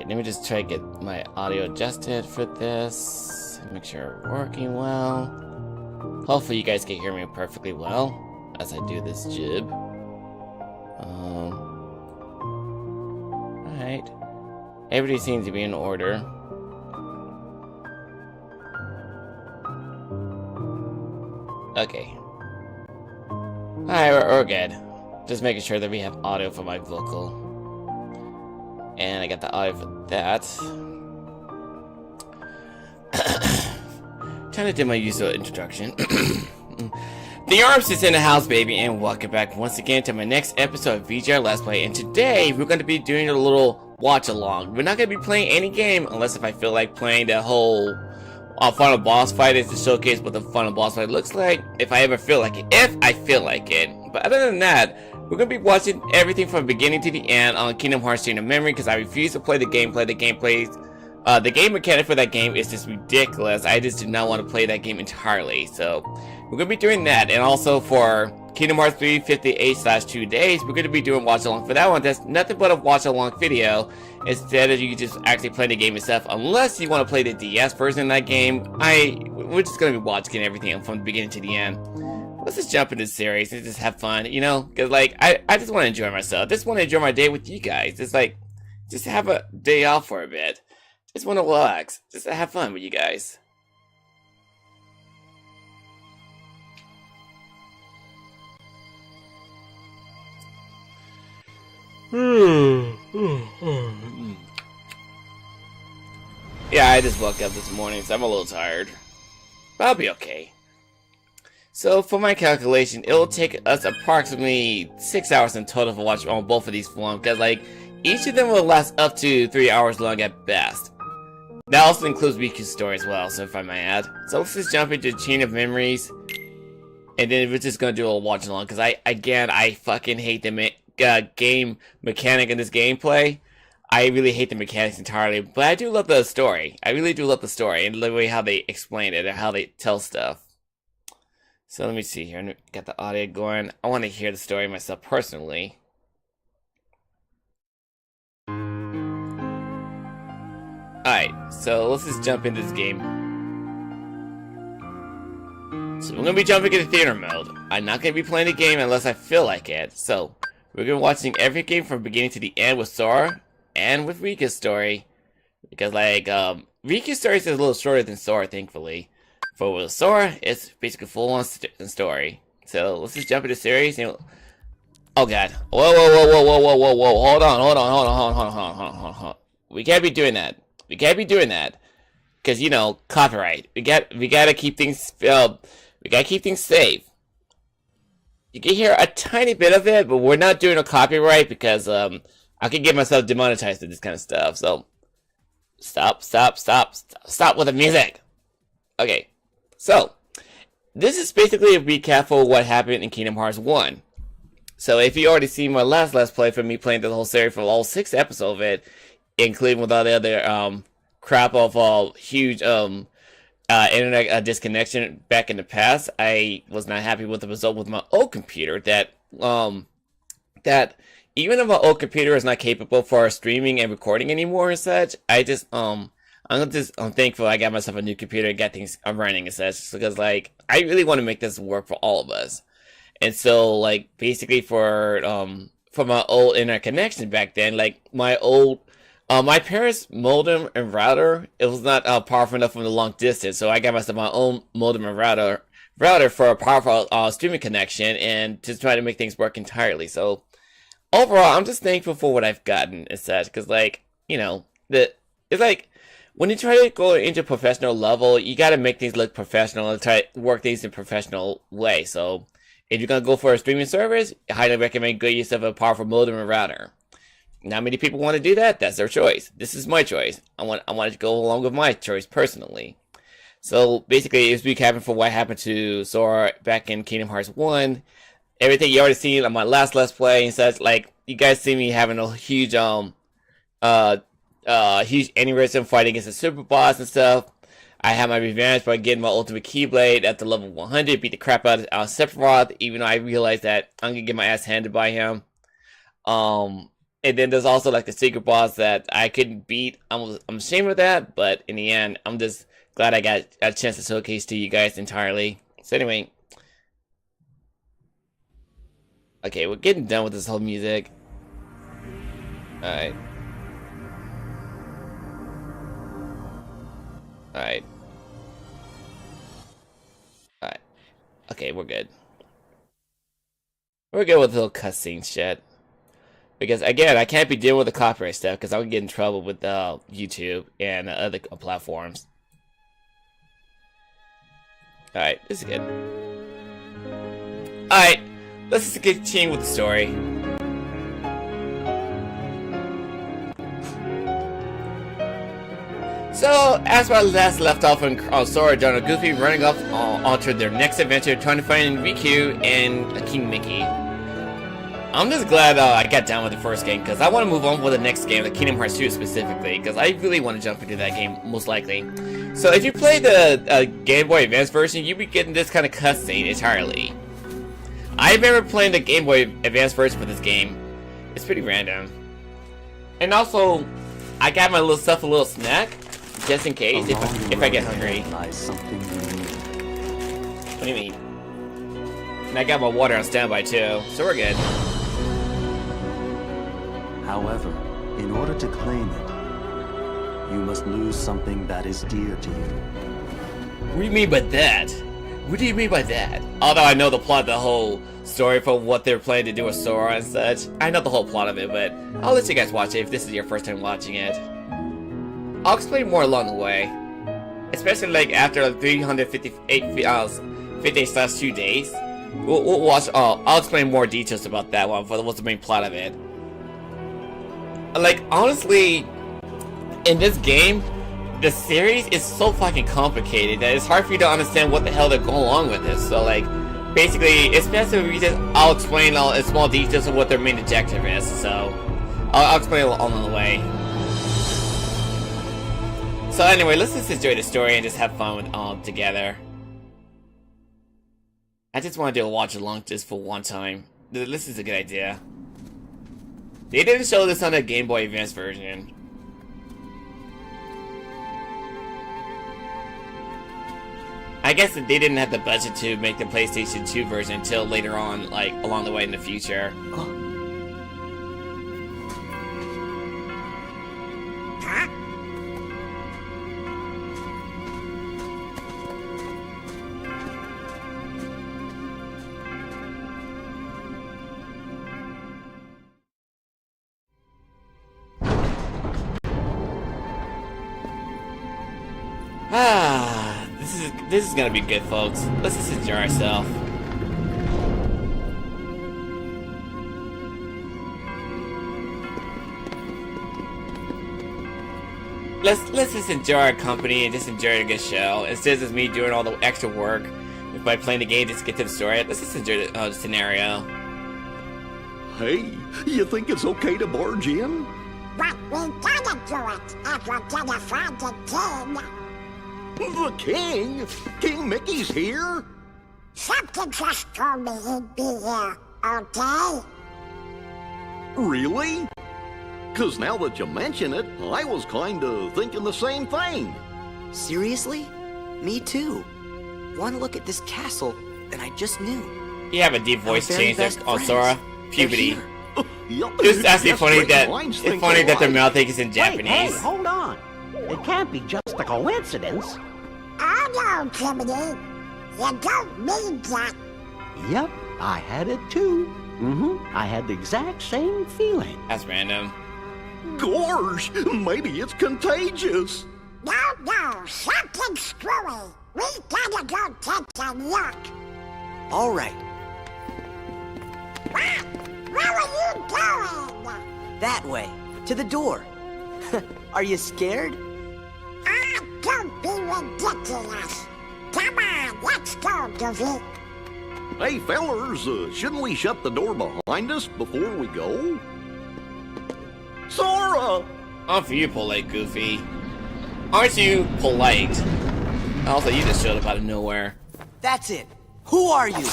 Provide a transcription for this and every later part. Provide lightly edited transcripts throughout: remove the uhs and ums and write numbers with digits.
Let me just try to get my audio adjusted for this. Make sure it's working well. Hopefully you guys can hear me perfectly well as I do this jib. Alright. Everything seems to be in order. Okay. Alright, we're good. Just making sure that we have audio for my vocal. And I got the audio for that. Trying to do my usual introduction. The arms is in the house, baby, and welcome back once again to my next episode of VGR Let's Play. And today we're going to be doing a little watch along. We're not going to be playing any game unless if I feel like playing the whole final boss fight is to showcase what the final boss fight looks like. If I ever feel like it. If I feel like it. But other than that, we're going to be watching everything from beginning to the end on Kingdom Hearts Chain of Memory because I refuse to play the gameplay. The game mechanic for that game is just ridiculous. I just do not want to play that game entirely. So we're going to be doing that. And also for Kingdom Hearts 3 58/2 days, we're going to be doing watch along for that one. That's nothing but a watch along video. Instead of you just actually play the game yourself. Unless you want to play the DS version of that game, we're just going to be watching everything from the beginning to the end. Let's just jump into the series and just have fun, you know? Because, like, I just want to enjoy myself. I just want to enjoy my day with you guys. It's like, just have a day off for a bit. Just want to relax. Just have fun with you guys. Yeah, I just woke up this morning, so I'm a little tired. But I'll be okay. So for my calculation, it'll take us approximately 6 hours in total for watching on both of these films, because like each of them will last up to 3 hours long at best. That also includes Riku's story as well, so if I might add. So let's just jump into Chain of Memories, and then we're just gonna do a watch along, because I fucking hate the game mechanic in this gameplay. I really hate the mechanics entirely, but I do love the story. I really do love the story and the way how they explain it and how they tell stuff. So let me see here. Got the audio going. I want to hear the story myself personally. Alright, so let's just jump into this game. So we're going to be jumping into theater mode. I'm not gonna be playing the game unless I feel like it. So we're gonna be watching every game from beginning to the end with Sora and with Rika's story. Because like Rika's story is a little shorter than Sora, thankfully. For with Sora, it's basically full on story. So let's just jump into the series and oh god. Whoa, whoa, whoa, whoa, whoa, whoa, whoa, whoa. Hold on, hold on, hold on, hold on, hold on, hold on, hold on. We can't be doing that. We can't be doing that. Cause you know, copyright. We gotta keep things safe. You can hear a tiny bit of it, but we're not doing a copyright because I could get myself demonetized with this kind of stuff. So stop with the music. Okay. So this is basically a recap of what happened in Kingdom Hearts 1. So if you already seen my last Let's Play for me playing the whole series for all 6 episodes of it, including with all the other crap of huge internet disconnection back in the past, I was not happy with the result with my old computer. That even if my old computer is not capable for streaming and recording anymore and such, I'm thankful I got myself a new computer and got things running and such, because like I really want to make this work for all of us. And so like basically for my old internet connection back then, like my parents' modem and router, it was not powerful enough from the long distance, so I got myself my own modem and router for a powerful streaming connection and to try to make things work entirely. So overall, I'm just thankful for what I've gotten and such, because like, you know, it's like when you try to go into professional level, you got to make things look professional and try to work things in a professional way. So if you're gonna go for a streaming service, I highly recommend good use of a powerful modem and router. Not many people want to do that. That's their choice. This is my choice. I wanted to go along with my choice personally. So basically, it's recapping for what happened to Sora back in Kingdom Hearts 1. Everything you already seen on my last Let's Play and such. Like you guys see me having a huge huge aneurysm fighting against the super boss and stuff. I had my revenge by getting my ultimate Keyblade at the level 100, beat the crap out of Sephiroth, even though I realized that I'm gonna get my ass handed by him. And then there's also like the secret boss that I couldn't beat. I'm ashamed of that, but in the end, I'm just glad I got a chance to showcase to you guys entirely. So anyway, okay, we're getting done with this whole music. Alright. Alright. Alright. Okay, we're good. We're good with the little cutscene shit. Because again, I can't be dealing with the copyright stuff because I'll get in trouble with YouTube and other platforms. Alright, this is good. Alright, let's just continue with the story. So, as my last left off on Sora, John, and Goofy running off onto their next adventure, trying to find Riku and King Mickey. I'm just glad I got done with the first game, because I want to move on with the next game, the Kingdom Hearts 2 specifically, because I really want to jump into that game, most likely. So if you play the Game Boy Advance version, you'll be getting this kind of cutscene entirely. I remember playing the Game Boy Advance version for this game. It's pretty random. And also, I got my little a little snack, just in case, if I get hungry. What do you mean? And I got my water on standby too, so we're good. However, in order to claim it, you must lose something that is dear to you. What do you mean by that? What do you mean by that? Although I know the plot, the whole story for what they're planning to do with Sora and such. I know the whole plot of it, but I'll let you guys watch it if this is your first time watching it. I'll explain more along the way. Especially like after 358/2 days. We'll watch. I'll explain more details about that one for what's the main plot of it. Like honestly, in this game, the series is so fucking complicated that it's hard for you to understand what the hell they're going along with this. So like, basically, especially I'll explain all the small details of what their main objective is. So I'll explain it along the way. So anyway, let's just enjoy the story and just have fun with all together. I just want to do a watch along just for one time. This is a good idea. They didn't show this on the Game Boy Advance version. I guess that they didn't have the budget to make the PlayStation 2 version until later on, like, along the way in the future. This is gonna be good, folks. Let's just enjoy ourselves. Let's just enjoy our company and just enjoy a good show. Instead of me doing all the extra work by playing the game, just get to the story. Let's just enjoy the scenario. Hey, you think it's okay to barge in? But we gotta do it if we're gonna find the king. The king? King Mickey's here? Something just told me he'd be here, okay? Really? 'Cause now that you mention it, I was kinda thinking the same thing. Seriously? Me too. One look at this castle, and I just knew. You have a deep voice Our very change best on friends. Sora. They're Puberty. here. Yep. It's actually Yes, funny great that minds it's think funny that their alike. mouth is in Japanese. Hey, hold on. It can't be just a coincidence. Oh no, Jiminy. You don't mean that. Yep, I had it too. I had the exact same feeling. That's random. Gorge, maybe it's contagious. No, something's screwy. We gotta go take a look. All right, What? Where are you going? that way, to the door. Are you scared? Ah, don't be ridiculous. Come on, let's go, Goofy. Hey, fellers, shouldn't we shut the door behind us before we go? Sora! On for you, polite Goofy. Aren't you polite? Also, you just showed up out of nowhere. That's it. Who are you?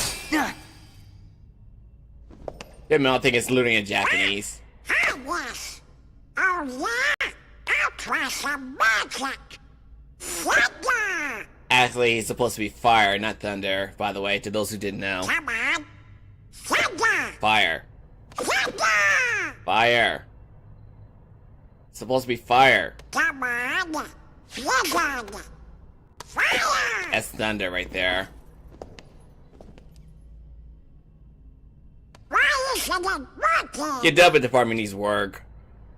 Your mouth thing is literally in Japanese. Ah, yes. Oh, yeah? I'll try some magic. Thunder! Actually, he's supposed to be fire, not thunder, by the way, to those who didn't know. Come on. Thunder! Fire. Thunder! Fire. It's supposed to be fire. Come on. Blizzard! Fire! That's thunder right there. Why isn't it working? Your dubbing department needs work.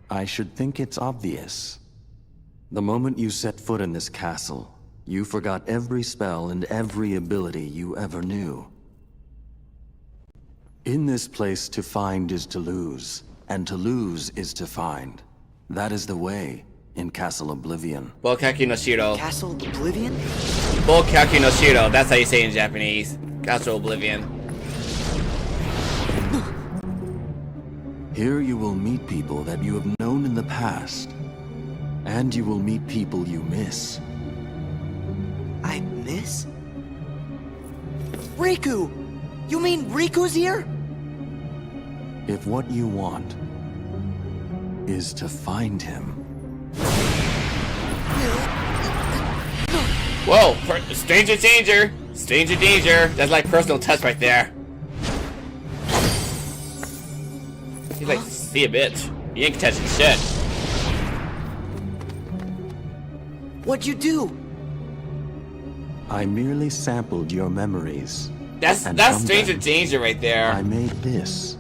I should think it's obvious. The moment you set foot in this castle, you forgot every spell and every ability you ever knew. In this place, to find is to lose, and to lose is to find. That is the way in Castle Oblivion. Bokaki no Shiro. Castle Oblivion? Bokaki no Shiro. That's how you say it in Japanese. Castle Oblivion. Here you will meet people that you have known in the past, and you will meet people you miss. I miss? Riku! You mean Riku's here? If what you want is to find him, Whoa! Stranger danger! Stranger danger! That's like personal touch right there. He's like, see a bitch. You ain't touching shit. What'd you do? I merely sampled your memories. That's And from stranger them, danger right there. I made this.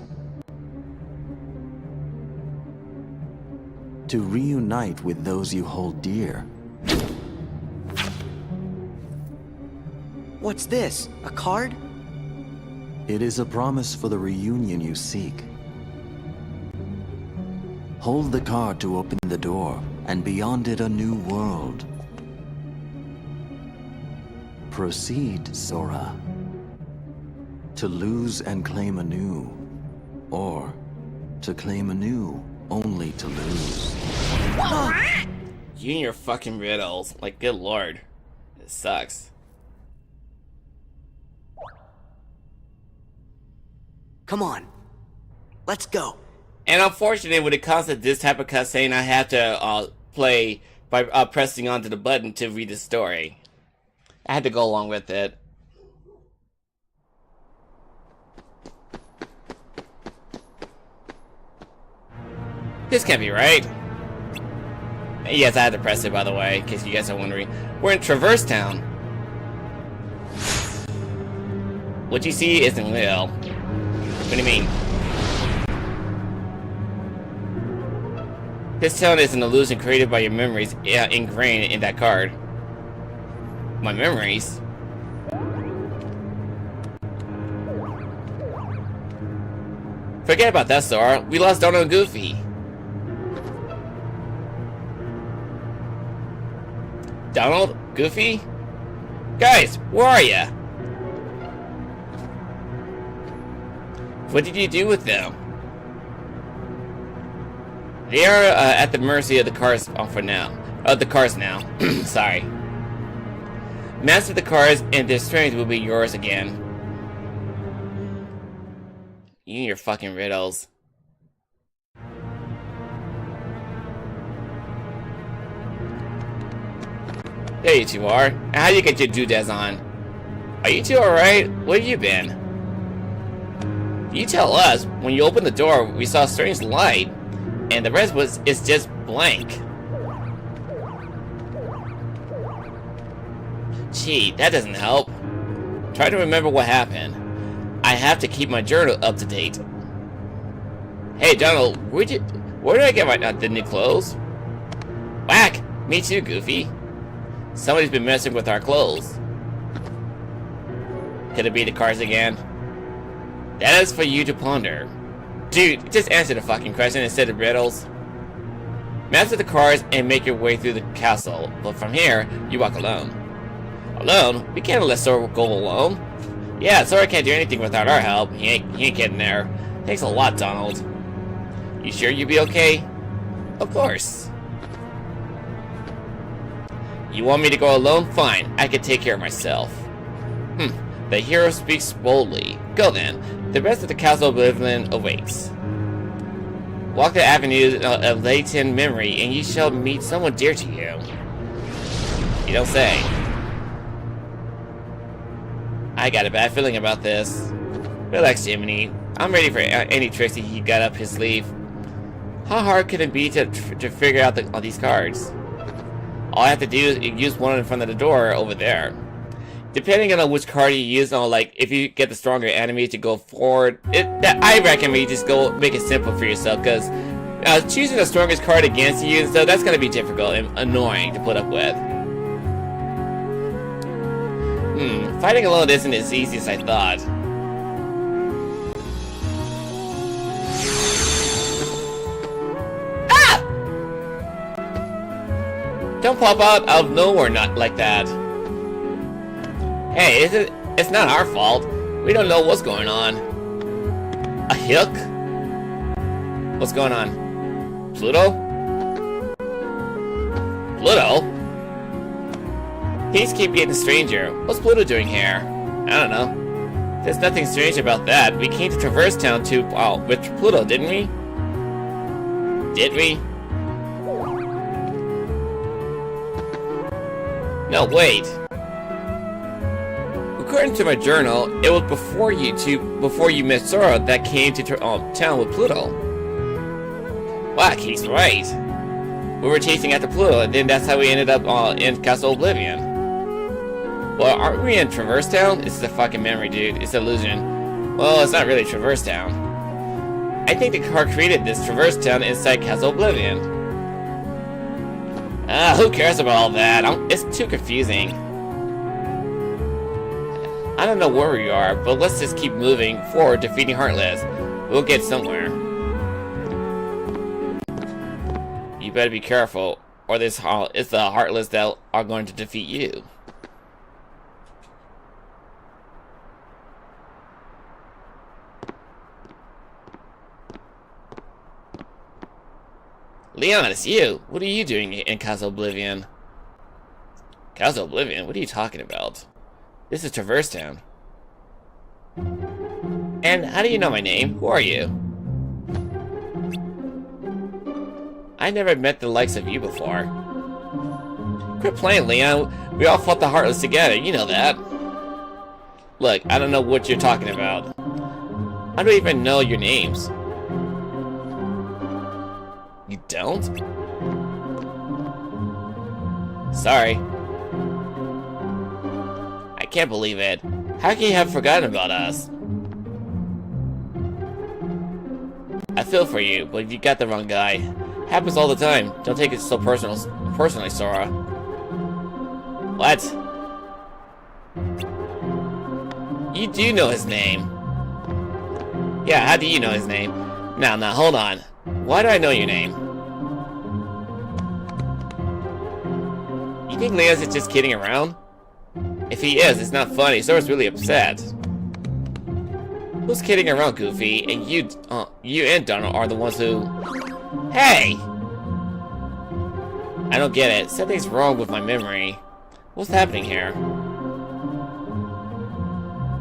To reunite with those you hold dear. What's this? A card? It is a promise for the reunion you seek. Hold the card to open the door, and beyond it a new world. Proceed, Sora. To lose and claim anew, or to claim anew only to lose. You and your fucking riddles. Like, good lord. It sucks. Come on. Let's go. And unfortunately, when it comes to this type of cutscene, I have to play by pressing onto the button to read the story. I had to go along with it. This can't be right. Yes, I had to press it, by the way, in case you guys are wondering. We're in Traverse Town. What you see isn't real. What do you mean? This town is an illusion created by your memories ingrained in that card. My memories? Forget about that, Sora. We lost Donald and Goofy. Donald? Goofy? Guys, where are ya? What did you do with them? They are at the mercy of the cars for now. The cars now. Sorry. Master the cars and their strength will be yours again. You and your fucking riddles. There you two are. How do you get your doodads on? Are you two alright? Where have you been? You tell us. When you opened the door, we saw a strange light, and the rest is just blank. Gee, that doesn't help. Try to remember what happened. I have to keep my journal up to date. Hey, Donald, where did I get my the new clothes? Whack! Me too, Goofy. Somebody's been messing with our clothes. Could it be the cars again? That is for you to ponder. Dude, just answer the fucking question instead of riddles. Master the cars and make your way through the castle, but from here, you walk alone. Alone? We can't let Sora go alone. Yeah, Sora can't do anything without our help. He ain't getting there. Thanks a lot, Donald. You sure you'll be okay? Of course. You want me to go alone? Fine, I can take care of myself. The hero speaks boldly. Go then. The rest of the Castle of Oblivion awaits. Walk the avenues of latent memory, and you shall meet someone dear to you. You don't say. I got a bad feeling about this. Relax, Jiminy. I'm ready for any tricks that he got up his sleeve. How hard can it be to figure out all these cards? All I have to do is use one in front of the door over there. Depending on which card you use, like if you get the stronger enemy to go forward, I recommend you just go make it simple for yourself, because choosing the strongest card against you, so that's gonna be difficult and annoying to put up with. Fighting alone isn't as easy as I thought. Ah! Don't pop out of nowhere, not like that. Hey, it's not our fault. We don't know what's going on. A hook? What's going on? Pluto? Pluto? Things keep getting stranger. What's Pluto doing here? I don't know. There's nothing strange about that. We came to Traverse Town with Pluto, didn't we? Did we? No, wait. According to my journal, it was before you met Sora that came to town with Pluto. Whack, he's right. We were chasing after Pluto, and then that's how we ended up in Castle Oblivion. Well, aren't we in Traverse Town? This is a fucking memory, dude. It's an illusion. Well, it's not really Traverse Town. I think the car created this Traverse Town inside Castle Oblivion. Who cares about all that? It's too confusing. I don't know where we are, but let's just keep moving forward, defeating Heartless. We'll get somewhere. You better be careful, or it's the Heartless that are going to defeat you. Leon, it's you. What are you doing in Castle Oblivion? Castle Oblivion? What are you talking about? This is Traverse Town. And how do you know my name? Who are you? I never met the likes of you before. Quit playing, Leon. We all fought the Heartless together. You know that. Look, I don't know what you're talking about. I don't even know your names. You don't? Sorry. I can't believe it. How can you have forgotten about us? I feel for you, but you got the wrong guy. Happens all the time. Don't take it so personally, Sora. What? You do know his name. Yeah, how do you know his name? Now, hold on. Why do I know your name? You think Leo's is just kidding around? If he is, it's not funny. Sora's really upset. Who's kidding around, Goofy? And you and Donald are the ones who... Hey! I don't get it. Something's wrong with my memory. What's happening here?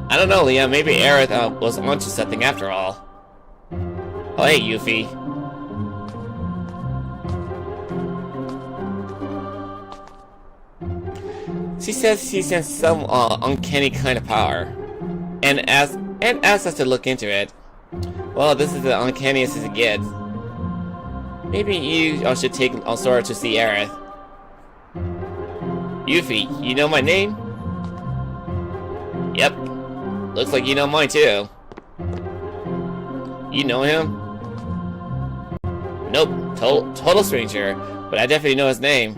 I don't know, Leon. Maybe Aerith was onto something after all. Oh, hey, Yuffie. She says she sensed some uncanny kind of power, and asked us to look into it. Well, this is the uncanniest it gets. Maybe you should take Sora to see Aerith. Yuffie, you know my name? Yep. Looks like you know mine too. You know him? Nope. Total stranger. But I definitely know his name.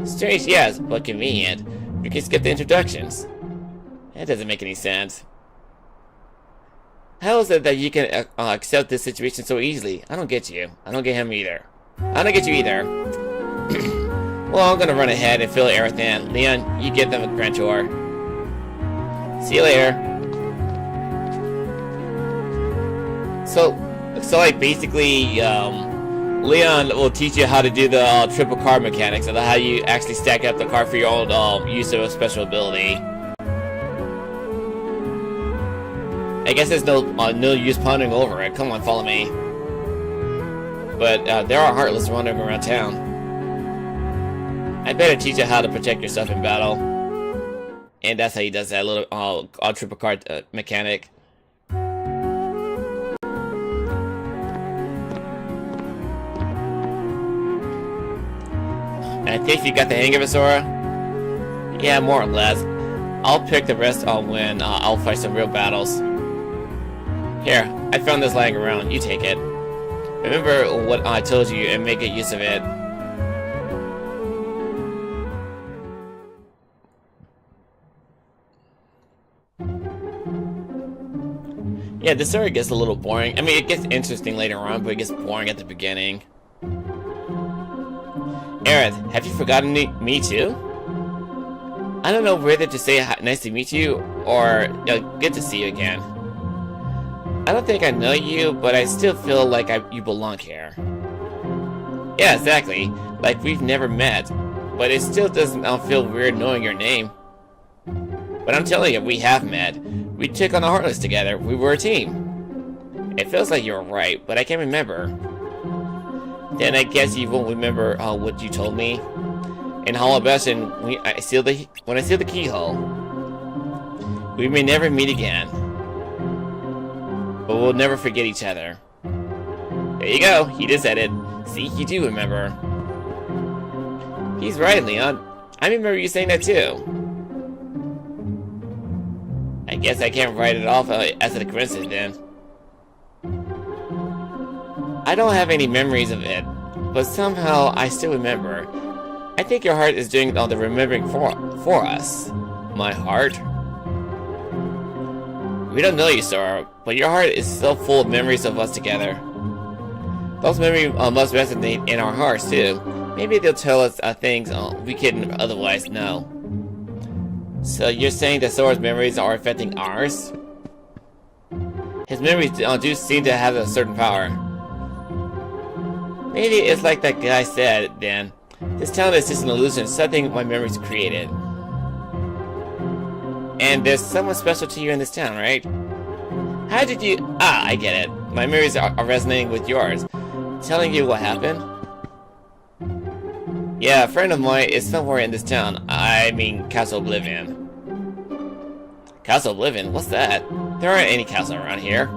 Strange, yes, but convenient. We can skip the introductions. That doesn't make any sense. How is it that you can accept this situation so easily? I don't get you. I don't get him either. I don't get you either. Well, I'm gonna run ahead and fill Aerith in. Leon, you get them with Grand Tour. See you later. So like basically, Leon will teach you how to do the triple card mechanics and how you actually stack up the card for your own use of a special ability. I guess there's no use pondering over it. Come on, follow me. But there are Heartless wandering around town. I better teach you how to protect yourself in battle. And that's how he does that little triple card mechanic. I think you got the hang of it, Sora? Yeah, more or less. I'll pick the rest when I'll fight some real battles. Here, I found this lying around. You take it. Remember what I told you and make good use of it. Yeah, this story gets a little boring. I mean, it gets interesting later on, but it gets boring at the beginning. Aerith, have you forgotten me too? I don't know whether to say nice to meet you or good to see you again. I don't think I know you, but I still feel like you belong here. Yeah, exactly. Like we've never met, but it still doesn't feel weird knowing your name. But I'm telling you, we have met. We took on the Heartless together. We were a team. It feels like you're right, but I can't remember. Then I guess you won't remember what you told me. In Hall of Bastion, when I seal the keyhole, we may never meet again, but we'll never forget each other. There you go. He just said it. See, you do remember. He's right, Leon. I remember you saying that too. I guess I can't write it off as a coincidence then. I don't have any memories of it, but somehow I still remember. I think your heart is doing all the remembering for us. My heart? We don't know you, Sora, but your heart is so full of memories of us together. Those memories must resonate in our hearts too. Maybe they'll tell us things we couldn't otherwise know. So you're saying that Sora's memories are affecting ours? His memories do seem to have a certain power. Maybe it's like that guy said, then. This town is just an illusion, something my memories created. And there's someone special to you in this town, right? How did you... Ah, I get it. My memories are resonating with yours. Telling you what happened? Yeah, a friend of mine is somewhere in this town. I mean, Castle Oblivion. Castle Oblivion? What's that? There aren't any castles around here.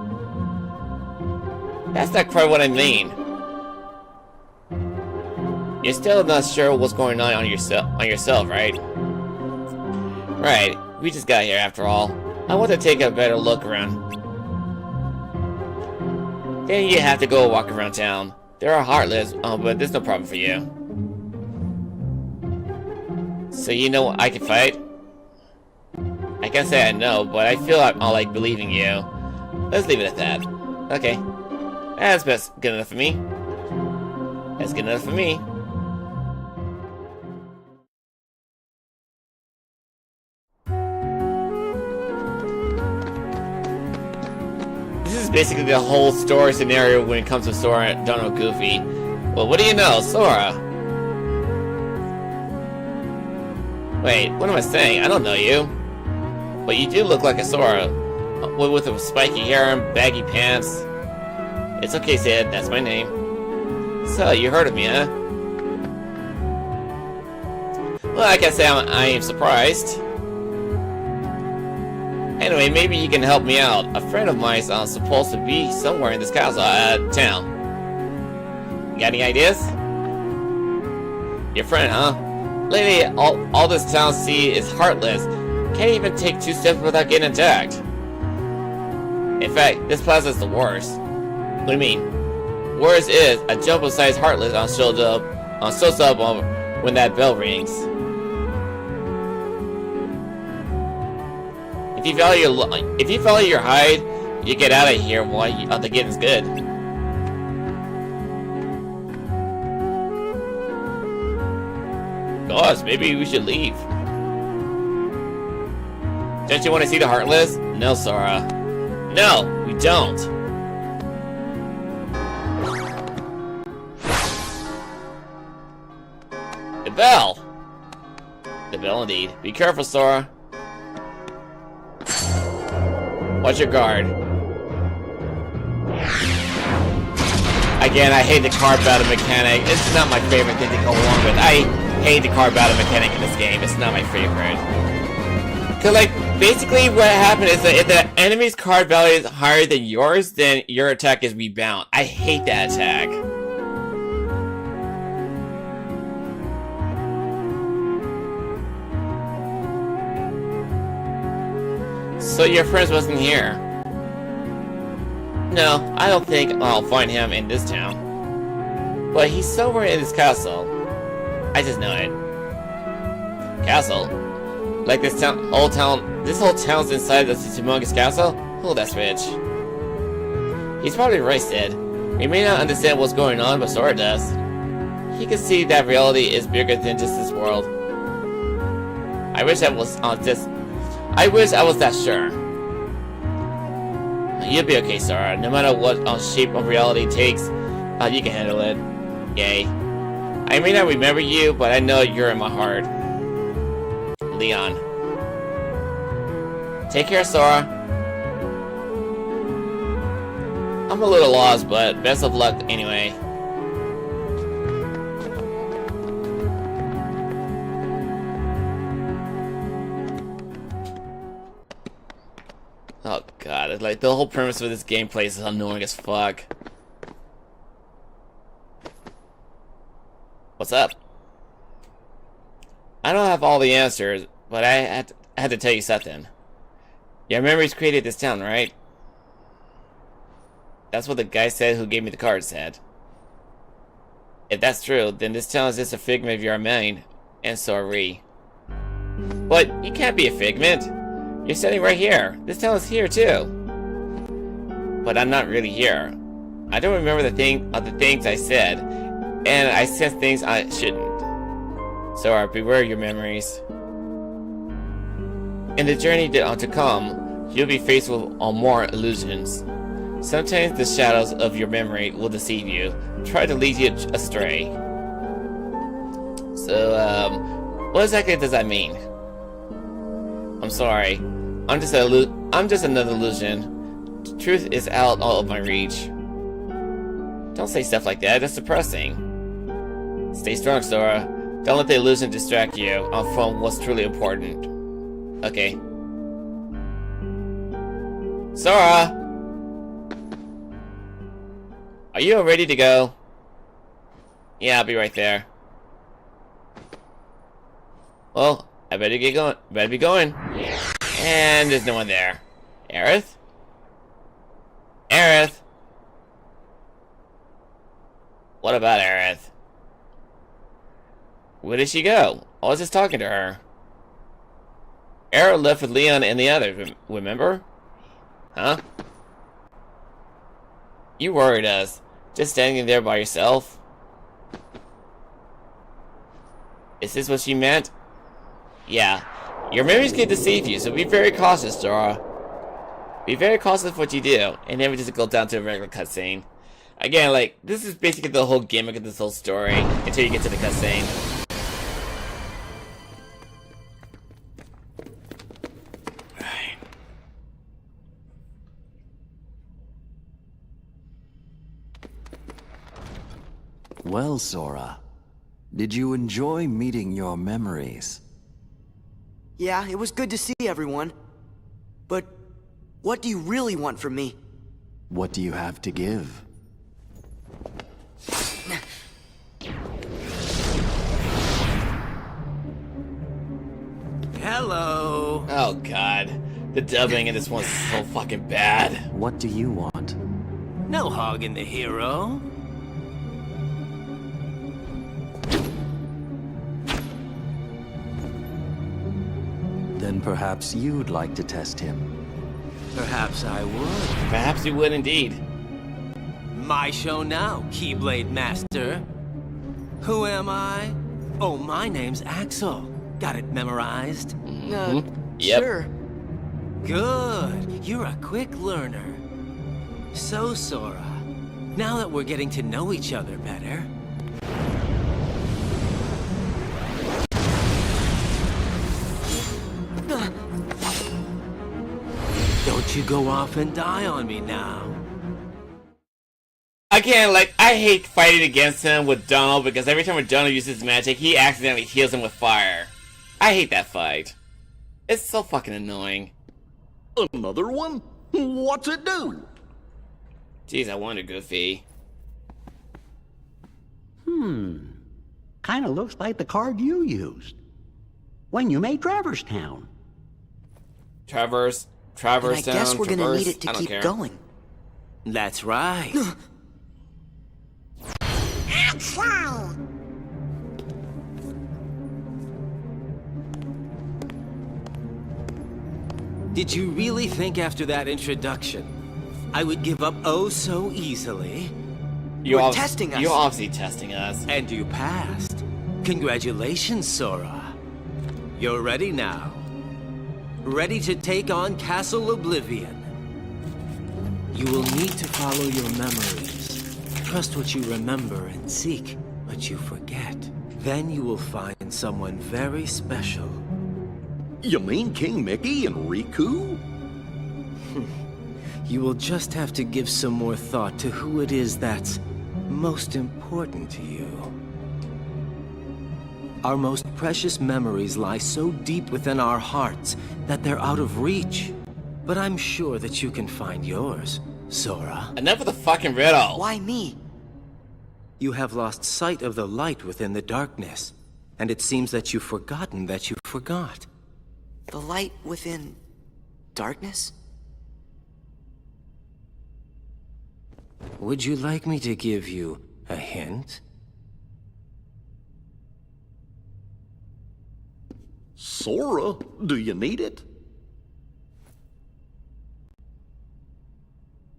That's not quite what I mean. You're still not sure what's going on yourself, right? Right. We just got here after all. I want to take a better look around. Then you have to go walk around town. There are heartless, but there's no problem for you. So you know I can fight? I can't say I know, but I feel I'm like believing you. Let's leave it at that. Okay. That's good enough for me. That's good enough for me. This is basically the whole story scenario when it comes to Sora, Donald, Goofy. Well, what do you know, Sora? Wait, what am I saying? I don't know you. But you do look like a Sora, with a spiky hair and baggy pants. It's okay, Sid, that's my name. So, you heard of me, huh? Well, I can say I am surprised. Anyway, maybe you can help me out. A friend of mine is supposed to be somewhere in this castle, town. Got any ideas? Your friend, huh? Lately, all this town sees is heartless. Can't even take 2 steps without getting attacked. In fact, this plaza is the worst. What do you mean? Worst is a jumbo-sized heartless shows up when that bell rings. If you follow your hide, you get out of here while the getting's good. Gosh, maybe we should leave. Don't you want to see the Heartless? No, Sora. No, we don't. The bell! The bell indeed. Be careful, Sora. Watch your guard. Again, I hate the card battle mechanic. It's not my favorite thing to go along with. I hate the card battle mechanic in this game. It's not my favorite. Cause like, basically what happened is that if the enemy's card value is higher than yours, then your attack is rebound. I hate that attack. So your friend wasn't here? No, I don't think I'll find him in this town. But he's somewhere in this castle. I just know it. Castle? Like this whole town's inside this humongous castle? Oh, that's rich. He's probably right, Sid. We may not understand what's going on, but Sora does. He can see that reality is bigger than just this world. I wish I was that sure. You'll be okay, Sora. No matter what shape of reality takes, you can handle it. Yay. I may not remember you, but I know you're in my heart. Leon. Take care, Sora. I'm a little lost, but best of luck anyway. Oh god, like the whole premise of this gameplay is annoying as fuck. What's up? I don't have all the answers, but I had to tell you something. Your memories created this town, right? That's what the guy said who gave me the card said. If that's true, then this town is just a figment of your mind, and so are we. But you can't be a figment. You're standing right here. This town is here too. But I'm not really here. I don't remember the things I said, and I sense things I shouldn't. So beware your memories. In the journey to come, you'll be faced with more illusions. Sometimes the shadows of your memory will deceive you, try to lead you astray. So, what exactly does that mean? I'm sorry. I'm just another illusion. The truth is out of my reach. Don't say stuff like that, that's depressing. Stay strong, Sora. Don't let the illusion distract you from what's truly important. Okay. Sora! Are you ready to go? Yeah, I'll be right there. Well, I better get going. Better be going. And there's no one there. Aerith? Aerith? What about Aerith? Where did she go? I was just talking to her. Aerith left with Leon and the others, remember? Huh? You worried us. Just standing there by yourself? Is this what she meant? Yeah. Your memories can deceive you, so be very cautious, Sora. Be very cautious of what you do, and never just go down to a regular cutscene. Again, like, this is basically the whole gimmick of this whole story, until you get to the cutscene. Well, Sora, did you enjoy meeting your memories? Yeah, it was good to see everyone. But what do you really want from me? What do you have to give? Hello. Oh god. The dubbing in this one's so fucking bad. What do you want? No hogging the hero. Then perhaps you'd like to test him. Perhaps I would. Perhaps you would indeed. My show now, Keyblade Master. Who am I? Oh, my name's Axel. Got it memorized? Yep. Sure. Good. You're a quick learner. So, Sora, now that we're getting to know each other better, don't you go off and die on me now. Again, like, I hate fighting against him with Donald because every time when Donald uses magic, he accidentally heals him with fire. I hate that fight. It's so fucking annoying. Another one? What's it do? Jeez, I wonder, Goofy. Kinda looks like the card you used when you made Traverse Town. Traverse And I down, guess we're gonna traverse, need it to I don't keep care. going. That's right. Axel! Did you really think after that introduction I would give up oh so easily? You're testing us. You're obviously testing us. And you passed. Congratulations, Sora. You're ready now. Ready to take on Castle Oblivion. You will need to follow your memories. Trust what you remember and seek what you forget. Then you will find someone very special. You mean King Mickey and Riku? You will just have to give some more thought to who it is that's most important to you. Our most precious memories lie so deep within our hearts that they're out of reach. But I'm sure that you can find yours, Sora. Enough of the fucking riddle. Why me? You have lost sight of the light within the darkness, and it seems that you've forgotten that you forgot. The light within darkness? Would you like me to give you a hint? Sora, do you need it?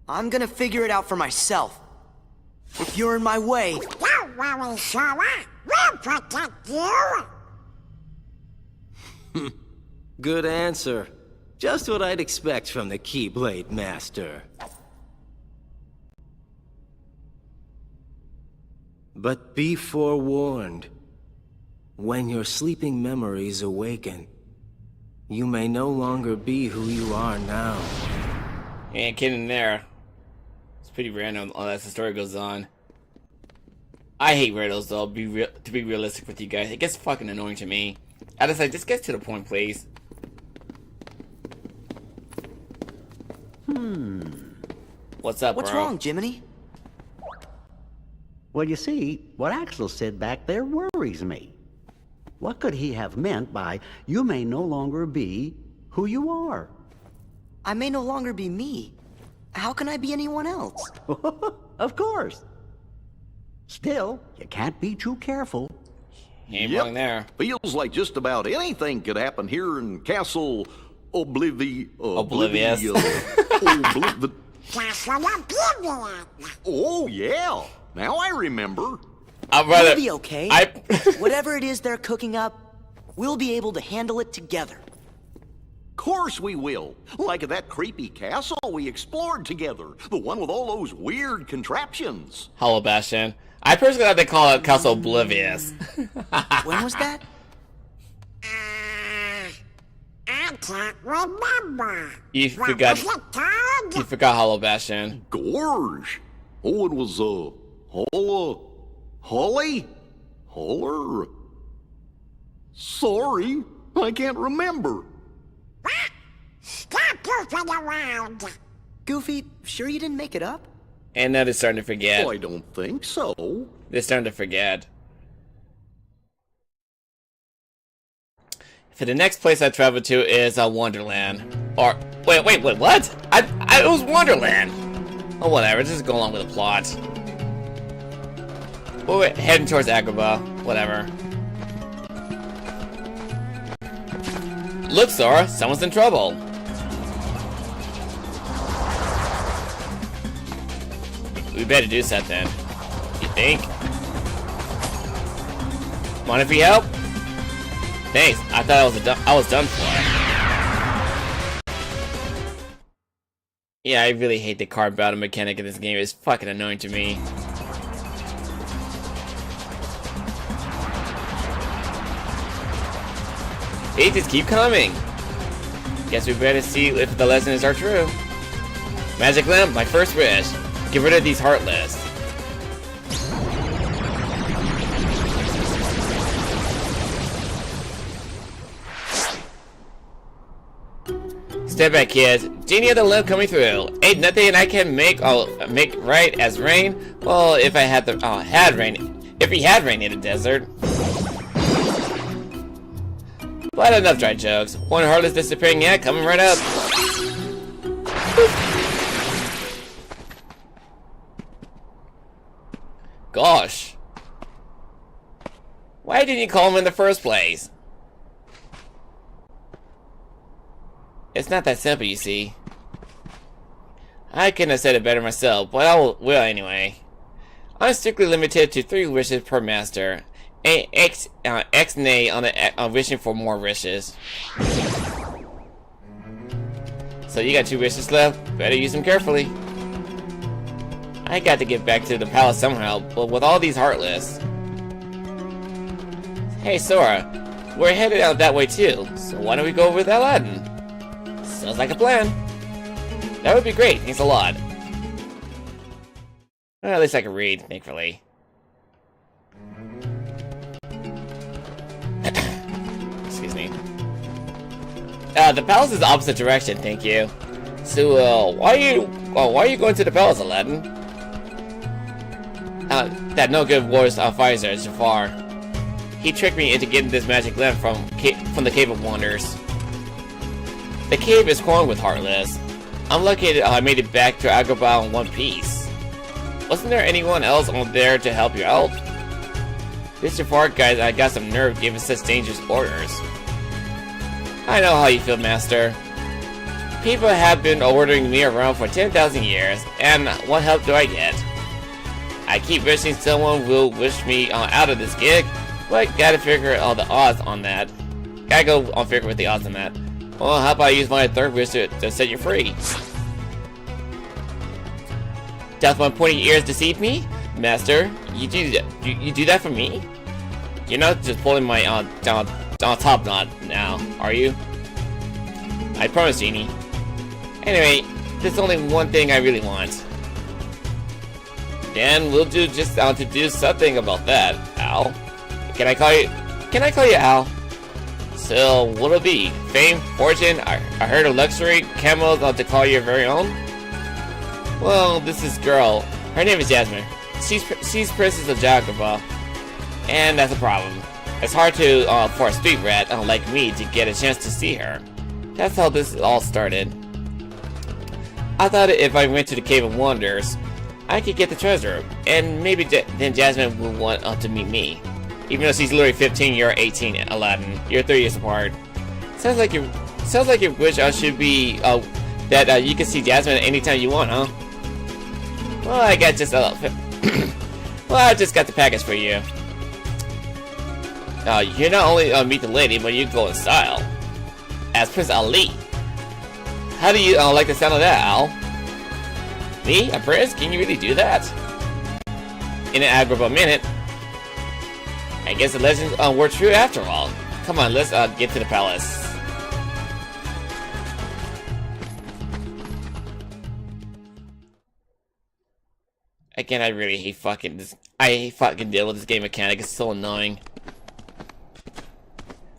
I'm gonna figure it out for myself. If you're in my way, Don't worry, Sora. We'll protect you. Good answer. Just what I'd expect from the Keyblade Master. But be forewarned. When your sleeping memories awaken, you may no longer be who you are now. Ain't kidding there. It's pretty random as the story goes on. I hate riddles, though, to be realistic with you guys. It gets fucking annoying to me. I just like, just get to the point, please. What's up, What's bro? wrong, Jiminy? Well, you see, what Axel said back there worries me. What could he have meant by, you may no longer be who you are? I may no longer be me. How can I be anyone else? Of course. Still, you can't be too careful. You ain't Yep. wrong there. Feels like just about anything could happen here in Castle Oblivious. Castle Oblivion. Oh, yeah. Now I remember. I'd rather... We'll be okay. Whatever it is they're cooking up, we'll be able to handle it together. Course we will. Like that creepy castle we explored together. The one with all those weird contraptions. Hollow Bastion. I personally like to call it Castle Oblivious. When was that? I can't remember. You What forgot... was it called? You forgot Hollow Bastion. Gorge. Oh, it was, Holly? Holler? Sorry, I can't remember. What? Stop goofing around. Goofy, sure you didn't make it up? And now they're starting to forget. I don't think so. They're starting to forget. For the next place I travel to is Wonderland. Or wait, what? It was Wonderland. Oh, whatever. Just go along with the plot. Oh, wait, heading towards Agrabah. Whatever. Look, Sora, someone's in trouble. We better do something. You think? Mind if we help? Thanks. I thought I was done for. Yeah, I really hate the card battle mechanic in this game. It's fucking annoying to me. They just keep coming. Guess we better see if the lessons are true. Magic lamp, my first wish. Get rid of these heartless. Step back, kids. Genie of the lamp coming through. Ain't nothing I can make right as rain. Well, if I had rain. If he had rain in the desert. But enough dry jokes. One heartless disappearing yet, coming right up. Gosh. Why didn't you call him in the first place? It's not that simple, you see. I couldn't have said it better myself, but I will anyway. I'm strictly limited to 3 wishes per master. X-nay on wishing for more wishes. So you got 2 wishes left. Better use them carefully. I got to get back to the palace somehow, but with all these heartless. Hey Sora, we're headed out that way too, so why don't we go with Aladdin? Sounds like a plan. That would be great, thanks a lot. Well, at least I can read, thankfully. Excuse me. The palace is the opposite direction, thank you. So, why are you going to the palace, Aladdin? That no good warrior advisor, Jafar. He tricked me into getting this magic lamp from the Cave of Wonders. The cave is crawling with heartless. I'm lucky I made it back to Agrabah in one piece. Wasn't there anyone else on there to help you out? This Jafar guy I got some nerve giving such dangerous orders. I know how you feel, Master. People have been ordering me around for 10,000 years, and what help do I get? I keep wishing someone will wish me out of this gig, but gotta figure all the odds on that. Gotta go on figure with the odds on that. Well, how about I use my 3rd wish to set you free? Does my pointy ears deceive me? Master, you do that for me? You're not just pulling my top knot now, are you? I promise, Genie. Anyway, there's only one thing I really want. Then we'll do just to do something about that, Al. Can I call you Al? So, what'll it be? Fame? Fortune? I heard of luxury? Camels to call your very own? Well, this is girl. Her name is Jasmine. She's Princess of Jagaba. And that's a problem. It's hard to for a street rat like me to get a chance to see her. That's how this all started. I thought if I went to the Cave of Wonders, I could get the treasure, and maybe then Jasmine would want to meet me. Even though she's literally 15, you're 18, Aladdin. You're 3 years apart. Sounds like your wish should be that you can see Jasmine anytime you want, huh? Well, I got just well, I just got the package for you. You not only meet the lady, but you go in style as Prince Ali. How do you like the sound of that, Al? Me, a prince? Can you really do that? In an admirable minute. I guess the legends were true after all. Come on, let's get to the palace. Again, I really hate fucking this. I hate fucking dealing with this game mechanic. It's so annoying.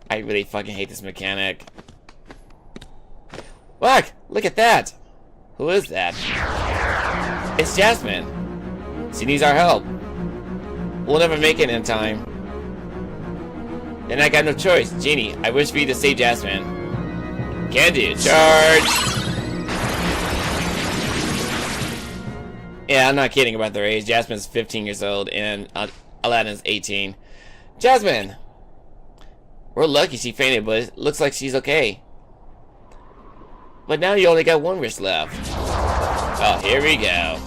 I really fucking hate this mechanic. Look! Look at that! Who is that? It's Jasmine. She needs our help. We'll never make it in time. Then I got no choice. Genie, I wish for you to save Jasmine. Can do. Charge! Yeah, I'm not kidding about their age. Jasmine's 15 years old and Aladdin's 18. Jasmine! We're lucky she fainted, but it looks like she's okay. But now you only got one wish left. Oh, here we go.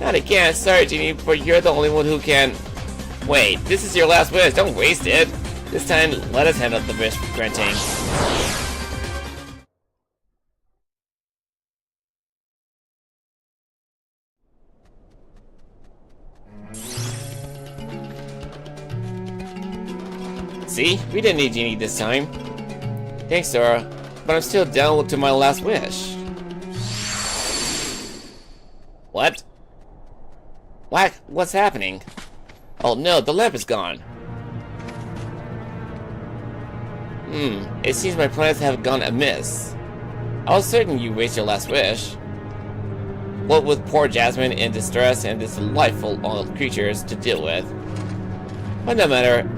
Not again. Sorry, Genie, but you're the only one who can... Wait, this is your last wish. Don't waste it. This time, let us handle the wish granting. See? We didn't need Genie this time. Thanks, Sora. But I'm still down to my last wish. What? What's happening? Oh no, the lamp is gone. It seems my plans have gone amiss. I was certain you reached your last wish. What with poor Jasmine in distress and this delightful creatures to deal with. But no matter,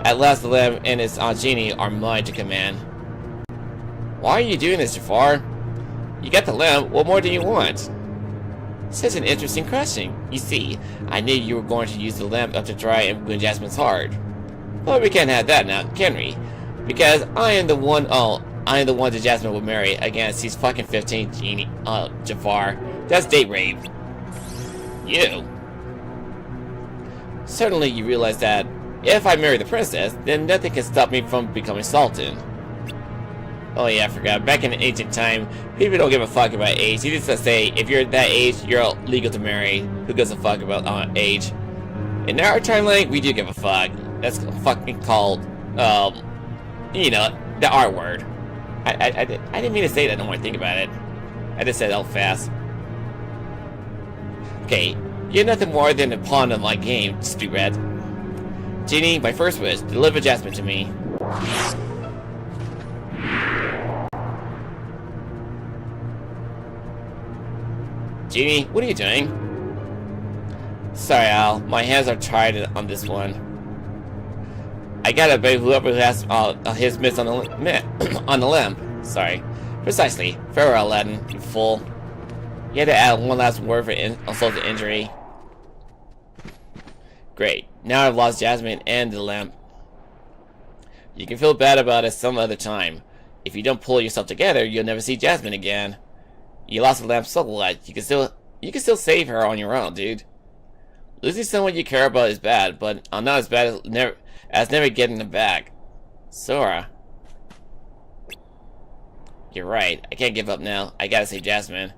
at last the lamp and its Genie are mine to command. Why are you doing this, Jafar? You got the lamp, what more do you want? Such an interesting question. You see, I knew you were going to use the lamp to try and win Jasmine's heart. But we can't have that now, can we? Because I am the one that Jasmine will marry. Again, she's fucking 15, Genie, Jafar. That's date rape. You. Certainly you realize that if I marry the princess, then nothing can stop me from becoming Sultan. Oh yeah, I forgot. Back in ancient time, people don't give a fuck about age. You just say, if you're that age, you're legal to marry. Who gives a fuck about age? In our timeline, we do give a fuck. That's fucking called, you know, the R word. I didn't mean to say that, don't want to think about it. I just said it fast. Okay, you're nothing more than a pawn of my game, stupid. Genie, my first wish, deliver Jasmine to me. Genie, what are you doing? Sorry, Al. My hands are tired on this one. I gotta obey whoever has his mitts on the lamp. Sorry. Precisely. Farewell, Aladdin, you fool. You had to add one last word for insult to injury. Great. Now I've lost Jasmine and the lamp. You can feel bad about it some other time. If you don't pull yourself together, you'll never see Jasmine again. You lost the lamp, so what? You can still save her on your own, dude. Losing someone you care about is bad, but not as bad as never getting them back. Sora. You're right. I can't give up now. I gotta save Jasmine.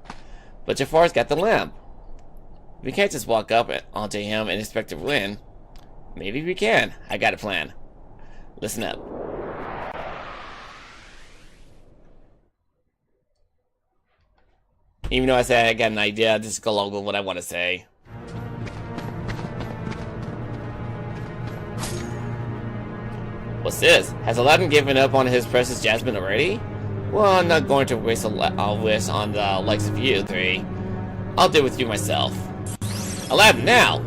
But Jafar's got the lamp. We can't just walk up onto him and expect to win. Maybe we can. I got a plan. Listen up. Even though I said I got an idea, just go along with what I want to say. What's this? Has Aladdin given up on his precious Jasmine already? Well, I'm not going to waste a wish on the likes of you three. I'll deal with you myself. Aladdin, now!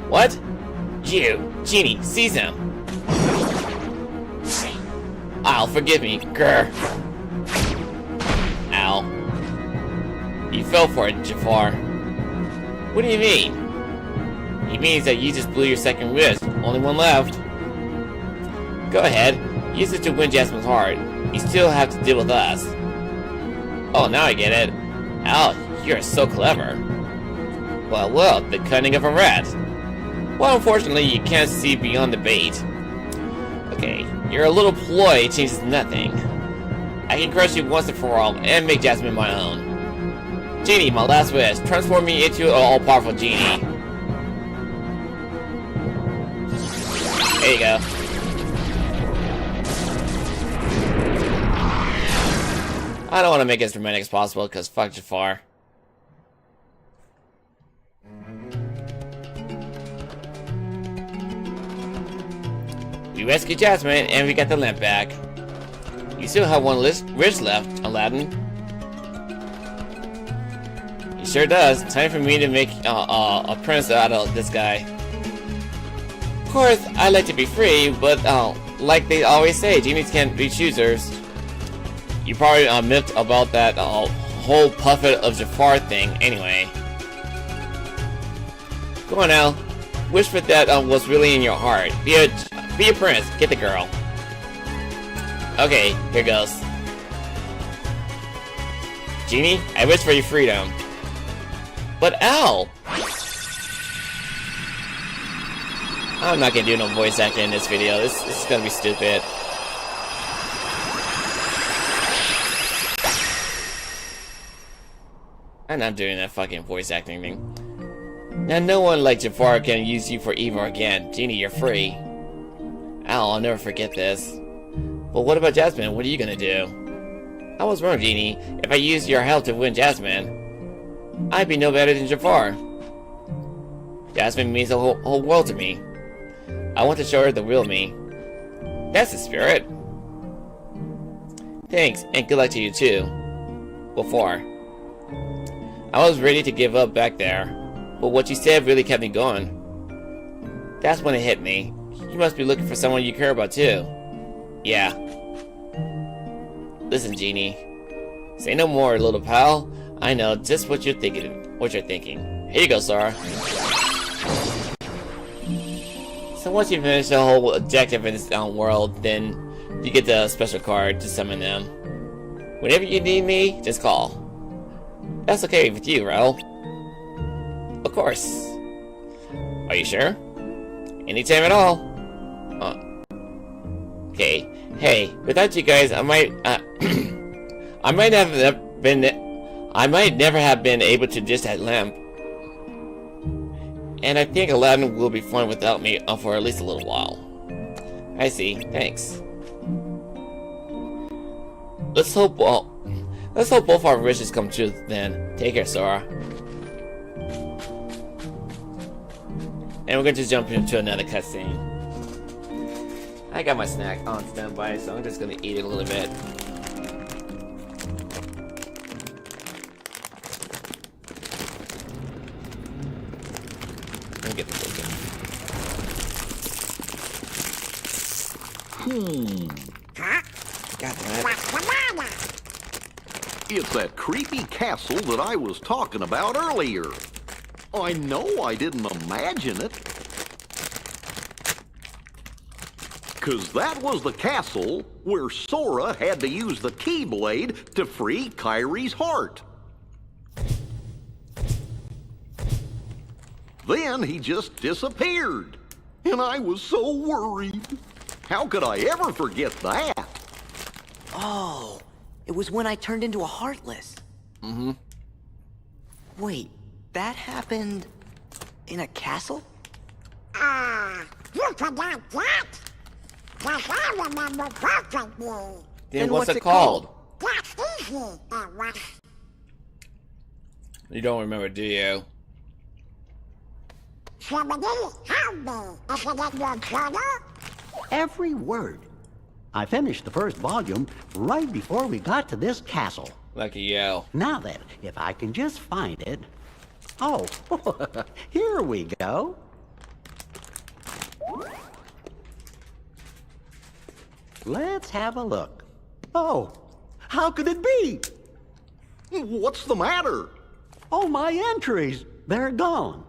What? You, Genie, seize him! Ow, forgive me, grr. Ow. You fell for it, Jafar. What do you mean? He means that you just blew your second wish. Only one left. Go ahead. Use it to win Jasmine's heart. You still have to deal with us. Oh, now I get it. Ow, you're so clever. Well, the cunning of a rat. Well, unfortunately, you can't see beyond the bait. Okay, your little ploy changes nothing. I can crush you once and for all and make Jasmine my own. Genie, my last wish. Transform me into an all-powerful genie. There you go. I don't want to make it as dramatic as possible, because fuck Jafar. We rescued Jasmine, and we got the lamp back. You still have one wish left, Aladdin. He sure does. Time for me to make a prince out of this guy. Of course, I like to be free, but like they always say, genies can't be choosers. You probably miffed about that whole puppet of Jafar thing anyway. Go on now. Wish for that was really in your heart. Be a prince. Get the girl. Okay, here goes. Genie, I wish for your freedom. But ow! I'm not gonna do no voice acting in this video. This is gonna be stupid. I'm not doing that fucking voice acting thing. Now no one like Jafar can use you for evil again. Genie, you're free. Ow, I'll never forget this. But what about Jasmine? What are you gonna do? I was wrong, Genie. If I used your help to win Jasmine, I'd be no better than Jafar. Jasmine means the whole world to me. I want to show her the real me. That's the spirit. Thanks, and good luck to you too. Before. I was ready to give up back there, but what you said really kept me going. That's when it hit me. You must be looking for someone you care about too. Yeah. Listen, Genie. Say no more, little pal. I know just what you're thinking. Here you go, Sora. So once you finish the whole objective in this world, then you get the special card to summon them. Whenever you need me, just call. That's okay with you, Raul. Of course. Are you sure? Anytime at all. Okay. Hey, without you guys, I might never have been able to ditch that lamp. And I think Aladdin will be fine without me for at least a little while. I see. Thanks. Let's hope both our wishes come true then. Take care, Sora. And we're going to jump into another cutscene. I got my snack on standby, so I'm just going to eat it a little bit. Let me get the bacon. Huh? Got that. What's the matter? It's that creepy castle that I was talking about earlier. I know I didn't imagine it. 'Cause that was the castle where Sora had to use the Keyblade to free Kyrie's heart. Then he just disappeared. And I was so worried. How could I ever forget that? Oh, it was when I turned into a Heartless. Mm-hmm. Wait, that happened in a castle? You forgot that? 'Cause I remember perfectly. Then what's it called? That's Disney and what? You don't remember, do you? Somebody help me. Is it in your journal? Every word. I finished the first volume right before we got to this castle. Like a yell. Now then, if I can just find it. Oh, here we go. Let's have a look. Oh, how could it be? What's the matter? Oh, my entries, they're gone.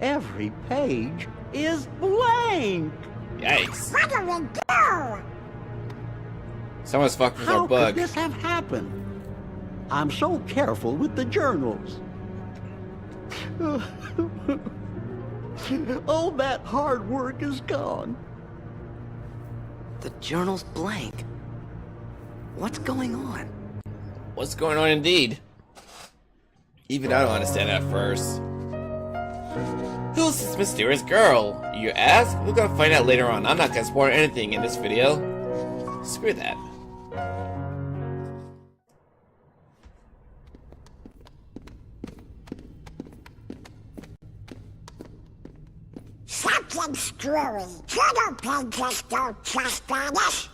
Every page is blank. Yikes. What do we do? Someone's fucked with How our bug. could this have happened? I'm so careful with the journals. All that hard work is gone. The journal's blank. What's going on? What's going on indeed? Even I don't understand at first. Who's this mysterious girl? You ask? We're gonna find out later on. I'm not gonna spoil anything in this video. Screw that. Something screwy. Journal pages don't just vanish.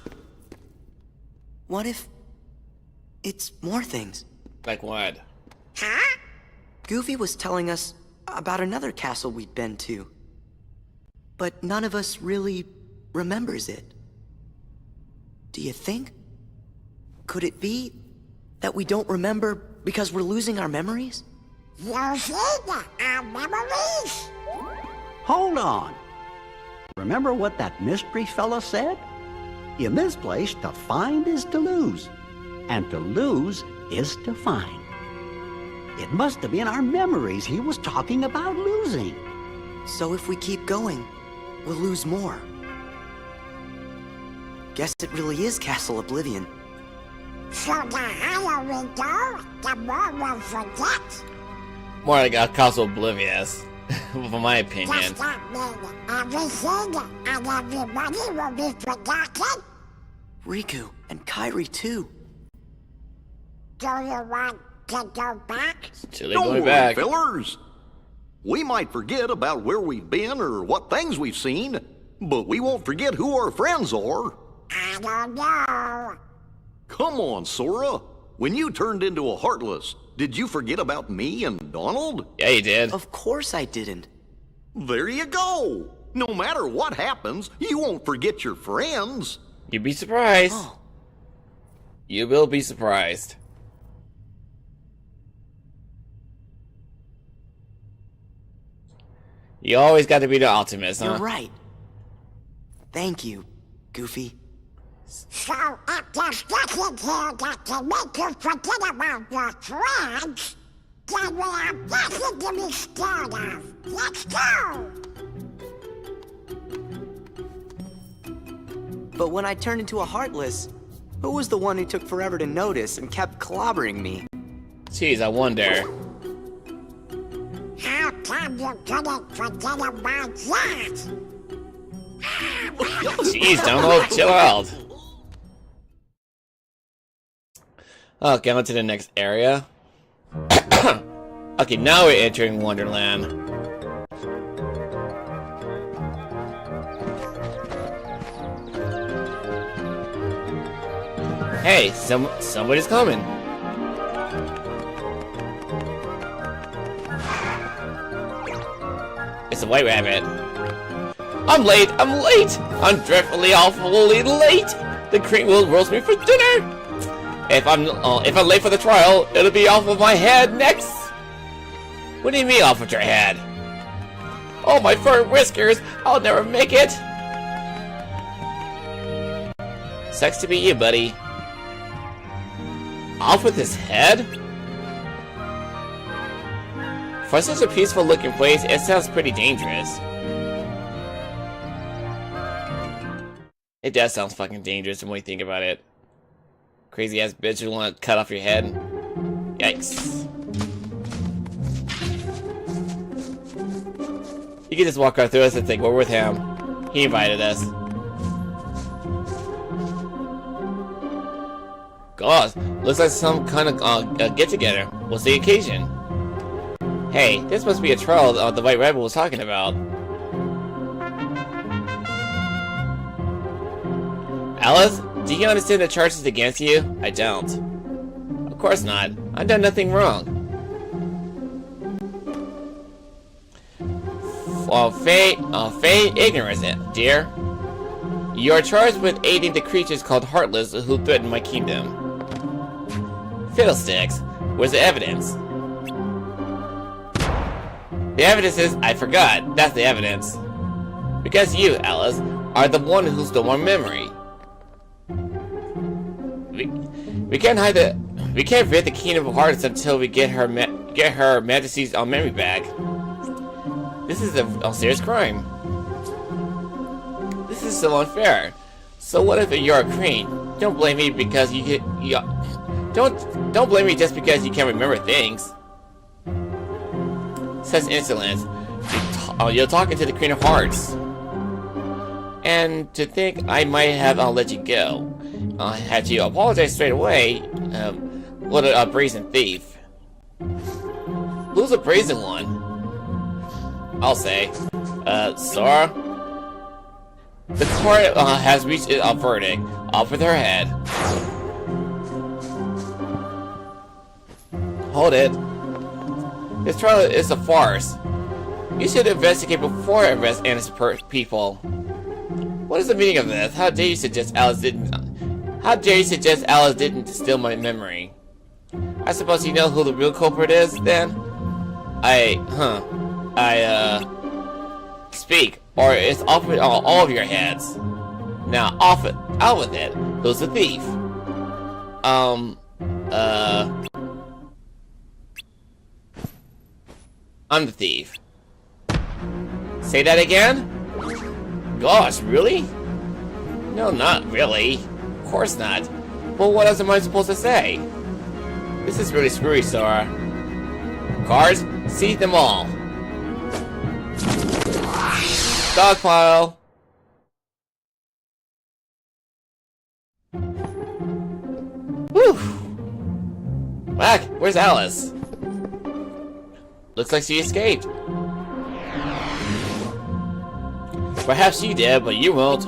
What if it's more things? Like what? Huh? Goofy was telling us about another castle we'd been to. But none of us really remembers it. Do you think? Could it be that we don't remember because we're losing our memories? Losing our memories? Hold on. Remember what that mystery fella said? In this place, to find is to lose, and to lose is to find. It must have been our memories he was talking about losing. So if we keep going, we'll lose more. Guess it really is Castle Oblivion. So the higher we go, the more we'll forget. More like a Castle Oblivious, for my opinion. Does that mean everything and everybody will be forgotten? Riku and Kairi too. Do you want to go back? Chilly Don't going worry, back. fellers. We might forget about where we've been or what things we've seen, but we won't forget who our friends are. I don't know. Come on, Sora. When you turned into a Heartless, did you forget about me and Donald? Yeah, you did. Of course I didn't. There you go. No matter what happens, you won't forget your friends. You'd be surprised. Oh, You will be surprised. You always got to be the optimist, huh? you're right. Thank you, Goofy. So if there's nothing here that can make you forget about your friends, then we have nothing to be scared of. Let's go! But when I turned into a Heartless, who was the one who took forever to notice and kept clobbering me? Jeez, I wonder. How come you couldn't forget about that? Jeez, Donald, chill out. Okay, on to the next area. Okay, now we're entering Wonderland. Hey, somebody's coming. It's a white rabbit. I'm late! I'm dreadfully awfully late! The cream will roast me for dinner! If I'm late for the trial, it'll be off of my head next! What do you mean off with your head? Oh, my fur whiskers! I'll never make it! Sucks to be you, buddy. Off with his head? For such a peaceful looking place, it sounds pretty dangerous. It does sound fucking dangerous when you think about it. Crazy ass bitch who want to cut off your head. Yikes. You can just walk right through us and think we're with him. He invited us. Gosh, looks like some kind of get-together. What's the occasion? Hey, this must be a trial the White Rabbit was talking about. Alice, do you understand the charges against you? I don't. Of course not. I've done nothing wrong. Feign ignorance, dear. You are charged with aiding the creatures called Heartless who threaten my kingdom. Fiddlesticks. Where's the evidence? The evidence is I forgot. That's the evidence. Because you, Alice, are the one who stole my memory. We can't hide the. We can't rid the Kingdom of Hearts until we get her Majesty's memory back. This is a serious crime. This is so unfair. So what if you're a queen? Don't blame me because don't blame me just because you can't remember things. Such insolence. You're talking to the Queen of Hearts. And to think I might have let you go. Had you apologize straight away. What a brazen thief. Who's a brazen one? I'll say. Sora? The court has reached a verdict. Off with her head. Hold it. This trial is a farce. You should investigate before arrest innocent people. What is the meaning of this? How dare you suggest Alice didn't steal my memory? I suppose you know who the real culprit is, then? Speak, or it's off with all of your heads. Now, out with it. Who's the thief? I'm the thief. Say that again? Gosh, really? No, not really. Of course not. Well, what else am I supposed to say? This is really screwy, Sora. Cards, seize them all. Stockpile. Whew. Whack, where's Alice? Looks like she escaped. Perhaps she did, but you won't.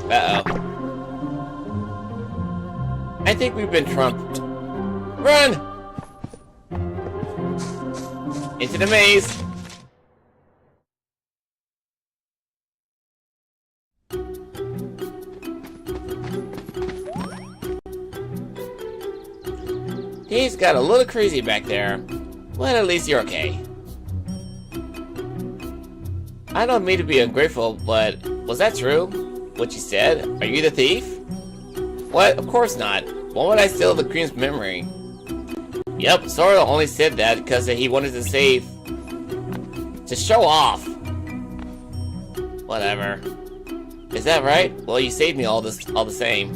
Uh-oh. I think we've been trumped. Run! Into the maze! He's got a little crazy back there. Well, at least you're okay. I don't mean to be ungrateful, but was that true? What you said? Are you the thief? What? Of course not. Why would I steal the Queen's memory? Yep, Sora only said that because he wanted to save... to show off. Whatever. Is that right? Well, you saved me all the same.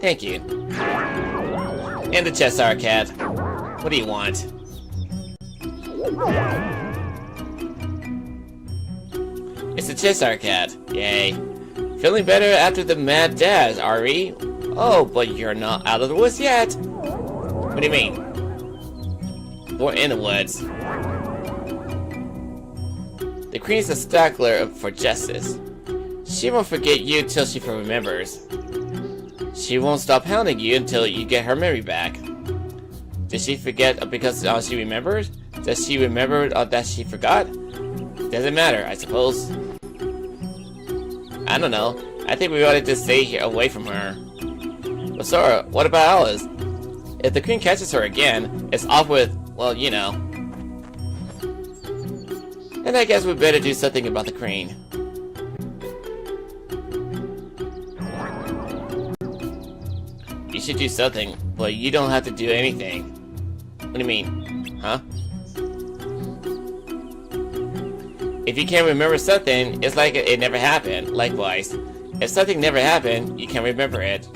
Thank you. And the Cheshire Cat. What do you want? It's the Cheshire Cat. Yay. Feeling better after the mad dash, are we? Oh, but you're not out of the woods yet. What do you mean? We're in the woods. The Queen's a stickler for justice. She won't forget you till she remembers. She won't stop hounding you until you get her memory back. Did she forget because she remembers? Does she remember that she forgot? Doesn't matter, I suppose. I don't know. I think we ought to just stay here away from her. But Sora, what about Alice? If the Queen catches her again, it's off with, well, you know. And I guess we better do something about the Queen. You should do something, but you don't have to do anything. What do you mean? Huh? If you can't remember something, it's like it never happened. Likewise, if something never happened, you can't remember it.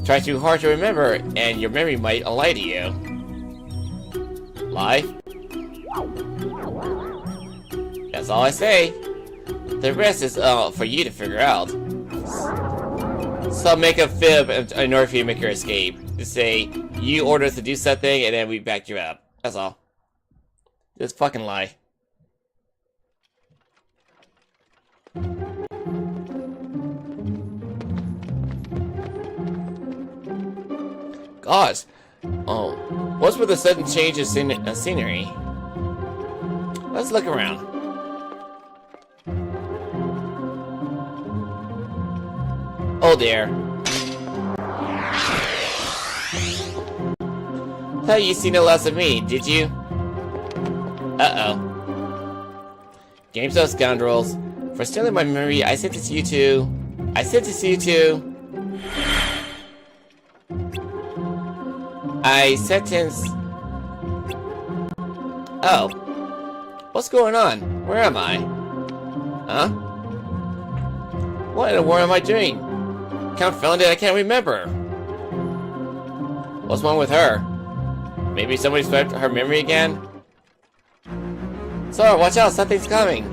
Try too hard to remember, and your memory might lie to you. Lie? That's all I say. The rest is for you to figure out. So make a fib in order for you to make your escape. Just say, you ordered us to do something, and then we backed you up. That's all. Just fucking lie. Gosh. Oh. What's with the sudden change of scenery? Let's look around. Oh dear. Thought you seen no less of me, did you? Uh-oh. Games of scoundrels. For stealing my memory, I sent it to you two. I sent it to you two. I sentence. Oh. What's going on? Where am I? Huh? What in the world am I doing? Confounded, I can't remember. What's wrong with her? Maybe somebody swiped her memory again? Sora, watch out, something's coming.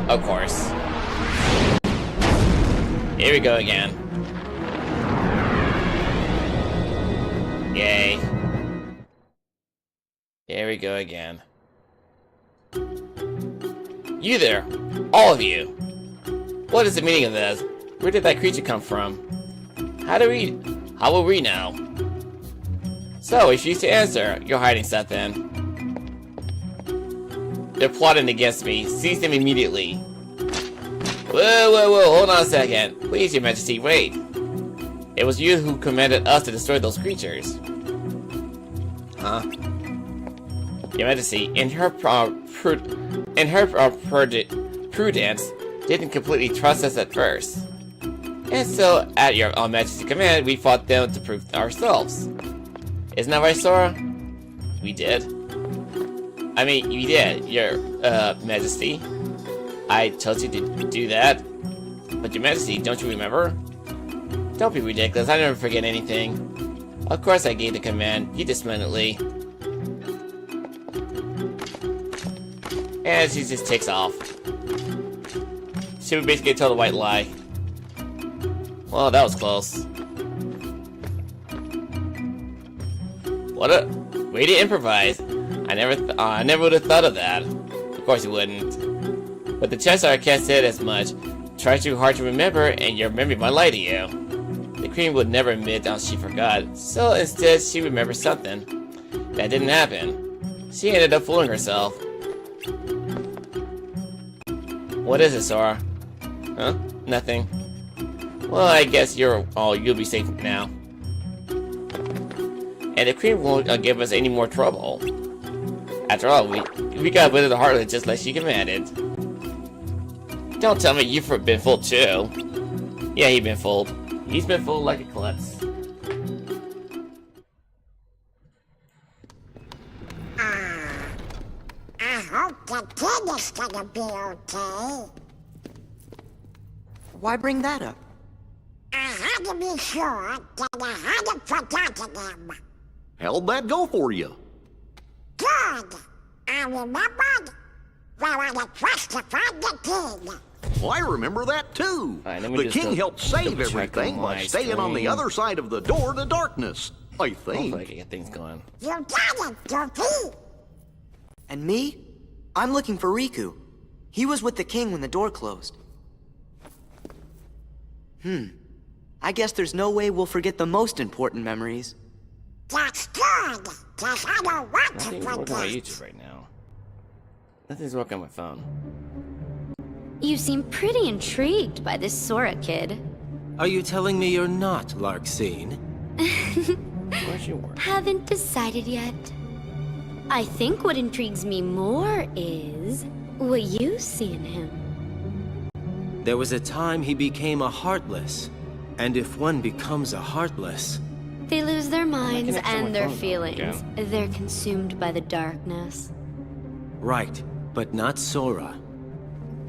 Of course. Here we go again. Yay. Here we go again. You there! All of you! What is the meaning of this? Where did that creature come from? How will we know? So, if you used to answer, you're hiding something. They're plotting against me. Seize them immediately. Whoa, hold on a second. Please, Your Majesty, wait. It was you who commanded us to destroy those creatures. Huh? Your Majesty, in her prudence, didn't completely trust us at first. And so, at your Majesty's command, we fought them to prove ourselves. Isn't that right, Sora? We did. I mean, you did, Your Majesty. I told you to do that. But Your Majesty, don't you remember? Don't be ridiculous, I never forget anything. Of course I gave the command, you dismantledly. And she just takes off. She would basically tell the white lie. Well, that was close. What a way to improvise. I never would have thought of that. Of course you wouldn't. But the chances are I can't say it as much. Try too hard to remember, and your memory might lie to you. The queen would never admit that she forgot, so instead she remembers something. That didn't happen. She ended up fooling herself. What is it, Sora? Huh? Nothing. Well, I guess you'll be safe now. And the queen won't give us any more trouble. After all, we got rid of the Heartless just like she commanded. Don't tell me you've been fooled too. Yeah, he's been fooled. He's been fooled like a klutz. I hope the kid is gonna be okay. Why bring that up? I had to be sure that I hadn't forgotten him. How'd that go for you? Good. I remembered where I had trust to find the king. Well, I remember that too. Right, let me the just king helped save double check everything on by my staying on the screen. other side of the door to darkness, I Hopefully I think. can get things going. You got it, Goofy. And me? I'm looking for Riku. He was with the king when the door closed. I guess there's no way we'll forget the most important memories. That's good, because I don't want to Nothing's working on my forget. YouTube right now. Nothing's working on my phone. You seem pretty intrigued by this Sora kid. Are you telling me you're not Larxene? Where's your work? Haven't decided yet. I think what intrigues me more is what you see in him. There was a time he became a Heartless. And if one becomes a Heartless, They lose their minds connect to my and their phone, though, feelings. They're consumed by the darkness. right, but not Sora.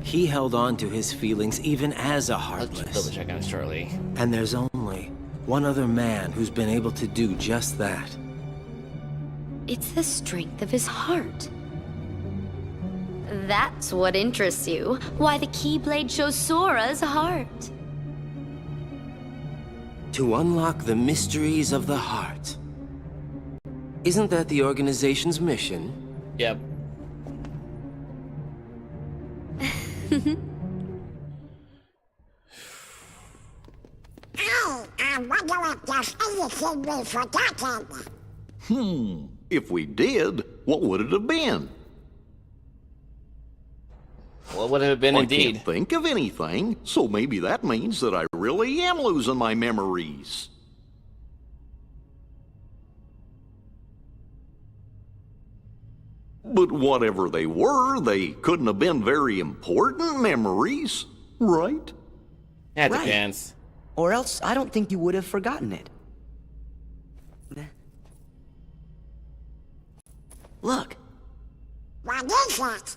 He held on to his feelings even as a I'll just double Heartless. check on it shortly. And there's only one other man who's been able to do just that. It's the strength of his heart. That's what interests you. Why the Keyblade shows Sora's heart. To unlock the mysteries of the heart. Isn't that the organization's mission? Yep. I wonder if there's anything we've forgotten. If we did, what would it have been? What would it have been I indeed? can't think of anything, so maybe that means that I really am losing my memories. But whatever they were, they couldn't have been very important memories, right? That Right. depends. Or else I don't think you would have forgotten it. Look, What is it?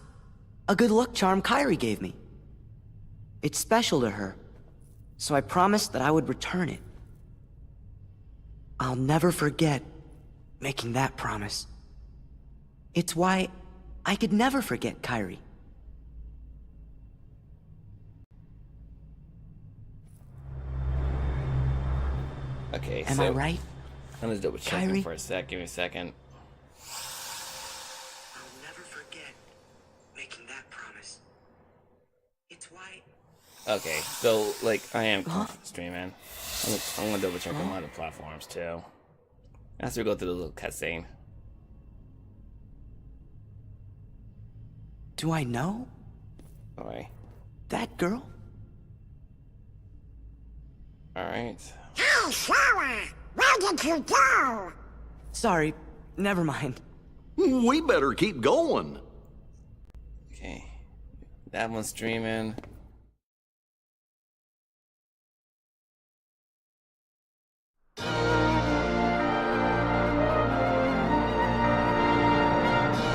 a good luck charm Kyrie gave me. It's special to her, so I promised that I would return it. I'll never forget making that promise. It's why I could never forget Kyrie. Okay, Am so I right? I'm just double checking Kyrie? for a sec. Give me a second. I'll never forget making that promise. It's why... Okay, so like I am streaming. I'm gonna double check on my other platforms too. As we go through the little cutscene. Do I know Alright. that girl? Alright. Hey, Sarah! Where did you go? Sorry, never mind. We better keep going. Okay. That one's streaming.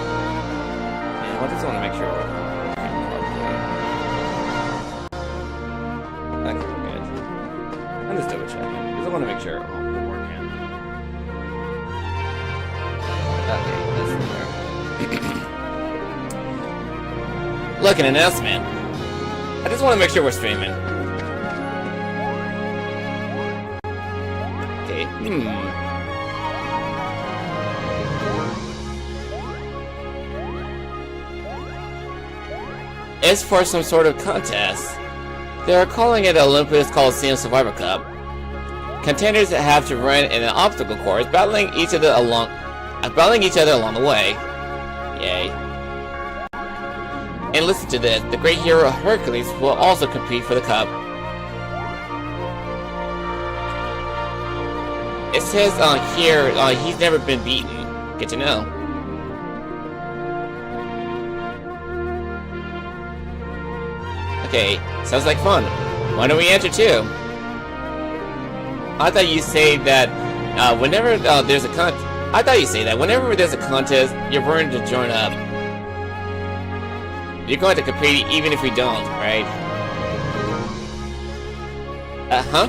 Yeah, I just want to make sure we're okay, we're good. I'm just double checking because I want to make sure we're working. Okay, that's there. Look, an announcement. I just want to make sure we're streaming. Okay. As for some sort of contest, they are calling it Olympus Coliseum Survivor Cup. Contenders have to run in an obstacle course, battling each other along the way. Yay. And listen to this, the great hero Hercules will also compete for the cup. It says on here, he's never been beaten. Good to know. Okay, sounds like fun. Why don't we enter too? I thought you say that whenever there's a whenever there's a contest, you're willing to join up. You're going to compete even if we don't, right? Huh?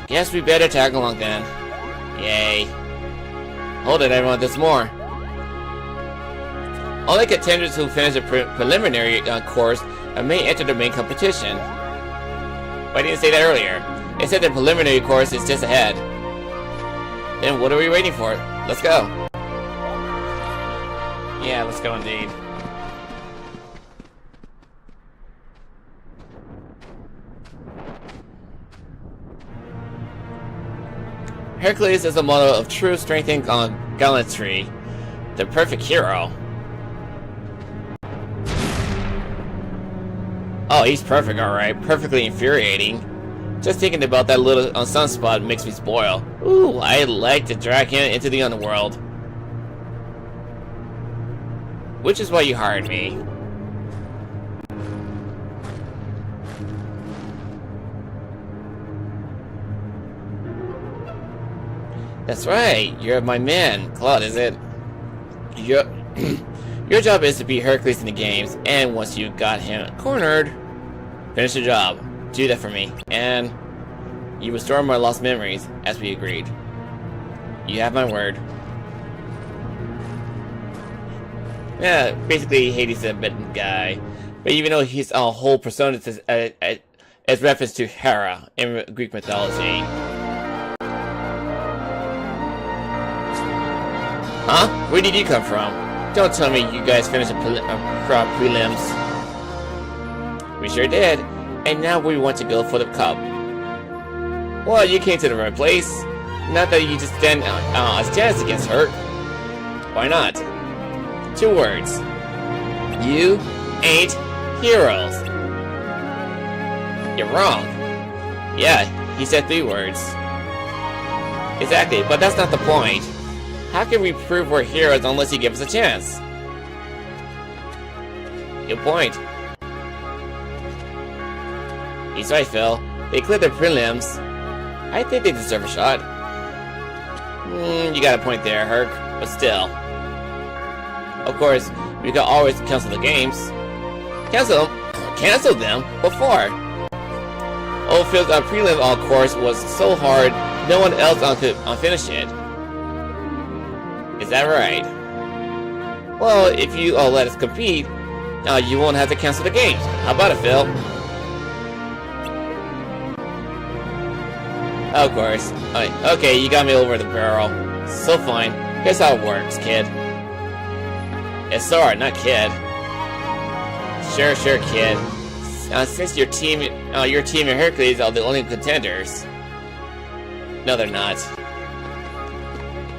Guess we better tag along then. Yay. Hold it, everyone, there's more. Only contenders who finish the preliminary course may enter the main competition. Why didn't you say that earlier? It said the preliminary course is just ahead. Then what are we waiting for? Let's go. Yeah, let's go indeed. Hercules is a model of true strength and gallantry. The perfect hero. Oh, he's perfect, alright. Perfectly infuriating. Just thinking about that little sunspot makes me spoil. Ooh, I'd like to drag him into the underworld. Which is why you hired me. That's right, you're my man. Claude, is it? Your job is to beat Hercules in the games, and once you got him cornered, finish the job. Do that for me, and you restore my lost memories, as we agreed. You have my word. Yeah, basically Hades is a bad guy, but even though his whole persona It's reference to Hera in Greek mythology. Huh? Where did you come from? Don't tell me you guys finished the prelims. We sure did, and now we want to go for the cup. Well, you came to the right place. Not that you just stand a chance against her. Why not? 2 words. You ain't heroes. You're wrong. Yeah, he said 3 words. Exactly, but that's not the point. How can we prove we're heroes unless you give us a chance? Good point. He's right, Phil. They cleared the prelims. I think they deserve a shot. You got a point there, Herc, but still. Of course, we can always cancel the games. Cancel them? Cancel them? What for? Old Phil's prelim course was so hard, no one else could finish it. Is that right? Well, if you let us compete, you won't have to cancel the games. How about it, Phil? Of course. Okay, you got me over the barrel. So fine. Here's how it works, kid. It's Sora, not kid. Sure, kid. Since your team and Hercules are the only contenders. No, they're not.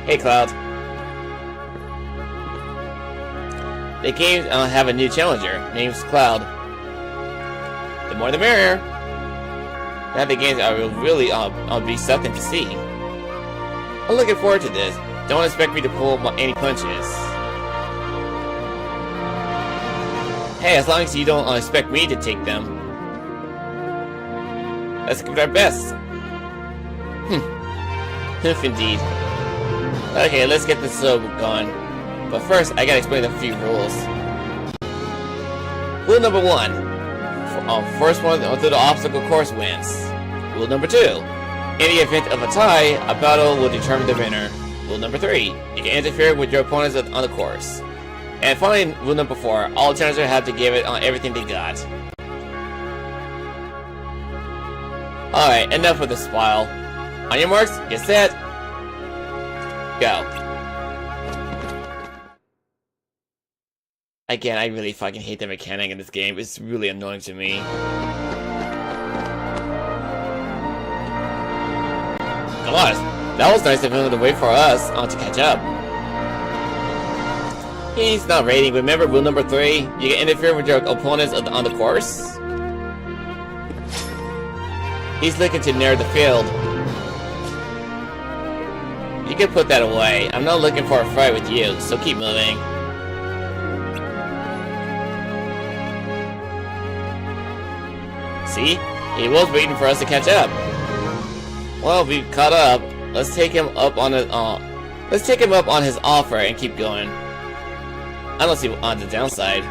Hey, Cloud. The games have a new challenger, named Cloud. The more the merrier. Now the games will really be something to see. I'm looking forward to this. Don't expect me to pull any punches. Hey, as long as you don't expect me to take them. Let's give it our best. Indeed. Okay, let's get this going. But first, I gotta explain a few rules. Rule number 1. First one through the obstacle course wins. Rule number 2. In the event of a tie, a battle will determine the winner. Rule number 3. You can interfere with your opponents on the course. And finally, rule number 4. All challengers have to give it everything they got. Alright, enough of this file. On your marks, get set, go. Again, I really fucking hate the mechanic in this game. It's really annoying to me. Come on, that was nice of him to wait for us to catch up. He's not raiding. Remember rule number 3? You can interfere with your opponents on the course. He's looking to narrow the field. You can put that away. I'm not looking for a fight with you, so keep moving. See? He was waiting for us to catch up. Well, we caught up. Let's take him up on his offer and keep going. I don't see on the downside.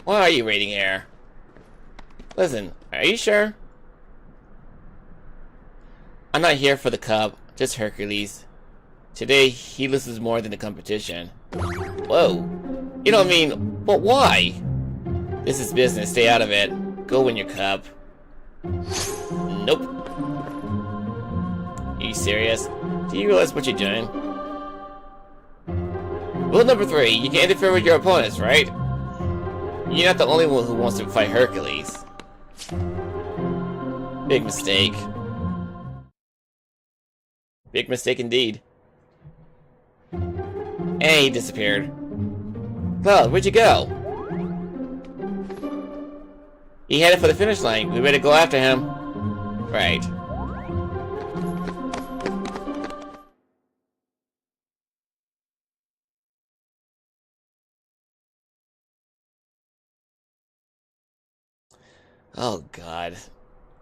Why are you raiding here? Listen, are you sure? I'm not here for the cup, just Hercules. Today, he listens more than the competition. Whoa. You don't mean, but why? This is business, stay out of it. Go win your cup. Nope. Are you serious? Do you realize what you're doing? Rule number 3, you can interfere with your opponents, right? You're not the only one who wants to fight Hercules. Big mistake. Big mistake indeed. And he disappeared. Cloud, where'd you go? He headed for the finish line. We better go after him. Right. Oh god.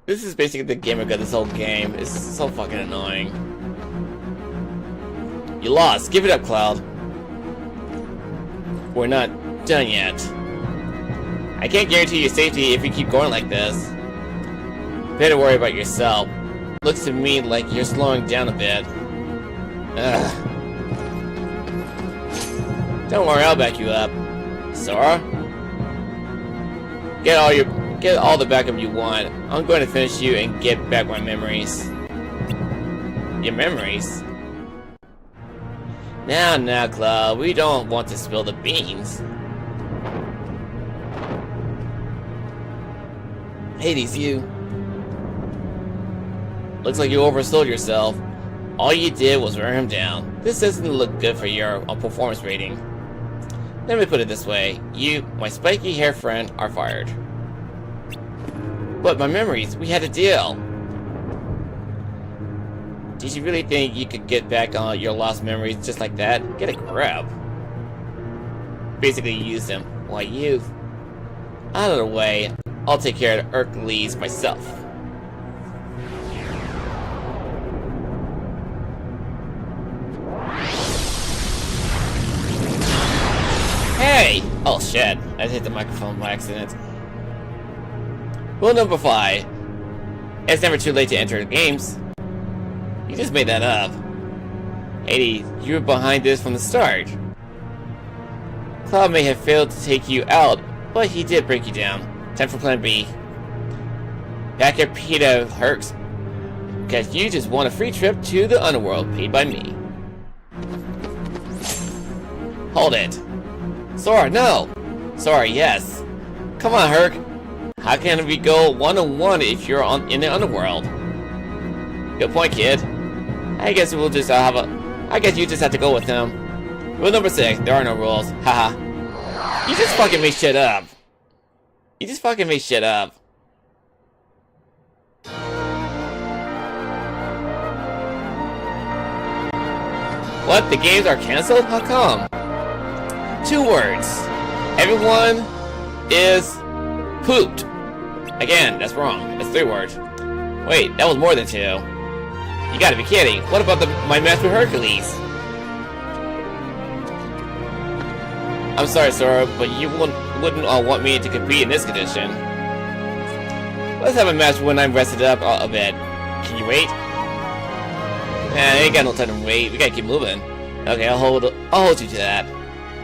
This is basically the game I got this whole game. It's so fucking annoying. You lost. Give it up, Cloud. We're not done yet. I can't guarantee your safety if you keep going like this. Better worry about yourself. Looks to me like you're slowing down a bit. Ugh. Don't worry, I'll back you up. Sora? Get all the backup you want. I'm going to finish you and get back my memories. Your memories? Now, Cloud, we don't want to spill the beans. Hades, you. Looks like you oversold yourself. All you did was wear him down. This doesn't look good for your performance rating. Let me put it this way. You, my spiky hair friend, are fired. But my memories, we had a deal. Did you really think you could get back on your lost memories just like that? Get a grab. Basically, you used them. Why you? Out of the way. I'll take care of Hercules myself. Hey! Oh shit, I hit the microphone by accident. Rule number 5. It's never too late to enter the games. You just made that up. Hades, you were behind this from the start. Cloud may have failed to take you out, but he did break you down. Time for plan B. Back at Peter Hercs, because you just won a free trip to the underworld paid by me. Hold it. Sora, no! Sora, yes. Come on, Herc. How can we go one-on-one if you're in the underworld? Good point, kid. I guess we'll just I guess you just have to go with him. Rule number 6, there are no rules. Haha. You just fucking made shit up. You just fucking made shit up. What? The games are canceled? How come? 2 words. Everyone is pooped. Again, that's wrong. That's 3 words. Wait, that was more than 2. You gotta be kidding. What about my match with Hercules? I'm sorry, Sora, but you wouldn't want me to compete in this condition. Let's have a match when I'm rested up a bit. Can you wait? Nah, I ain't got no time to wait. We gotta keep moving. Okay, I'll hold you to that.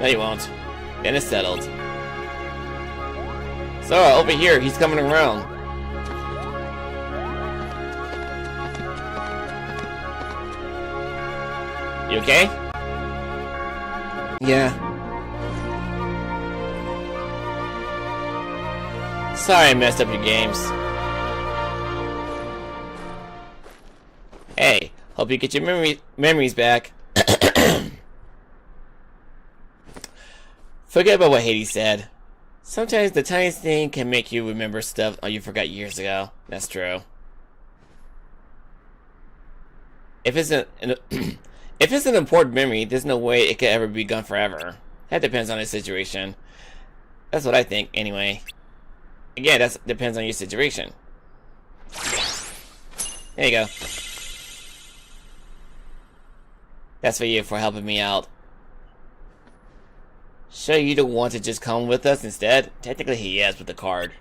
No, you won't. Then it's settled. Sora, over here. He's coming around. You okay? Yeah. Sorry I messed up your games. Hey, hope you get your memories back. Forget about what Hades said. Sometimes the tiniest thing can make you remember stuff you forgot years ago. That's true. If it's an important memory, there's no way it could ever be gone forever. That depends on the situation. That's what I think, anyway. Again, that depends on your situation. There you go. That's for you for helping me out. Sure you don't want to just come with us instead? Technically he is with the card.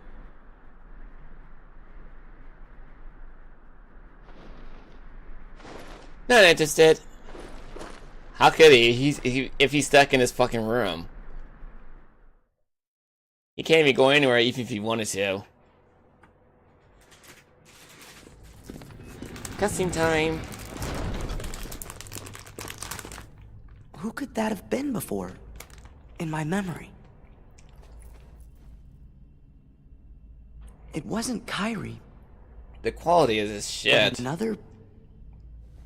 Not interested. How could he? If he's stuck in his fucking room. He can't even go anywhere even if he wanted to. Cussing time. Who could that have been before? In my memory. It wasn't Kyrie. The quality of this shit. But another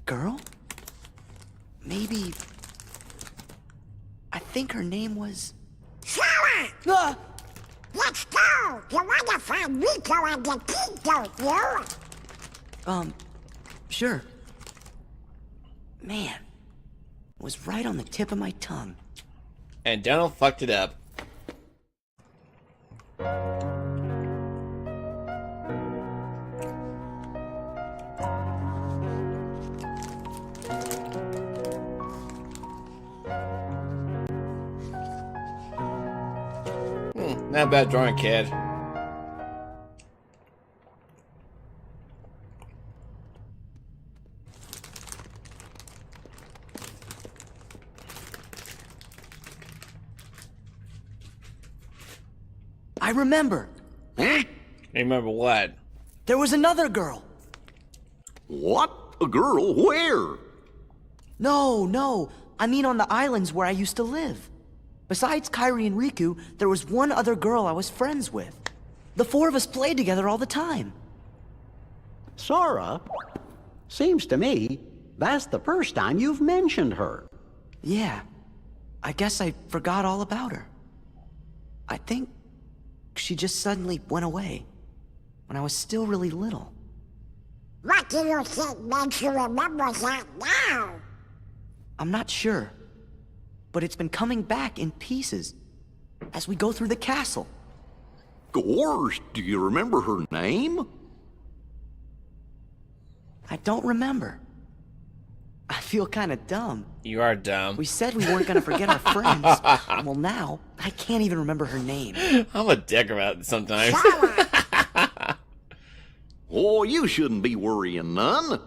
girl? Maybe. I think her name was. Sarah! Ah! Let's go! You wanna find Rico and the kid, don't you? Sure. Man, was right on the tip of my tongue. And Donald fucked it up. Not bad drawing, kid. I remember. Remember what? There was another girl. What? A girl? Where? No. I mean on the islands where I used to live. Besides Kairi and Riku, there was one other girl I was friends with. The four of us played together all the time. Sora? Seems to me that's the first time you've mentioned her. Yeah. I guess I forgot all about her. I think she just suddenly went away when I was still really little. What do you think makes you remember that now? I'm not sure, but it's been coming back in pieces as we go through the castle. Gorsh, do you remember her name? I don't remember. I feel kind of dumb. You are dumb. We said we weren't gonna forget our friends. Well, now, I can't even remember her name. I'm a dick about it sometimes. Oh, you shouldn't be worrying none.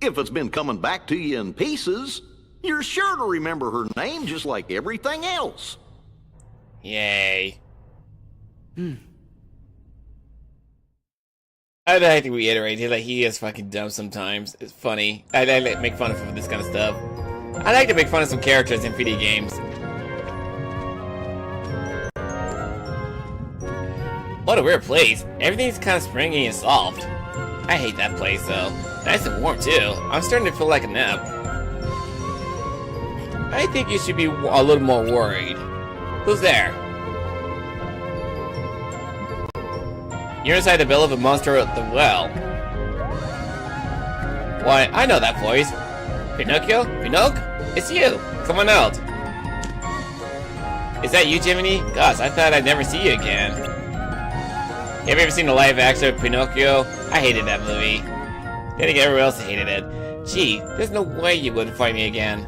If it's been coming back to you in pieces, you're sure to remember her name just like everything else. Yay. I'd like to reiterate here that he is fucking dumb sometimes. It's funny. I like to make fun of him for this kind of stuff. I like to make fun of some characters in video games. What a weird place. Everything's kind of springy and soft. I hate that place though. Nice and warm too. I'm starting to feel like a nap. I think you should be a little more worried. Who's there? You're inside the belly of a monster at the well. Why, I know that voice. Pinocchio? Pinocchio? It's you! Come on out. Is that you, Jiminy? Gosh, I thought I'd never see you again. Have you ever seen the live action of Pinocchio? I hated that movie. Then again, everyone else hated it. Gee, there's no way you wouldn't find me again.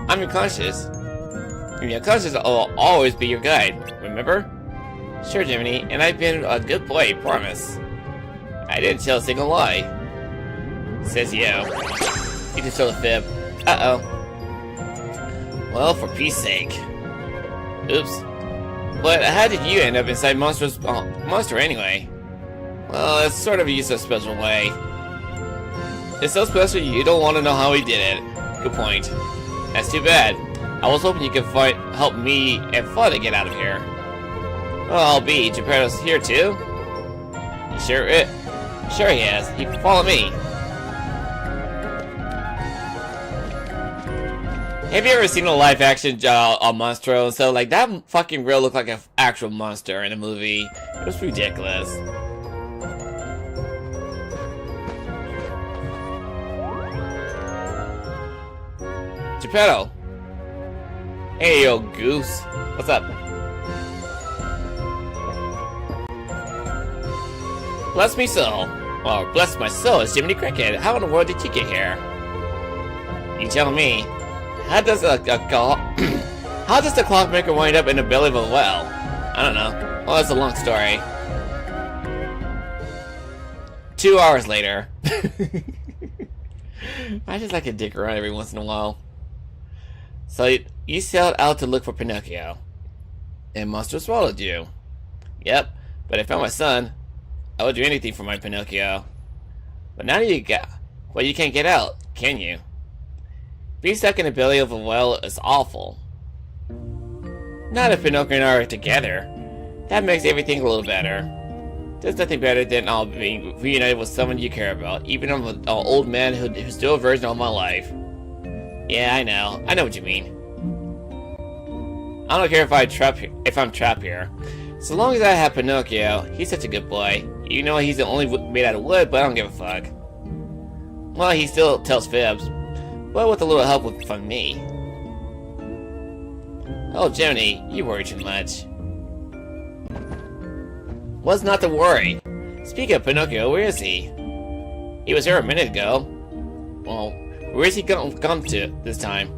I'm your conscience. Your conscience will always be your guide, remember? Sure, Jiminy, and I've been a good boy, promise. I didn't tell a single lie. Says you. You just told a fib. Uh-oh. Well, for peace sake. Oops. But how did you end up inside Monster anyway? Well, it's sort of used a special way. It's so special you don't want to know how he did it. Good point. That's too bad. I was hoping you could help me and Father get out of here. Well, I'll be. Geppetto's here too? Sure he is. He followed me. Have you ever seen a live action Monstro? So like that fucking real looked like an actual monster in a movie. It was ridiculous. Geppetto. Hey yo goose. What's up? Bless me soul. Or bless my soul, it's Jiminy Cricket. How in the world did you get here? You tell me. How does the clockmaker wind up in the belly of a well? I don't know. Well, that's a long story. 2 hours later. I just like to dick around every once in a while. So you sailed out to look for Pinocchio. And Monster swallowed you. Yep, but I found my son. I would do anything for my Pinocchio. But now you can't get out, can you? Being stuck in the belly of a well is awful. Not if Pinocchio and I are together. That makes everything a little better. There's nothing better than being reunited with someone you care about, even if I'm an old man who's still a virgin all my life. Yeah, I know what you mean. I don't care if I'm trapped here. So long as I have Pinocchio, he's such a good boy. You know he's only made out of wood, but I don't give a fuck. Well, he still tells fibs. But with a little help from me. Oh, Jiminy, you worry too much. What's not to worry? Speaking of Pinocchio, where is he? He was here a minute ago. Well, where is he come to this time?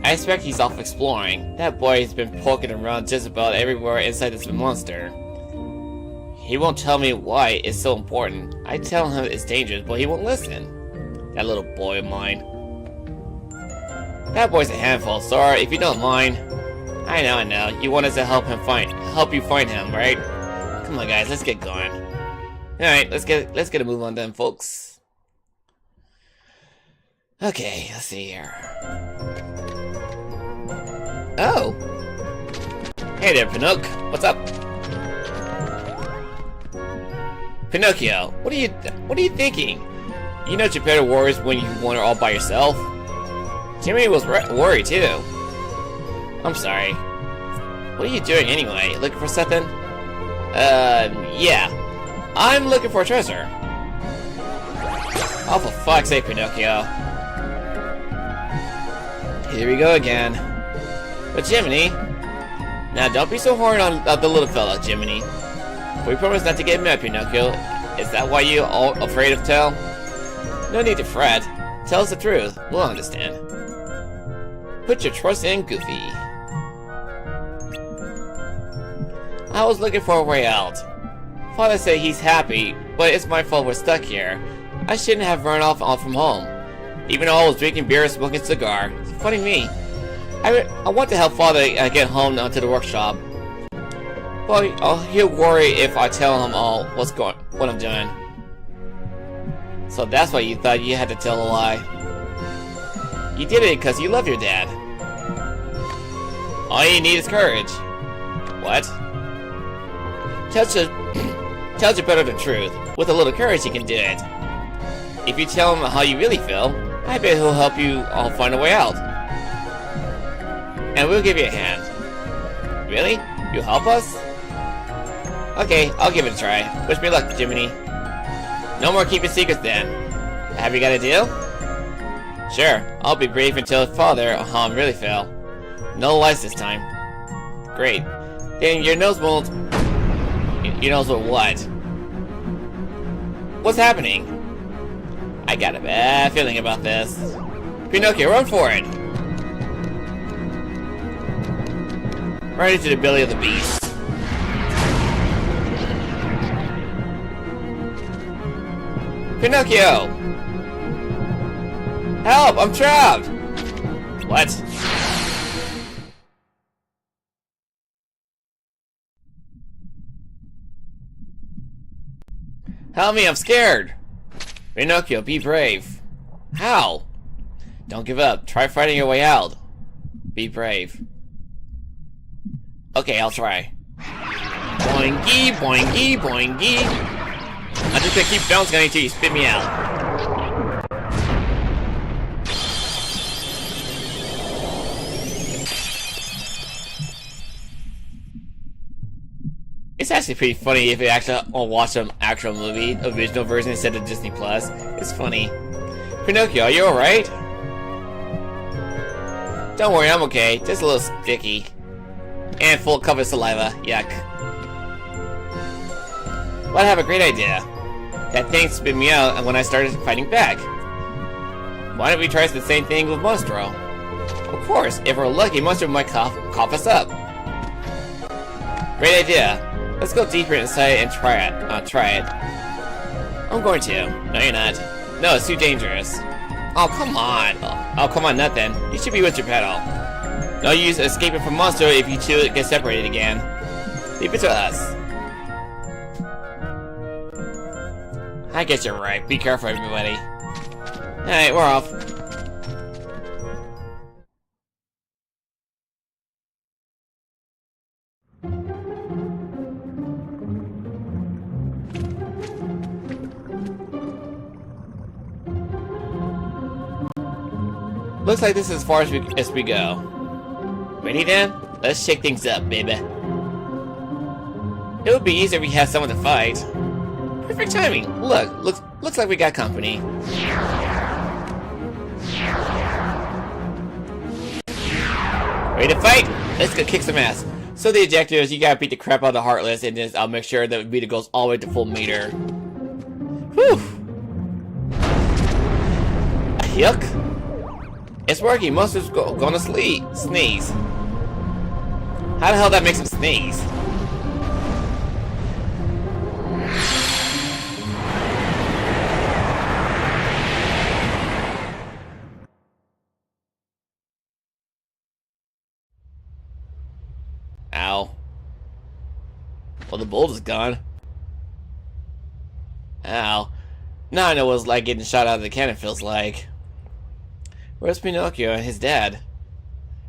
I expect he's off exploring. That boy has been poking around just about everywhere inside this monster. He won't tell me why it's so important. I tell him it's dangerous, but he won't listen. That little boy of mine. That boy's a handful, Sora, if you don't mind. I know. You want us to help you find him, right? Come Come on, guys, let's get going. Alright, let's get a move on then, folks. Okay, let's see here. Oh! Hey there, Pinocchio. What's up? Pinocchio, what are you thinking? You know Geppetto worries when you wander all by yourself. Jimmy was worried too. I'm sorry. What are you doing anyway? Looking for something? Yeah. I'm looking for a treasure. Oh, for fuck's sake, Pinocchio. Here we go again. But Jiminy, now don't be so hard on the little fella, Jiminy. We promised not to get mad, Pinocchio. Is that why you all afraid of tell? No need to fret. Tell us the truth. We'll understand. Put your trust in Goofy. I was looking for a way out. Father said he's happy, but it's my fault we're stuck here. I shouldn't have run off from home. Even though I was drinking beer and smoking a cigar. It's funny me. I want to help Father get home to the workshop. But he'll worry if I tell him all what I'm doing. So that's why you thought you had to tell a lie. You did it because you love your dad. All you need is courage. What? Tell Geppetto the truth. With a little courage, he can do it. If you tell him how you really feel, I bet he'll help you all find a way out. And we'll give you a hand. Really? You'll help us? Okay, I'll give it a try. Wish me luck, Jiminy. No more keeping secrets then. Have you got a deal? Sure, I'll be brave and tell Father how I really feel. No lies this time. Great. Then your nose won't... Your nose will what? What's happening? I got a bad feeling about this. Pinocchio, run for it! Right into the belly of the beast. Pinocchio! Help! I'm trapped! What? Help me, I'm scared! Pinocchio, be brave. How? Don't give up. Try fighting your way out. Be brave. Okay, I'll try. Boingy, boingy, boingy. I'm just gonna keep bouncing on you until you spit me out. It's actually pretty funny if you actually watch some actual movie, original version instead of Disney Plus. It's funny. Pinocchio, are you alright? Don't worry, I'm okay. Just a little sticky. And full covered of saliva. Yuck. But I have a great idea. That thing spit me out when I started fighting back. Why don't we try the same thing with Monstro? Of course, if we're lucky, Monstro might cough us up. Great idea. Let's go deeper inside and try it. I'm going to. No, you're not. No, it's too dangerous. Oh, come on. Oh, come on, nothing. You should be with Geppetto. No use escaping from Monstro if you two get separated again. Leave it to us. I guess you're right. Be careful, everybody. Alright, we're off. Looks like this is as far as we go. Ready then? Let's shake things up, baby. It would be easier if we had someone to fight. Perfect timing. Looks like we got company. Ready to fight? Let's go kick some ass. So the objective is you gotta beat the crap out of the Heartless, and then I'll make sure that the meter goes all the way to full meter. Whew. Yuck. It's working. Monster's gonna sneeze. How the hell that makes him sneeze? Ow. Well, the bolt is gone. Ow. Now I know what it's like getting shot out of the cannon feels like. Where's Pinocchio and his dad?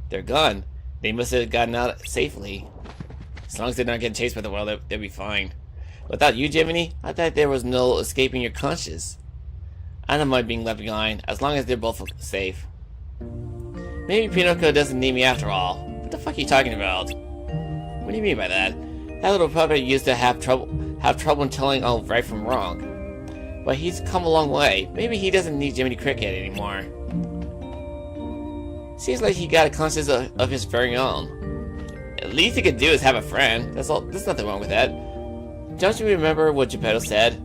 They're gone. They must have gotten out safely. As long as they're not getting chased by the wild, they'll be fine. Without you, Jiminy, I thought there was no escaping your conscience. I don't mind being left behind, as long as they're both safe. Maybe Pinocchio doesn't need me after all. What the fuck are you talking about? What do you mean by that? That little puppet used to have trouble telling all right from wrong. But he's come a long way. Maybe he doesn't need Jiminy Cricket anymore. Seems like he got a conscience of his very own. At least he could do is have a friend. That's all. There's nothing wrong with that. Don't you remember what Geppetto said?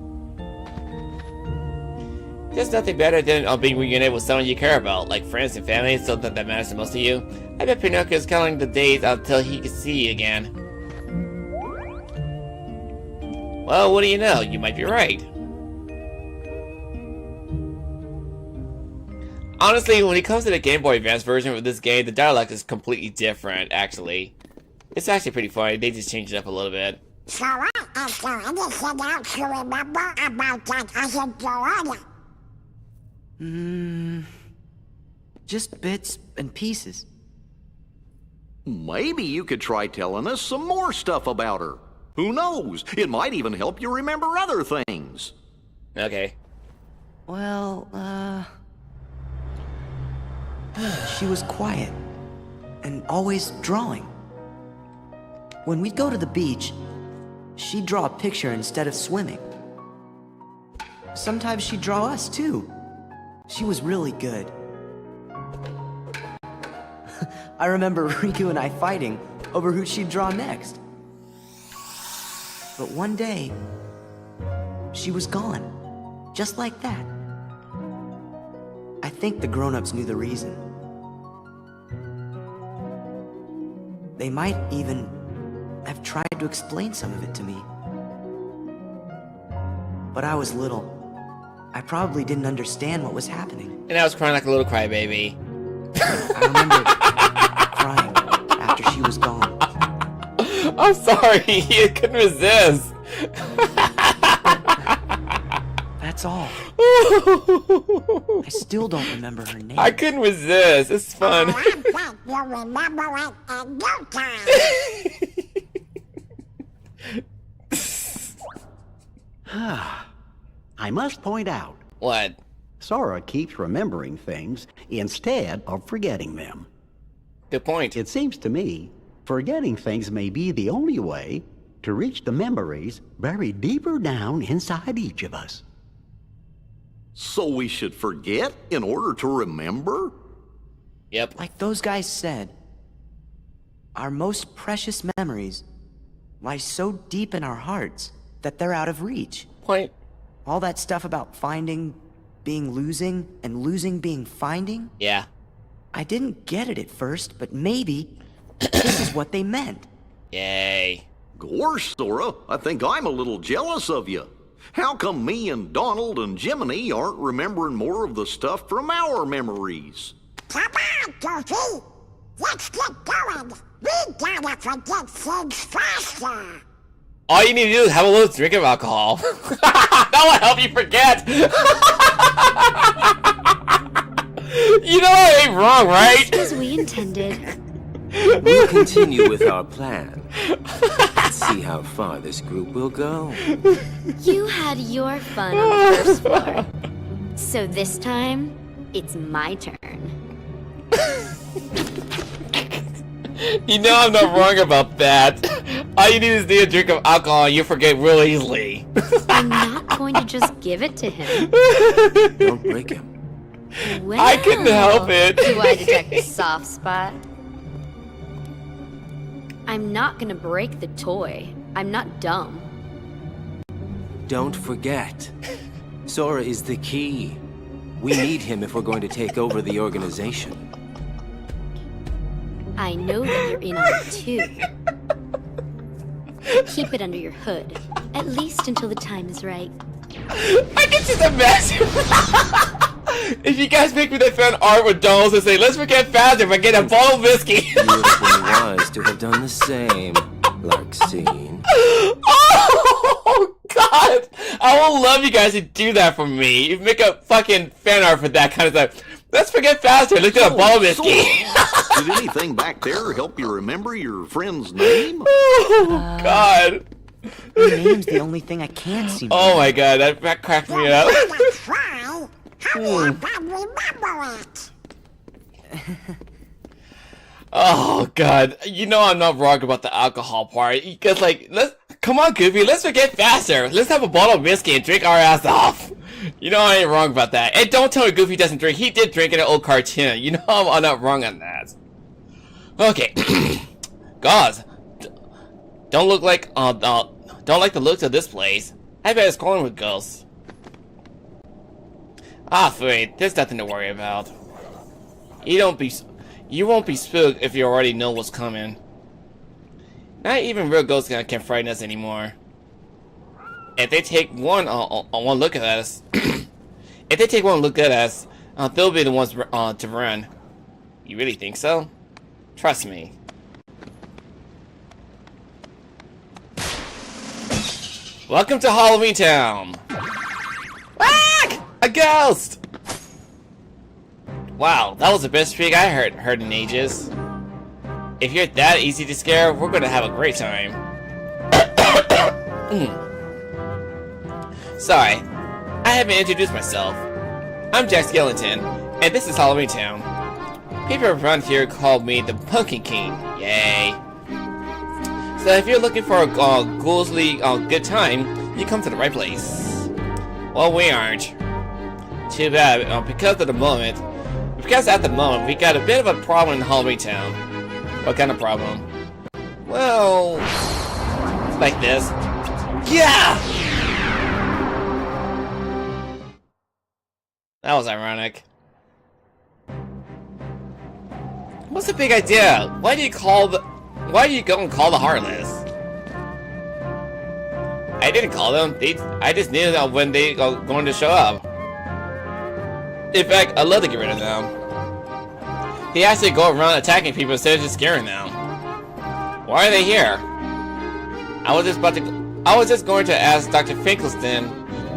There's nothing better than being reunited with someone you care about, like friends and family, something that matters the most to you. I bet Pinocchio's counting the days until he can see you again. Well, what do you know? You might be right. Honestly, when it comes to the Game Boy Advance version of this game, the dialogue is completely different, actually. It's actually pretty funny. They just changed it up a little bit. So what is there anything else you remember about that other Joanna? Just bits and pieces. Maybe you could try telling us some more stuff about her. Who knows? It might even help you remember other things. Okay. Well, she was quiet and always drawing. When we'd go to the beach, she'd draw a picture instead of swimming. Sometimes she'd draw us too. She was really good. I remember Riku and I fighting over who she'd draw next. But one day, she was gone, just like that. I think the grown-ups knew the reason. They might even have tried to explain some of it to me. But I was little. I probably didn't understand what was happening. And I was crying like a little crybaby. I remember crying after she was gone. I'm sorry, I couldn't resist. That's all. I still don't remember her name. I couldn't resist. It's fun. I bet you'll remember it in no time. I must point out, What? Sora keeps remembering things instead of forgetting them. Good point. It seems to me, forgetting things may be the only way to reach the memories buried deeper down inside each of us. So we should forget in order to remember? Yep. Like those guys said, our most precious memories lie so deep in our hearts that they're out of reach. Point. All that stuff about finding being losing and losing being finding? Yeah. I didn't get it at first, but maybe this is what they meant. Yay. Gosh, Sora, I think I'm a little jealous of you. How come me and Donald and Jiminy aren't remembering more of the stuff from our memories? Come on, Goofy. Let's get going. We gotta forget things faster. All you need to do is have a little drink of alcohol. That will help you forget. You know it ain't wrong, right? Just as we intended. We'll continue with our plan. Let's see how far this group will go. You had your fun on the first floor. So this time, it's my turn. You know I'm not wrong about that. All you need is a drink of alcohol and you forget real easily. I'm not going to just give it to him. Don't break him. Well, I couldn't help it. Do I detect a soft spot? I'm not gonna break the toy. I'm not dumb. Don't forget, Sora is the key. We need him if we're going to take over the organization. I know that you're in on it too. Keep it under your hood, at least until the time is right. I can just imagine. If you guys make me that fan art with dolls and say, let's forget faster by getting a bottle of whiskey. You would have been wise to have done the same. like scene. Oh God! I will love you guys to do that for me. You make a fucking fan art for that kind of stuff. Let's forget faster. Look at a ball whiskey. Did anything back there help you remember your friend's name? Oh God! Your name's the only thing I can't seem to Oh my God, that cracked me up. Try. How do you remember it? Oh God, you know I'm not wrong about the alcohol part. Because like, come on, Goofy, let's forget faster. Let's have a bottle of whiskey and drink our ass off. You know I ain't wrong about that. And don't tell me Goofy doesn't drink. He did drink in an old cartoon. You know I'm not wrong on that. Okay, guys, don't like the looks of this place. I bet it's crawling with ghosts. Ah, wait, there's nothing to worry about. You won't be spooked if you already know what's coming. Not even real ghosts can frighten us anymore. If they take one look at us, they'll be the ones to run. You really think so? Trust me. Welcome to Halloween Town. Ah! A ghost! Wow, that was the best shriek I heard in ages. If you're that easy to scare, we're gonna have a great time. Sorry, I haven't introduced myself. I'm Jack Skellington, and this is Halloween Town. People around here call me the Pumpkin King. Yay. So if you're looking for a ghostly good time, you come to the right place. Well, we aren't. Too bad, because at the moment, we got a bit of a problem in Halloween Town. What kind of problem? Well, like this. Yeah! That was ironic. What's the big idea? Why do you go and call the Heartless? I didn't call them. I just knew that when they are going to show up. In fact, I'd love to get rid of them. They actually go around attacking people instead of just scaring them. Why are they here? I was just going to ask Dr. Finkelstein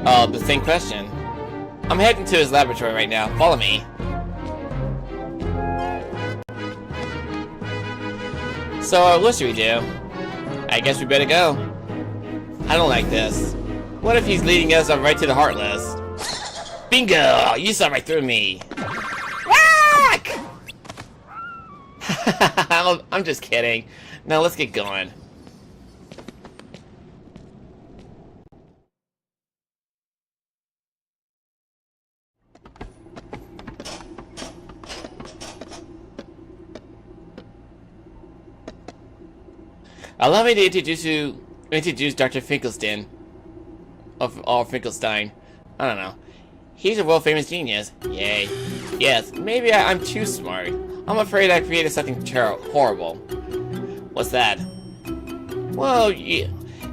the same question. I'm heading to his laboratory right now. Follow me. So, what should we do? I guess we better go. I don't like this. What if he's leading us right to the Heartless? Bingo! You saw right through me. I'm just kidding. Now let's get going. Allow me to introduce Dr. Finkelstein. Or Finkelstein. I don't know. He's a world-famous genius. Yay. Yes, maybe I'm too smart. I'm afraid I created something horrible. What's that? Well,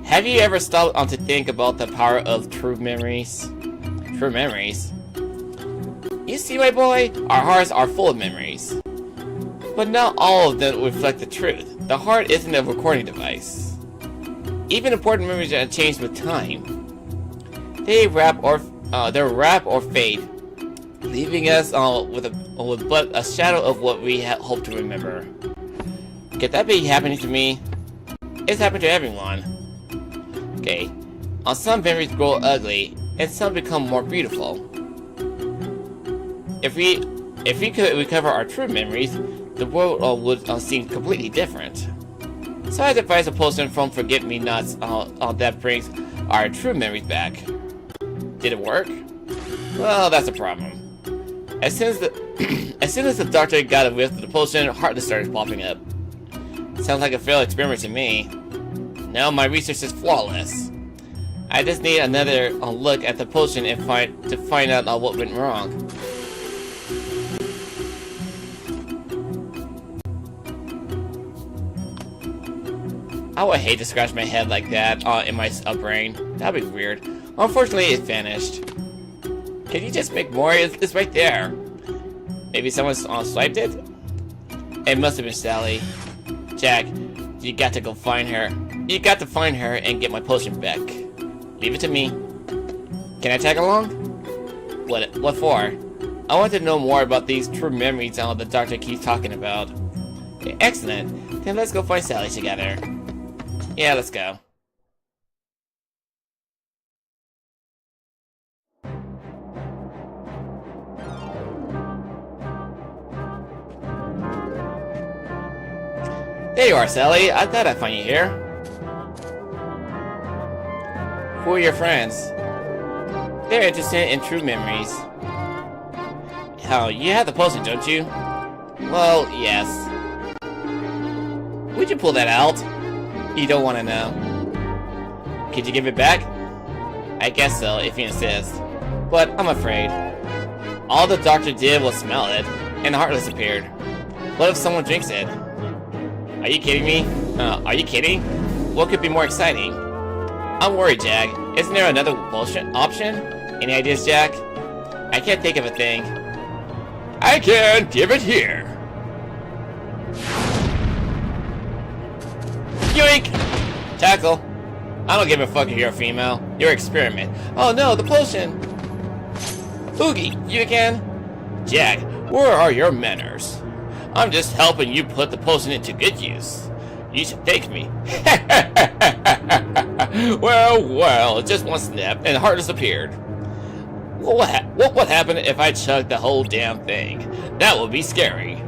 have you ever stopped to think about the power of true memories? True memories? You see, my boy, our hearts are full of memories. But not all of them reflect the truth. The heart isn't a recording device. Even important memories are changed with time. They wrap or fade, leaving us with but a shadow of what we hope to remember. Could that be happening to me? It's happened to everyone. Okay, some memories grow ugly, and some become more beautiful. If we could recover our true memories, the world would seem completely different. So I devised a potion from Forget-Me-Nots that brings our true memories back. Did it work? Well, that's a problem. As soon as the doctor got a whiff of the potion, Heartless started popping up. Sounds like a failed experiment to me. Now my research is flawless. I just need another look at the potion and find out what went wrong. I would hate to scratch my head like that in my brain. That'd be weird. Unfortunately, it vanished. Can you just make more? It's right there. Maybe someone swiped it? It must have been Sally. Jack, do You got to go find her. You got to find her and get my potion back. Leave it to me. Can I tag along? What for? I want to know more about these true memories the doctor keeps talking about. Okay, excellent. Then let's go find Sally together. Yeah, let's go. There you are, Sally. I thought I'd find you here. Who are your friends? They're interested in true memories. Oh, you have the potion, don't you? Well, yes. Would you pull that out? You don't want to know. Could you give it back? I guess so, if you insist. But I'm afraid. All the doctor did was smell it, and Heartless appeared. What if someone drinks it? Are you kidding me? Are you kidding? What could be more exciting? I'm worried, Jack. Isn't there another bullshit option? Any ideas, Jack? I can't think of a thing. I can! Give it here! Yoink! Tackle. I don't give a fuck if you're a female. Your experiment. Oh no, the potion! Oogie, you again? Jack, where are your manners? I'm just helping you put the potion into good use. You should thank me. Well, just one snap and Heartless appeared. What would happen if I chugged the whole damn thing? That would be scary.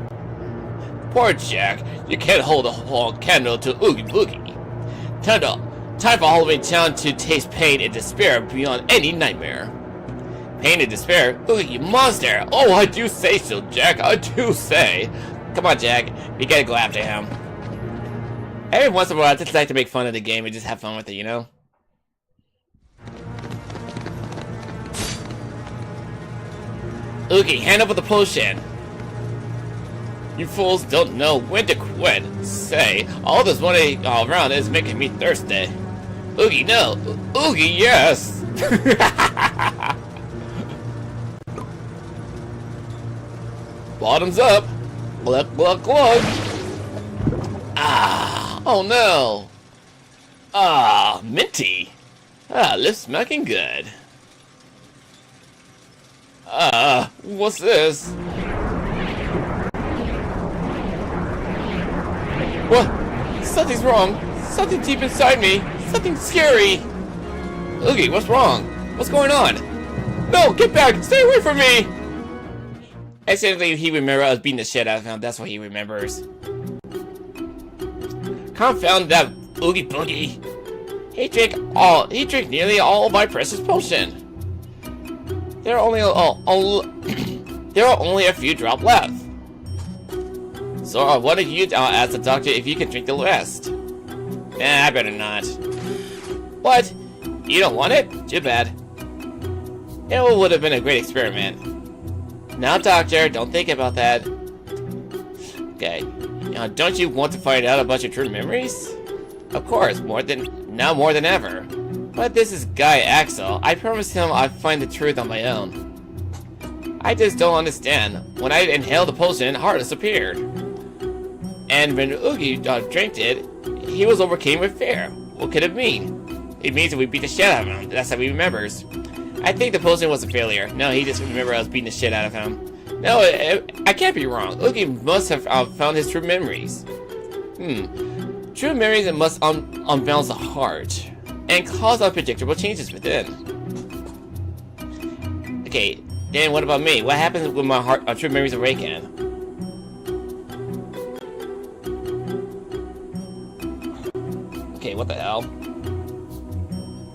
Poor Jack, you can't hold a whole candle to Oogie Boogie. Time for Halloween Town to taste pain and despair beyond any nightmare. Pain and despair? Oogie, you monster! Oh, I do say so, Jack, I do say. Come on, Jack, we gotta go after him. Every once in a while, I just like to make fun of the game and just have fun with it, you know? Oogie, hand over the potion. You fools don't know when to quit. Say, all this money all around is making me thirsty. Oogie, no. Oogie, yes. Bottoms up. Glug, glug, glug. Ah, oh no. Ah, minty. Ah, lips smelling good. What's this? What? Something's wrong. Something deep inside me. Something scary. Oogie, what's wrong? What's going on? No, get back! Stay away from me! Accidentally, he remembers us beating the shit out of him. That's what he remembers. Confound that Oogie Boogie. He drank nearly all of my precious potion. There are only a few drops left. So what if you ask the doctor if you can drink the rest? Nah, I better not. What? You don't want it? Too bad. It would have been a great experiment. Now, doctor, don't think about that. Okay. Don't you want to find out about your true memories? Of course, now more than ever. But this is Guy Axel. I promised him I'd find the truth on my own. I just don't understand. When I inhaled the potion, Heartless appeared. And when Oogie drank it, he was overcome with fear. What could it mean? It means that we beat the shit out of him. That's how he remembers. I think the potion was a failure. No, he just remembered us beating the shit out of him. No, I can't be wrong. Oogie must have found his true memories. True memories must unbalance the heart and cause unpredictable changes within. Okay, then what about me? What happens when my true memories awaken? Okay, what the hell?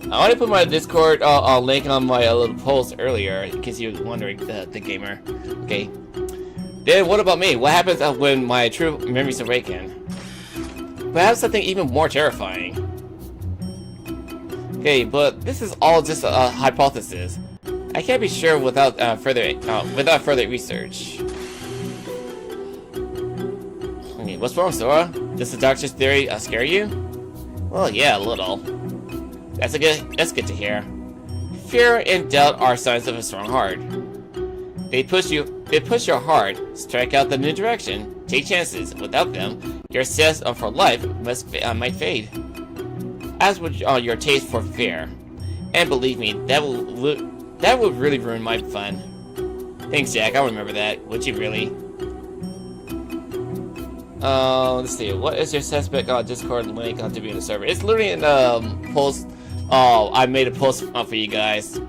I already put my Discord link on my little post earlier, in case you were wondering, the gamer. Okay. Then what about me? What happens when my true memories awaken? Perhaps something even more terrifying. Okay, but this is all just a hypothesis. I can't be sure without further research. Okay, what's wrong, Sora? Does the doctor's theory scare you? Well, yeah, a little. That's good to hear. Fear and doubt are signs of a strong heart. They push your heart, strike out the new direction, take chances. Without them, your zest for life might fade. As would your taste for fare. And believe me, that will really ruin my fun. Thanks, Jack. I'll remember that. Would you really? Let's see. What is your suspect Discord link to be in the server? It's literally in the post. I made a post for you guys.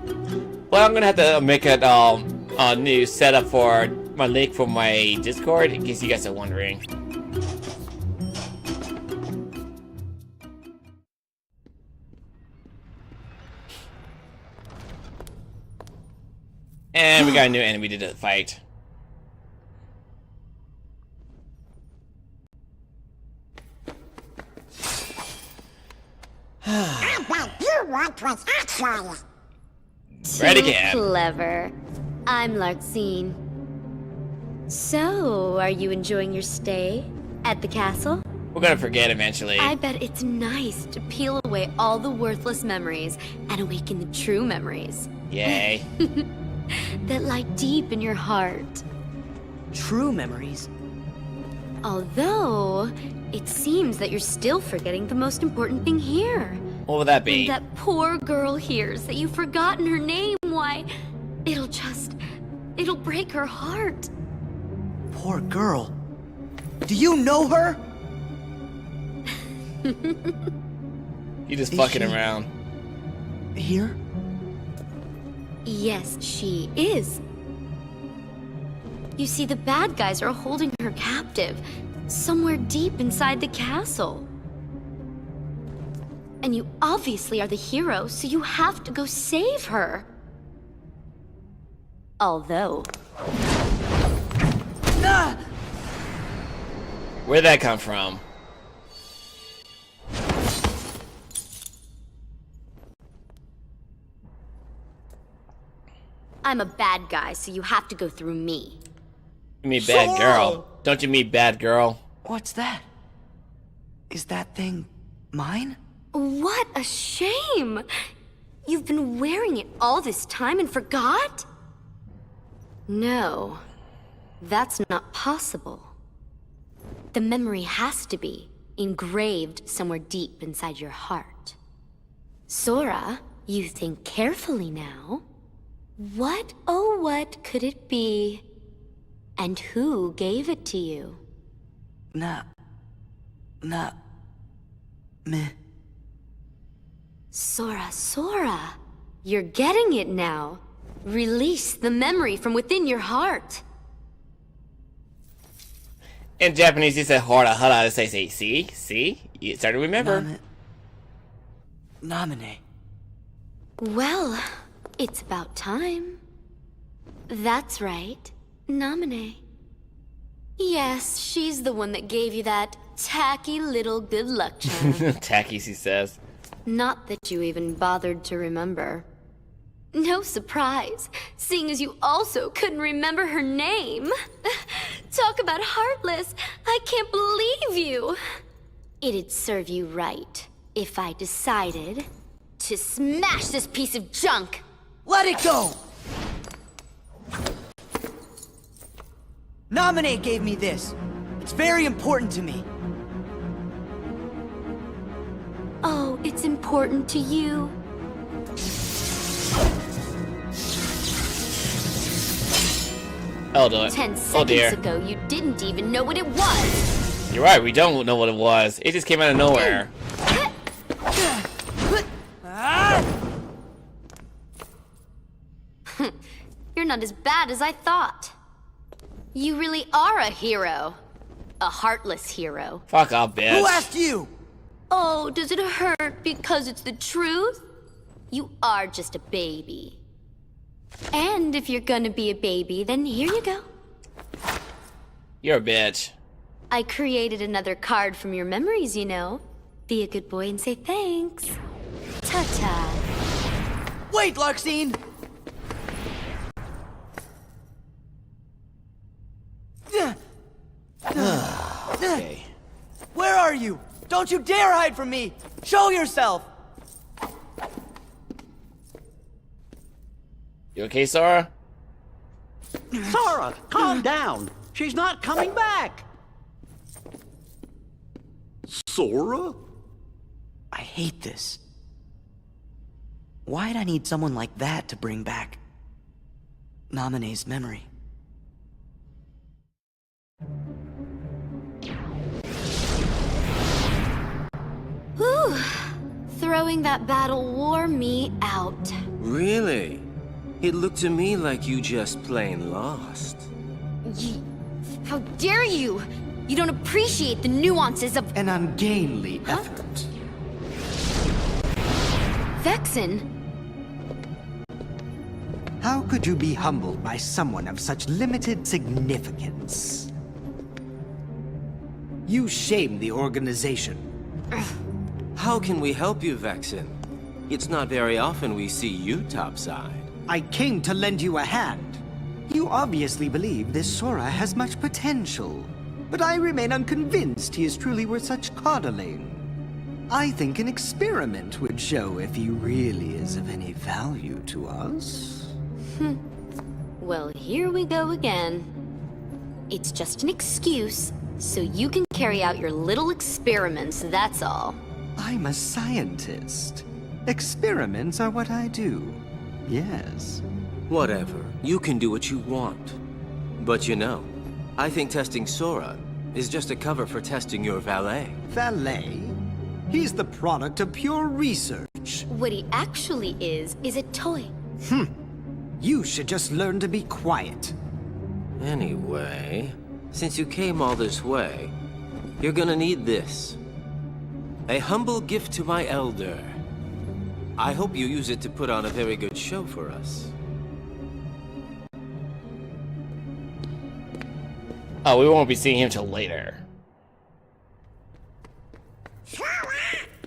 But I'm gonna have to make a new setup for my link for my Discord in case you guys are wondering. And we got a new enemy to fight. I bet you want was actually. Right Too again. clever. I'm Larxene. So, are you enjoying your stay at the castle? We're gonna forget eventually. I bet it's nice to peel away all the worthless memories and awaken the true memories Yay. that lie deep in your heart. True memories. Although, it seems that you're still forgetting the most important thing here. What would that When be? that poor girl hears that you've forgotten her name, why, it'll break her heart. Poor girl. Do you know her? You just Is fucking she- around. Here? Yes, she is. You see, the bad guys are holding her captive, somewhere deep inside the castle. And you obviously are the hero, so you have to go save her. Although... Ah! Where'd that come from? I'm a bad guy, so you have to go through me. You mean bad girl? Don't you mean bad girl? What's that? Is that thing mine? What a shame! You've been wearing it all this time and forgot? No, that's not possible. The memory has to be engraved somewhere deep inside your heart. Sora, you think carefully now. What, oh what could it be? And who gave it to you? Nah. Meh. Sora, you're getting it now. Release the memory from within your heart. In Japanese, he said hara hara to say, see? You start to remember. Namine. Well, it's about time. That's right, Namine. Yes, she's the one that gave you that tacky little good luck charm. Tacky, he says. Not that you even bothered to remember. No surprise, seeing as you also couldn't remember her name. Talk about heartless, I can't believe you. It'd serve you right if I decided to smash this piece of junk. Let it go! Nominate gave me this. It's very important to me. Oh, it's important to you. I'll do it. 10 Oh seconds dear. ago, you didn't even know what it was. You're right, we don't know what it was. It just came out of nowhere. You're not as bad as I thought. You really are a hero. A heartless hero. Fuck off, bitch. Who asked you? Oh, does it hurt because it's the truth? You are just a baby. And if you're gonna be a baby, then here you go. You're a bitch. I created another card from your memories, you know. Be a good boy and say thanks. Ta-ta. Wait, Larxene! Okay. Where are you? Don't you dare hide from me! Show yourself! You okay, Sora? Sora, calm down. She's not coming back. Sora? I hate this. Why'd I need someone like that to bring back Naminé's memory? Whew. Throwing that battle wore me out. Really? It looked to me like you just plain lost. How dare you! You don't appreciate the nuances of An ungainly effort. Vexen. How could you be humbled by someone of such limited significance? You shame the organization. How can we help you, Vexen? It's not very often we see you topside. I came to lend you a hand. You obviously believe this Sora has much potential, but I remain unconvinced he is truly worth such coddling. I think an experiment would show if he really is of any value to us. Well, here we go again. It's just an excuse, so you can carry out your little experiments, that's all. I'm a scientist. Experiments are what I do. Yes. Whatever. You can do what you want. But you know, I think testing Sora is just a cover for testing your valet. Valet? He's the product of pure research. What he actually is a toy. You should just learn to be quiet. Anyway, since you came all this way, you're gonna need this. A humble gift to my elder. I hope you use it to put on a very good show for us. Oh, we won't be seeing him till later. Sora,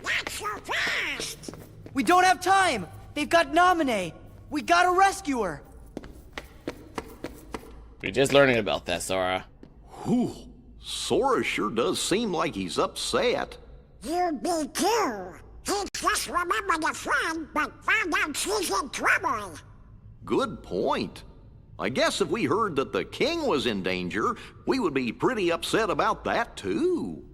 not so fast! We don't have time! They've got Naminé! We gotta rescue her! We're just learning about that, Sora. Whew. Sora sure does seem like he's upset. You be too. He just remembered a friend, but found out she's in trouble. Good point. I guess if we heard that the king was in danger, we would be pretty upset about that too.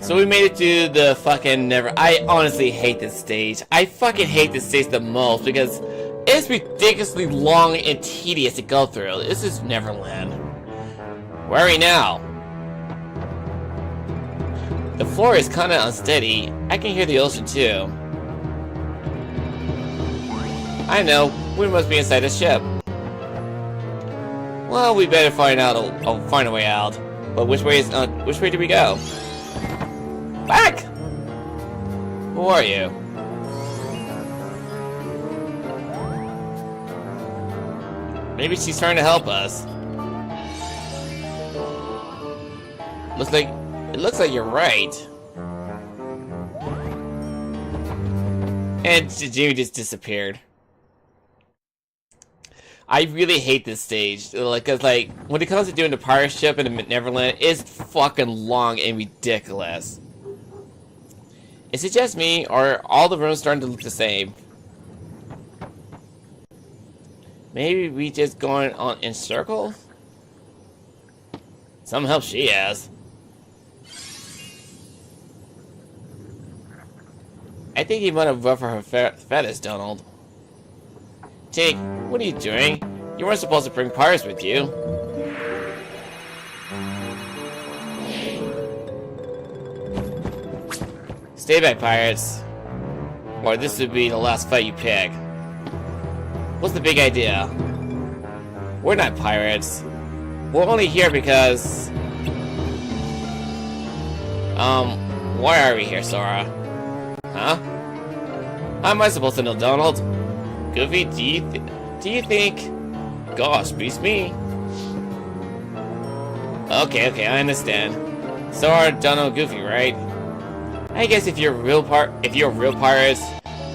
So we made it to the fucking I honestly hate this stage. I fucking hate this stage the most because it's ridiculously long and tedious to go through. This is Neverland. Where are we now? The floor is kinda unsteady. I can hear the ocean too. I know, we must be inside the ship. Well, we better find a way out. But which way do we go? Back! Who are you? Maybe she's trying to help us. It looks like you're right. And Jimmy just disappeared. I really hate this stage, cause when it comes to doing the pirate ship in Neverland, it's fucking long and ridiculous. Is it just me, or are all the rooms starting to look the same? Maybe we just going on in circles? Some help she has. I think you might have ruffled her feathers, Donald. Jake, what are you doing? You weren't supposed to bring pirates with you. Stay back, pirates. Or this would be the last fight you pick. What's the big idea? We're not pirates. We're only here because... why are we here, Sora? Huh? How am I supposed to know, Donald? Goofy, do you think... Gosh, beats me. Okay, I understand. Sora, Donald, Goofy, right? I guess if you're real pirates,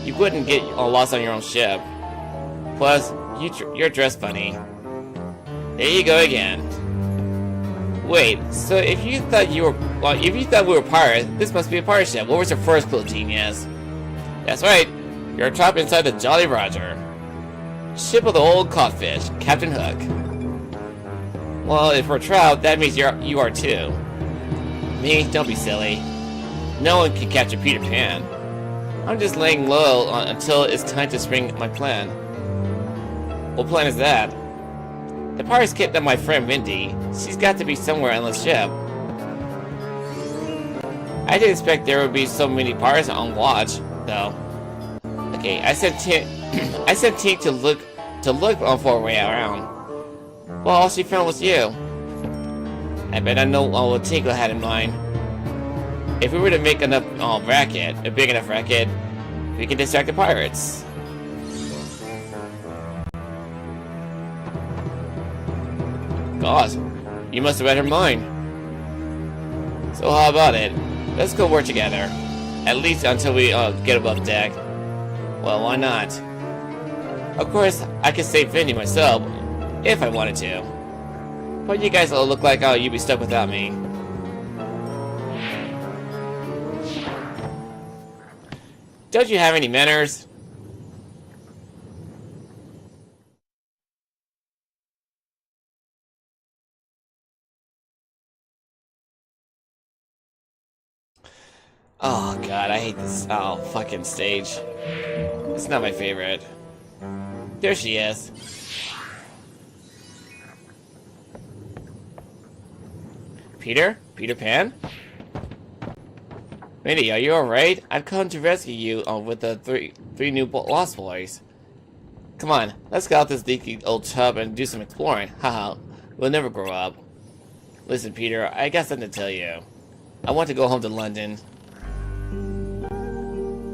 you wouldn't get lost on your own ship. Plus, you're dressed funny. There you go again. Wait, so if you thought we were pirates, this must be a pirate ship. What was your first clue, genius? That's right, you're trapped inside the Jolly Roger. Ship of the old codfish, Captain Hook. Well, if we're trout, that means you are too. Me? Don't be silly. No one can capture Peter Pan. I'm just laying low until it's time to spring my plan. What plan is that? The pirates kidnapped my friend Mindy. She's got to be somewhere on the ship. I didn't expect there would be so many pirates on watch, though. Okay, I sent Tink to look for a way around. Well, all she found was you. I bet I know what Tinko had in mind. If we were to make enough racket, a big enough racket, we can distract the pirates. Gosh, you must have read her mind. So how about it? Let's go work together. At least until we get above deck. Well, why not? Of course, I could save Vinny myself, if I wanted to. But you guys all look like you'd be stuck without me. Don't you have any manners? Oh god, I hate this fucking stage. It's not my favorite. There she is. Peter? Peter Pan? Mindy, are you alright? I've come to rescue you with the three new Lost Boys. Come on, let's get out this leaky old tub and do some exploring. Haha, we'll never grow up. Listen, Peter, I got something to tell you. I want to go home to London.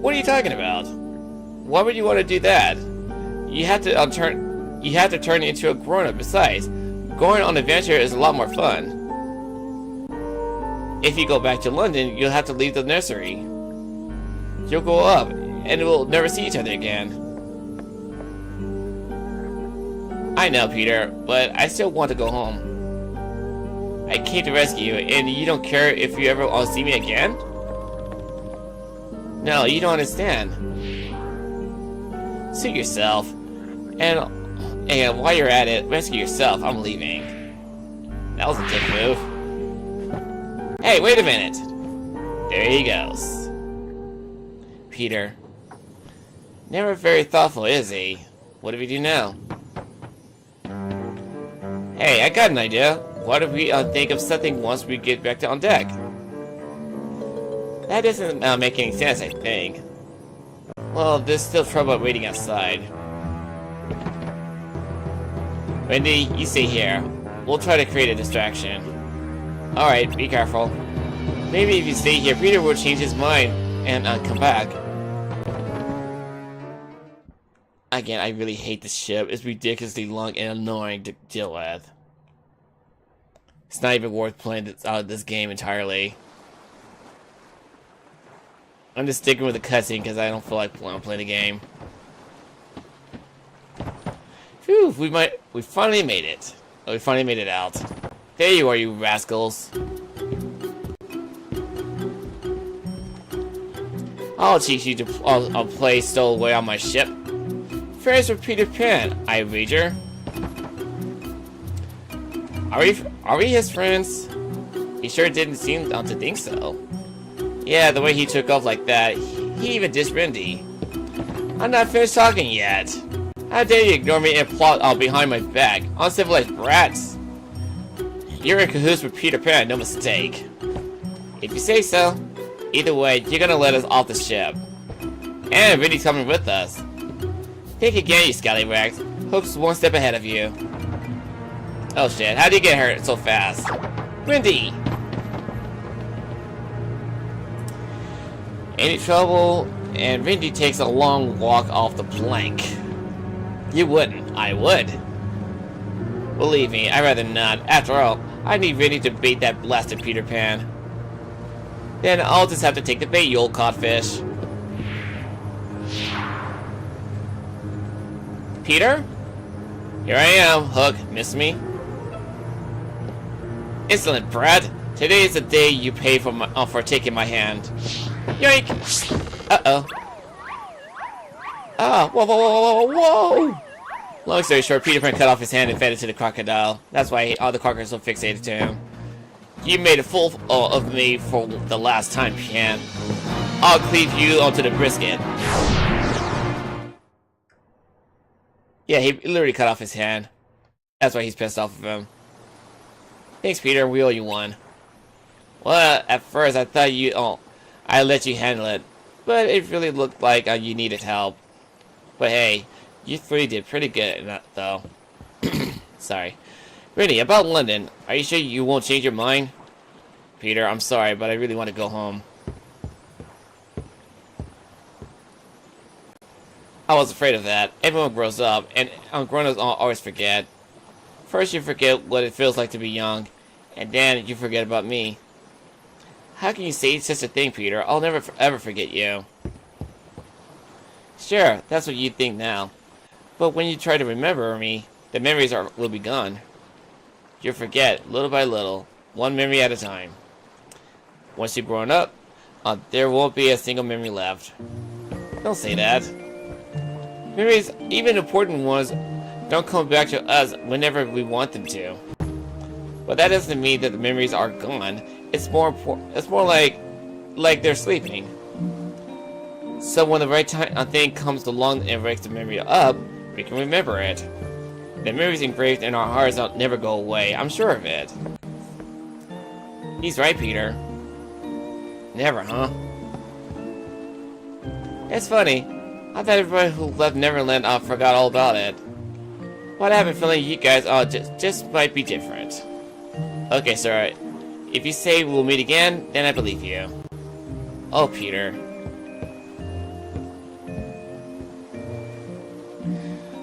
What are you talking about? Why would you want to do that? You have to turn into a grown-up. Besides, going on an adventure is a lot more fun. If you go back to London, you'll have to leave the nursery. You'll grow up, and we'll never see each other again. I know, Peter, but I still want to go home. I came to rescue you, and you don't care if you ever see me again? No, you don't understand. Suit yourself. And while you're at it, rescue yourself. I'm leaving. That was a dick move. Hey, wait a minute. There he goes. Peter. Never very thoughtful, is he? What do we do now? Hey, I got an idea. What if we think of something once we get back on deck? That doesn't make any sense, I think. Well, there's still trouble waiting outside. Wendy, you stay here. We'll try to create a distraction. Alright, be careful. Maybe if you stay here, Peter will change his mind and come back. Again, I really hate this ship. It's ridiculously long and annoying to deal with. It's not even worth playing this game entirely. I'm just sticking with the cutscene because I don't feel like playing the game. Phew, we finally made it. Oh, we finally made it out. There you are, you rascals. I'll teach you to play stowaway on my ship. Friends with Peter Pan, I wager. Are we his friends? He sure didn't seem to think so. Yeah, the way he took off like that, he even dissed Rindy. I'm not finished talking yet. How dare you ignore me and plot behind my back, uncivilized brats? You're in cahoots with Peter Pan, no mistake. If you say so. Either way, you're gonna let us off the ship. And Rindy's coming with us. Think again, you scallywags. Hook's one step ahead of you. Oh shit, how do you get hurt so fast? Rindy! Any trouble? And Rindy takes a long walk off the plank. You wouldn't. I would. Believe me, I'd rather not. After all, I need Rindy to bait that blasted Peter Pan. Then I'll just have to take the bait, you old codfish. Peter? Here I am, Hook. Miss me? Insolent brat. Today is the day you pay for taking my hand. Yoink! Uh-oh. Ah, whoa, whoa, whoa, whoa, whoa! Long story short, Peter Pan cut off his hand and fed it to the crocodile. That's why all the crocodiles are so fixated to him. You made a fool of me for the last time, Pan. I'll cleave you onto the brisket. Yeah, he literally cut off his hand. That's why he's pissed off of him. Thanks, Peter. We owe you one. Well, at first I thought I let you handle it, but it really looked like you needed help. But hey, you three did pretty good in that, though. Sorry. Really, about London, are you sure you won't change your mind? Peter, I'm sorry, but I really want to go home. I was afraid of that. Everyone grows up, and grown-ups always forget. First you forget what it feels like to be young, and then you forget about me. How can you say such a thing, Peter? I'll never ever forget you. Sure, that's what you think now. But when you try to remember me, the memories will be gone. You'll forget, little by little, one memory at a time. Once you've grown up, there won't be a single memory left. Don't say that. Memories, even important ones, don't come back to us whenever we want them to. But that doesn't mean that the memories are gone. It's more like they're sleeping. So when the right thing comes along and wakes the memory up, we can remember it. The memories engraved in our hearts will never go away. I'm sure of it. He's right, Peter. Never, huh? It's funny. I thought everybody who left Neverland forgot all about it. But I have a feeling you guys just might be different. Okay, sir. If you say we'll meet again, then I believe you. Oh, Peter.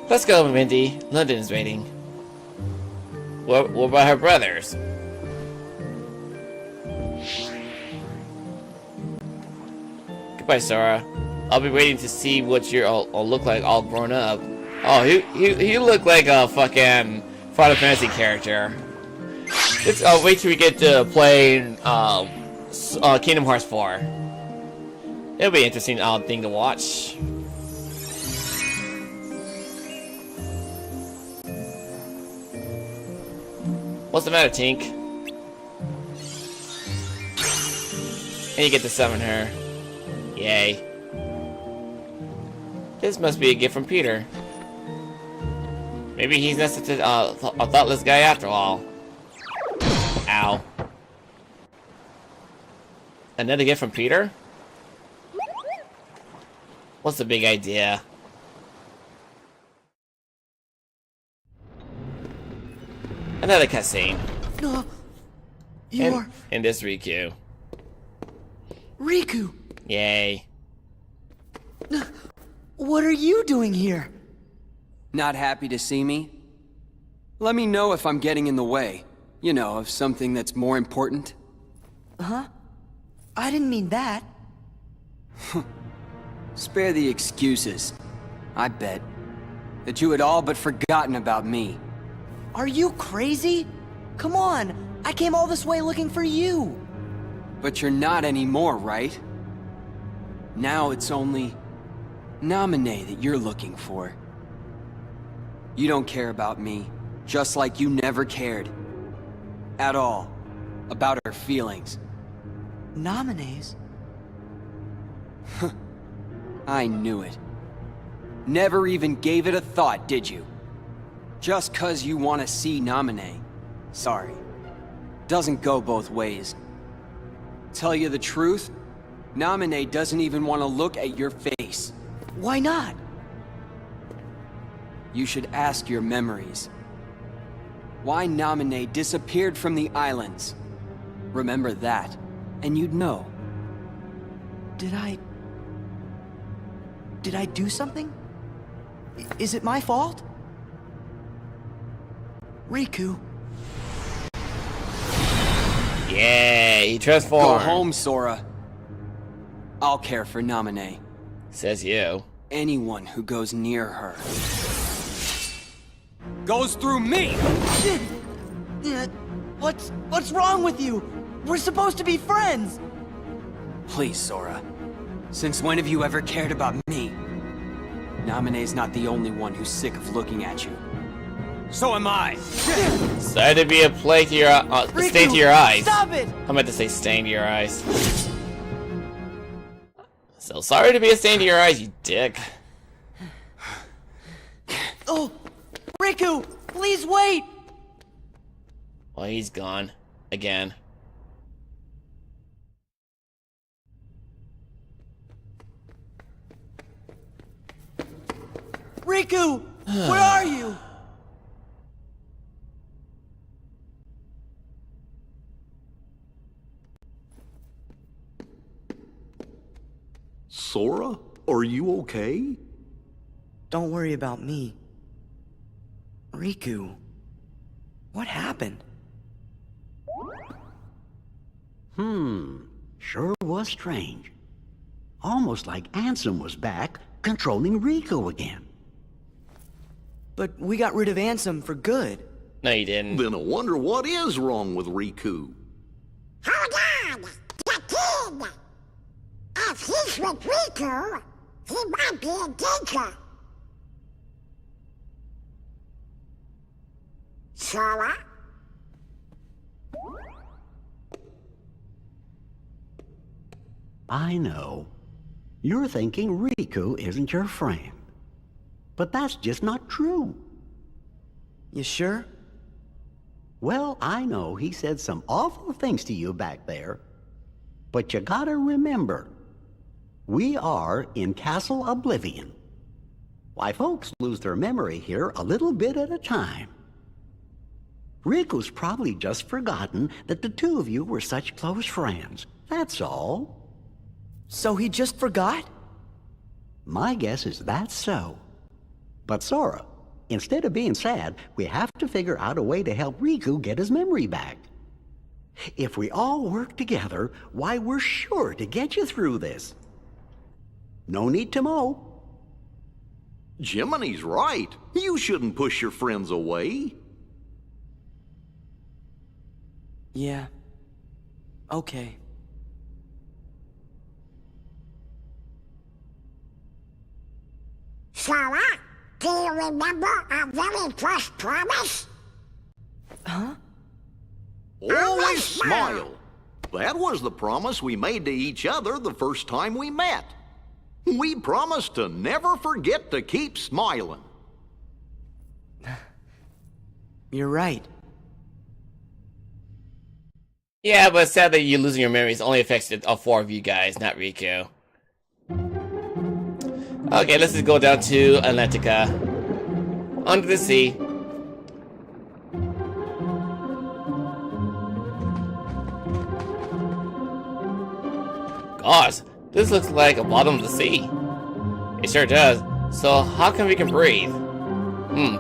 Let's go, Mindy. London is waiting. What about her brothers? Goodbye, Sora. I'll be waiting to see what you all look like all grown up. Oh, he looked like a fucking Final Fantasy character. Let's wait till we get to play Kingdom Hearts 4. It'll be an interesting thing to watch. What's the matter, Tink? And you get to summon her. Yay. This must be a gift from Peter. Maybe he's not such a thoughtless guy after all. Ow. Another gift from Peter? What's the big idea? Another cutscene. No. You're... And this Riku. Riku! Yay. What are you doing here? Not happy to see me? Let me know if I'm getting in the way. You know, of something that's more important. Huh? I didn't mean that. Spare the excuses. I bet that you had all but forgotten about me. Are you crazy? Come on, I came all this way looking for you. But you're not anymore, right? Now it's only Naminé that you're looking for. You don't care about me, just like you never cared. At all. About her feelings. Naminé's? I knew it. Never even gave it a thought, did you? Just 'cause you want to see Naminé. Sorry. Doesn't go both ways. Tell you the truth, Naminé doesn't even want to look at your face. Why not? You should ask your memories. Why Naminé disappeared from the islands. Remember that, and you'd know. Did I do something? Is it my fault? Riku. Yeah, he transformed. Go home, Sora. I'll care for Naminé. Says you. Anyone who goes near her goes through me! What's wrong with you? We're supposed to be friends! Please, Sora. Since when have you ever cared about me? Namine's not the only one who's sick of looking at you. So am I! Sorry to be a plague to your stain to your eyes. Stop it! I meant to say stain to your eyes. So sorry to be a stain to your eyes, you dick. Oh, Riku, please wait! Well, he's gone. Again. Riku, where are you? Sora, are you okay? Don't worry about me. Riku, what happened? Sure was strange. Almost like Ansem was back, controlling Riku again. But we got rid of Ansem for good. No, you didn't. Then I wonder what is wrong with Riku. Hold on! The kid! If he's with Riku, he might be in danger. Sora? I know. You're thinking Riku isn't your friend. But that's just not true. You sure? Well, I know he said some awful things to you back there. But you gotta remember, we are in Castle Oblivion. Why, folks lose their memory here a little bit at a time. Riku's probably just forgotten that the two of you were such close friends. That's all. So he just forgot? My guess is that's so. But Sora, instead of being sad, we have to figure out a way to help Riku get his memory back. If we all work together, why, we're sure to get you through this. No need to mow. Jiminy's right. You shouldn't push your friends away. Yeah. Okay. Sora, do you remember our very first promise? Huh? Always smile. That was the promise we made to each other the first time we met. We promised to never forget to keep smiling. You're right. Yeah, but it's sad that you losing your memories only affects all four of you guys, not Riku. Okay, let's just go down to Atlantica. Under the sea. Gosh, this looks like a bottom of the sea. It sure does. So how come we can breathe?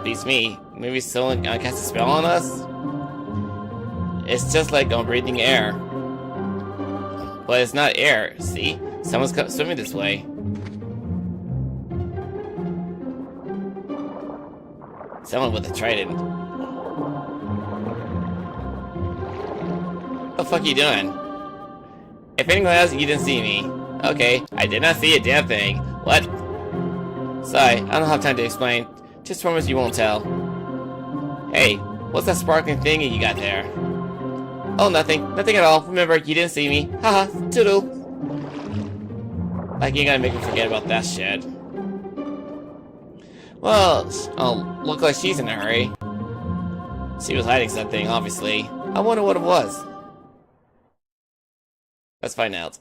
Beats me. Maybe someone cast a spell on us? It's just like breathing air. But it's not air, see? Someone's swimming this way. Someone with a trident. What the fuck are you doing? If anyone else, you didn't see me. Okay, I did not see a damn thing. What? Sorry, I don't have time to explain. Just promise you won't tell. Hey, what's that sparkling thing you got there? Oh, nothing. Nothing at all. Remember, you didn't see me. Haha, toodle. Like, you gotta make me forget about that shit. Well, look like she's in a hurry. She was hiding something, obviously. I wonder what it was. Let's find out.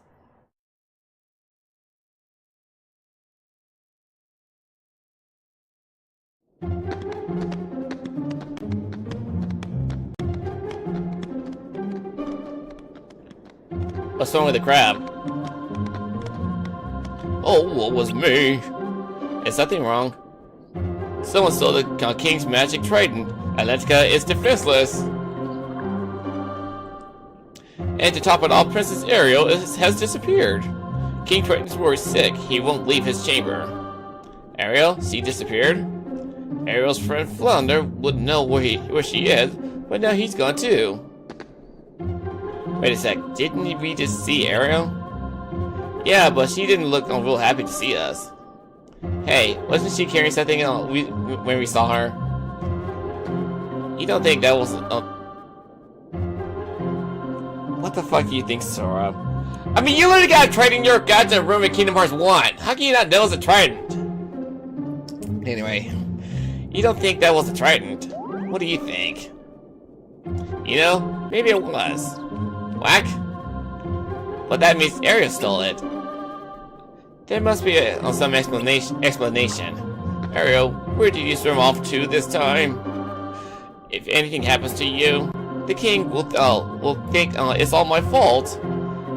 What's wrong with the crab? Oh, what was me? Is something wrong? Someone stole the king's magic trident. Atlantica is defenseless. And to top it off, Princess Ariel has disappeared. King Triton's worried sick. He won't leave his chamber. Ariel? She disappeared? Ariel's friend Flounder wouldn't know where she is, but now he's gone too. Wait a sec, didn't we just see Ariel? Yeah, but she didn't look real happy to see us. Hey, wasn't she carrying something when we saw her? You don't think that was... What the fuck do you think, Sora? I mean, you literally got a trident in your goddamn room in Kingdom Hearts 1. How can you not know it's a trident? Anyway, you don't think that was a trident. What do you think? You know, maybe it was. Whack? But that means Ariel stole it. There must be some explanation. Ariel, where did you swim off to this time? If anything happens to you, the king will think it's all my fault.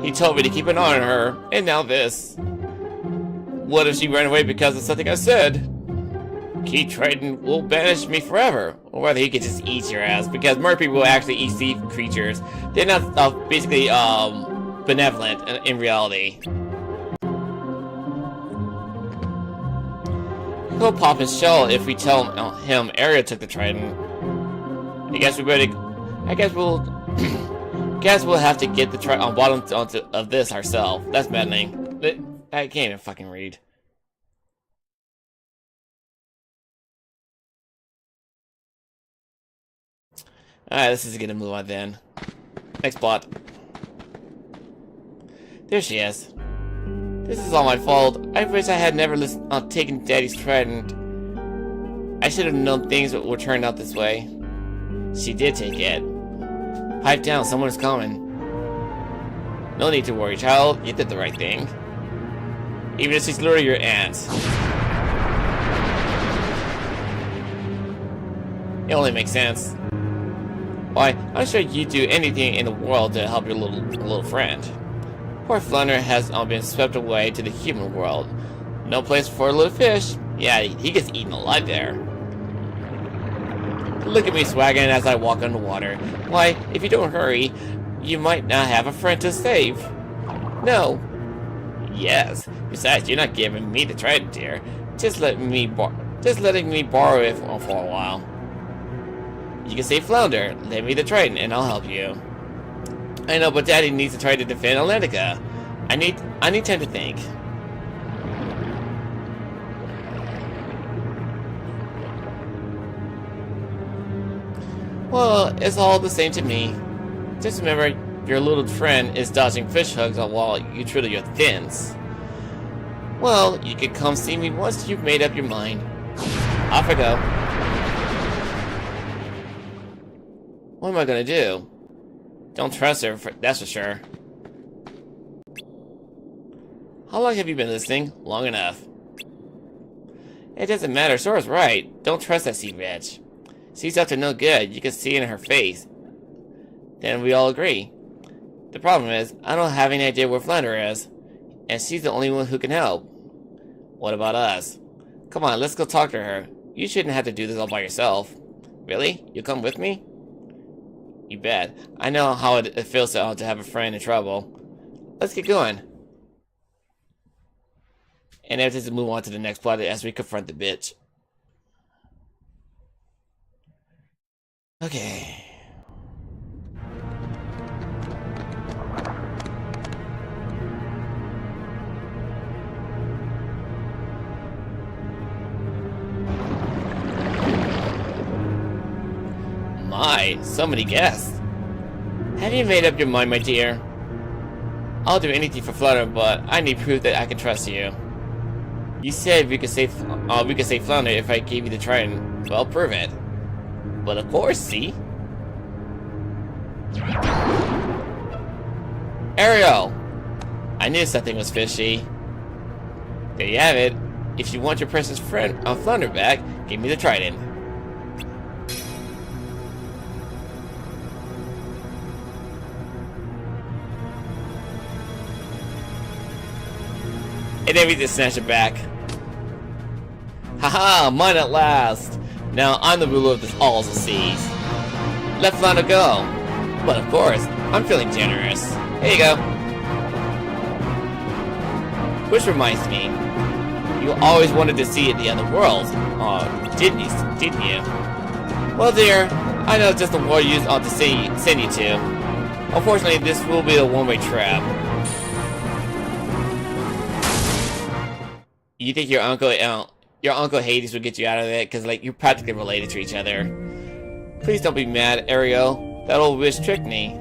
He told me to keep an eye on her, and now this. What if she ran away because of something I said? Key Trident will banish me forever. Or whether he could just eat your ass, because mer people will actually eat sea creatures. They're not basically benevolent in reality. He'll pop his shell if we tell him Ariel took the trident. I guess we'll have to get the bottom of this ourselves. That's maddening. I can't even fucking read. Alright, let's just get a move on then. Next plot. There she is. This is all my fault. I wish I had never taken Daddy's trident. I should have known things would turn out this way. She did take it. Pipe down, someone is coming. No need to worry, child. You did the right thing. Even if she's literally your aunt. It only makes sense. Why, I'm sure you'd do anything in the world to help your little friend. Poor Flounder has been swept away to the human world. No place for a little fish. Yeah, he gets eaten alive there. Look at me swaggering as I walk on the water. Why, if you don't hurry, you might not have a friend to save. No. Yes. Besides, you're not giving me the trident, dear. Just letting me borrow it for a while. You can save Flounder. Lend me the trident, and I'll help you. I know, but Daddy needs to try to defend Atlantica. I need time to think. Well, it's all the same to me. Just remember, your little friend is dodging fish hooks while you twiddle your fins. Well, you can come see me once you've made up your mind. Off I go. What am I gonna do? Don't trust her, that's for sure. How long have you been listening? Long enough. It doesn't matter, Sora's right. Don't trust that sea bitch. She's up to no good, you can see it in her face. Then we all agree. The problem is, I don't have any idea where Flounder is. And she's the only one who can help. What about us? Come on, let's go talk to her. You shouldn't have to do this all by yourself. Really? You'll come with me? You bet. I know how it feels to have a friend in trouble. Let's get going. And now just move on to the next plot as we confront the bitch. Okay. My, so many guests. Have you made up your mind, my dear? I'll do anything for Flounder, but I need proof that I can trust you. You said we could save Flounder if I gave you the trident. Well, prove it. But of course, see? Ariel! I knew something was fishy. There you have it. If you want your precious friend Flounder back, give me the trident. And then we just snatch it back. Haha, mine at last! Now I'm the ruler of this all the seas. Let Flounder go. But of course, I'm feeling generous. Here you go. Which reminds me, you always wanted to see the other worlds, didn't you? Well, dear, I know just the world you to send you to. Unfortunately, this will be a one-way trap. You think your uncle your Uncle Hades will get you out of it, because, like, you're practically related to each other. Please don't be mad, Ariel. That old witch tricked me.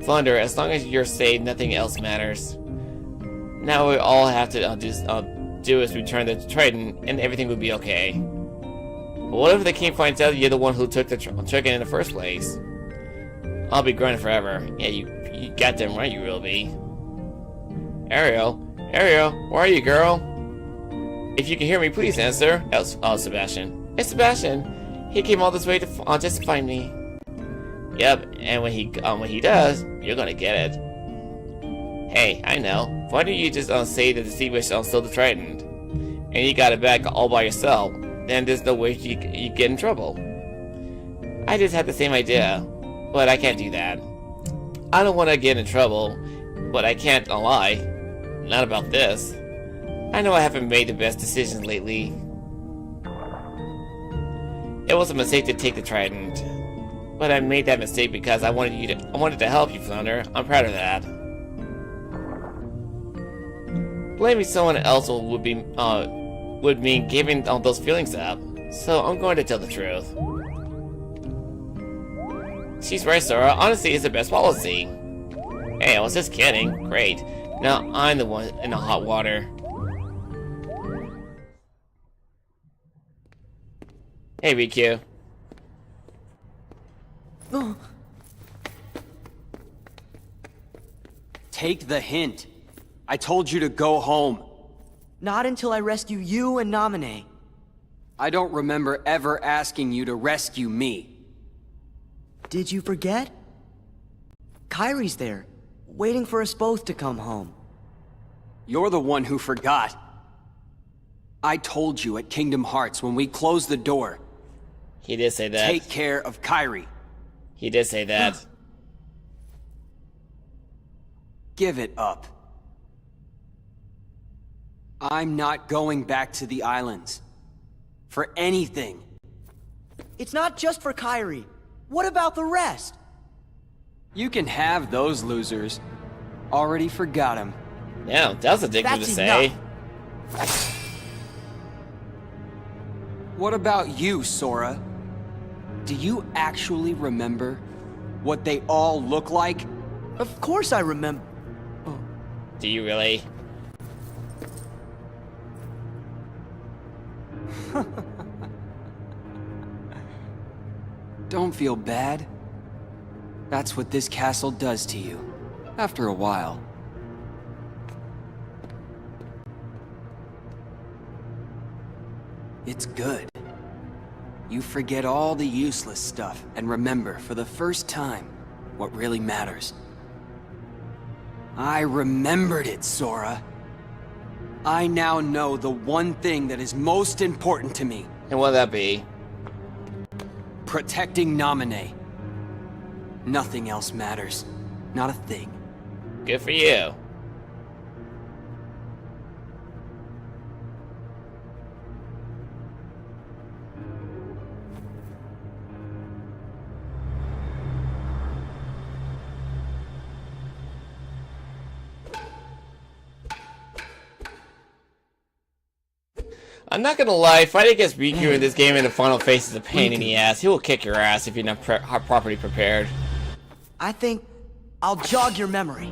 Flounder, as long as you're safe, nothing else matters. Now we all have to do is return the trident, and everything will be okay. But what if the king finds out you're the one who took the trident in the first place? I'll be grunting forever. Yeah, you got them right, you will be. Ariel, where are you, girl? If you can hear me, please answer. Oh, Sebastian. Hey, Sebastian. He came all this way to just to find me. Yep, and when he does, you're gonna get it. Hey, I know. Why don't you just say that the sea witch stole the trident, and you got it back all by yourself? Then there's no way you get in trouble. I just had the same idea, but I can't do that. I don't want to get in trouble, but I can't lie. Not about this. I know I haven't made the best decisions lately. It was a mistake to take the trident, but I made that mistake because I wanted to help you, Flounder. I'm proud of that. Blaming someone else would mean giving all those feelings up. So I'm going to tell the truth. She's right, Sora. Honesty is the best policy. Hey, I was just kidding. Great. Now I'm the one in the hot water. Hey, Riku. Take the hint. I told you to go home. Not until I rescue you and Naminé. I don't remember ever asking you to rescue me. Did you forget? Kyrie's there, waiting for us both to come home. You're the one who forgot. I told you at Kingdom Hearts when we closed the door. He did say that. Take care of Kyrie. He did say that. Give it up. I'm not going back to the islands. For anything. It's not just for Kyrie. What about the rest? You can have those losers. Already forgot him. Yeah, that's a dick thing to say. What about you, Sora? Do you actually remember what they all look like? Of course I remember. Do you really? Don't feel bad. That's what this castle does to you. After a while. It's good. You forget all the useless stuff and remember for the first time what really matters. I remembered it, Sora. I now know the one thing that is most important to me. And what'd that be? Protecting Naminé. Nothing else matters. Not a thing. Good for you. I'm not gonna lie, fighting against Riku in this game in the final phase is a pain in the ass. He will kick your ass if you're not properly prepared. I think I'll jog your memory.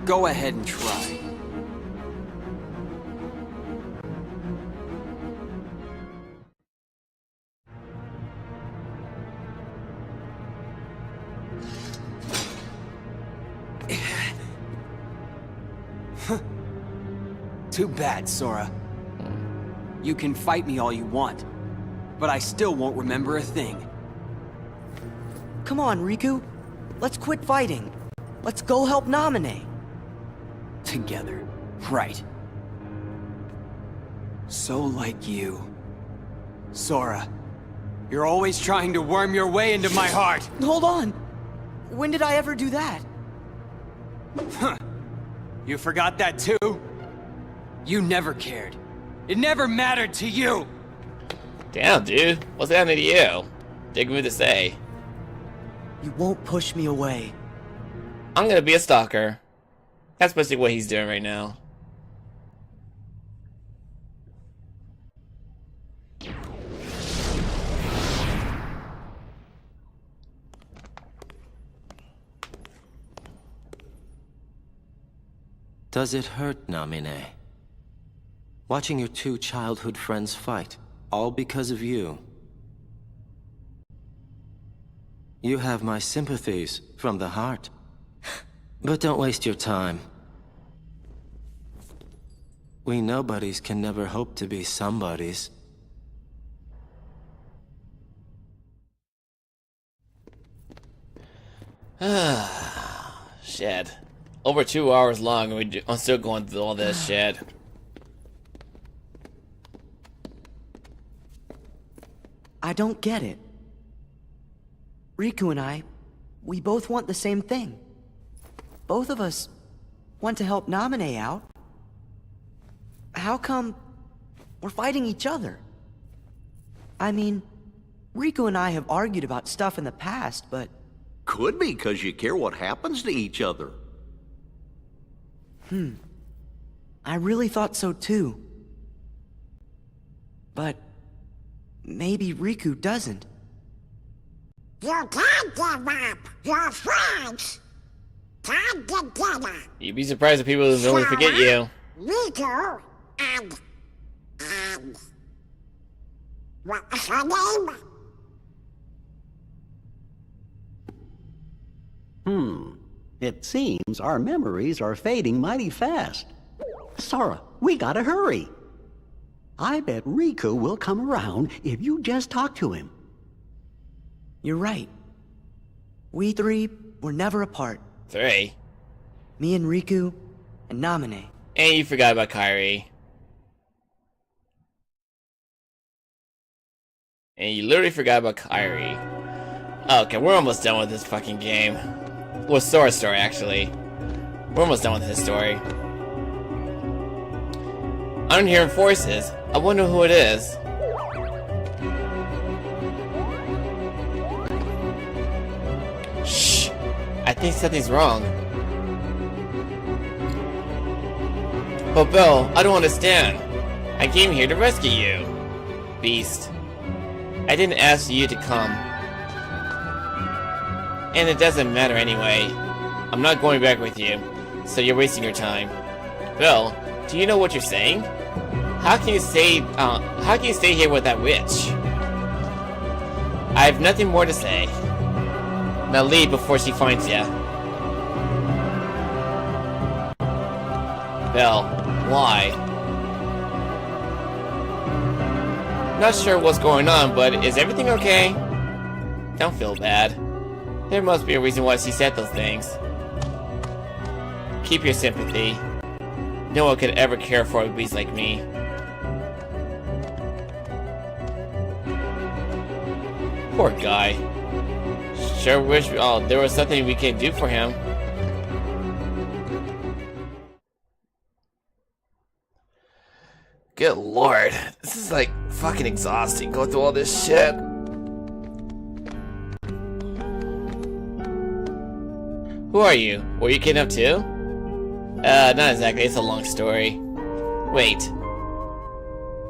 Go ahead and try. Too bad, Sora. You can fight me all you want, but I still won't remember a thing. Come on, Riku. Let's quit fighting. Let's go help Naminé. Together. Right. So like you. Sora, you're always trying to worm your way into my heart. Hold on. When did I ever do that? Huh. You forgot that too? You never cared. It never mattered to you! Damn, dude. What's happening to you? Dig me to say. You won't push me away. I'm gonna be a stalker. That's basically what he's doing right now. Does it hurt, Namine? Watching your two childhood friends fight, all because of you. You have my sympathies from the heart. But don't waste your time. We nobodies can never hope to be somebodies. Shit. Over 2 hours long and I'm still going through all this shit. I don't get it. Riku and I, we both want the same thing. Both of us want to help Namine out. How come we're fighting each other? I mean, Riku and I have argued about stuff in the past, but... Could be because you care what happens to each other. I really thought so too. But maybe Riku doesn't. You can't give up. You're friends. Time to dinner. You'd be surprised if people really forget you. Riku and... What's her name? It seems our memories are fading mighty fast. Sora, we gotta hurry. I bet Riku will come around if you just talk to him. You're right. We three were never apart. 3. Me and Riku and Namine. And you forgot about Kairi. And you literally forgot about Kairi. Okay, we're almost done with this fucking game. Well, Sora's story, actually. We're almost done with his story. I'm hearing voices. I wonder who it is. Shh! I think something's wrong. But Bill, I don't understand. I came here to rescue you. Beast. I didn't ask you to come. And it doesn't matter anyway. I'm not going back with you, so you're wasting your time. Bill, do you know what you're saying? How can you stay here with that witch? I have nothing more to say. Now leave before she finds you. Bill, why? Not sure what's going on, but is everything okay? Don't feel bad. There must be a reason why she said those things. Keep your sympathy. No one could ever care for a beast like me. Poor guy. Sure wish there was something we can do for him. Good lord. This is like fucking exhausting. Go through all this shit. Who are you? Were you kidnapped too? Not exactly. It's a long story. Wait.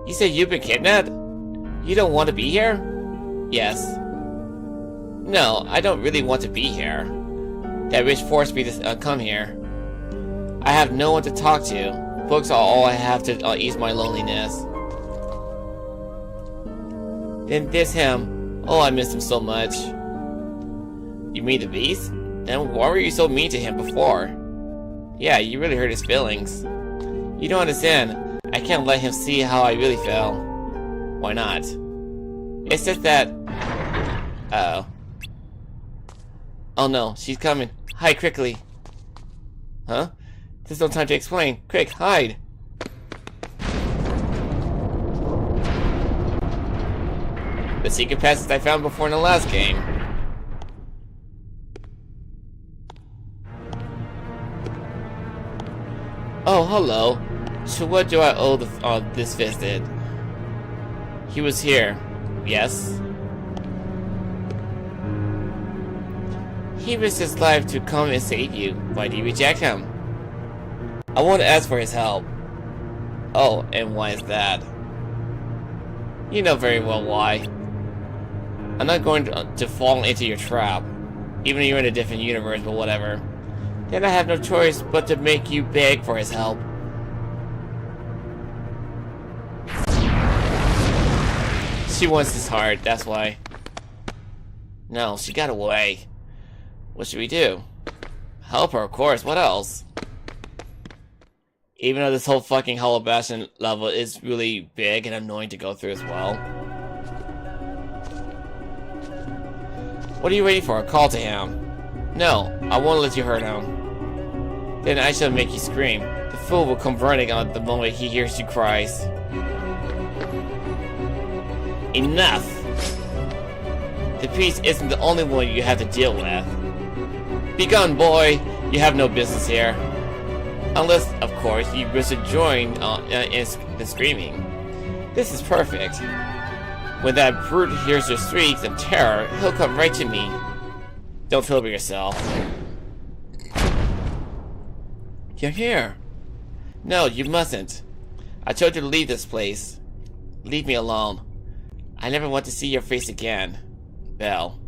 You said you've been kidnapped? You don't want to be here? Yes. No, I don't really want to be here. That witch forced me to come here. I have no one to talk to. Books are all I have to ease my loneliness. Then there's him. Oh, I miss him so much. You mean the beast? Then why were you so mean to him before? Yeah, you really hurt his feelings. You don't understand. I can't let him see how I really feel. Why not? It's just that... Uh-oh. Oh no, she's coming. Hide quickly. Huh? There's no time to explain. Quick, hide! The secret passage I found before in the last game. Oh, hello. To what do I owe this visit? He was here. Yes? He risked his life to come and save you. Why do you reject him? I want to ask for his help. Oh, and why is that? You know very well why. I'm not going to fall into your trap. Even if you're in a different universe, but whatever. then I have no choice but to make you beg for his help. She wants his heart, that's why. No, she got away. What should we do? Help her, of course. What else? Even though this whole fucking Hollow Bastion level is really big and annoying to go through as well. What are you waiting for? A call to him. No, I won't let you hurt him. Then I shall make you scream. The fool will come running on the moment he hears you cries. Enough! The beast isn't the only one you have to deal with. Be gone, boy! You have no business here. Unless, of course, you wish to join in the screaming. This is perfect. When that brute hears your shrieks of terror, he'll come right to me. Don't feel by yourself. You're here. No, you mustn't. I told you to leave this place. Leave me alone. I never want to see your face again. Belle.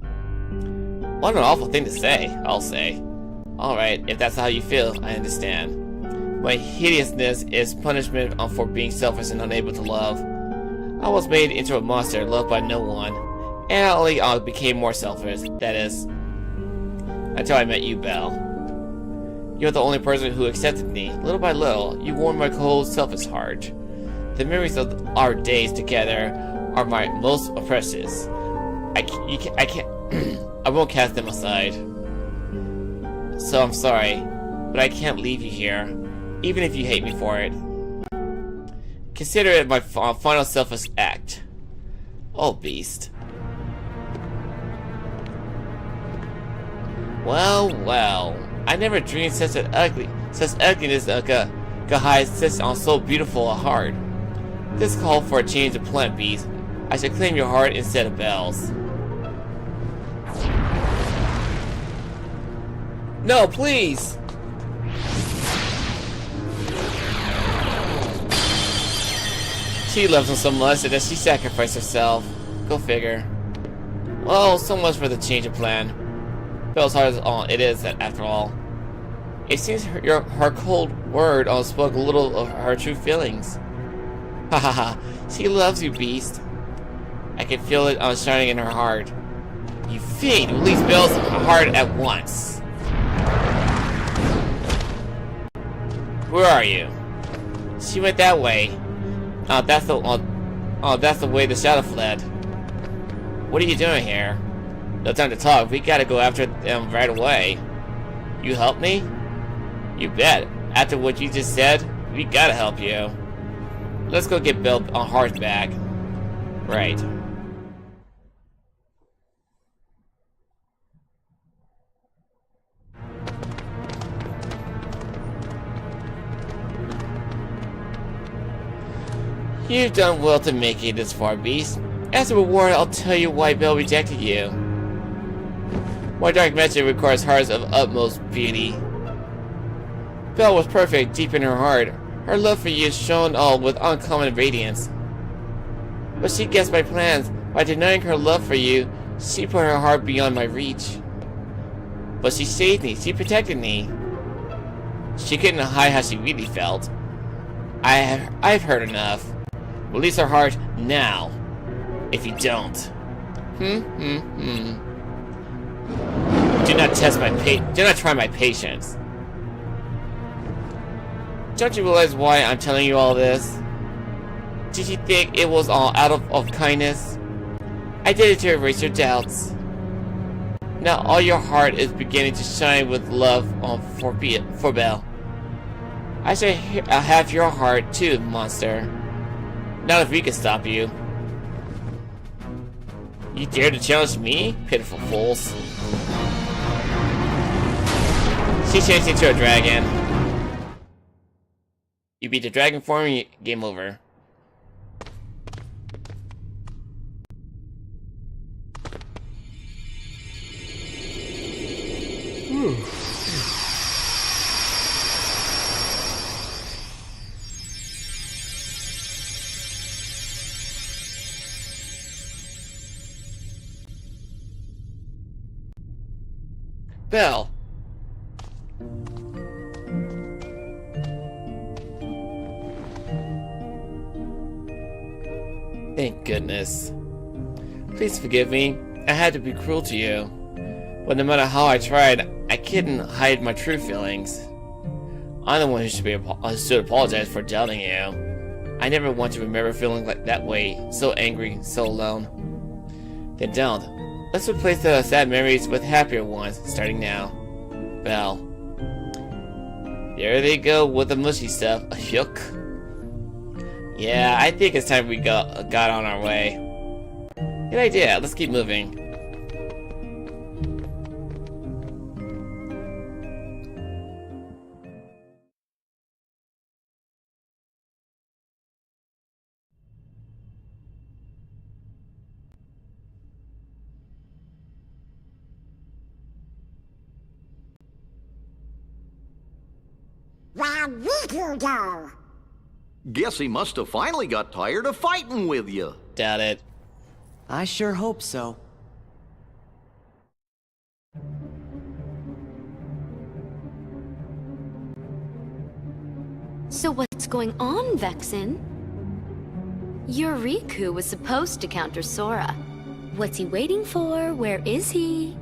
What an awful thing to say, I'll say. Alright, if that's how you feel, I understand. My hideousness is punishment for being selfish and unable to love. I was made into a monster loved by no one, and I only became more selfish, that is, until I met you, Belle. You're the only person who accepted me. Little by little, you warmed my cold, selfish heart. The memories of our days together are my most precious. I can't I won't cast them aside. So I'm sorry, but I can't leave you here, even if you hate me for it. Consider it my final selfish act. Oh, beast. Well, well. I never dreamed such ugliness could hide such on so beautiful a heart. This called for a change of plan, beast. I should claim your heart instead of Belle's. No, please! She loves him so much that she sacrificed herself. Go figure. Well, so much for the change of plan. Belle's heart is all it is, after all. It seems her cold word spoke a little of her true feelings. Ha ha ha. She loves you, beast. I can feel it shining in her heart. You fiend! Release Belle's heart at once. Where are you? She went that way. That's the way the shadow fled. What are you doing here? No time to talk. We gotta go after them right away. You help me? You bet. After what you just said, we gotta help you. Let's go get Belle on heart back. Right. You've done well to make it this far, beast. As a reward, I'll tell you why Belle rejected you. My dark magic requires hearts of utmost beauty. Belle was perfect deep in her heart. Her love for you shone all with uncommon radiance. But she guessed my plans. By denying her love for you, she put her heart beyond my reach. But she saved me. She protected me. She couldn't hide how she really felt. I've heard enough. Release her heart now. If you don't. Do not try my patience. Don't you realize why I'm telling you all this? Did you think it was all out of kindness? I did it to erase your doubts. Now all your heart is beginning to shine with love for Belle. I shall have your heart too, monster. Not if we can stop you. You dare to challenge me? Pitiful fools. She changed into a dragon. You beat the dragon form, game over. Belle. Thank goodness. Please forgive me. I had to be cruel to you. But no matter how I tried, I couldn't hide my true feelings. I'm the one who should apologize for doubting you. I never want to remember feeling like that way, so angry, so alone. Then don't. Let's replace the sad memories with happier ones, starting now. Well, there they go with the mushy stuff. Yuck. Yeah, I think it's time we got on our way. Good idea. Let's keep moving. Where'd Riku go? Guess he must have finally got tired of fighting with you. Doubt it. I sure hope so. So what's going on, Vexen? Your Riku was supposed to counter Sora. What's he waiting for? Where is he?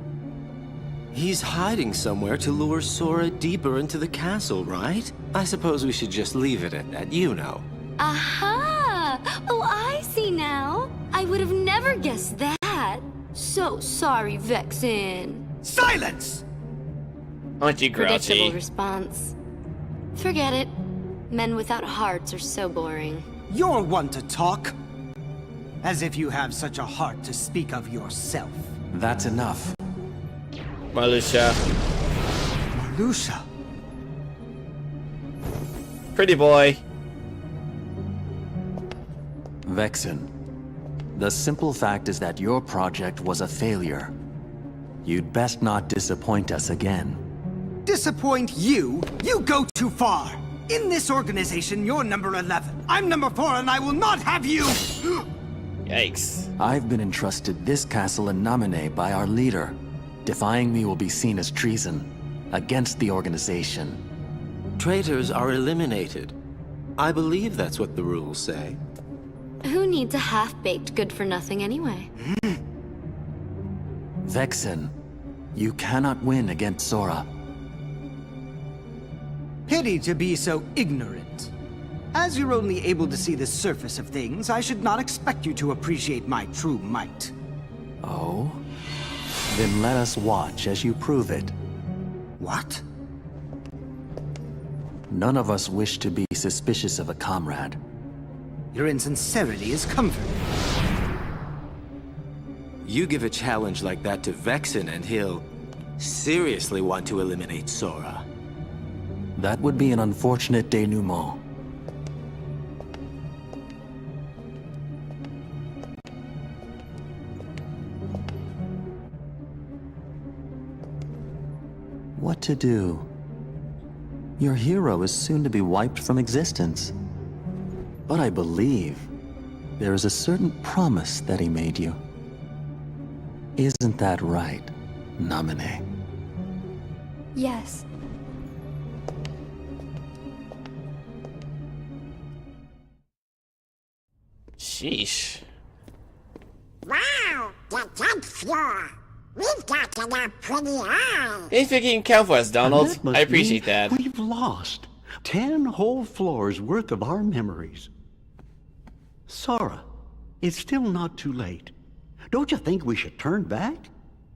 He's hiding somewhere to lure Sora deeper into the castle, right? I suppose we should just leave it at that, you know. Aha! Oh, I see now. I would have never guessed that. So sorry, Vexen. Silence! Aren't you Predictable grouchy? response. Forget it. Men without hearts are so boring. You're one to talk. As if you have such a heart to speak of yourself. That's enough. Marluxia. Marluxia. Pretty boy. Vexen, the simple fact is that your project was a failure. You'd best not disappoint us again. Disappoint you? You go too far! In this organization, you're number 11. I'm number 4, and I will not have you! Yikes. I've been entrusted this castle in Namine by our leader. Defying me will be seen as treason against the organization. Traitors are eliminated. I believe that's what the rules say. Who needs a half-baked good-for-nothing anyway? Vexen, you cannot win against Sora. Pity to be so ignorant. As you're only able to see the surface of things, I should not expect you to appreciate my true might. Oh? Then let us watch as you prove it. What? None of us wish to be suspicious of a comrade. Your insincerity is comforting. You give a challenge like that to Vexen and he'll seriously want to eliminate Sora. That would be an unfortunate denouement. What to do? Your hero is soon to be wiped from existence. But I believe there is a certain promise that he made you. Isn't that right, Namine? Yes. Sheesh. Wow, the top floor. We've got enough pretty eyes. Thanks for keeping count for us, Donald. And that must I appreciate mean that. We've lost 10 whole floors worth of our memories. Sora, it's still not too late. Don't you think we should turn back?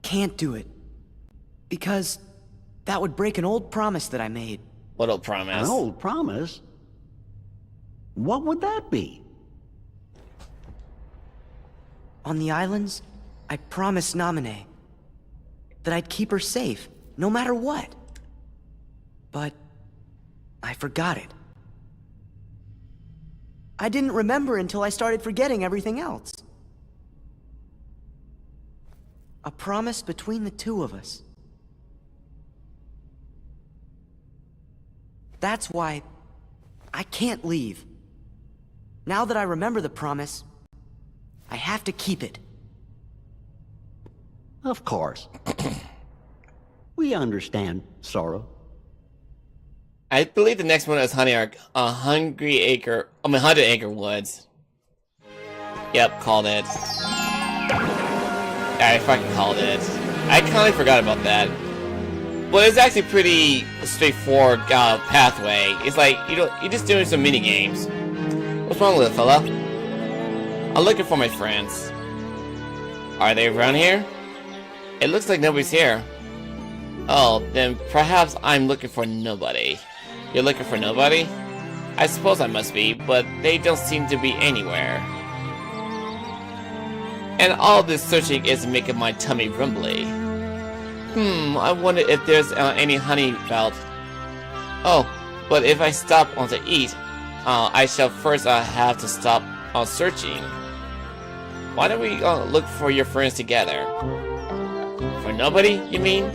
Can't do it. Because that would break an old promise that I made. What old promise? An old promise? What would that be? On the islands, I promised Namine that I'd keep her safe, no matter what. But I forgot it. I didn't remember until I started forgetting everything else. A promise between the two of us. That's why I can't leave. Now that I remember the promise, I have to keep it. Of course. We understand, Sora. I believe the next one is Haunted Acre Woods. Yep, called it. I fucking called it. I kinda forgot about that. Well, it's actually pretty straightforward pathway. It's like, you're just doing some mini games. What's wrong with it, fella? I'm looking for my friends. Are they around here? It looks like nobody's here. Oh, then perhaps I'm looking for nobody. You're looking for nobody? I suppose I must be, but they don't seem to be anywhere. And all this searching is making my tummy rumbly. I wonder if there's any honey about. Oh, but if I stop on to eat, I shall first have to stop searching. Why don't we look for your friends together? For nobody, you mean?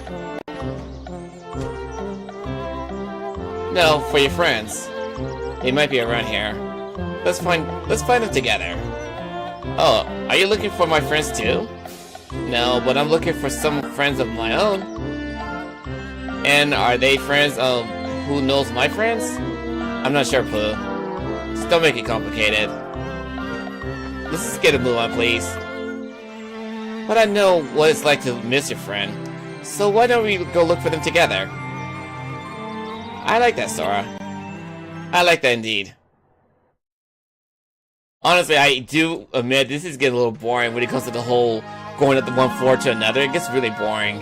No, for your friends. They might be around here. Let's find them together. Oh, are you looking for my friends too? No, but I'm looking for some friends of my own. And are they friends of who knows my friends? I'm not sure, Pooh. Just don't make it complicated. Let's just get a move on, please. But I know what it's like to miss your friend. So why don't we go look for them together? I like that, Sora. I like that indeed. Honestly, I do admit this is getting a little boring when it comes to the whole going up the one floor to another. It gets really boring.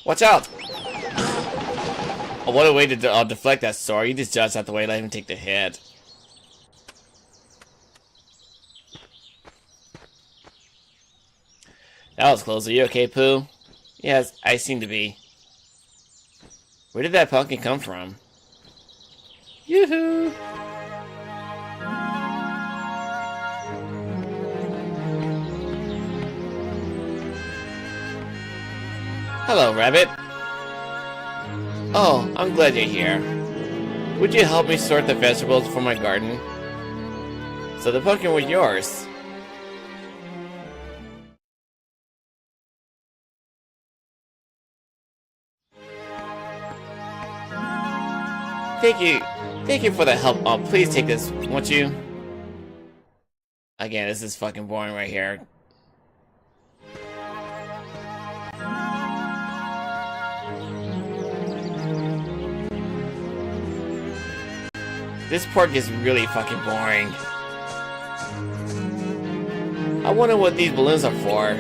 Watch out! Oh, what a way to deflect that Sora. You just dodge out the way, let him take the hit. That was close. Are you okay, Pooh? Yes, I seem to be. Where did that pumpkin come from? Yoo-hoo! Hello, Rabbit. Oh, I'm glad you're here. Would you help me sort the vegetables for my garden? So the pumpkin was yours. Thank you for the help. Oh, please take this, won't you? Again, this is fucking boring right here. This part is really fucking boring. I wonder what these balloons are for.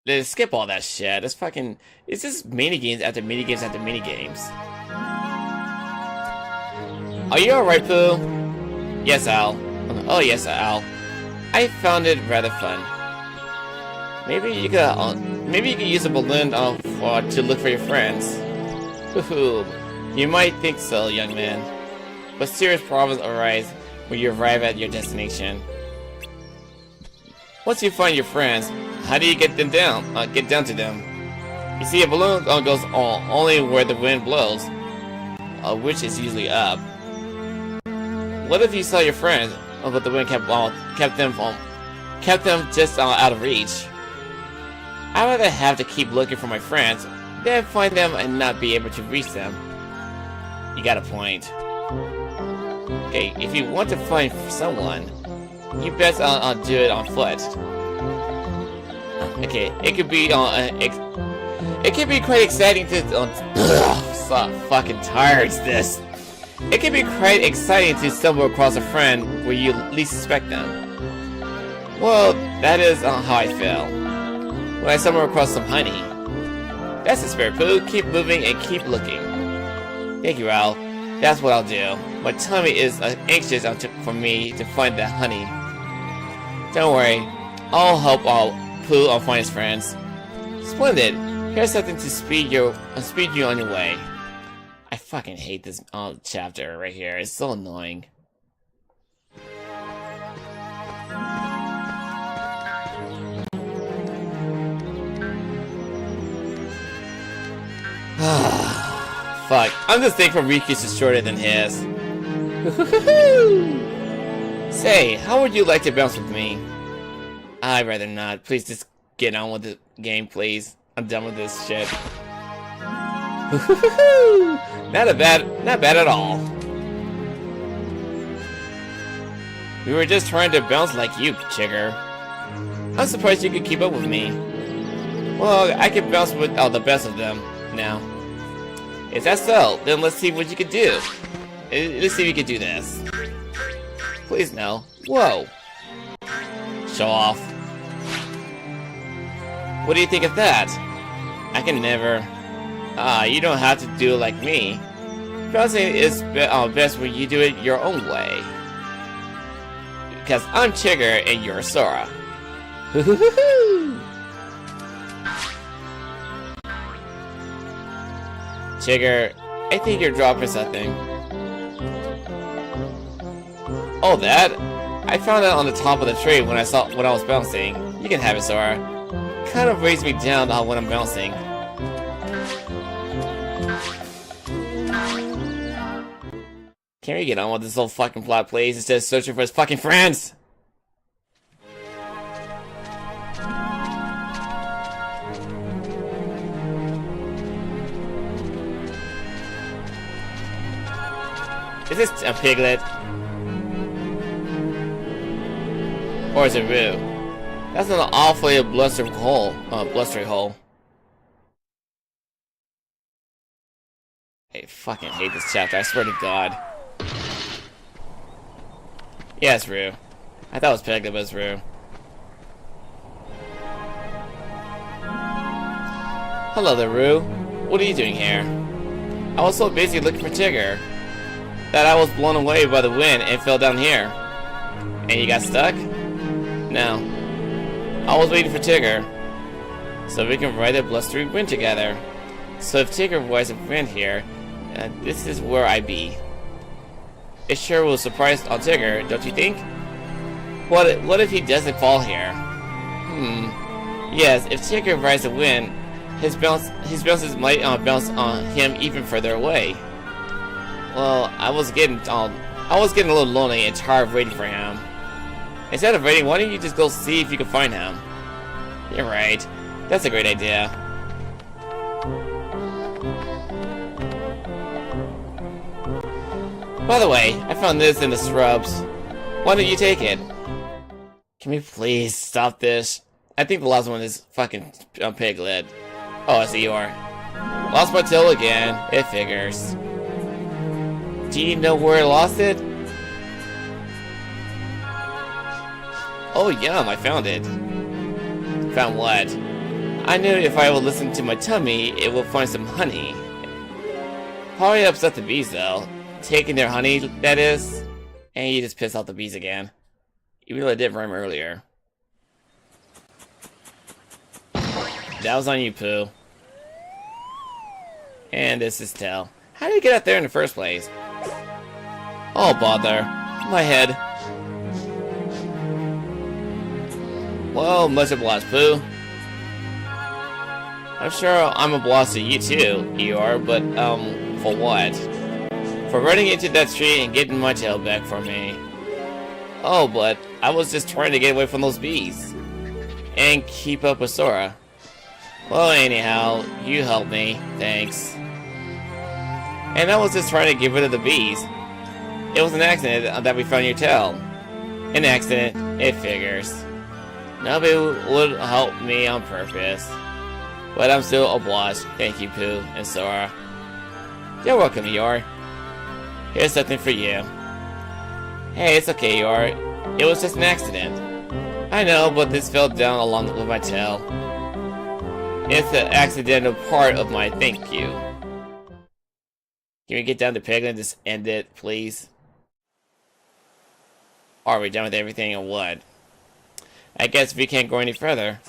Let's skip all that shit. It's fucking... It's just minigames after minigames after minigames. Are you alright, Pooh? Yes, Al. Oh, yes, Al. I found it rather fun. Maybe you could use a balloon to look for your friends. Hoo-hoo. You might think so, young man. But serious problems arise when you arrive at your destination. Once you find your friends, how do you get them down? Get down to them. You see, a balloon goes only where the wind blows, which is usually up. What if you saw your friends, but the wind kept them just out of reach? I'd rather have to keep looking for my friends than find them and not be able to reach them. You got a point. Okay, if you want to find someone, you best do it on foot. Okay, it could be quite exciting to. So fucking tired of this. It can be quite exciting to stumble across a friend where you least suspect them. Well, that is how I feel when I stumble across some honey. That's the spirit, Pooh. Keep moving and keep looking. Thank you, Al. That's what I'll do. My tummy is anxious for me to find that honey. Don't worry, I'll help Pooh find his friends. Splendid. Here's something to speed you on your way. I fucking hate this chapter right here. It's so annoying. Fuck. I'm just thankful Riku's is shorter than his. Say, how would you like to bounce with me? I'd rather not. Please just get on with the game, please. I'm done with this shit. Not bad at all. We were just trying to bounce like you, Chigger. I'm surprised you could keep up with me. Well, I can bounce with the best of them now. Is that so? Then let's see what you can do. Let's see if you can do this. Please no. Whoa. Show off. What do you think of that? I can never. You don't have to do it like me. Bouncing is best when you do it your own way. Because I'm Chigger and you're Sora. Chigger, I think you're dropping something. Oh, that? I found that on the top of the tree when I was bouncing. You can have it, Sora. Kind of weighs me down when I'm bouncing. Can we get on with this whole fucking plot, please, instead of searching for his fucking friends? Is this a piglet? Or is it Rue? That's an awfully blustery hole. I fucking hate this chapter, I swear to God. Yeah, it's Rue. I thought it was Piglet, but it's Rue. Hello there, Rue. What are you doing here? I was so busy looking for Tigger that I was blown away by the wind and fell down here. And you got stuck? No. I was waiting for Tigger, so we can ride a blustery wind together. So if Tigger rides a wind here, this is where I be. It sure will surprise on Tigger, don't you think? What if he doesn't fall here? Yes, if Tigger rides a wind, his bounces might bounce on him even further away. Well, I was getting a little lonely and tired of waiting for him. Instead of waiting, why don't you just go see if you can find him? You're right. That's a great idea. By the way, I found this in the shrubs. Why don't you take it? Can we please stop this? I think the last one is fucking Piglet. Oh, I see you are. Lost my tail again. It figures. Do you know where I lost it? Oh, yum, I found it. Found what? I knew if I would listen to my tummy, it would find some honey. Probably upset the bees, though. Taking their honey, that is. And you just piss off the bees again. You really did rhyme earlier. That was on you, Pooh. And this is Tail. How did you get out there in the first place? Oh, bother. My head. Well, much obliged, Pooh. I'm sure I'm obliged to you too, Eeyore, but, for what? For running into that tree and getting my tail back from me. Oh, but I was just trying to get away from those bees. And keep up with Sora. Well, anyhow, you helped me. Thanks. And I was just trying to get rid of the bees. It was an accident that we found your tail. An accident, it figures. Nobody would help me on purpose. But I'm still obliged. Thank you, Pooh and Sora. You're welcome, Eeyore. Here's something for you. Hey, it's okay, Eeyore. It was just an accident. I know, but this fell down along with my tail. It's an accidental part of my thank you. Can we get down to Piglet and just end it, please? Are we done with everything or what? I guess we can't go any further.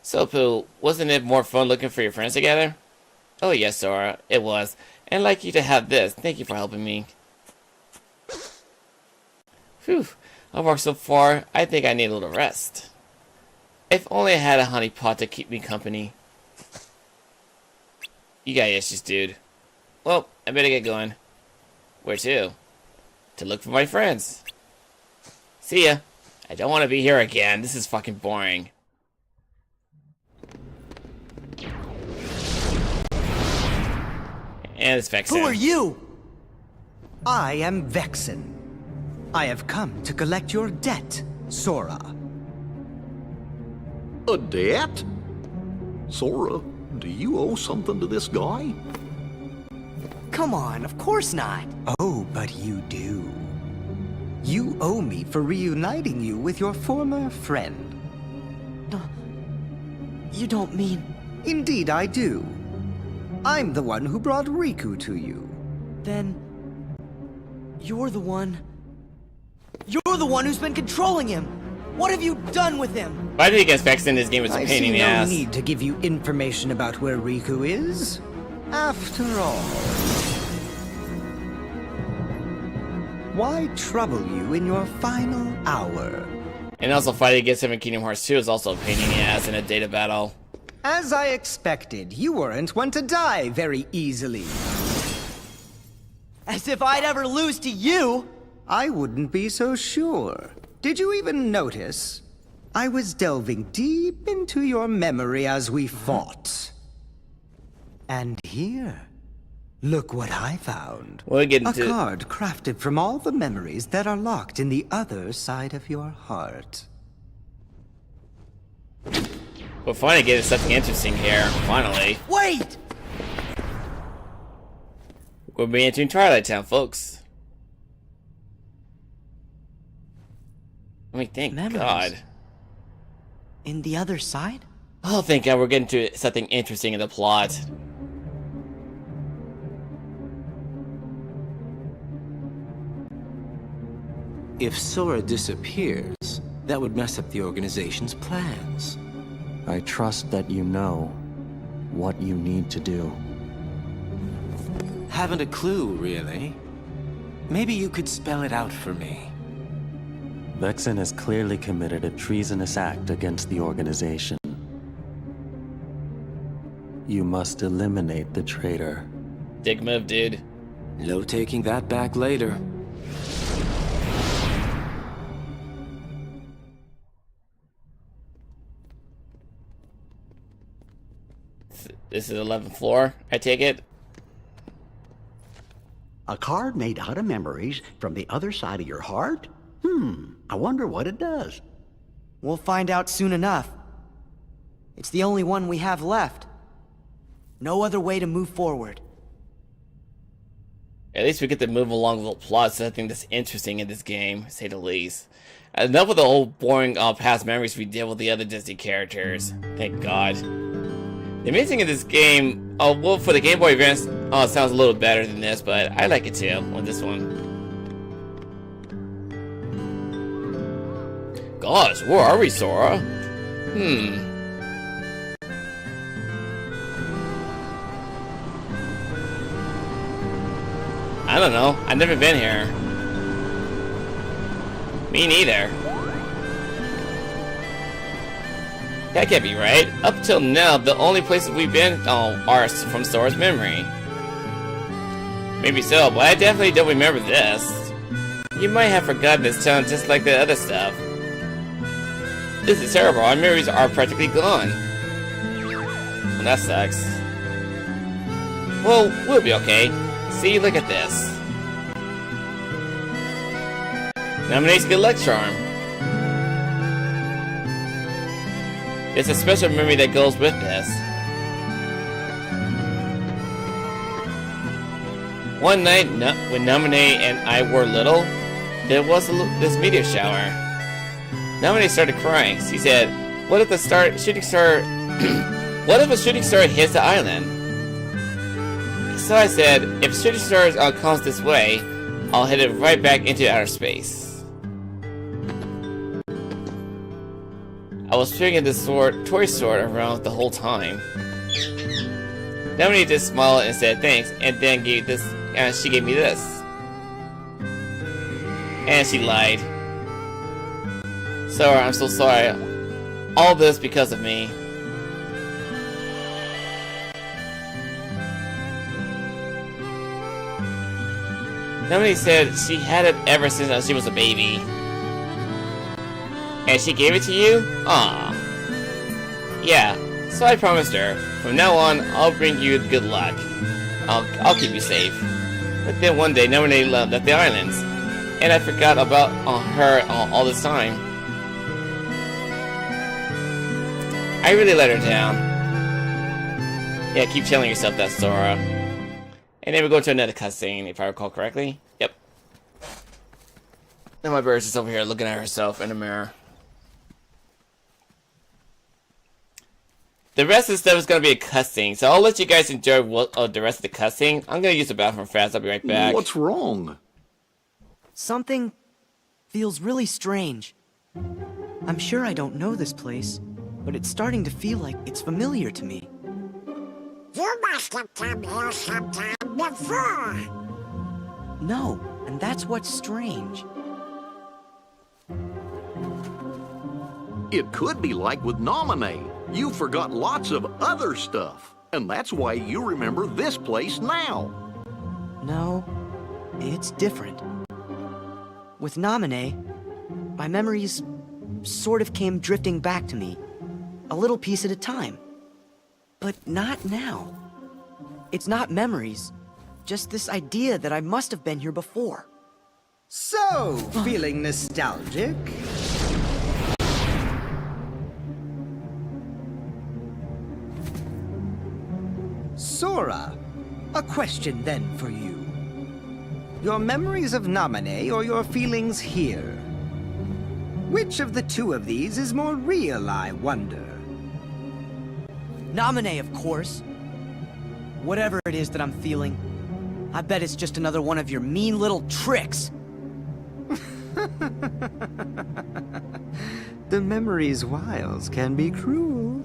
So, Pooh, wasn't it more fun looking for your friends together? Oh yes, Sora, it was. And I'd like you to have this. Thank you for helping me. Phew, I've worked so far, I think I need a little rest. If only I had a honey pot to keep me company. You got issues, dude. Well, I better get going. Where to? To look for my friends. See ya. I don't want to be here again. This is fucking boring. And it's Vexen. Who are you? I am Vexen. I have come to collect your debt, Sora. A debt? Sora, do you owe something to this guy? Come on, of course not. Oh, but you do. You owe me for reuniting you with your former friend. You don't mean... Indeed I do. I'm the one who brought Riku to you. Then... You're the one... You're the one who's been controlling him! What have you done with him? Fighting against Vexen in this game was a I pain in see the no ass. need to give you information about where Riku is. After all... Why trouble you in your final hour? And also fighting against him in Kingdom Hearts 2 is also a pain in the ass in a data battle. As I expected, you weren't one to die very easily. As if I'd ever lose to you! I wouldn't be so sure. Did you even notice? I was delving deep into your memory as we fought. And here, look what I found. We'll get A into card crafted from all the memories that are locked in the other side of your heart. We're finally getting something interesting here. Finally. Wait! We're being entering Twilight Town, folks. I mean, thank Memories. God. In the other side? Oh, thank God we're getting to something interesting in the plot. If Sora disappears, that would mess up the organization's plans. I trust that you know what you need to do. Haven't a clue, really. Maybe you could spell it out for me. Vexen has clearly committed a treasonous act against the organization. You must eliminate the traitor. Dick move, dude. No taking that back later. This is the 11th floor, I take it. A card made out of memories from the other side of your heart? I wonder what it does. We'll find out soon enough. It's the only one we have left. No other way to move forward. At least we get to move along the plot, so I think that's interesting in this game, to say the least. Enough with the old boring past memories we did with the other Disney characters. Thank God. The amazing thing in this game, well, for the Game Boy Advance, it sounds a little better than this, but I like it too, with this one. Gosh, where are we, Sora? I don't know. I've never been here. Me neither. That can't be right. Up till now, the only places we've been are from Sora's memory. Maybe so, but I definitely don't remember this. You might have forgotten this town just like the other stuff. This is terrible. Our memories are practically gone. Well, that sucks. Well, we'll be okay. See, look at this. Nominate's good luck charm. It's a special memory that goes with this. One night, when Nominate and I were little, there was this meteor shower. Nominate started crying. She said, "What if a shooting star hits the island?" So I said, "If a shooting star comes this way, I'll hit it right back into outer space." I was swinging this toy sword around the whole time. Nominate just smiled and said thanks, and then she gave me this. And she lied. Sora, I'm so sorry. All this because of me. Nominate said she had it ever since she was a baby. And she gave it to you? Aw. Yeah, so I promised her. From now on, I'll bring you good luck. I'll keep you safe. But then one day, Namine left the islands, and I forgot about her all this time. I really let her down. Yeah, keep telling yourself that, Sora. And then we go to another cutscene, if I recall correctly. Yep. And my bird's just over here looking at herself in the mirror. The rest of the stuff is going to be a cutscene, so I'll let you guys enjoy the rest of the cutscene. I'm going to use the bathroom fast. I'll be right back. What's wrong? Something feels really strange. I'm sure I don't know this place, but it's starting to feel like it's familiar to me. You must have come here sometime before. No, and that's what's strange. It could be like with Nominee. You forgot lots of other stuff, and that's why you remember this place now. No, it's different. With Nominee, my memories sort of came drifting back to me, a little piece at a time. But not now. It's not memories, just this idea that I must have been here before. So, feeling nostalgic? Sora, a question then for you. Your memories of Nominee or your feelings here? Which of the two of these is more real, I wonder? Nominee, of course. Whatever it is that I'm feeling, I bet it's just another one of your mean little tricks. The memory's wiles can be cruel.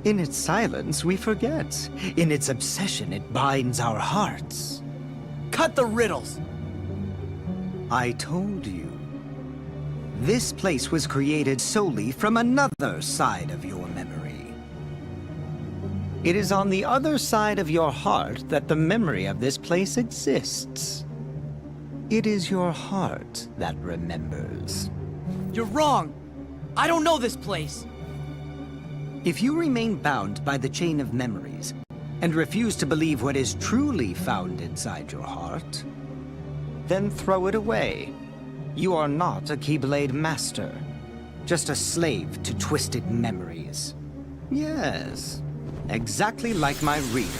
In its silence, we forget. In its obsession, it binds our hearts. Cut the riddles! I told you. This place was created solely from another side of your memory. It is on the other side of your heart that the memory of this place exists. It is your heart that remembers. You're wrong! I don't know this place! If you remain bound by the chain of memories, and refuse to believe what is truly found inside your heart, then throw it away. You are not a Keyblade master, just a slave to twisted memories. Yes, exactly like my reader.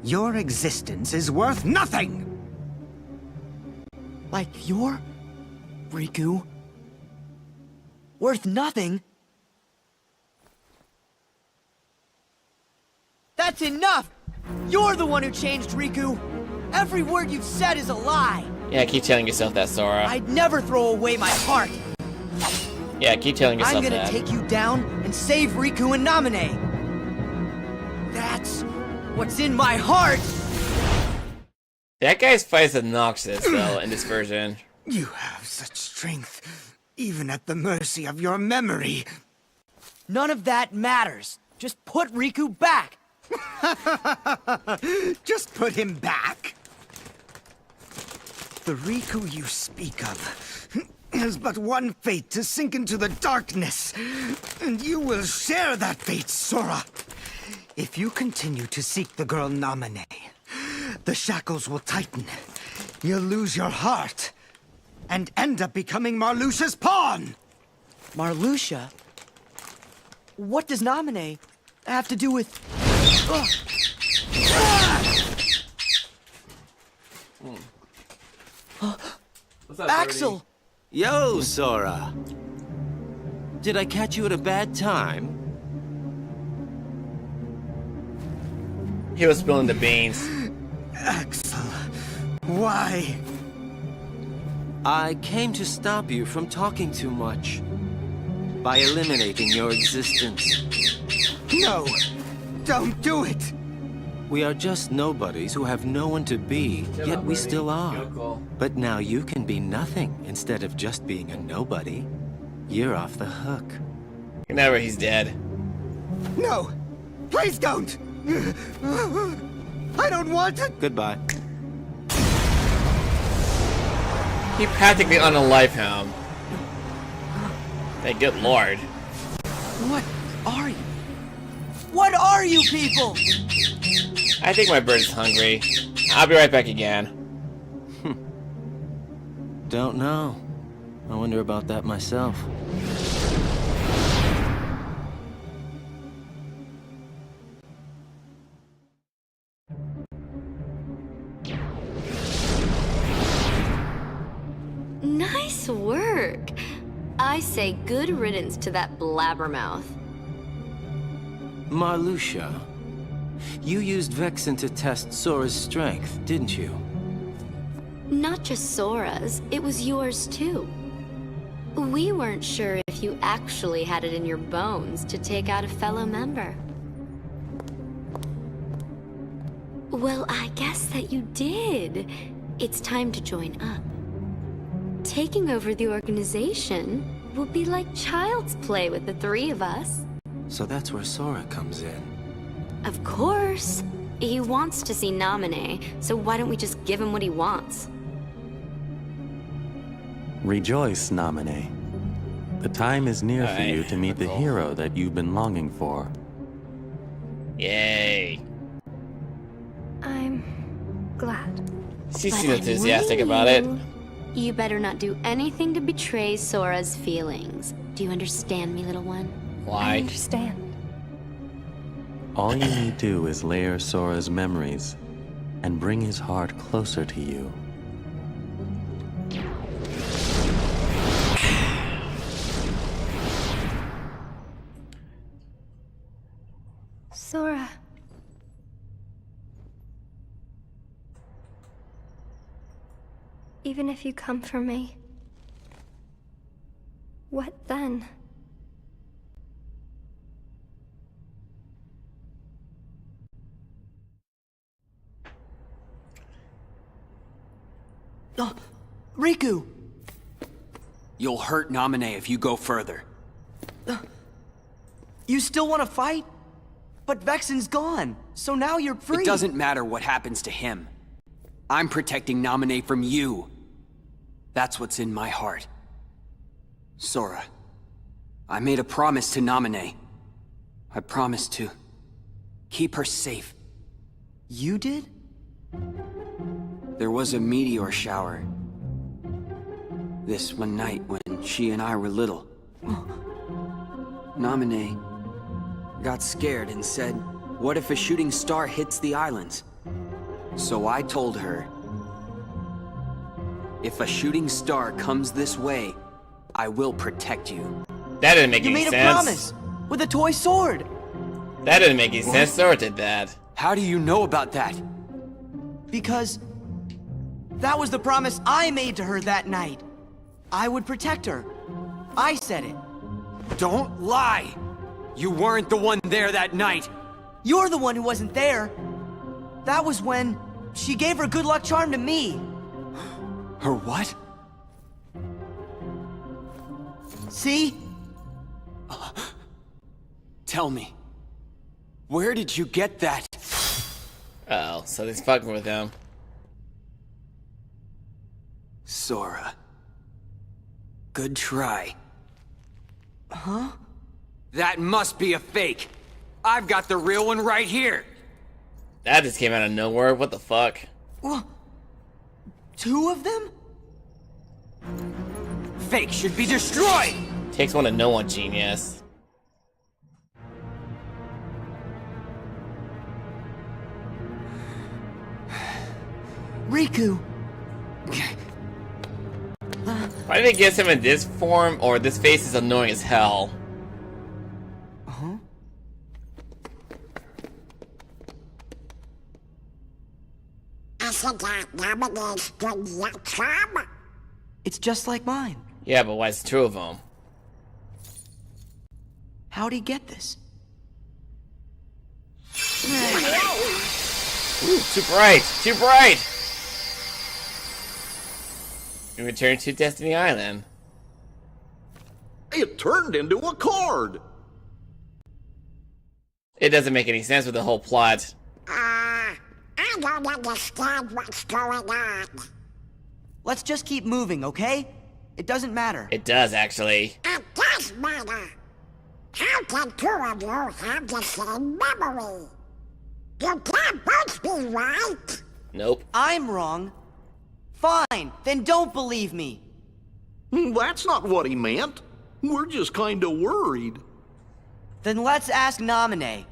Your existence is worth nothing! Like your Riku? Worth nothing? That's enough! You're the one who changed Riku! Every word you've said is a lie! Yeah, keep telling yourself that, Sora. I'd never throw away my heart! Yeah, keep telling yourself I'm gonna that. take you down and save Riku and Nominee! That's what's in my heart! That guy's fight is obnoxious, though, in this version. You have such strength, even at the mercy of your memory. None of that matters. Just put Riku back! Just put him back. The Riku you speak of has but one fate, to sink into the darkness. And you will share that fate, Sora. If you continue to seek the girl Nominee, the shackles will tighten. You'll lose your heart and end up becoming Marluxia's pawn. Marluxia? What does Nominee have to do with... What's up, Axel! Yo, Sora. Did I catch you at a bad time? He was spilling the beans. Axel, why? I came to stop you from talking too much. By eliminating your existence. No, don't do it. We are just nobodies who have no one to be, yet we still are. But now you can be nothing instead of just being a nobody. You're off the hook. Never, he's dead. No, please don't. I don't want to. Goodbye. He practically unalived him. Hey, good lord. What are you? What are are you people? I think my bird is hungry. I'll be right back again. Don't know. I wonder about that myself. Nice work. I say good riddance to that blabbermouth. Marluxia, you used Vexen to test Sora's strength, didn't you? Not just Sora's, it was yours too. We weren't sure if you actually had it in your bones to take out a fellow member. Well, I guess that you did. It's time to join up. Taking over the organization will be like child's play with the three of us. So that's where Sora comes in. Of course. He wants to see Naminé, so why don't we just give him what he wants? Rejoice, Naminé. The time is near for you to meet the cool. hero that you've been longing for. Yay. I'm glad. She But seems I'm enthusiastic warning about it. You better not do anything to betray Sora's feelings. Do you understand me, little one? I Why? understand. All you need do is layer Sora's memories and bring his heart closer to you. Sora. Even if you come for me, what then? Riku! You'll hurt Naminé if you go further. You still want to fight? But Vexen's gone, so now you're free. It doesn't matter what happens to him. I'm protecting Naminé from you. That's what's in my heart. Sora, I made a promise to Naminé. I promised to keep her safe. You did? There was a meteor shower. This one night when she and I were little. Naminé got scared and said, what if a shooting star hits the islands? So I told her, if a shooting star comes this way, I will protect you. That didn't make You any made sense. a promise! With a toy sword! That didn't make any sense. Sora did that. How do you know about that? Because that was the promise I made to her that night. I would protect her. I said it. Don't lie! You weren't the one there that night! You're the one who wasn't there. That was when she gave her good luck charm to me. Her what? See? Tell me. Where did you get that? Uh-oh, so he's fucking with him. Sora. Good try. Huh? That must be a fake. I've got the real one right here. That just came out of nowhere. What the fuck? Well, two of them? Fake should be destroyed! Takes one to know one, genius. Riku. Why did it get him in this form, or this face is annoying as hell? Huh? It's just like mine. Yeah, but why is two of them? How'd he get this? Ooh, too bright! Too bright! We return to Destiny Island. It turned into a card. It doesn't make any sense with the whole plot. I don't understand what's going on. Let's just keep moving, okay? It doesn't matter. It does, actually. It does matter. How can two of you have the same memory? You can't both be right. Nope. I'm wrong. Fine, then don't believe me. That's not what he meant. We're just kinda worried. Then let's ask Naminé.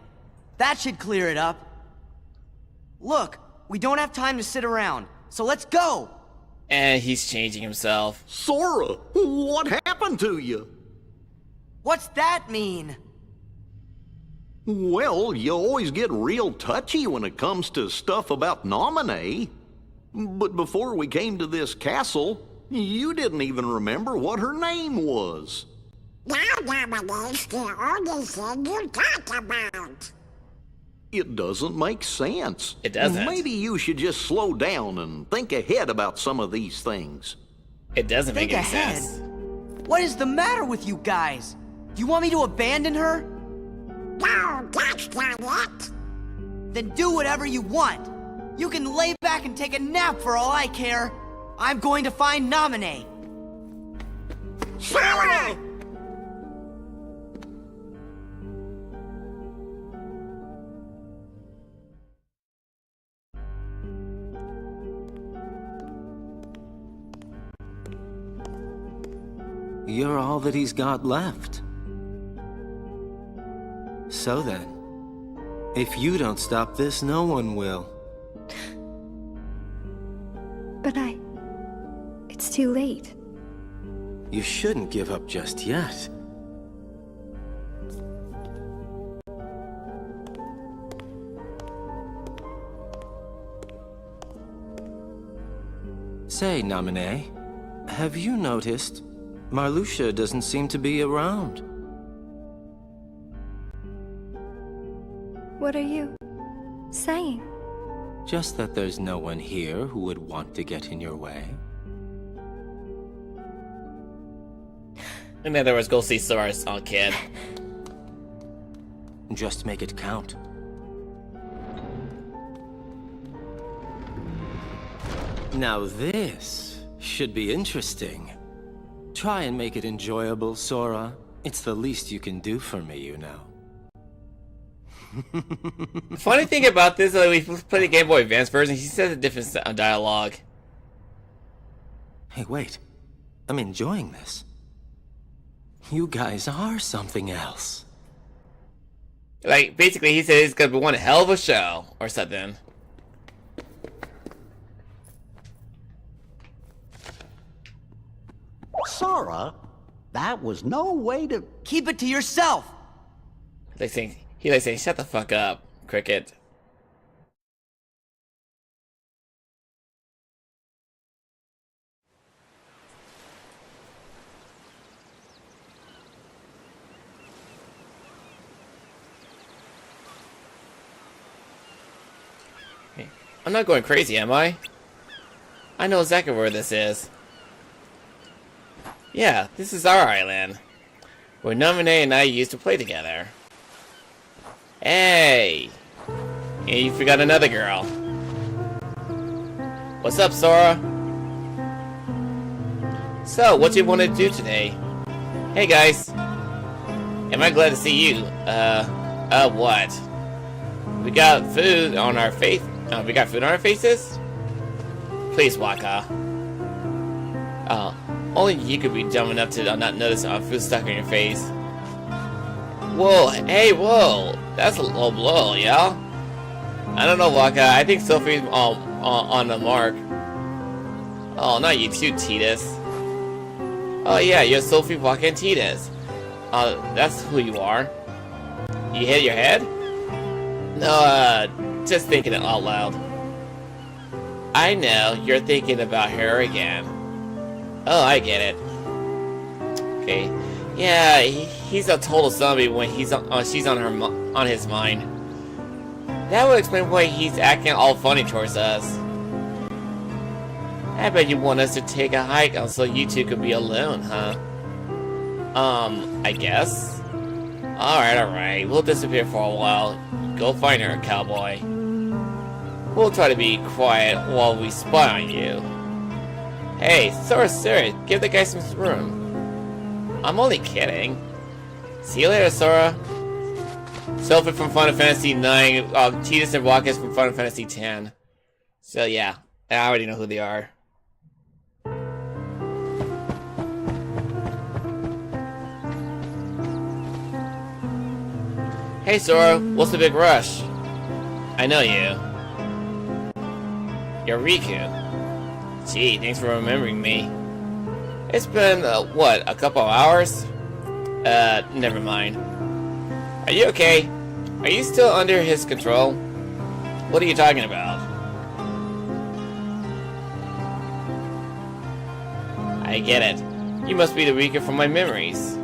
That should clear it up. Look, we don't have time to sit around, so let's go! And he's changing himself. Sora, what happened to you? What's that mean? Well, you always get real touchy when it comes to stuff about Naminé. But before we came to this castle, you didn't even remember what her name was. Now Naminé's the only thing you talk about. It doesn't make sense. It doesn't. Maybe you should just slow down and think ahead about some of these things. It doesn't make Think any ahead. sense. What is the matter with you guys? Do you want me to abandon her? No, that's not it. Then do whatever you want. You can lay back and take a nap for all I care. I'm going to find Naminé. Sora! You're all that he's got left. So then, if you don't stop this, no one will. But it's too late. You shouldn't give up just yet. Say, Naminé, have you noticed Marluxia doesn't seem to be around? What are you saying? Just that there's no one here who would want to get in your way. In other words, go see Sora's kid. Just make it count. Now this should be interesting. Try and make it enjoyable, Sora. It's the least you can do for me, you know. Funny thing about this, we played the Game Boy Advance version, he says a different dialogue. Hey, wait. I'm enjoying this. You guys are something else. Like, basically he said it's gonna be one hell of a show, or something. Sora, that was no way to... Keep it to yourself! He likes saying, shut the fuck up, Cricket. Hey, I'm not going crazy, am I? I know exactly where this is. Yeah, this is our island, where Naminé and I used to play together. Hey! Yeah, you forgot another girl. What's up, Sora? So, what do you want to do today? Hey, guys. Am I glad to see you? What? We got food on our face. We got food on our faces? Please, Waka. Oh, only you could be dumb enough to not notice food stuck on your face. Whoa, hey, whoa. That's a low blow, yeah? I don't know, Waka. I think Sophie's on the mark. Oh, not you too, Tidus. Oh, yeah, you're Sophie, Waka, and Tidus. That's who you are. You hit your head? No, just thinking it out loud. I know, you're thinking about her again. Oh, I get it. Okay. Yeah, he's a total zombie when she's on his mind. That would explain why he's acting all funny towards us. I bet you want us to take a hike so you two could be alone, huh? I guess. Alright. We'll disappear for a while. Go find her, cowboy. We'll try to be quiet while we spy on you. Hey, Sora's serious. Give the guy some room. I'm only kidding. See you later, Sora. Sophie from Final Fantasy 9, Tidus and Rockets from Final Fantasy 10. So yeah, I already know who they are. Hey Sora, what's the big rush? I know you. You're Riku. Gee, thanks for remembering me. It's been, what, a couple of hours? Never mind. Are you okay? Are you still under his control? What are you talking about? I get it. You must be the Riku from my memories.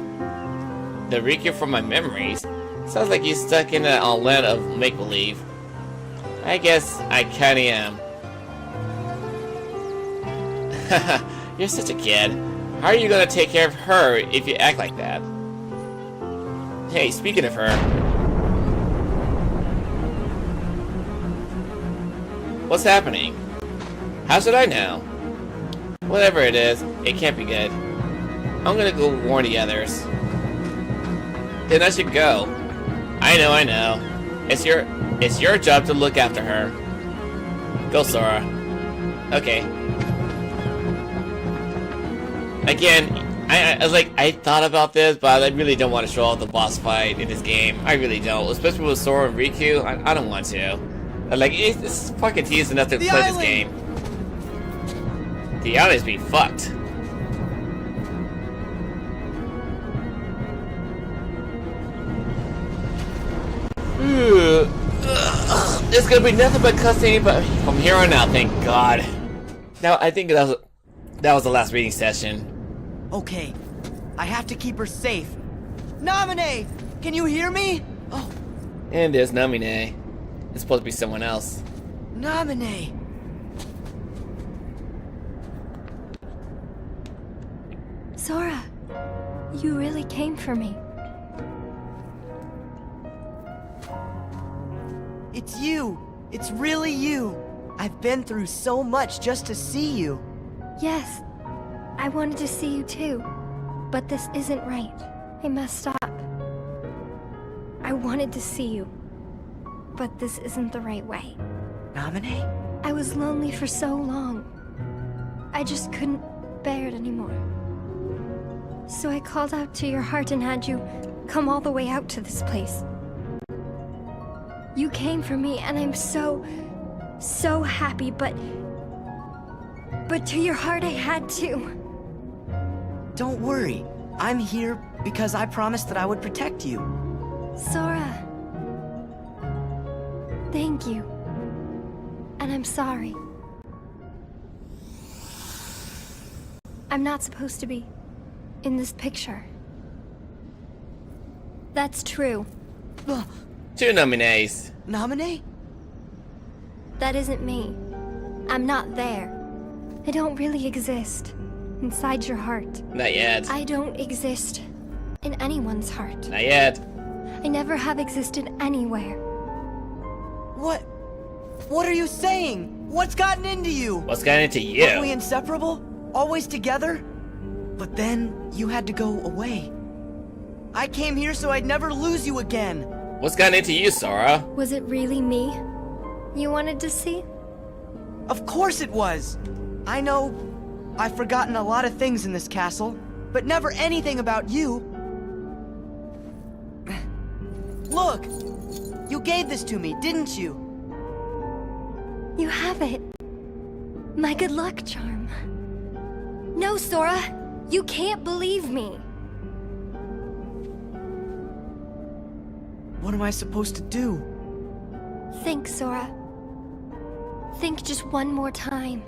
The Riku from my memories? Sounds like you're stuck in a land of make-believe. I guess I kinda am. Haha, you're such a kid. How are you gonna take care of her if you act like that? Hey, speaking of her... What's happening? How should I know? Whatever it is, it can't be good. I'm gonna go warn the others. Then I should go. I know. It's your job to look after her. Go, Sora. Okay. Again, I thought about this, but I really don't want to show off the boss fight in this game. I really don't, especially with Sora and Riku. I don't want to. It's fucking tedious enough to play this game. The island's being fucked. It's gonna be nothing but cussing, but from here on out, thank God. Now, I think that was the last reading session. Okay, I have to keep her safe. Namine! Can you hear me? Oh. And there's Namine. It's supposed to be someone else. Namine! Sora, you really came for me. It's you! It's really you! I've been through so much just to see you. Yes, I wanted to see you too. But this isn't right. I messed up. I wanted to see you. But this isn't the right way. Namine? I was lonely for so long. I just couldn't bear it anymore. So I called out to your heart and had you come all the way out to this place. You came for me and I'm so happy, but to your heart I had to. Don't worry. I'm here because I promised that I would protect you. Sora. Thank you. And I'm sorry. I'm not supposed to be in this picture. That's true. Two nominees. Namine? That isn't me. I'm not there. I don't really exist inside your heart. Not yet. I don't exist in anyone's heart. Not yet. I never have existed anywhere. What are you saying? What's gotten into you? What's gotten into you? Weren't we inseparable? Always together? But then you had to go away. I came here so I'd never lose you again. What's gotten into you, Sora? Was it really me you wanted to see? Of course it was. I know I've forgotten a lot of things in this castle, but never anything about you. Look! You gave this to me, didn't you? You have it. My good luck charm. No, Sora! You can't believe me! What am I supposed to do? Think, Sora. Think just one more time.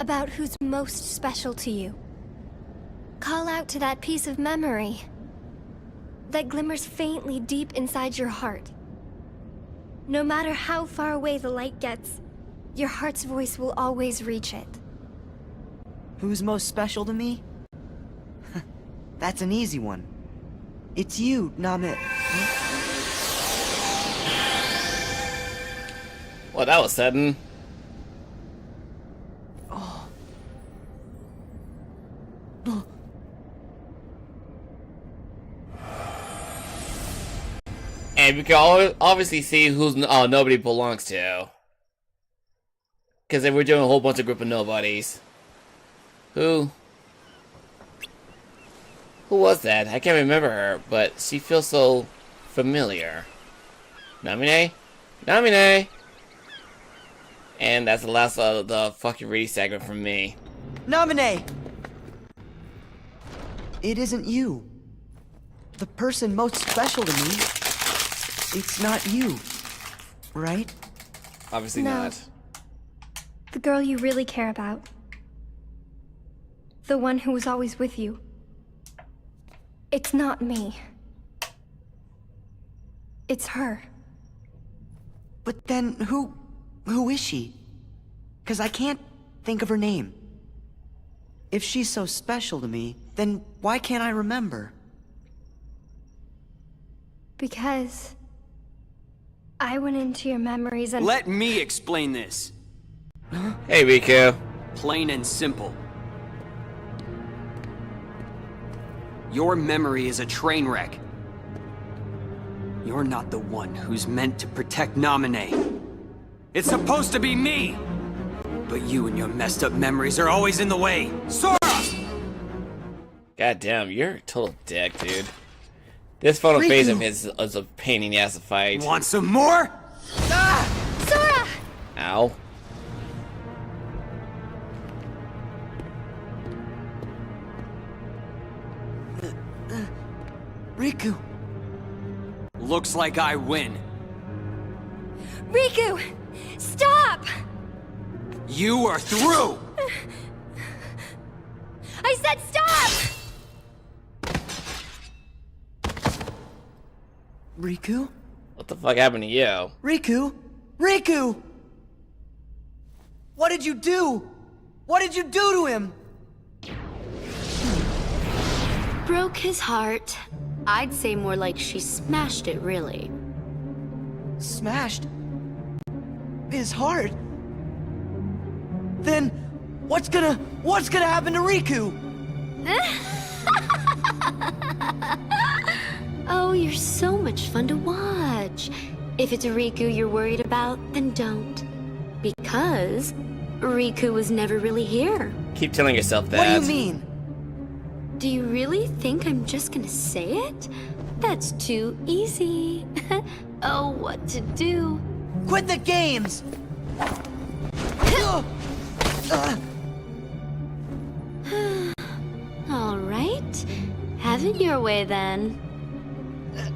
About who's most special to you. Call out to that piece of memory that glimmers faintly deep inside your heart. No matter how far away the light gets, your heart's voice will always reach it. Who's most special to me? That's an easy one. It's you, Namit. Well, that was sudden. And we can obviously see who's nobody belongs to. Because we're doing a whole bunch of group of nobodies. Who was that? I can't remember her, but she feels so familiar. Namine? Namine! And that's the last of the fucking reading segment from me. Namine! It isn't you. The person most special to me, it's not you, right? Obviously No. not. The girl you really care about. The one who was always with you. It's not me. It's her. But then who is she? 'Cause I can't think of her name. If she's so special to me, then why can't I remember? Because I went into your memories and... Let me explain this. Hey, Riku. Plain and simple. Your memory is a train wreck. You're not the one who's meant to protect Namine. It's supposed to be me! But you and your messed up memories are always in the way. Sora! God damn, you're a total dick, dude. This photo phase of his is a pain in the ass to fight. Want some more? Sora! Ow. Riku! Looks like I win. Riku! Stop! You are through! I said stop! Riku? What the fuck happened to you? Riku? Riku! What did you do? What did you do to him? Broke his heart. I'd say more like she smashed it, really. Smashed? His heart? Then what's gonna happen to Riku? Oh, you're so much fun to watch. If it's Riku you're worried about, then don't. Because Riku was never really here. Keep telling yourself that. What do you mean? Do you really think I'm just gonna say it? That's too easy. Oh, what to do? Quit the games! All right. Have it your way then.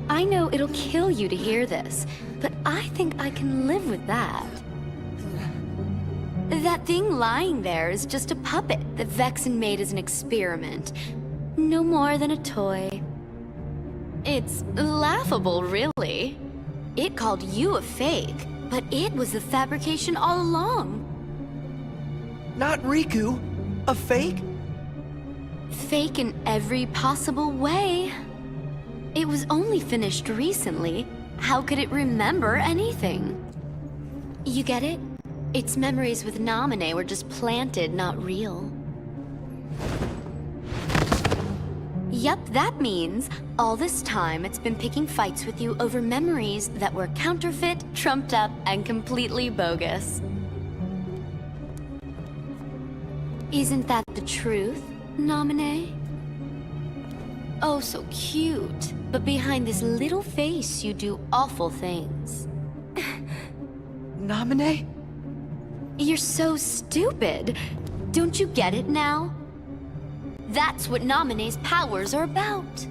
I know it'll kill you to hear this, but I think I can live with that. That thing lying there is just a puppet that Vexen made as an experiment. No more than a toy. It's laughable, really. It called you a fake, but it was the fabrication all along. Not Riku. A fake? Fake in every possible way. It was only finished recently. How could it remember anything? You get it? Its memories with Namine were just planted, not real. Yup, that means all this time it's been picking fights with you over memories that were counterfeit, trumped up, and completely bogus. Isn't that the truth, Namine? Oh, so cute. But behind this little face, you do awful things. Namine? You're so stupid. Don't you get it now? That's what Namine's powers are about.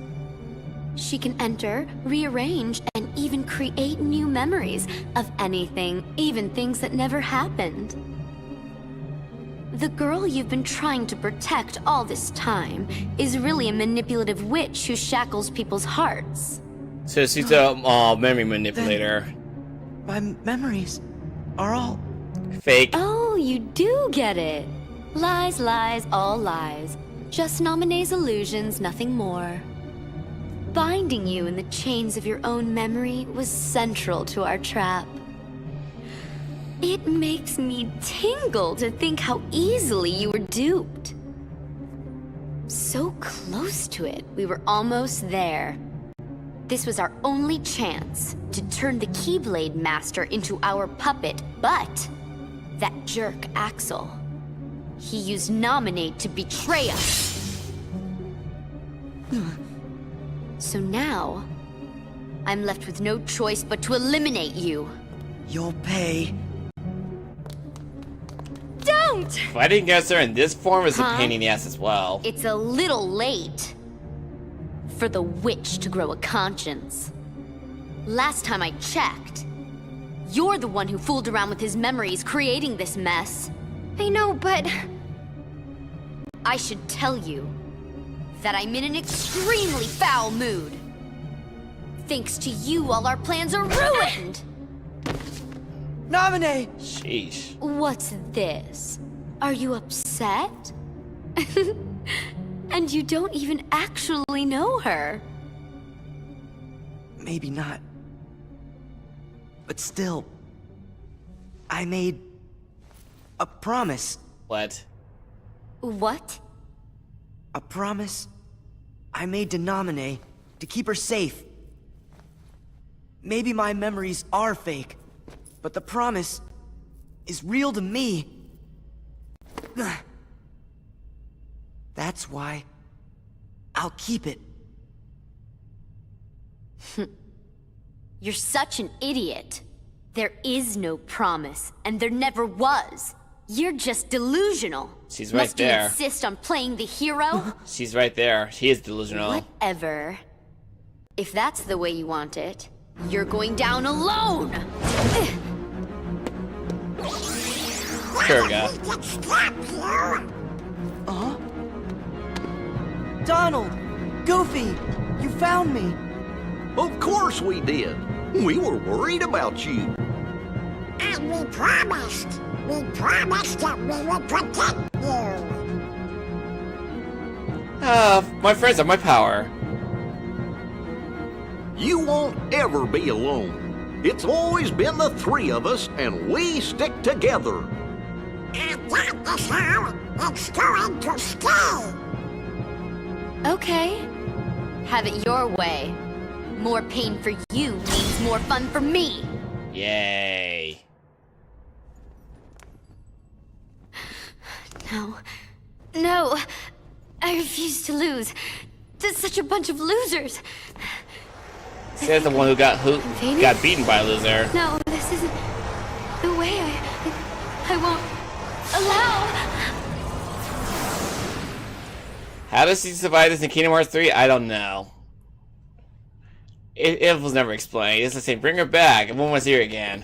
She can enter, rearrange, and even create new memories of anything, even things that never happened. The girl you've been trying to protect all this time is really a manipulative witch who shackles people's hearts. So she's a memory manipulator. My memories are all Fake. Oh, you do get it. Lies, lies, all lies. Just Namine's illusions, nothing more. Binding you in the chains of your own memory was central to our trap. It makes me tingle to think how easily you were duped. So close to it, we were almost there. This was our only chance to turn the Keyblade Master into our puppet, but that jerk Axel, he used Nominate to betray us. So now, I'm left with no choice but to eliminate you. You'll pay. Don't! Fighting against her in this form is a Huh? pain in the ass as well. It's a little late for the witch to grow a conscience. Last time I checked, you're the one who fooled around with his memories, creating this mess. I know, but... I should tell you that I'm in an extremely foul mood. Thanks to you, all our plans are ruined! Nominate! Sheesh. What's this? Are you upset? And you don't even actually know her. Maybe not. But still, I made a promise. What? What? A promise I made to Nominate to keep her safe. Maybe my memories are fake, but the promise is real to me. That's why I'll keep it. You're such an idiot. There is no promise, and there never was. You're just delusional. She's right Must there. you insist on playing the hero? She's right there. She is delusional. Whatever. If that's the way you want it, you're going down alone! Kurga. Donald! Goofy! You found me! Of course we did. We were worried about you. And we promised that we would protect you. My friends are my power. You won't ever be alone. It's always been the three of us, and we stick together. And that is how it's going to stay. Okay. Have it your way. More pain for you means more fun for me. Yay. No. No. I refuse to lose. There's such a bunch of losers. Says the one who got beaten by a loser. No, this isn't the way I won't allow. How does he survive this in Kingdom Hearts 3? I don't know. It was never explained. It's the same. Bring her back. I won't want to see her again.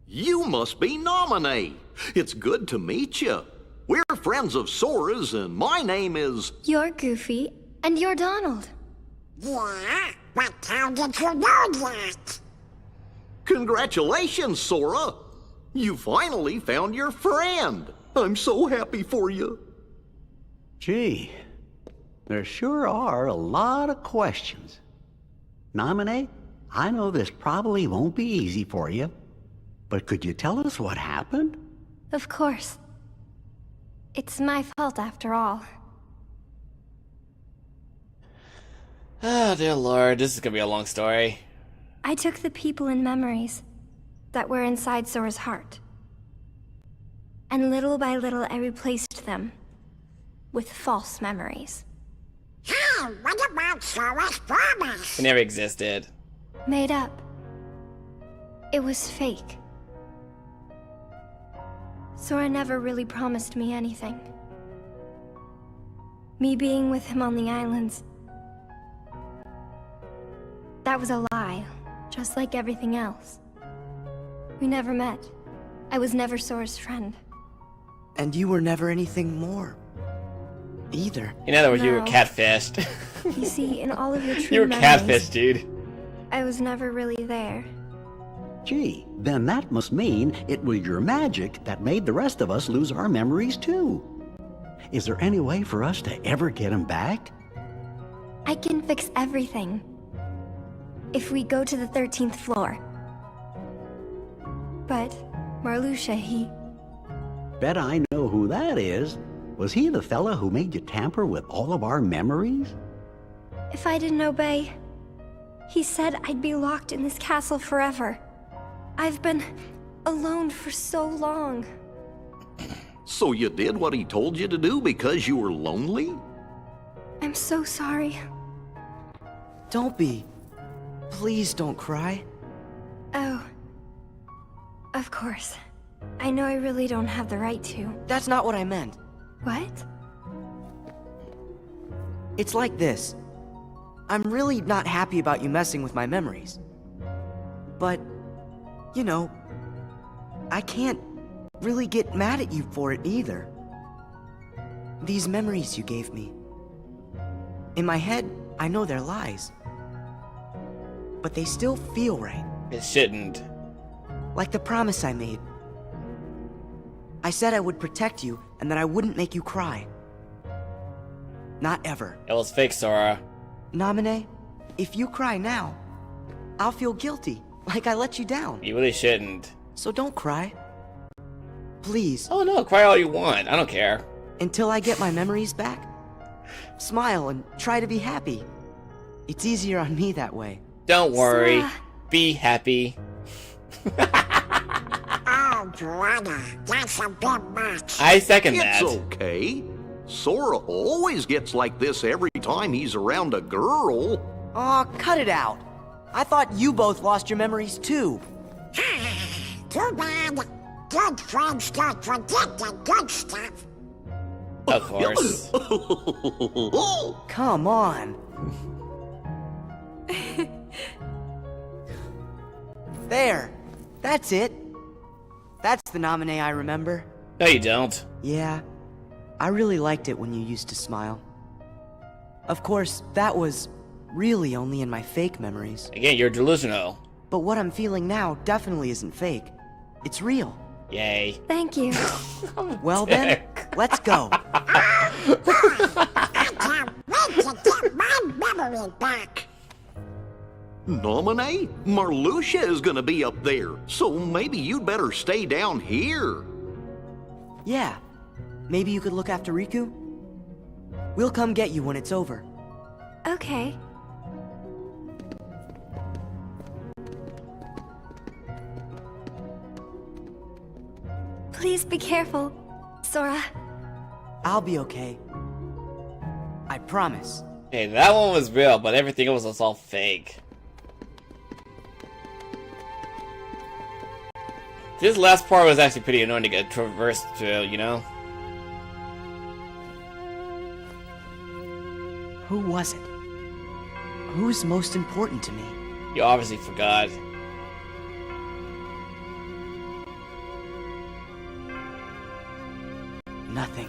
You must be Nominee. It's good to meet you. We're friends of Sora's, and my name is... You're Goofy, and you're Donald. Yeah, but how did you know that? Congratulations, Sora. You finally found your friend. I'm so happy for you. Gee, there sure are a lot of questions. Nominee, I know this probably won't be easy for you, but could you tell us what happened? Of course. It's my fault after all. Oh, dear Lord. This is going to be a long story. I took the people and memories that were inside Sora's heart. And little by little I replaced them with false memories. Hey, what about Sora's promise? It never existed. Made up. It was fake. Sora never really promised me anything. Me being with him on the islands, that was a lie, just like everything else. We never met. I was never Sora's friend. And you were never anything more. Either. In other words, you were No. catfished. You see, in all of your true You were memories, catfished, dude. I was never really there. Gee, then that must mean it was your magic that made the rest of us lose our memories too. Is there any way for us to ever get them back? I can fix everything. If we go to the 13th floor. But Marluxia, he... Bet I know who that is. Was he the fella who made you tamper with all of our memories? If I didn't obey, He said I'd be locked in this castle forever. I've been alone for so long. So you did what he told you to do because you were lonely? I'm so sorry. Don't be. Please don't cry. Oh. Of course. I know I really don't have the right to. That's not what I meant. What? It's like this. I'm really not happy about you messing with my memories. But, you know, I can't really get mad at you for it either. These memories you gave me. In my head, I know they're lies. But they still feel right. It shouldn't. Like the promise I made. I said I would protect you and that I wouldn't make you cry. Not ever. It was fake, Sora. Namine, if you cry now, I'll feel guilty, like I let you down. You really shouldn't. So don't cry. Please. Oh no, cry all you want. I don't care. Until I get my memories back, smile and try to be happy. It's easier on me that way. Don't worry. Sora. Be happy. Oh, brother, that's a bit much. I second that. It's okay. Sora always gets like this every time he's around a girl. Aw, cut it out. I thought you both lost your memories too. Too bad. Good friends don't forget the good stuff. Of course. Come on. There. That's it. That's the nominee I remember. No, you don't. Yeah. I really liked it when you used to smile. Of course, that was really only in my fake memories. Again, you're delusional. But what I'm feeling now definitely isn't fake. It's real. Yay. Thank you. Well then, let's go. I can't wait to get my memory back. Nominee? Marluxia is gonna be up there, so maybe you'd better stay down here. Yeah. Maybe you could look after Riku? We'll come get you when it's over. Okay. Please be careful, Sora. I'll be okay. I promise. Okay, that one was real, but everything else was all fake. This last part was actually pretty annoying to get traversed through, you know? Who was it? Who's most important to me? You obviously forgot. Nothing.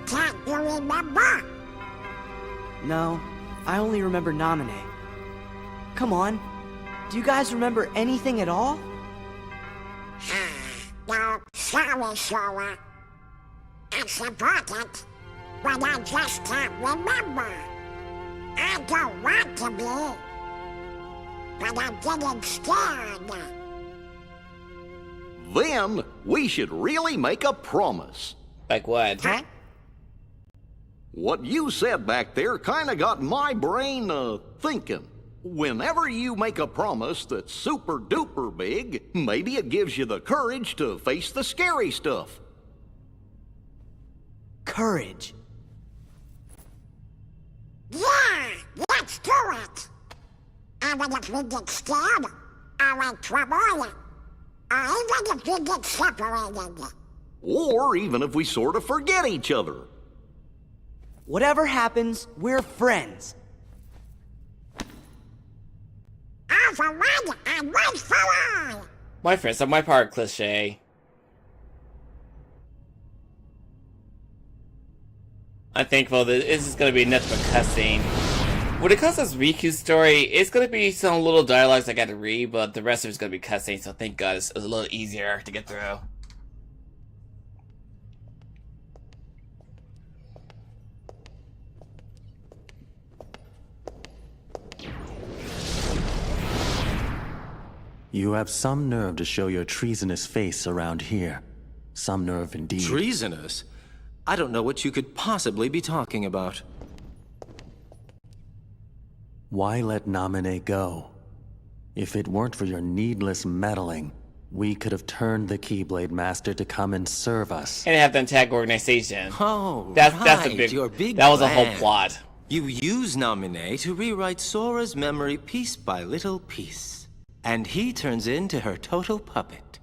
Can't you remember? No, I only remember Namine. Come on. Do you guys remember anything at all? No, sorry, Sora. It's important, but I just can't remember. I don't want to be, but I'm getting scared. Then we should really make a promise. Like what? Huh? What you said back there kinda got my brain thinking. Whenever you make a promise that's super duper big, maybe it gives you the courage to face the scary stuff. Courage. Yeah, let's do it. Even if we get scared, or in trouble, or even if we get separated. Or even if we sort of forget each other. Whatever happens, we're friends. All for one and one for all. My friends, on my part, cliche. I'm thankful that this is going to be nothing but cussing. When it comes to Riku's story, it's going to be some little dialogues I got to read, but the rest of it's going to be cussing, so thank God it's a little easier to get through. You have some nerve to show your treasonous face around here. Some nerve indeed. Treasonous? I don't know what you could possibly be talking about. Why let Naminé go? If it weren't for your needless meddling, we could have turned the Keyblade Master to come and serve us. And have the attack organization. Oh, That's the right, big. your big That was a whole plan. plot. You use Naminé to rewrite Sora's memory piece by little piece, and he turns into her total puppet.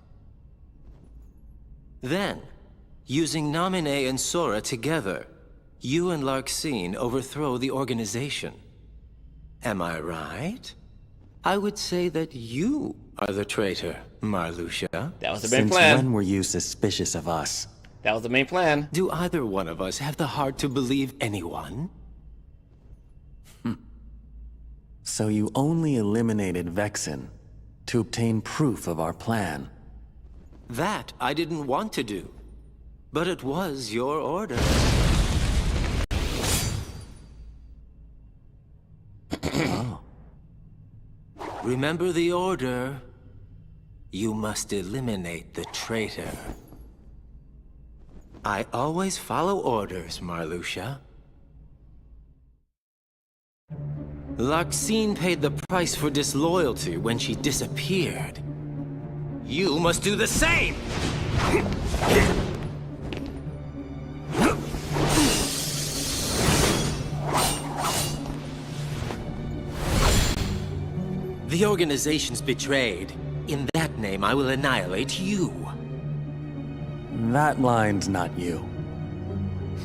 Then, using Naminé and Sora together, you and Larxene overthrow the organization. Am I right? I would say that you are the traitor, Marluxia. That was the main Since plan. when were you suspicious of us? That was the main plan. Do either one of us have the heart to believe anyone? So you only eliminated Vexen to obtain proof of our plan. That I didn't want to do, but it was your order. Oh. Remember the order. You must eliminate the traitor. I always follow orders, Marluxia. Larxene paid the price for disloyalty when she disappeared. You must do the same! The organization's betrayed. In that name, I will annihilate you. That line's not you.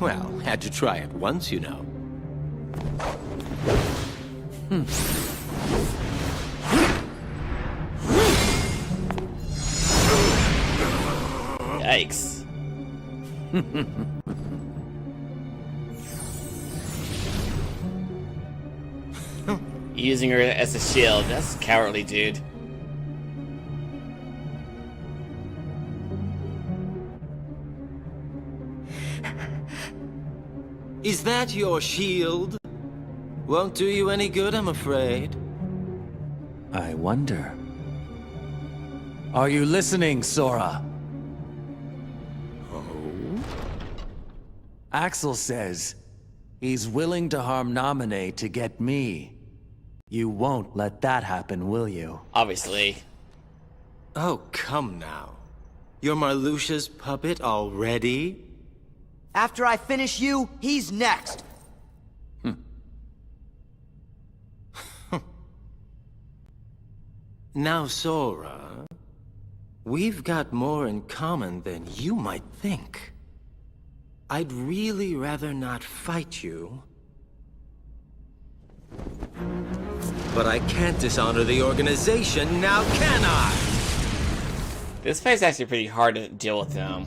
Well, had to try it once, you know. Yikes. Using her as a shield. That's cowardly, dude. Is that your shield? Won't do you any good, I'm afraid. I wonder. Are you listening, Sora? Oh? Axel says he's willing to harm Naminé to get me. You won't let that happen, will you? Obviously. Oh, come now. You're Marluxia's puppet already? After I finish you, he's next. Now, Sora, we've got more in common than you might think. I'd really rather not fight you. But I can't dishonor the organization, now can I? This fight's actually pretty hard to deal with him.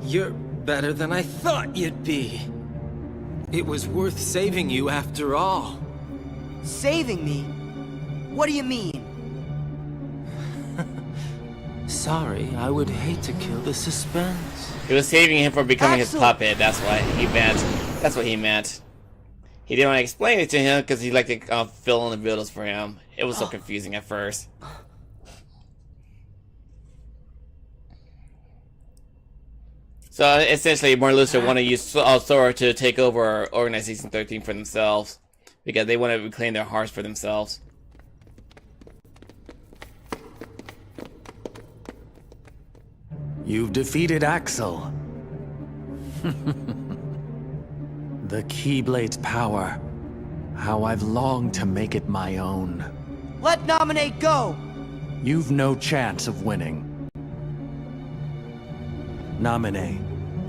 You're better than I thought you'd be. It was worth saving you after all. Saving me? What do you mean? Sorry, I would hate to kill the suspense. It was saving him from becoming his Axel! puppet. That's what he meant. That's what he meant. He didn't want to explain it to him because he liked to fill in the riddles for him. It was so confusing at first. So essentially, Marluxia want to use Sora to take over Organization 13 for themselves because they want to reclaim their hearts for themselves. You've defeated Axel. The Keyblade's power. How I've longed to make it my own. Let Naminé go! You've no chance of winning. Naminé,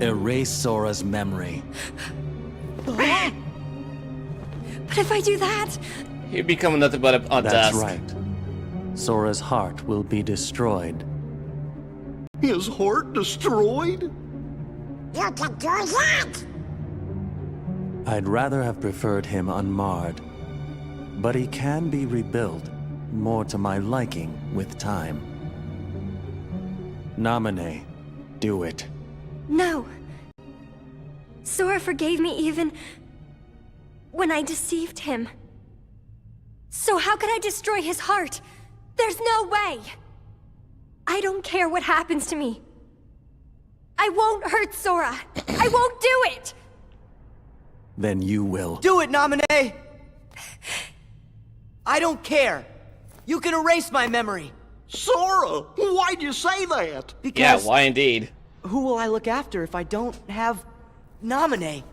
erase Sora's memory. But if I do that, He'd become nothing but a That's dust. right. Sora's heart will be destroyed. His heart destroyed? You can do that! I'd rather have preferred him unmarred. But he can be rebuilt, more to my liking, with time. Naminé, do it. no. Sora forgave me even when I deceived him. So how could I destroy his heart? There's no way! I don't care what happens to me. I won't hurt Sora. I won't do it! then you will. Do it, Naminé! I don't care. You can erase my memory. Sora, why'd you say that? Yeah, Because why indeed? who will I look after if I don't have Naminé?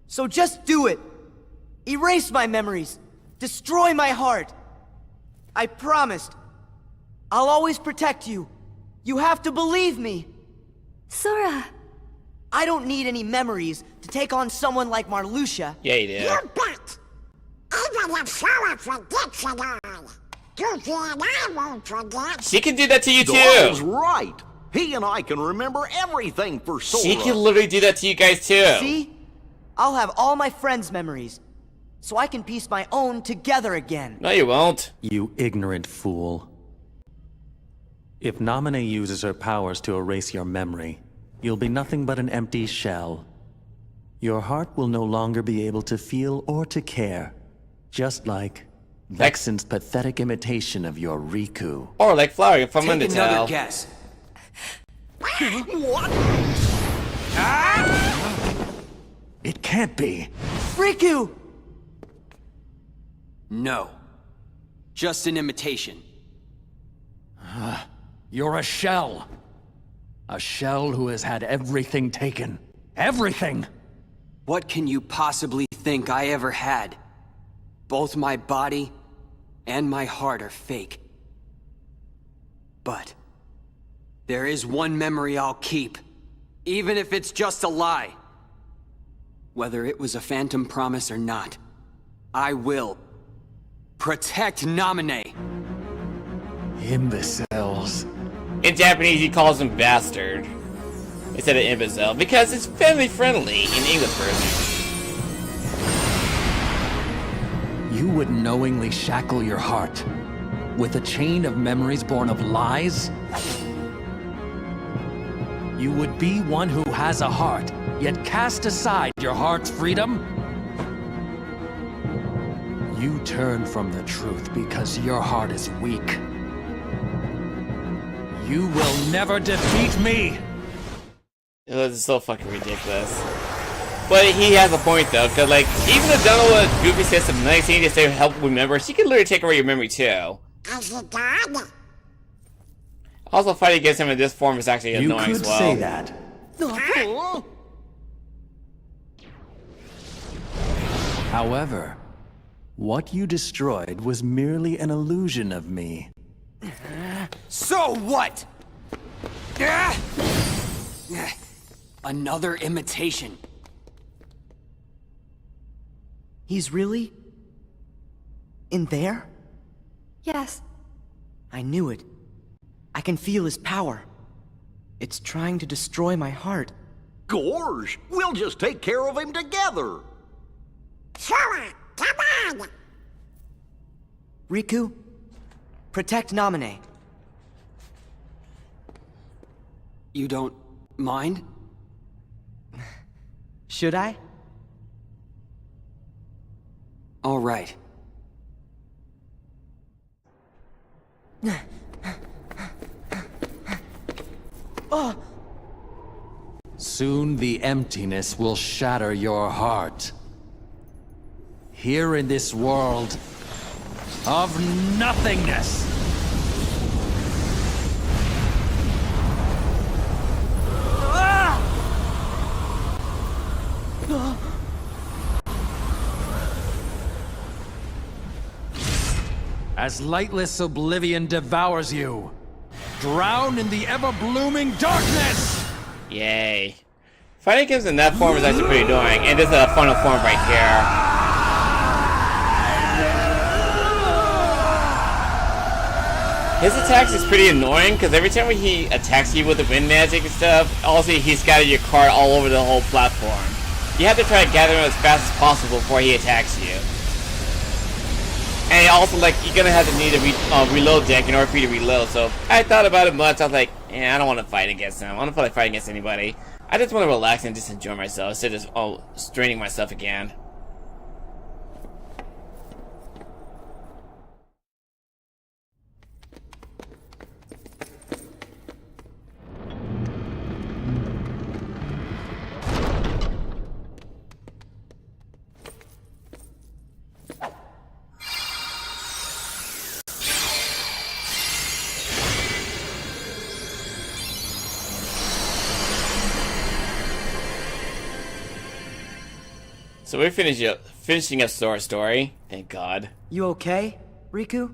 So just do it. Erase my memories. Destroy my heart. I promised. I'll always protect you. You have to believe me. Sora, I don't need any memories to take on someone like Marluxia. Yeah, you do. You bet. Even if Sora forgets it all, Goofy and I won't forget. She can do that to you Donald's too. right. He and I can remember everything for Sora. She can literally do that to you guys too. See? I'll have all my friends' memories, so I can piece my own together again. No, you won't. You ignorant fool. If Naminé uses her powers to erase your memory, you'll be nothing but an empty shell. Your heart will no longer be able to feel or to care, just like Vexen's pathetic imitation of your Riku. Or like Flower from Take another Undertale. guess. What? It can't be. Riku! No. Just an imitation. You're a shell. A shell who has had everything taken. Everything! What can you possibly think I ever had? Both my body and my heart are fake. But there is one memory I'll keep, even if it's just a lie. Whether it was a phantom promise or not, I will protect Naminé. Imbeciles. In Japanese, he calls him bastard instead of imbecile because it's family friendly in English version. You would knowingly shackle your heart with a chain of memories born of lies? You would be one who has a heart, yet cast aside your heart's freedom? You turn from the truth because your heart is weak. You will never defeat me! This is so fucking ridiculous. But he has a point though, because like, even if Donald Goofy says some nice things to help remember, she can literally take away your memory too. As a god, Also, fighting against him in this form is actually You annoying could as well. say that. However, what you destroyed was merely an illusion of me. So what? Another imitation. He's really in there? yes. I knew it. I can feel his power. It's trying to destroy my heart. Gorge, we'll just take care of him together. Sora, come on! Riku, protect Naminé. You don't mind? Should I? All right. Soon the emptiness will shatter your heart. Here in this world of nothingness. As lightless oblivion devours you, drown in the ever-blooming darkness! Yay. Fighting against him in that form is actually pretty annoying, and this is a final form right here. His attacks is pretty annoying, because every time he attacks you with the wind magic and stuff, also he scatters your card all over the whole platform. You have to try to gather him as fast as possible before he attacks you. And also, like, you're gonna have to need a reload deck in order for you to reload, so I thought about it much. I was like, I don't want to fight against him. I don't want to fight against anybody. I just want to relax and just enjoy myself instead of just, straining myself again. So we're finishing up Sora's story. Thank God. You okay, Riku?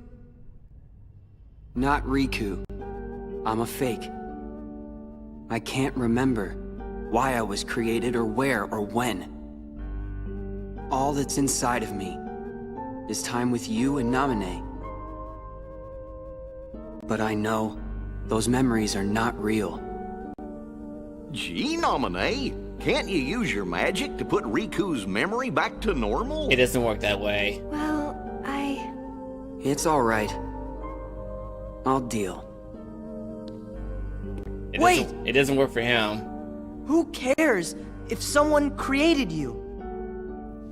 Not Riku. I'm a fake. I can't remember why I was created or where or when. All that's inside of me is time with you and Namine. But I know those memories are not real. Gee, Namine, can't you use your magic to put Riku's memory back to normal? It doesn't work that way. Well, It's alright. I'll deal. Wait! It doesn't work for him. Who cares if someone created you?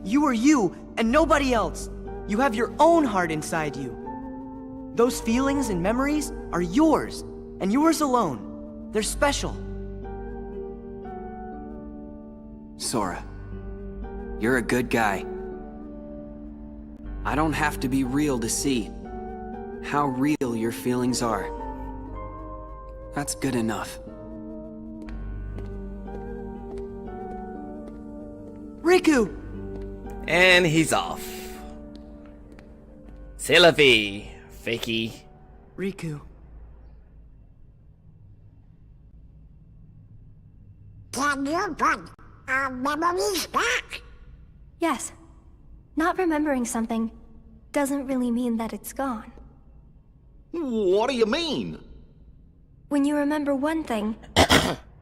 You are you and nobody else. You have your own heart inside you. Those feelings and memories are yours, and yours alone. They're special. Sora, you're a good guy. I don't have to be real to see how real your feelings are. That's good enough. Riku! And he's off. C'est la vie, fakey. Riku. Can you put our memories back? yes. Not remembering something doesn't really mean that it's gone. What do you mean? When you remember one thing,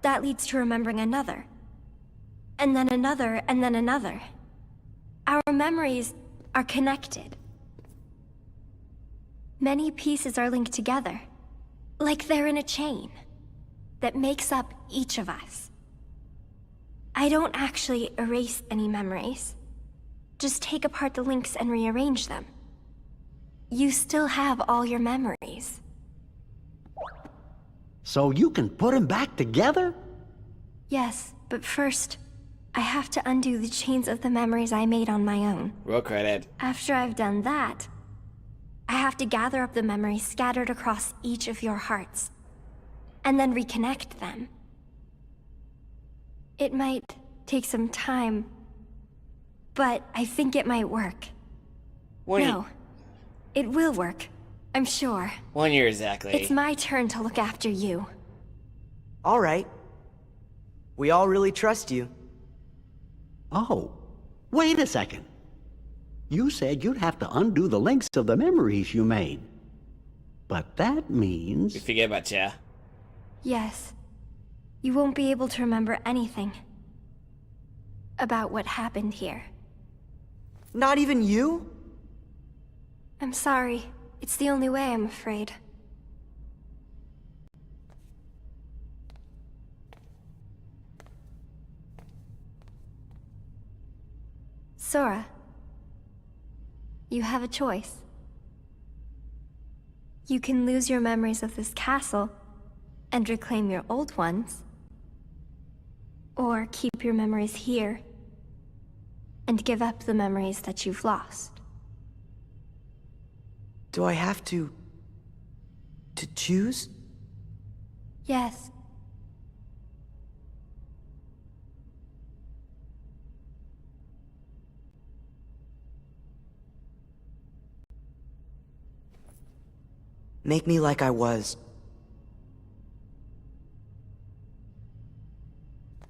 that leads to remembering another. And then another, and then another. Our memories are connected. Many pieces are linked together, like they're in a chain that makes up each of us. I don't actually erase any memories. Just take apart the links and rearrange them. You still have all your memories. So you can put them back together? Yes, but first, I have to undo the chains of the memories I made on my own. Roll credit. After I've done that, I have to gather up the memories scattered across each of your hearts, and then reconnect them. It might take some time, but I think it might work. No, it will work. I'm sure. 1 year exactly. It's my turn to look after you. All right. We all really trust you. Oh, wait a second. You said you'd have to undo the links of the memories you made. But that means... We forget about ya. Yes. You won't be able to remember anything about what happened here. Not even you? I'm sorry. It's the only way, I'm afraid. Sora, you have a choice. You can lose your memories of this castle and reclaim your old ones, or keep your memories here and give up the memories that you've lost. Do I have to choose? Yes. Make me like I was.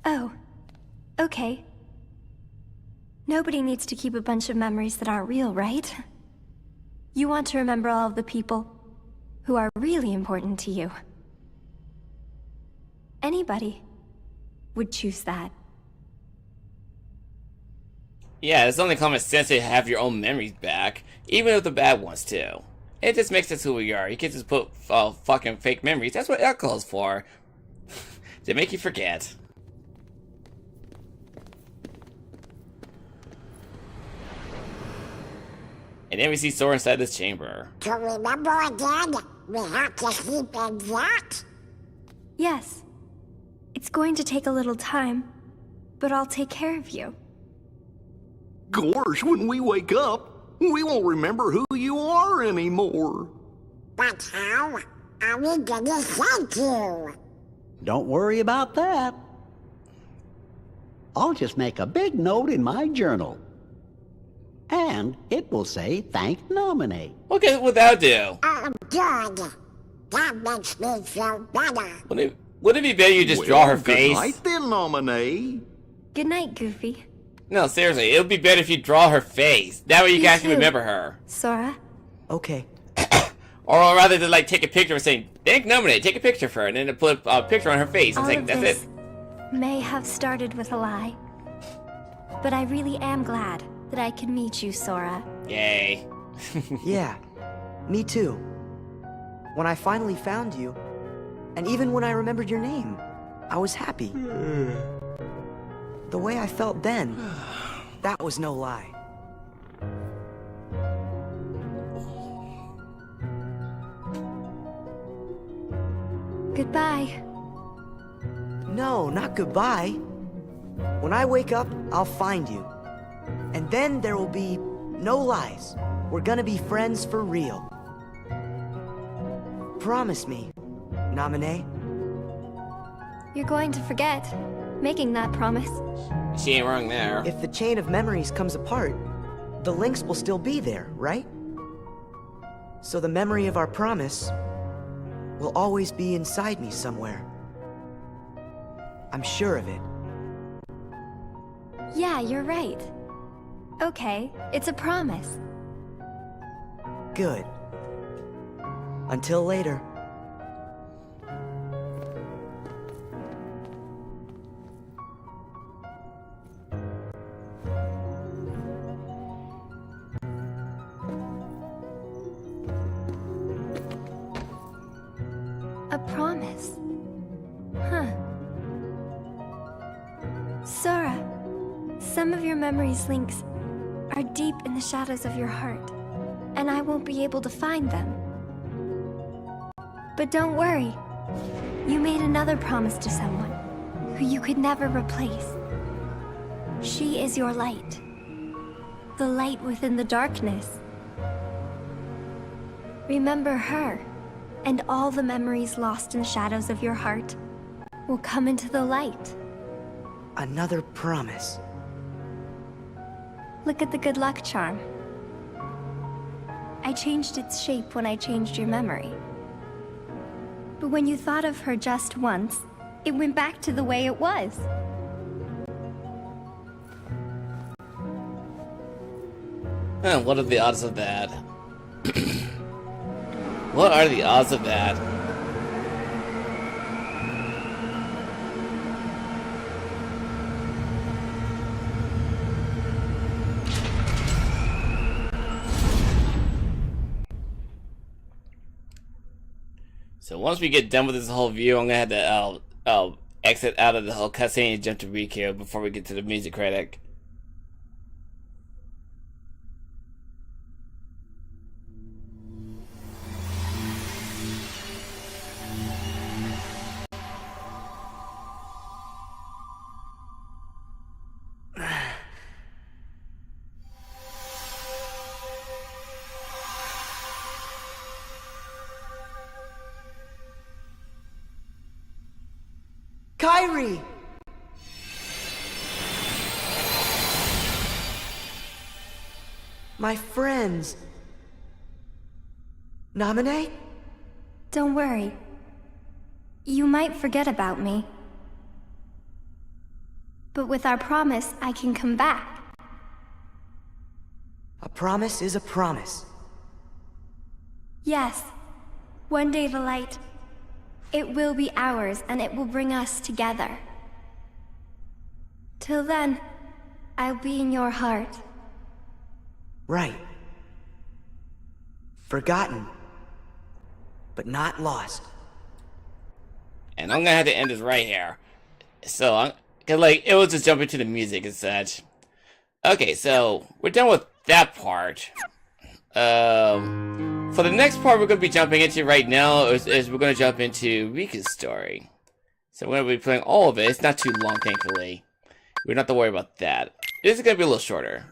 Oh, okay. Nobody needs to keep a bunch of memories that aren't real, right? You want to remember all of the people who are really important to you. Anybody would choose that. Yeah, it's only common sense to have your own memories back, even with the bad ones too. It just makes us who we are. You can't just put fucking fake memories. That's what alcohol's for. To make you forget. And then we see Sora inside this chamber. To remember again, we have to sleep in that? Yes. It's going to take a little time, but I'll take care of you. Gosh, when we wake up, we won't remember who you are anymore. But how are we gonna thank you? Don't worry about that. I'll just make a big note in my journal. And it will say, thank Nominee. What would that do? Oh, good. That makes me feel better. Wouldn't it be better you just draw her face? Good night then, Nominee. Good night, Goofy. No, seriously, it would be better if you draw her face. That way you guys can too. remember her. Sora? Okay. Or rather than like take a picture and say, thank Nominee, take a picture of her, and then put a picture on her face. It's All like, of that's this it. may have started with a lie. But I really am glad that I could meet you, Sora. Yay. Yeah, me too. When I finally found you, and even when I remembered your name, I was happy. The way I felt then, that was no lie. Goodbye. No, not goodbye. When I wake up, I'll find you. And then there will be no lies. We're gonna be friends for real. Promise me, Nominee. You're going to forget making that promise. She ain't wrong there. If the chain of memories comes apart, the links will still be there, right? So the memory of our promise will always be inside me somewhere. I'm sure of it. Yeah, you're right. Okay, it's a promise. Good. Until later. A promise. Huh. Sora, some of your memories' links are deep in the shadows of your heart, and I won't be able to find them. But don't worry. You made another promise to someone who you could never replace. She is your light. The light within the darkness. Remember her, and all the memories lost in the shadows of your heart will come into the light. Another promise. Look at the good luck charm. I changed its shape when I changed your memory. But when you thought of her just once, it went back to the way it was. What are the odds of that? What are the odds of that? So once we get done with this whole view, I'm gonna have to exit out of the whole cutscene and jump to Riku before we get to the music critic. Kairi! My friends. Nominee? Don't worry. You might forget about me. But with our promise, I can come back. A promise is a promise. Yes. One day the light, it will be ours and it will bring us together. Till then, I'll be in your heart. Right. Forgotten, but not lost. And I'm gonna have to end this right here. So, cause like, it was just jumping to the music and such. Okay, so, we're done with that part. For the next part we're gonna be jumping into right now is we're gonna jump into Riku's story. So we're gonna be playing all of it. It's not too long, thankfully. We don't have to worry about that. This is gonna be a little shorter.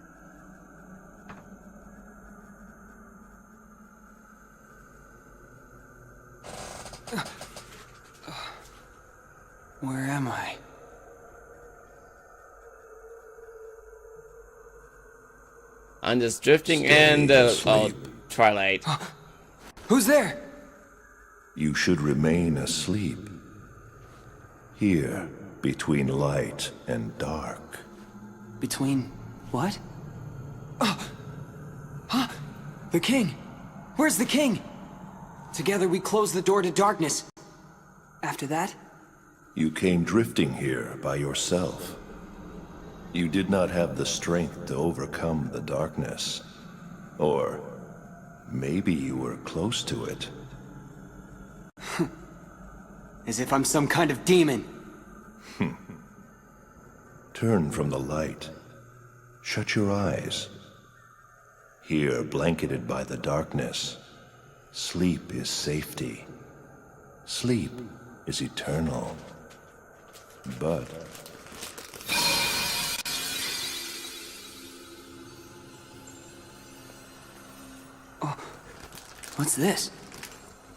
Where am I? I'm just drifting in the twilight. Who's there? You should remain asleep. Here, between light and dark. Between what? The king! Where's the king? Together we close the door to darkness. After that? You came drifting here by yourself. You did not have the strength to overcome the darkness. Or maybe you were close to it. As if I'm some kind of demon. Turn from the light. Shut your eyes. Here, blanketed by the darkness, sleep is safety. Sleep is eternal. But What's this?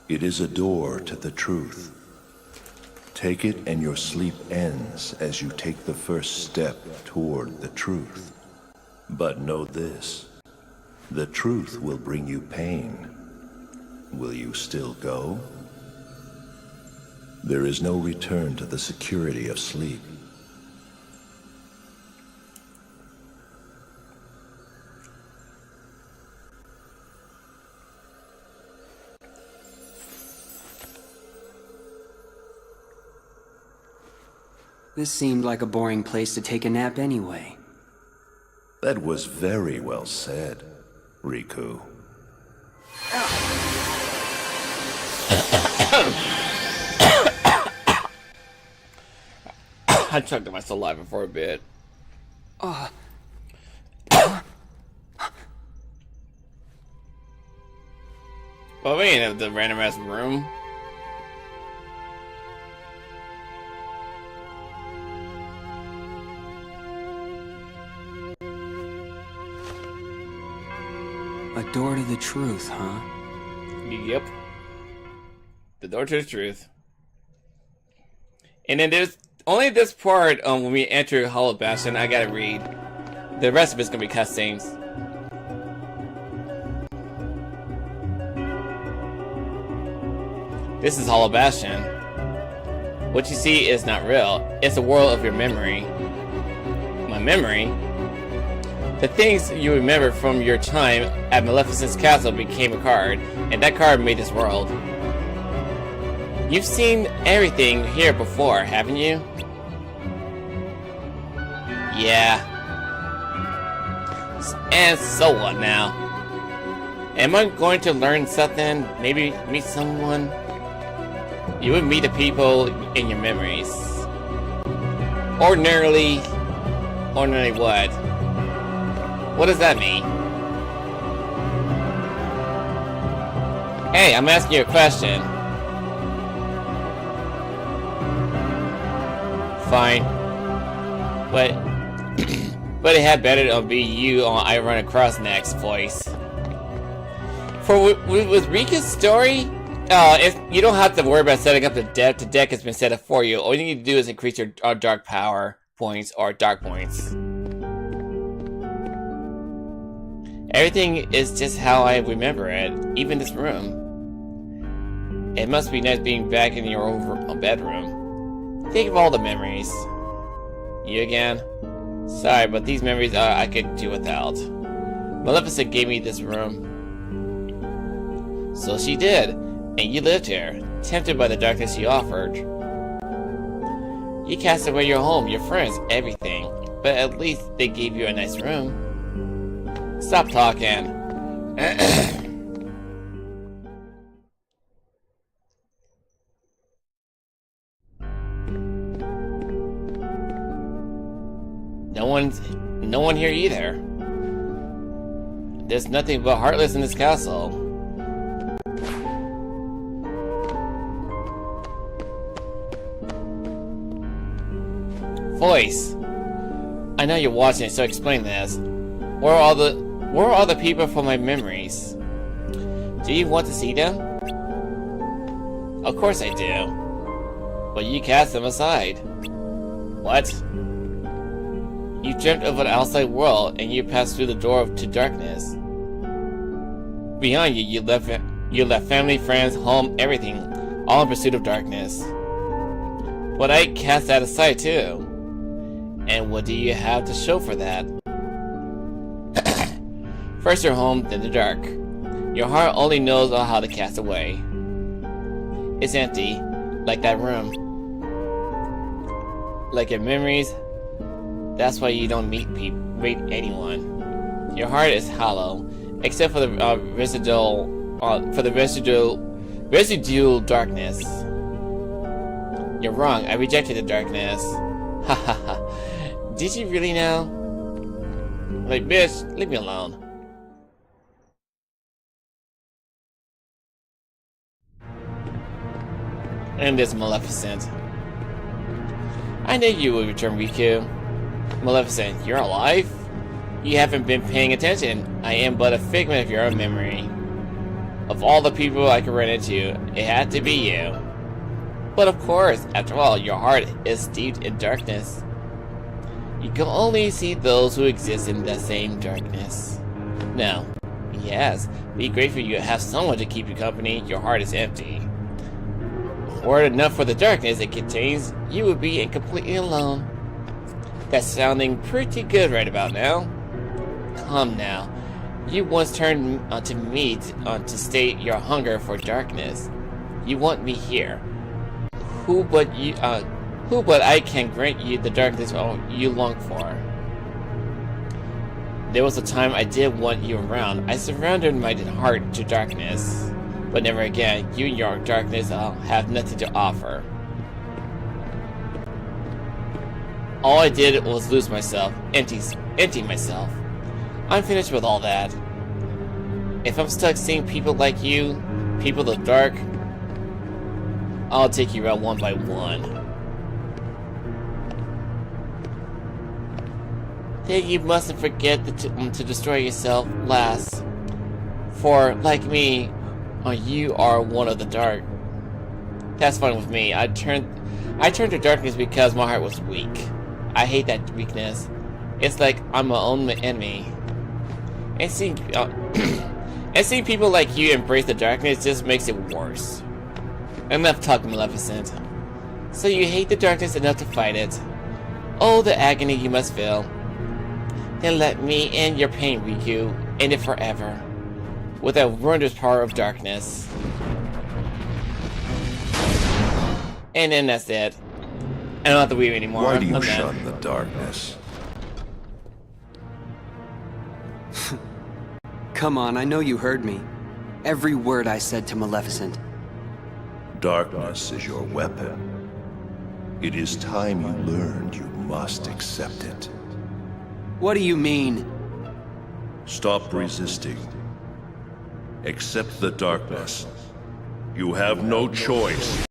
it is a door to the truth. Take it and your sleep ends as you take the first step toward the truth. But know this, the truth will bring you pain. Will you still go? There is no return to the security of sleep. This seemed like a boring place to take a nap anyway. That was very well said, Riku. I choked on my saliva for a bit. Well, we ain't have the random ass room. A door to the truth, huh? Yep. The door to the truth. And then there's only this part when we enter Hollow Bastion I gotta read. The rest of it's gonna be cutscenes. This is Hollow Bastion. What you see is not real. It's a world of your memory. My memory? The things you remember from your time at Maleficent's castle became a card, and that card made this world. You've seen everything here before, haven't you? Yeah. And so what now? Am I going to learn something? Maybe meet someone? You would meet the people in your memories. Ordinarily what? What does that mean? Hey, I'm asking you a question. Fine. But but it had better be you on I Run Across Next voice. For with Rika's story, you don't have to worry about setting up the deck. The deck has been set up for you. All you need to do is increase your dark power points or dark points. Everything is just how I remember it, even this room. It must be nice being back in your own bedroom. Think of all the memories. You again? Sorry, but these memories I could do without. Maleficent gave me this room. So she did, and you lived here, tempted by the darkness she offered. You cast away your home, your friends, everything, but at least they gave you a nice room. Stop talking. No one here either. There's nothing but Heartless in this castle. Voice. I know you're watching, so explain this. Where are all the people from my memories? Do you want to see them? Of course I do. But you cast them aside. What? You dreamt of an outside world, and you passed through the door to darkness. Behind you, you left family, friends, home, everything, all in pursuit of darkness. But I cast that aside too. And what do you have to show for that? First your home, then the dark. Your heart only knows how to cast away. It's empty, like that room. Like your memories. That's why you don't meet anyone. Your heart is hollow, except for the residual darkness. You're wrong. I rejected the darkness. Ha ha ha. Did you really now? Like, bitch, leave me alone. And this Maleficent. I knew you would return, Riku. Maleficent, you're alive? You haven't been paying attention. I am but a figment of your own memory. Of all the people I could run into, it had to be you. But of course, after all, your heart is steeped in darkness. You can only see those who exist in the same darkness. Now, yes, be grateful you have someone to keep you company. Your heart is empty. Were it enough for the darkness it contains, you would be completely alone. That's sounding pretty good right about now. Come now. You once turned to me to state your hunger for darkness. You want me here. Who but I can grant you the darkness you long for? There was a time I did want you around. I surrendered my heart to darkness. But never again. You and your darkness have nothing to offer. All I did was lose myself, empty myself. I'm finished with all that. If I'm stuck seeing people like you, people of the dark, I'll take you out one by one. Then you mustn't forget to destroy yourself last. For, like me, you are one of the dark. That's fine with me. I turned to darkness because my heart was weak. I hate that weakness. It's like I'm my own enemy. And seeing people like you embrace the darkness just makes it worse. Enough talking, Maleficent. So you hate the darkness enough to fight it. Oh, the agony you must feel. Then let me end your pain, Riku. End it forever. With that wondrous power of darkness. And then that's it. I don't have to weave anymore. Why do you shun the darkness? Come on, I know you heard me. Every word I said to Maleficent. Darkness is your weapon. It is time you learned you must accept it. What do you mean? Stop resisting. Accept the darkness. You have no choice.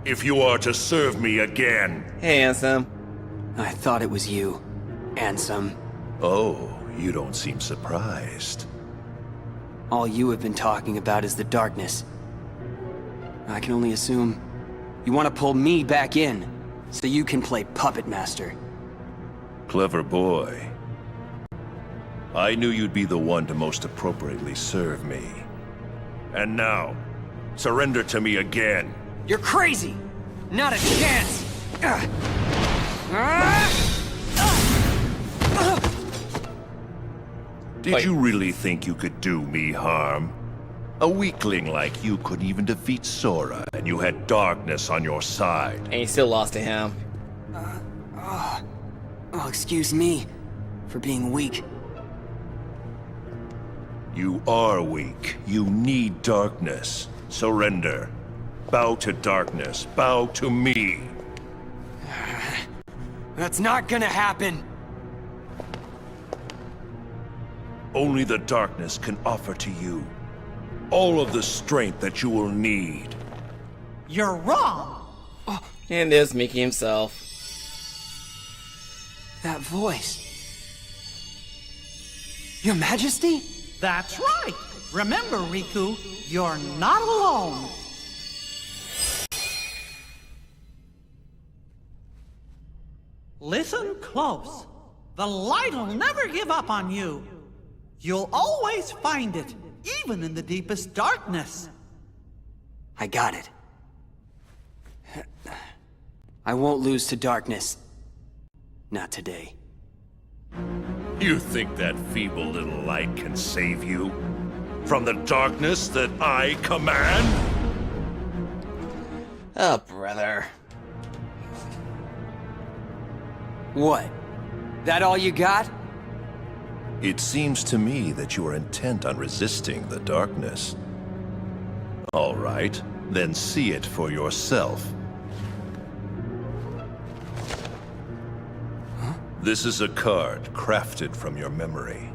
If you are to serve me again. Hey, handsome. I thought it was you, Ansem. Oh, you don't seem surprised. All you have been talking about is the darkness. I can only assume you want to pull me back in, so you can play puppet master. Clever boy. I knew you'd be the one to most appropriately serve me. And now, surrender to me again. You're crazy! Not a chance! Did you really think you could do me harm? A weakling like you couldn't even defeat Sora, and you had darkness on your side. And you still lost to him. Oh, excuse me for being weak. You are weak. You need darkness. Surrender. Bow to darkness. Bow to me. That's not gonna happen. Only the darkness can offer to you all of the strength that you will need. You're wrong! And there's Mickey himself. That voice. Your Majesty? That's right! Remember, Riku, you're not alone! Listen close. The light'll never give up on you. You'll always find it, even in the deepest darkness. I got it. I won't lose to darkness. Not today. You think that feeble little light can save you? From the darkness that I command? Oh, brother. What? That all you got? It seems to me that you are intent on resisting the darkness. All right, then see it for yourself. This is a card crafted from your memory.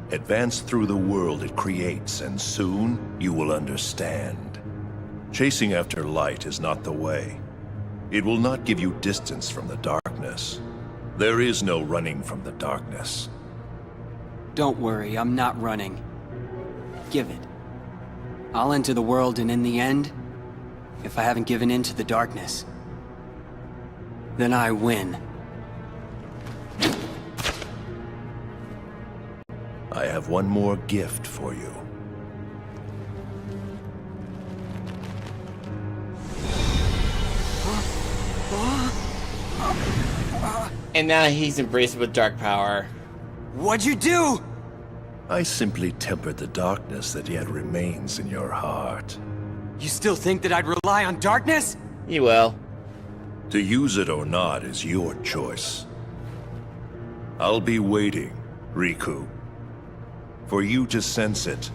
Advance through the world it creates, and soon you will understand. Chasing after light is not the way. It will not give you distance from the darkness. There is no running from the darkness. Don't worry, I'm not running. Give it. I'll enter the world, and in the end, if I haven't given in to the darkness, then I win. I have one more gift for you. And now he's embraced with dark power. What'd you do? I simply tempered the darkness that yet remains in your heart. You still think that I'd rely on darkness? You will. To use it or not is your choice. I'll be waiting, Riku, for you to sense it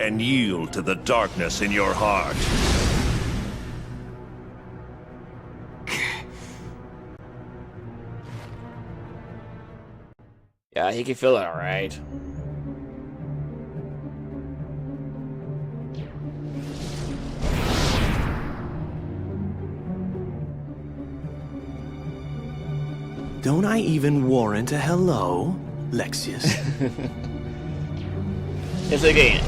and yield to the darkness in your heart. Yeah, he can feel it alright. Don't I even warrant a hello, Lexius? It's again.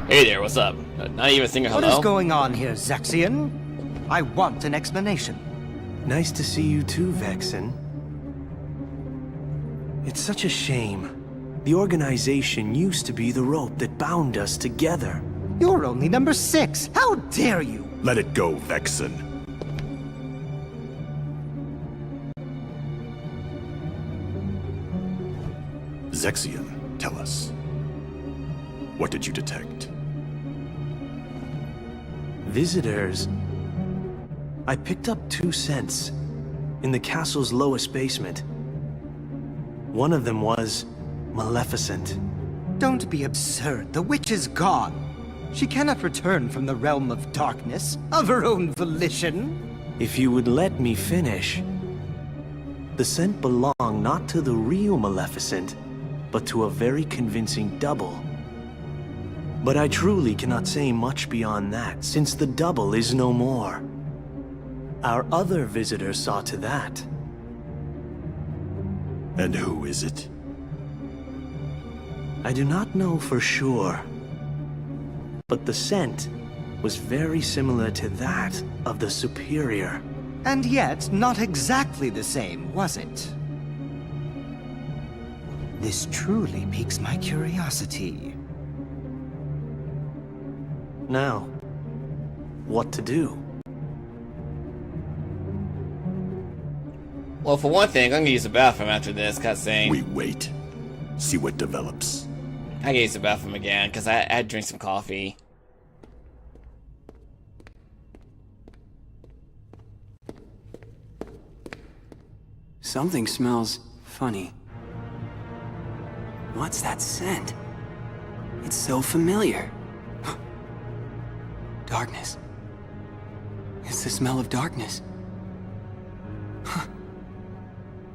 Hey there, what's up? Not even singing hello? What is going on here, Zexion? I want an explanation. Nice to see you too, Vexen. It's such a shame. The organization used to be the rope that bound us together. You're only number 6. How dare you? Let it go, Vexen. Zexion, tell us. What did you detect? Visitors. I picked up 2 scents in the castle's lowest basement. One of them was Maleficent. Don't be absurd. The witch is gone. She cannot return from the realm of darkness of her own volition. If you would let me finish. The scent belonged not to the real Maleficent, but to a very convincing double. But I truly cannot say much beyond that, since the double is no more. Our other visitor saw to that. And who is it? I do not know for sure, but the scent was very similar to that of the Superior. And yet, not exactly the same, was it? This truly piques my curiosity. Now, what to do? Well, for one thing, I'm gonna use the bathroom after this cutscene. We wait. See what develops. I can use the bathroom again, because I had to drink some coffee. Something smells funny. What's that scent? It's so familiar. Darkness. It's the smell of darkness.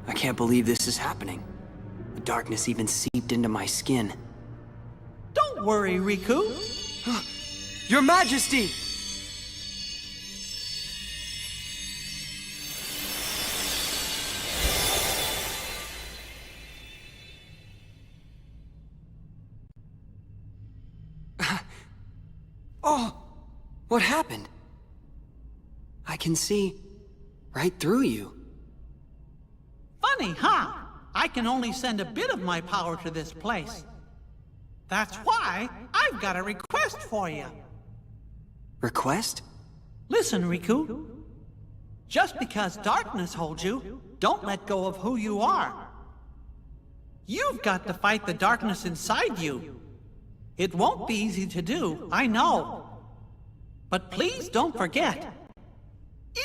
I can't believe this is happening. The darkness even seeped into my skin. Don't worry, Riku. Your Majesty! Oh! What happened? I can see right through you. I can only send a bit of my power to this place. That's why I've got a request for you. Request? Listen, Riku. Just because darkness holds you, don't let go of who you are. You've got to fight the darkness inside you. It won't be easy to do, I know. But please don't forget,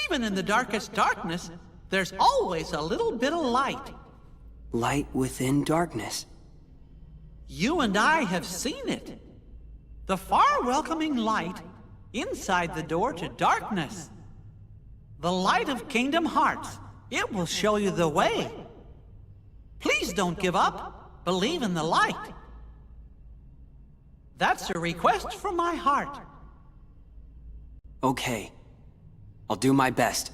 even in the darkest darkness, there's always a little bit of light. Light within darkness. You and I have seen it. The far welcoming light inside the door to darkness. The light of Kingdom Hearts. It will show you the way. Please don't give up. Believe in the light. That's a request from my heart. Okay. I'll do my best.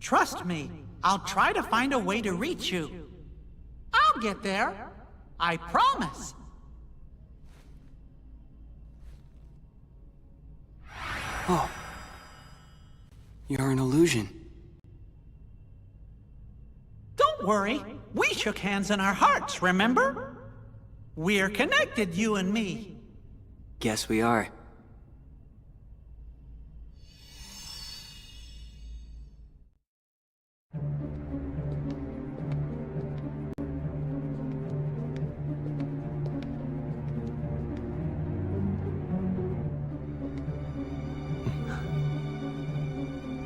Trust me, I'll try to find a way to reach you. I'll get there. I promise. Oh. You're an illusion. Don't worry. We shook hands in our hearts, remember? We're connected, you and me. Guess we are.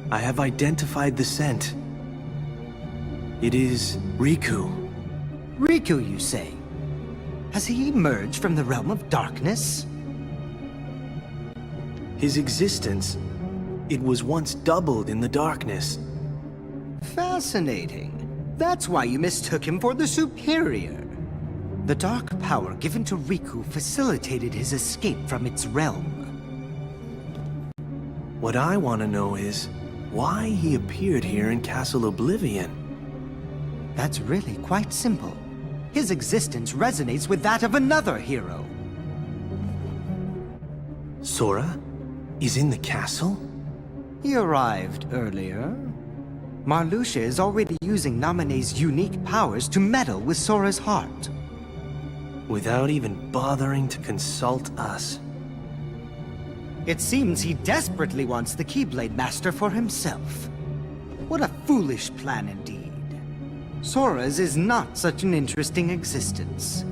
I have identified the scent. It is Riku. Riku, you say? Has he emerged from the realm of darkness? His existence, it was once doubled in the darkness. Fascinating. That's why you mistook him for the superior. The dark power given to Riku facilitated his escape from its realm. What I want to know is why he appeared here in Castle Oblivion. That's really quite simple. His existence resonates with that of another hero. Sora is in the castle? He arrived earlier. Marluxia is already using Naminé's unique powers to meddle with Sora's heart. Without even bothering to consult us. It seems he desperately wants the Keyblade Master for himself. What a foolish plan indeed. Sora's is not such an interesting existence.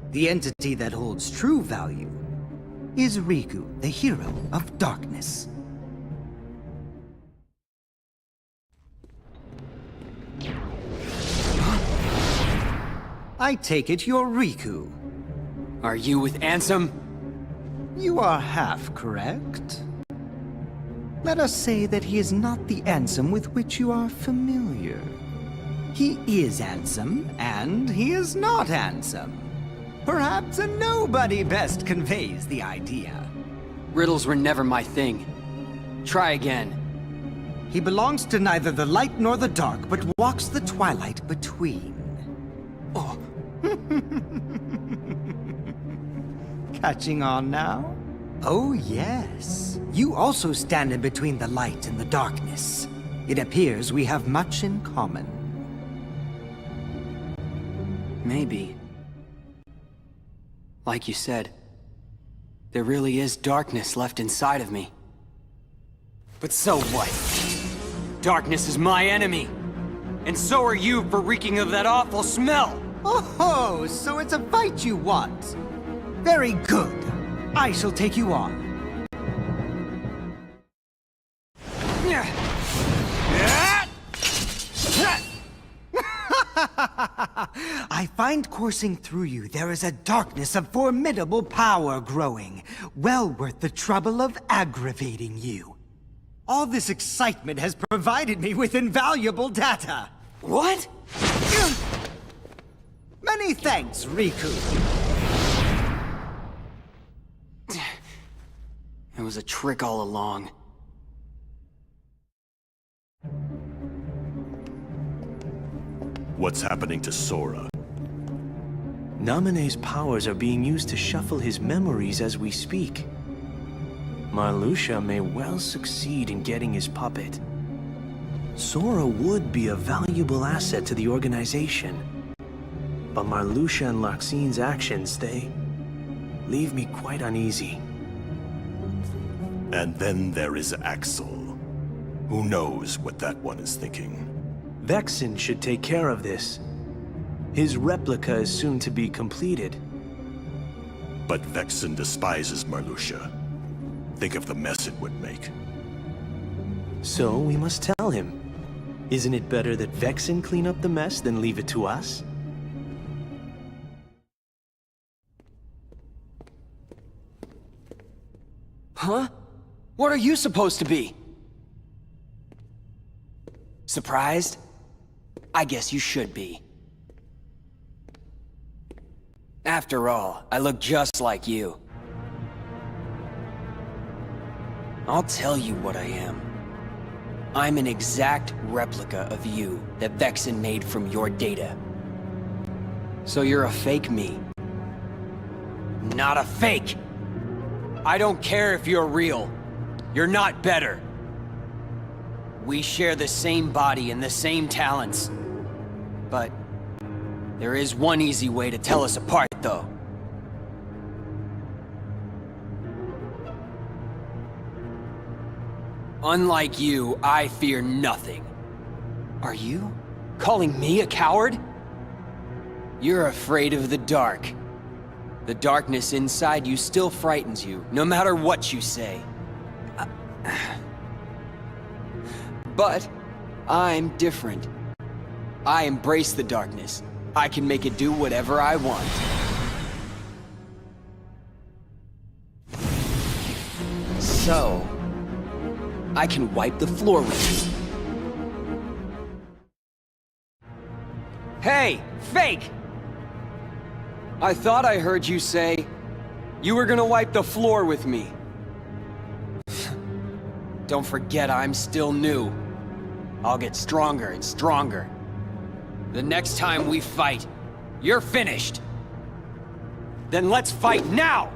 The entity that holds true value is Riku, the hero of darkness. I take it you're Riku. Are you with Ansem? You are half correct. Let us say that he is not the Ansem with which you are familiar. He is Ansem, and he is not Ansem. Perhaps a nobody best conveys the idea. Riddles were never my thing. Try again. He belongs to neither the light nor the dark, but walks the twilight between. Oh. Catching on now? Oh yes. You also stand in between the light and the darkness. It appears we have much in common. Maybe. Like you said, there really is darkness left inside of me. But so what? Darkness is my enemy! And so are you for reeking of that awful smell! Oh, so it's a fight you want? Very good. I shall take you on. I find coursing through you there is a darkness of formidable power growing, well worth the trouble of aggravating you. All this excitement has provided me with invaluable data. What? Many thanks, Riku. It was a trick all along. What's happening to Sora? Naminé's powers are being used to shuffle his memories as we speak. Marluxia may well succeed in getting his puppet. Sora would be a valuable asset to the organization. But Marluxia and Larxine's actions, they leave me quite uneasy. And then there is Axel. Who knows what that one is thinking? Vexen should take care of this. His replica is soon to be completed. But Vexen despises Marluxia. Think of the mess it would make. So we must tell him. Isn't it better that Vexen clean up the mess than leave it to us? Huh? What are you supposed to be? Surprised? I guess you should be. After all, I look just like you. I'll tell you what I am. I'm an exact replica of you that Vexen made from your data. So you're a fake me. Not a fake! I don't care if you're real. You're not better. We share the same body and the same talents. But there is one easy way to tell us apart, though. Unlike you, I fear nothing. Are you calling me a coward? You're afraid of the dark. The darkness inside you still frightens you, no matter what you say. But I'm different. I embrace the darkness. I can make it do whatever I want. So, I can wipe the floor with you. Hey, fake! I thought I heard you say you were gonna wipe the floor with me. Don't forget I'm still new. I'll get stronger and stronger. The next time we fight, you're finished. Then let's fight now!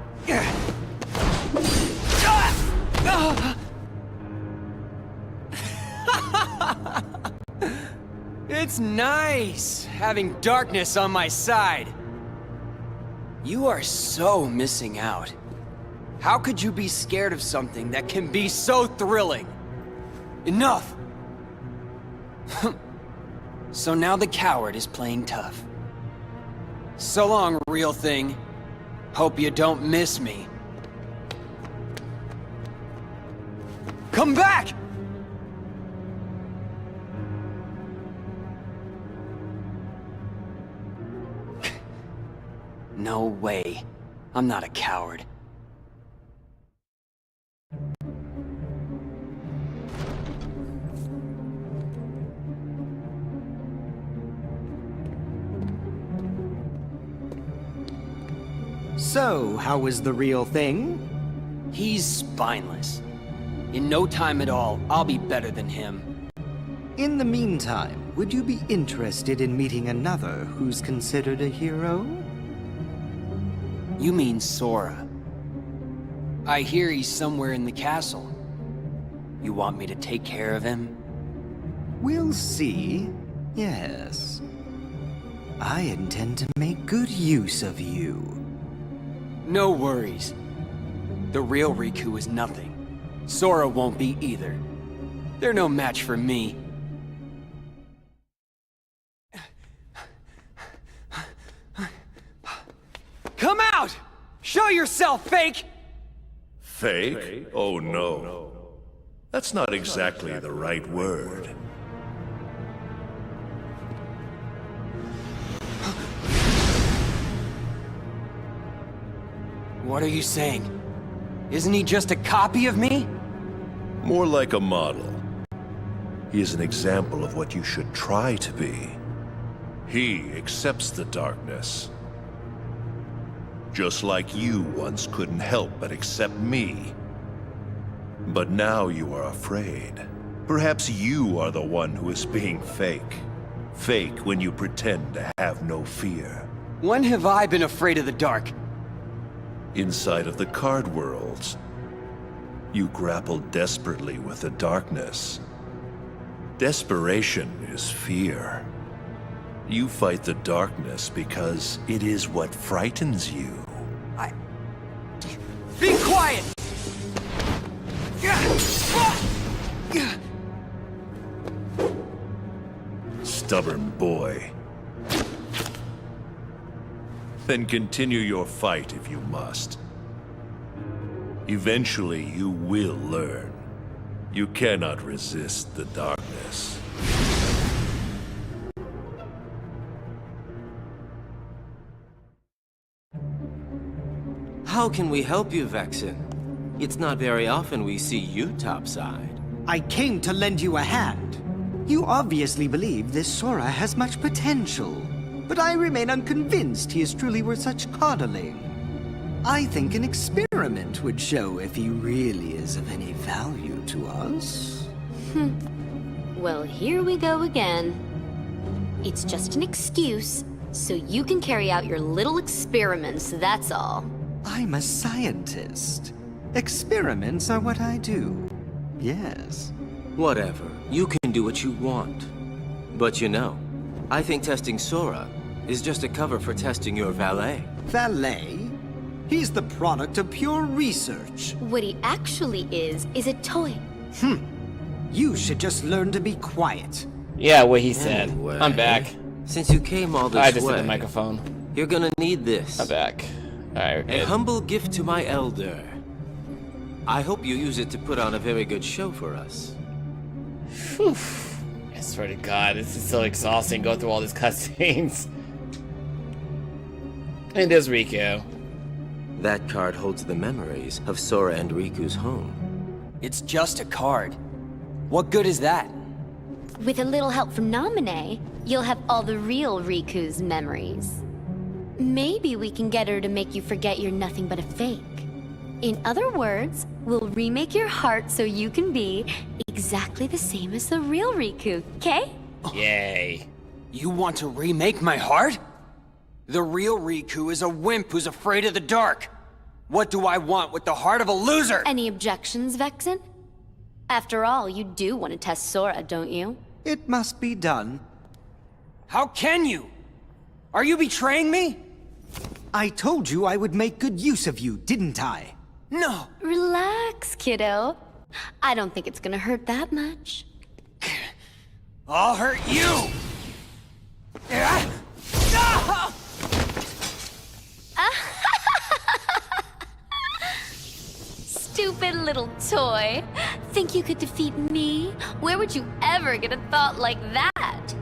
It's nice having darkness on my side. You are so missing out. How could you be scared of something that can be so thrilling? Enough! So now the coward is playing tough. So long, real thing. Hope you don't miss me. Come back! No way. I'm not a coward. So, how was the real thing? He's spineless. In no time at all, I'll be better than him. In the meantime, would you be interested in meeting another who's considered a hero? You mean Sora. I hear he's somewhere in the castle. You want me to take care of him? We'll see. Yes. I intend to make good use of you. No worries. The real Riku is nothing. Sora won't be either. They're no match for me. Come out! Show yourself, fake! Fake? Oh no. That's not exactly the right word. What are you saying? Isn't he just a copy of me? More like a model. He is an example of what you should try to be. He accepts the darkness. Just like you once couldn't help but accept me. But now you are afraid. Perhaps you are the one who is being fake. Fake when you pretend to have no fear. When have I been afraid of the dark? Inside of the card worlds, you grapple desperately with the darkness. Desperation is fear. You fight the darkness because it is what frightens you. Be quiet! Stubborn boy. Then continue your fight if you must. Eventually you will learn. You cannot resist the darkness. How can we help you, Vexen? It's not very often we see you topside. I came to lend you a hand. You obviously believe this Sora has much potential, but I remain unconvinced he is truly worth such coddling. I think an experiment would show if he really is of any value to us. Well, here we go again. It's just an excuse, so you can carry out your little experiments, that's all. I'm a scientist. Experiments are what I do. Yes. Whatever. You can do what you want. But you know, I think testing Sora is just a cover for testing your valet. Valet? He's the product of pure research. What he actually is a toy. You should just learn to be quiet. Yeah, what he said. Anyway, I'm back. Since you came all this I just way, hit the microphone. you're gonna need this. I'm back. Alright, A humble gift to my elder. I hope you use it to put on a very good show for us. Whew. I swear to God, this is so exhausting going through all these cutscenes. And there's Riku. That card holds the memories of Sora and Riku's home. It's just a card. What good is that? With a little help from Naminé, you'll have all the real Riku's memories. Maybe we can get her to make you forget you're nothing but a fake. In other words, we'll remake your heart so you can be exactly the same as the real Riku, okay? Yay. You want to remake my heart? The real Riku is a wimp who's afraid of the dark. What do I want with the heart of a loser? Any objections, Vexen? After all, you do want to test Sora, don't you? It must be done. How can you? Are you betraying me? I told you I would make good use of you, didn't I? No. Relax, kiddo. I don't think it's gonna hurt that much. I'll hurt you! Stupid little toy. Think you could defeat me? Where would you ever get a thought like that?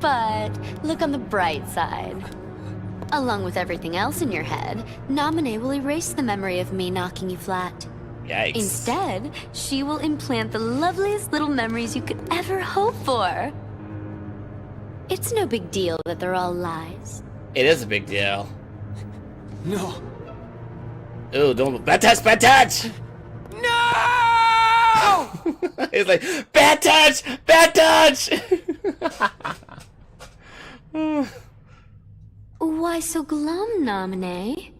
But look on the bright side. Along with everything else in your head, Naminé will erase the memory of me knocking you flat. Yikes. Instead, she will implant the loveliest little memories you could ever hope for. It's no big deal that they're all lies. It is a big deal. No. Ooh, don't. Bad touch! Bad touch! No! It's like, bad touch! Bad touch! Why so glum, Naminé?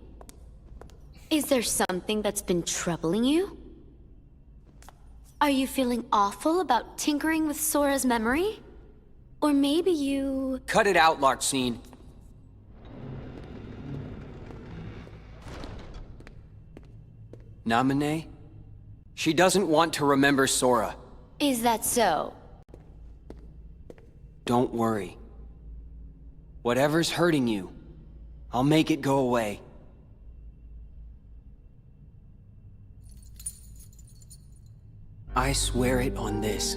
Is there something that's been troubling you? Are you feeling awful about tinkering with Sora's memory? Or maybe you... Cut it out, Larxene. Naminé? She doesn't want to remember Sora. Is that so? Don't worry. Whatever's hurting you, I'll make it go away. I swear it on this.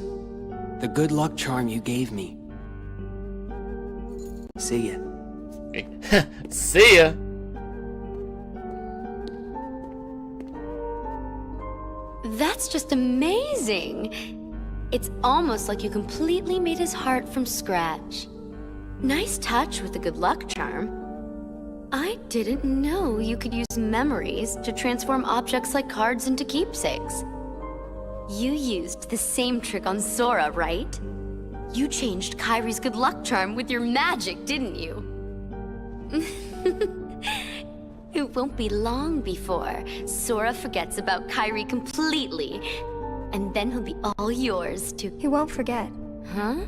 The good luck charm you gave me. See ya. See ya. That's just amazing! It's almost like you completely made his heart from scratch. Nice touch with the good luck charm. I didn't know you could use memories to transform objects like cards into keepsakes. You used the same trick on Sora, right? You changed Kairi's good luck charm with your magic, didn't you? It won't be long before Sora forgets about Kairi completely and then he'll be all yours to... He won't forget. Huh?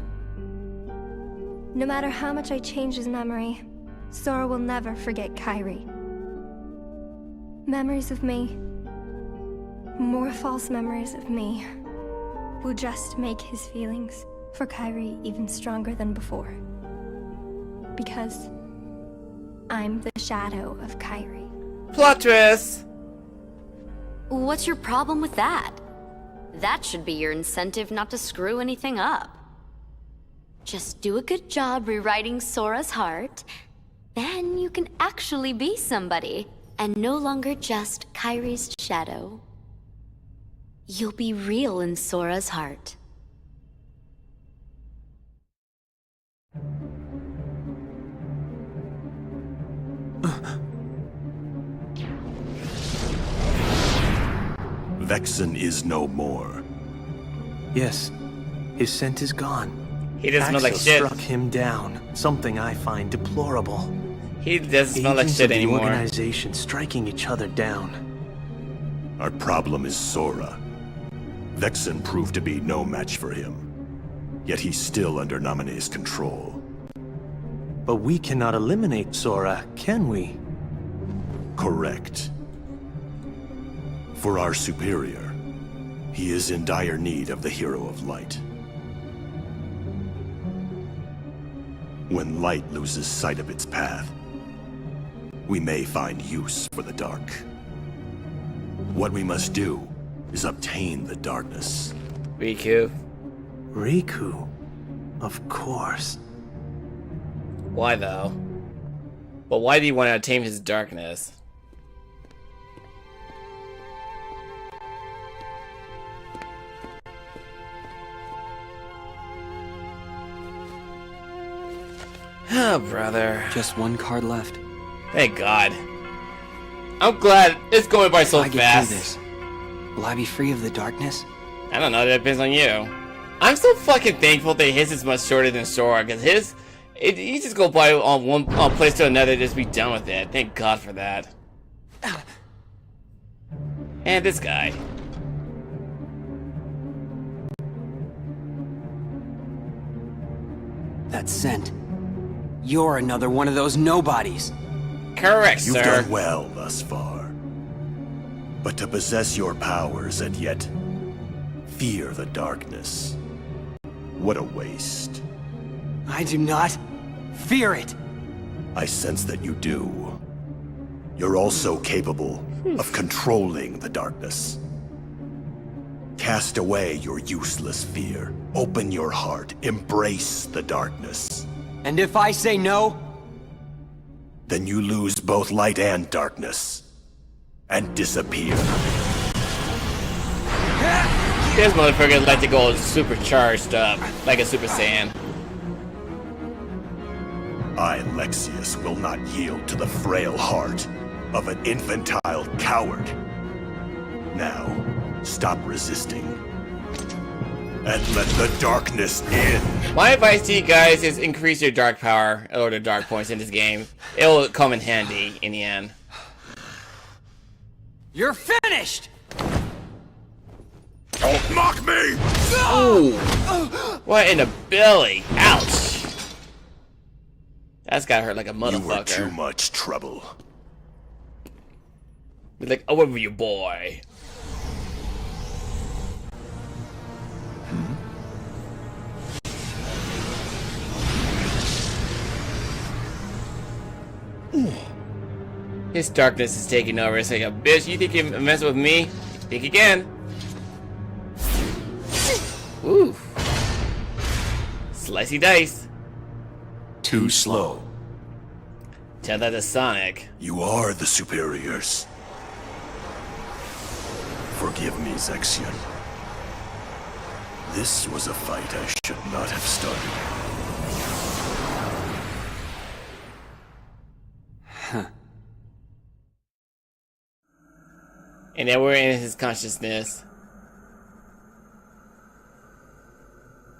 No matter how much I change his memory, Sora will never forget Kairi. Memories of me, more false memories of me, will just make his feelings for Kairi even stronger than before. Because I'm the shadow of Kairi. Plot twist! What's your problem with that? That should be your incentive not to screw anything up. Just do a good job rewriting Sora's heart, then you can actually be somebody, and no longer just Kairi's shadow. You'll be real in Sora's heart. Vexen is no more. Yes, his scent is gone. He doesn't smell like Axel shit. struck him down, something I find deplorable. He doesn't smell like Agents shit of the anymore. organization striking each other down. Our problem is Sora. Vexen proved to be no match for him. Yet he's still under Naminé's control. But we cannot eliminate Sora, can we? Correct. For our superior, he is in dire need of the Hero of Light. When light loses sight of its path, we may find use for the dark. What we must do is obtain the darkness. Riku. Riku? Of course. Why though? But why do you want to tame his darkness? Oh, brother. Just one card left. Thank God. I'm glad it's going by so If I get through fast. this, will I be free of the darkness? I don't know, that depends on you. I'm so fucking thankful that his is much shorter than Sora, because you just go by on one place to another, just be done with it. Thank God for that. And this guy. That scent. You're another one of those nobodies. Correct, You've sir. done well thus far. But to possess your powers and yet fear the darkness, what a waste. I do not fear it. I sense that you do. You're also capable of controlling the darkness. Cast away your useless fear. Open your heart. Embrace the darkness. And if I say no? Then you lose both light and darkness. And disappear. This motherfucker like to go super charged up, like a Super Saiyan. I, Lexius, will not yield to the frail heart of an infantile coward. Now, stop resisting. And let the darkness in. My advice to you guys is increase your dark power or the dark points in this game. It will come in handy in the end. You're finished! Don't mock me! Ooh. What in the belly? Ouch. That's gotta hurt like a You were too motherfucker. much trouble. Be like, over you, boy. His darkness is taking over. It's like a bitch. You think you're messing with me? Think again. Ooh. Slicey dice. Too slow. Tell that to Sonic. You are the superiors. Forgive me, Zexion. This was a fight I should not have started. And then we're in his consciousness.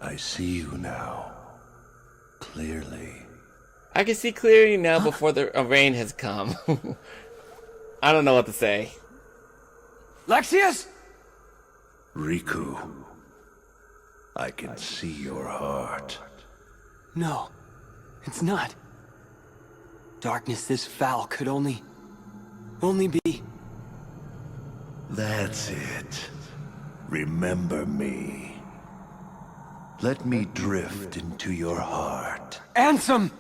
I see you now. Clearly. I can see clearly now before the rain has come. I don't know what to say. Lexius? Riku, I can see your heart. No, it's not. Darkness this foul could only be... That's it. Remember me. Let me drift into your heart. Ansem!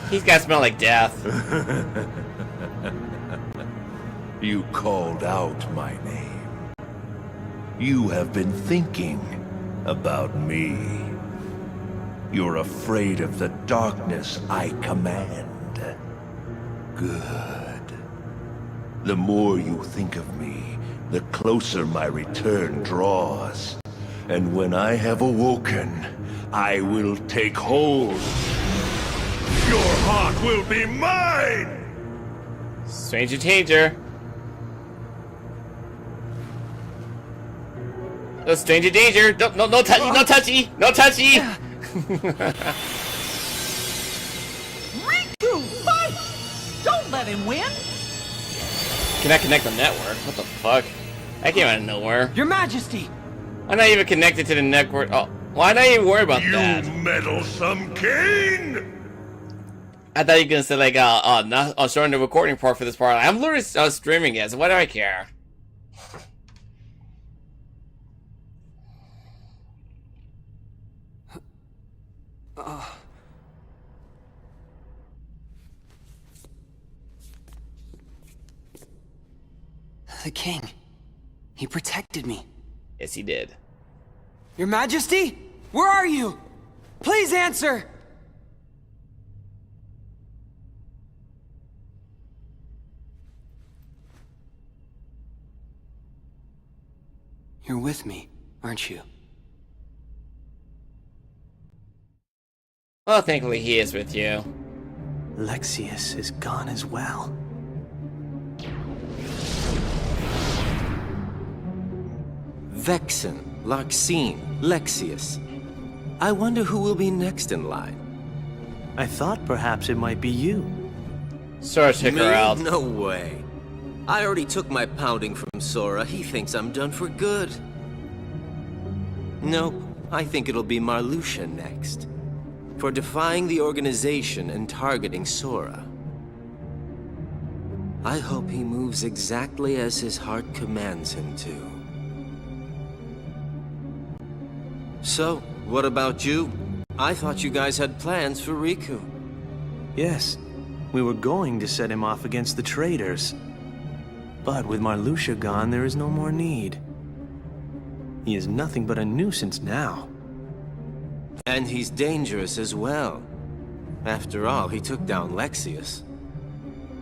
He's gotta smell like death. You called out my name. You have been thinking about me. You're afraid of the darkness I command. Good. The more you think of me, the closer my return draws. And when I have awoken, I will take hold. Your heart will be mine! Stranger danger. No stranger danger. No touchy, no touchy, no touchy. Riku, fight! Don't let him win! Can I connect the network? What the fuck? I came out of nowhere. Your Majesty! I'm not even connected to the network. Oh, why not even worry about that? You meddlesome king! I thought you were gonna say like, not showing the recording part for this part. I'm literally streaming it, so why do I care? The king. He protected me. Yes, he did. Your Majesty? Where are you? Please answer! You're with me, aren't you? Well, thankfully he is with you. Lexius is gone as well. Vexen, Larxene, Lexius. I wonder who will be next in line. I thought perhaps it might be you. Sora took her out. No way. I already took my pounding from Sora. He thinks I'm done for good. Nope. I think it'll be Marluxia next. For defying the organization and targeting Sora. I hope he moves exactly as his heart commands him to. So, what about you? I thought you guys had plans for Riku. Yes, we were going to set him off against the traitors. But with Marluxia gone, there is no more need. He is nothing but a nuisance now. And he's dangerous as well. After all, he took down Lexius.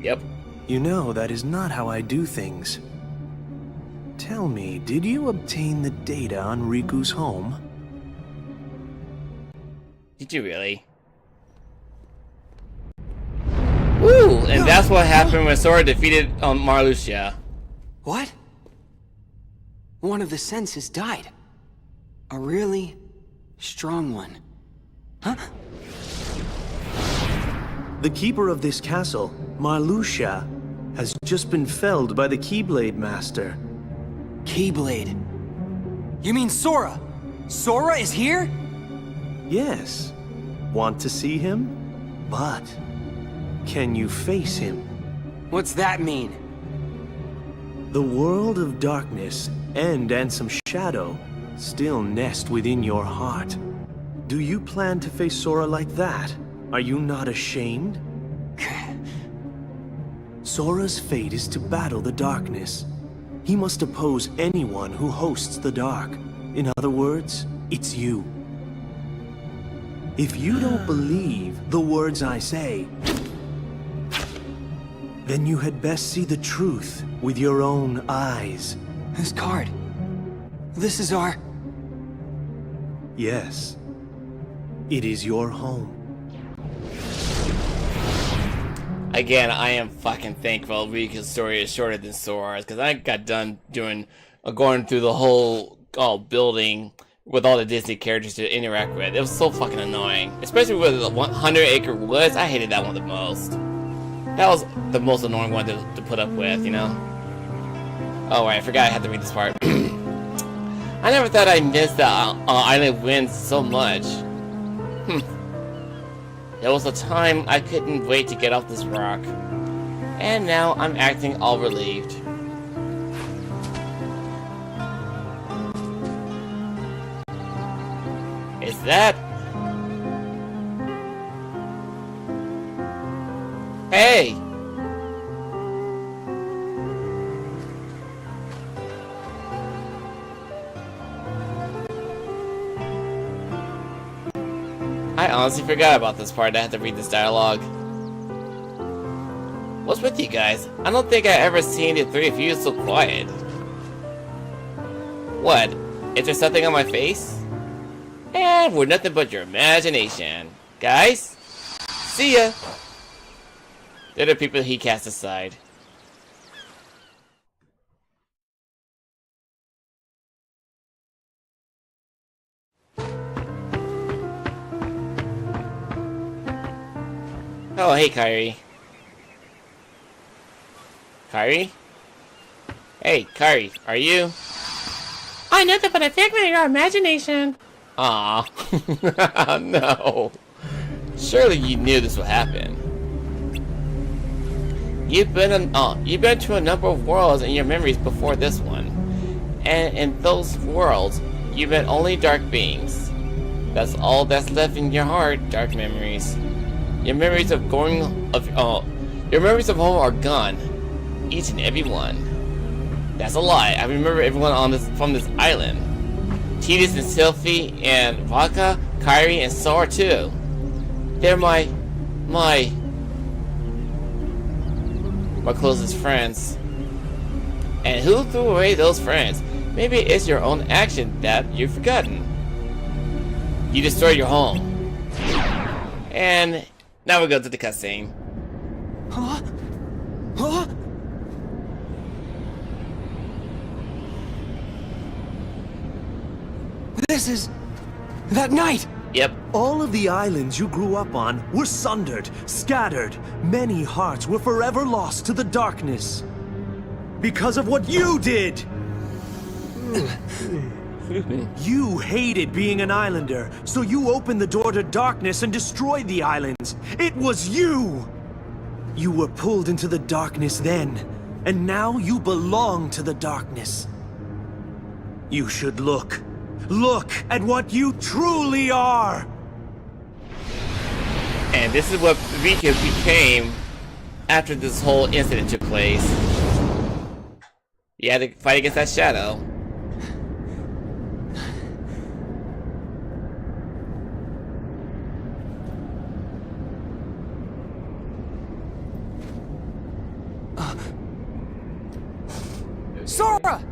Yep. You know, that is not how I do things. Tell me, did you obtain the data on Riku's home? Did you really? Woo! And that's what happened when Sora defeated Marluxia. What? One of the senses died. A really strong one. Huh? The keeper of this castle, Marluxia, has just been felled by the Keyblade Master. Keyblade? You mean Sora? Sora is here? Yes. Want to see him? But can you face him? What's that mean? The world of darkness and Ansem Shadow still nest within your heart. Do you plan to face Sora like that? Are you not ashamed? Sora's fate is to battle the darkness. He must oppose anyone who hosts the dark. In other words, it's you. If you don't believe the words I say, then you had best see the truth with your own eyes. This card. This is our... Yes. It is your home. Again, I am fucking thankful Riku's story is shorter than Sora's, because I got done going through the whole building with all the Disney characters to interact with. It was so fucking annoying. Especially with the 100-acre woods. I hated that one the most. That was the most annoying one to put up with, you know? Oh, right, I forgot I had to read this part. I never thought I missed the island wind so much. There was a time I couldn't wait to get off this rock. And now I'm acting all relieved. Is that... Hey! I honestly forgot about this part. I had to read this dialogue. What's with you guys? I don't think I ever seen the three of you so quiet. What? Is there something on my face? And we're nothing but your imagination. Guys? See ya! They're the people he cast aside. Oh, hey, Kyrie. Kyrie? Hey, Kyrie, are you? I'm nothing but a figment of your imagination. Aw. No. Surely you knew this would happen. You've been to a number of worlds in your memories before this one. And in those worlds, you've met only dark beings. That's all that's left in your heart, dark memories. Your memories of home are gone. Each and every one. That's a lie. I remember everyone from this island. Titus and Sylphie and Vodka, Kyrie and Sora too. They're my closest friends. And who threw away those friends? Maybe it's your own action that you've forgotten. You destroyed your home. And now we go to the cutscene. Huh? Huh? This is... that night! Yep. All of the islands you grew up on were sundered, scattered. Many hearts were forever lost to the darkness. Because of what you did! You hated being an islander, so you opened the door to darkness and destroyed the islands. It was you! You were pulled into the darkness then, and now you belong to the darkness. You should look. Look at what you truly are! And this is what Riku became after this whole incident took place. You had to fight against that shadow. Sora!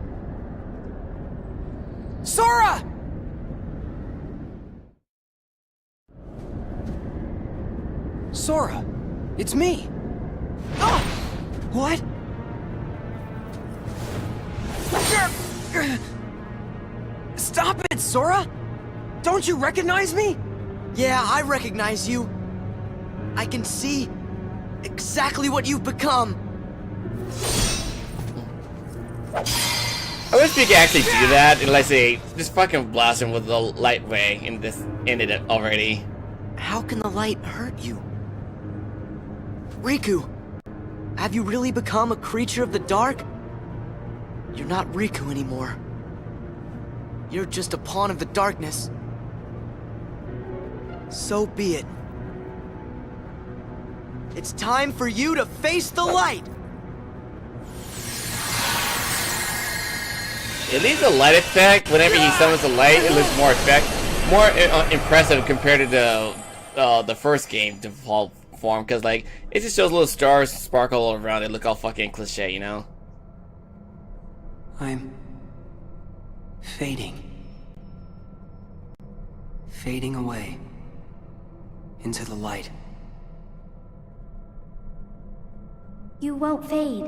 Sora! Sora, it's me. Oh! What? Stop it, Sora! Don't you recognize me? Yeah, I recognize you. I can see exactly what you've become. I wish we could actually do that and let's say just fucking blast him with the light ray and this ended it already. How can the light hurt you? Riku, have you really become a creature of the dark? You're not Riku anymore. You're just a pawn of the darkness. So be it. It's time for you to face the light! At least the light effect, whenever he summons the light, it looks more impressive compared to the first game default form, because like it just shows little stars sparkle all around it, look all fucking cliche, you know? I'm fading. Fading away into the light. You won't fade.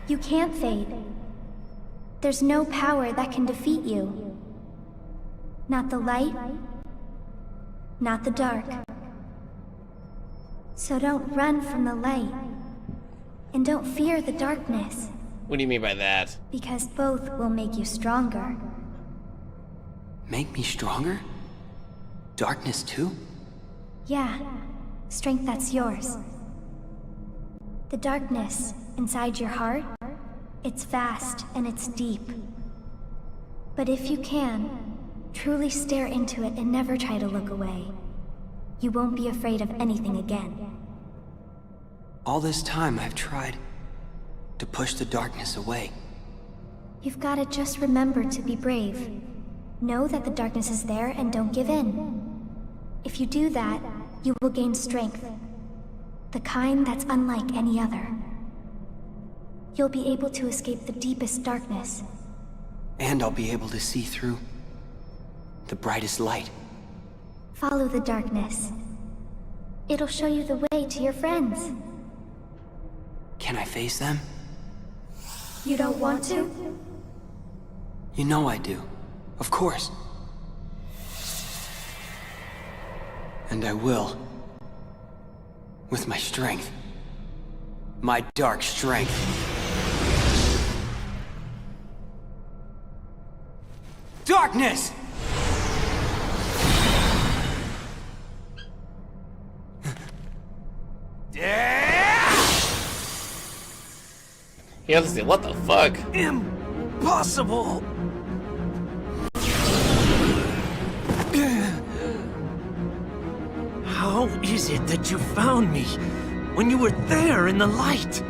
You can't fade. There's no power that can defeat you. Not the light, not the dark. So don't run from the light, and don't fear the darkness. What do you mean by that? Because both will make you stronger. Make me stronger? Darkness too? Yeah, strength that's yours. The darkness inside your heart, it's vast and it's deep. But if you can, truly stare into it and never try to look away, you won't be afraid of anything again. All this time I've tried to push the darkness away. You've gotta just remember to be brave. Know that the darkness is there and don't give in. If you do that, you will gain strength. The kind that's unlike any other. You'll be able to escape the deepest darkness. And I'll be able to see through the brightest light. Follow the darkness. It'll show you the way to your friends. Can I face them? You don't want to? You know I do. Of course. And I will. With my strength. My dark strength. Darkness! He has to say, what the fuck? Impossible! How is it that you found me when you were there in the light?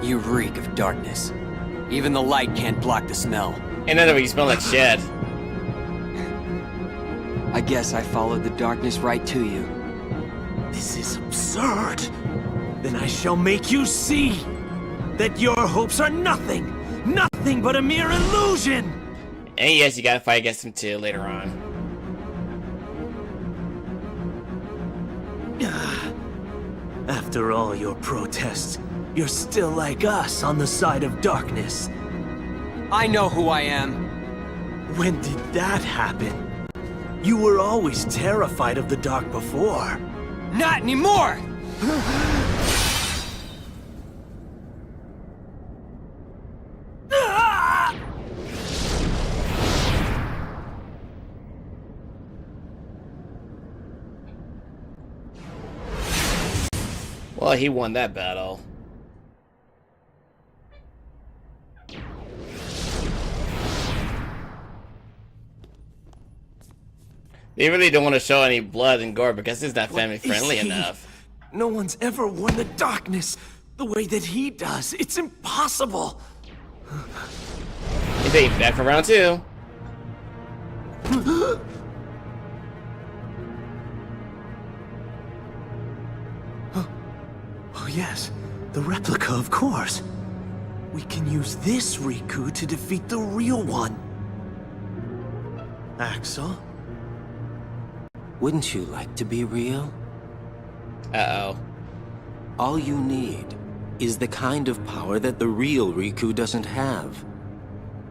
You reek of darkness. Even the light can't block the smell. In other words, you smell like shit. I guess I followed the darkness right to you. This is absurd. Then I shall make you see that your hopes are nothing but a mere illusion. And yes, you gotta fight against him too later on. After all your protests, you're still like us on the side of darkness. I know who I am. When did that happen? You were always terrified of the dark before. Not anymore! Well, he won that battle. They really don't want to show any blood and gore because it's not family friendly enough. No one's ever worn the darkness the way that he does. It's impossible. He's back for round 2. Oh yes, the replica, of course. We can use this Riku to defeat the real one. Axel? Wouldn't you like to be real? Uh-oh. All you need is the kind of power that the real Riku doesn't have.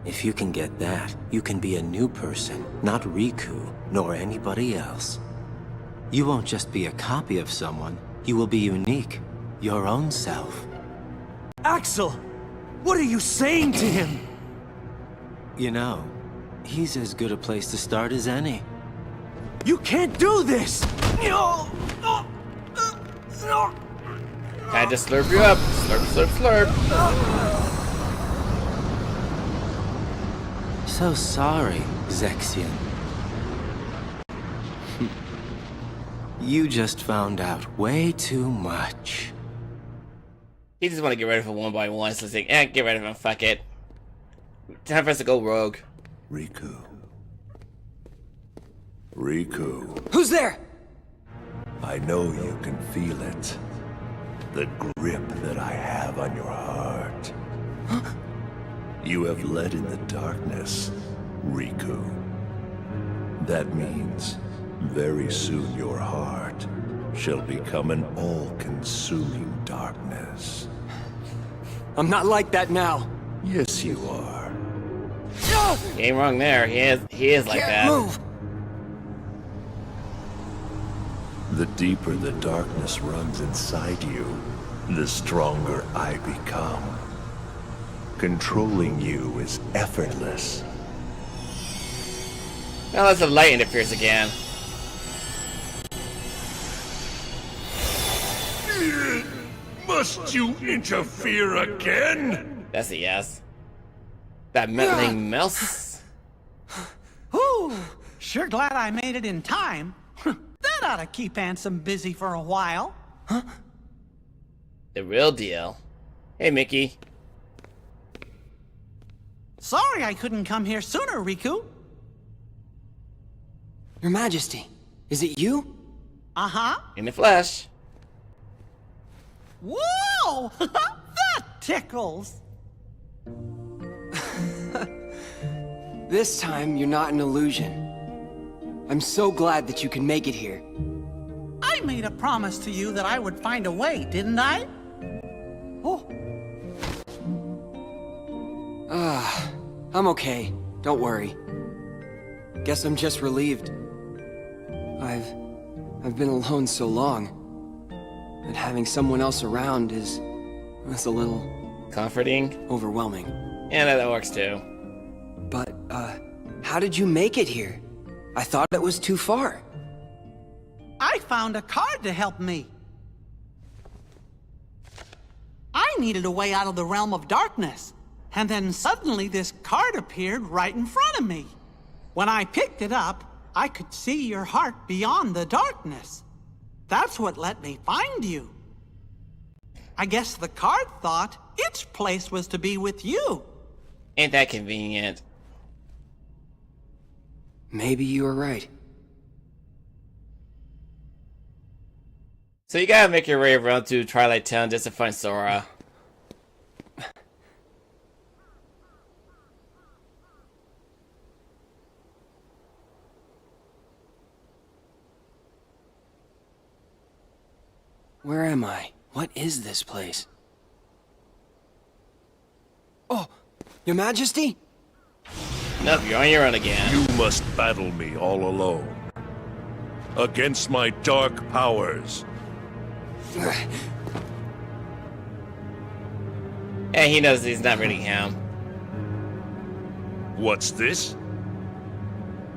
If you can get that, you can be a new person, not Riku, nor anybody else. You won't just be a copy of someone, you will be unique, your own self. Axel! What are you saying to him? You know, he's as good a place to start as any. You can't do this! No! I just slurp you up. Slurp, slurp, slurp. So sorry, Zexian. You just found out way too much. He just want to get rid of him one by one, so it's like, get rid of him, fuck it. Time for us to go rogue. Riku. Riku. Who's there? I know you can feel it. The grip that I have on your heart. You have led in the darkness, Riku. That means very soon your heart shall become an all-consuming darkness. I'm not like that now. Yes, you are. He ain't wrong there. He is like that. Move. The deeper the darkness runs inside you, the stronger I become. Controlling you is effortless. Now let's the light interferes again. Must you interfere again? That's a yes. That meddling mouse. Whew, sure glad I made it in time. That ought to keep Ansem busy for a while. The real deal. Hey, Mickey. Sorry I couldn't come here sooner, Riku. Your Majesty, is it you? Uh-huh. In the flesh. Whoa! That tickles! This time, you're not an illusion. I'm so glad that you can make it here. I made a promise to you that I would find a way, didn't I? Oh. I'm okay. Don't worry. Guess I'm just relieved. I've been alone so long. And having someone else around is a little comforting, overwhelming. And that works too. But how did you make it here? I thought it was too far. I found a card to help me. I needed a way out of the realm of darkness. And then suddenly this card appeared right in front of me. When I picked it up, I could see your heart beyond the darkness. That's what let me find you. I guess the card thought its place was to be with you. Ain't that convenient? Maybe you were right. So you gotta make your way around to Twilight Town just to find Sora. Where am I? What is this place? Oh, Your Majesty? Nope, you're on your own again. You must battle me all alone. Against my dark powers. Hey, he knows he's not really him. What's this?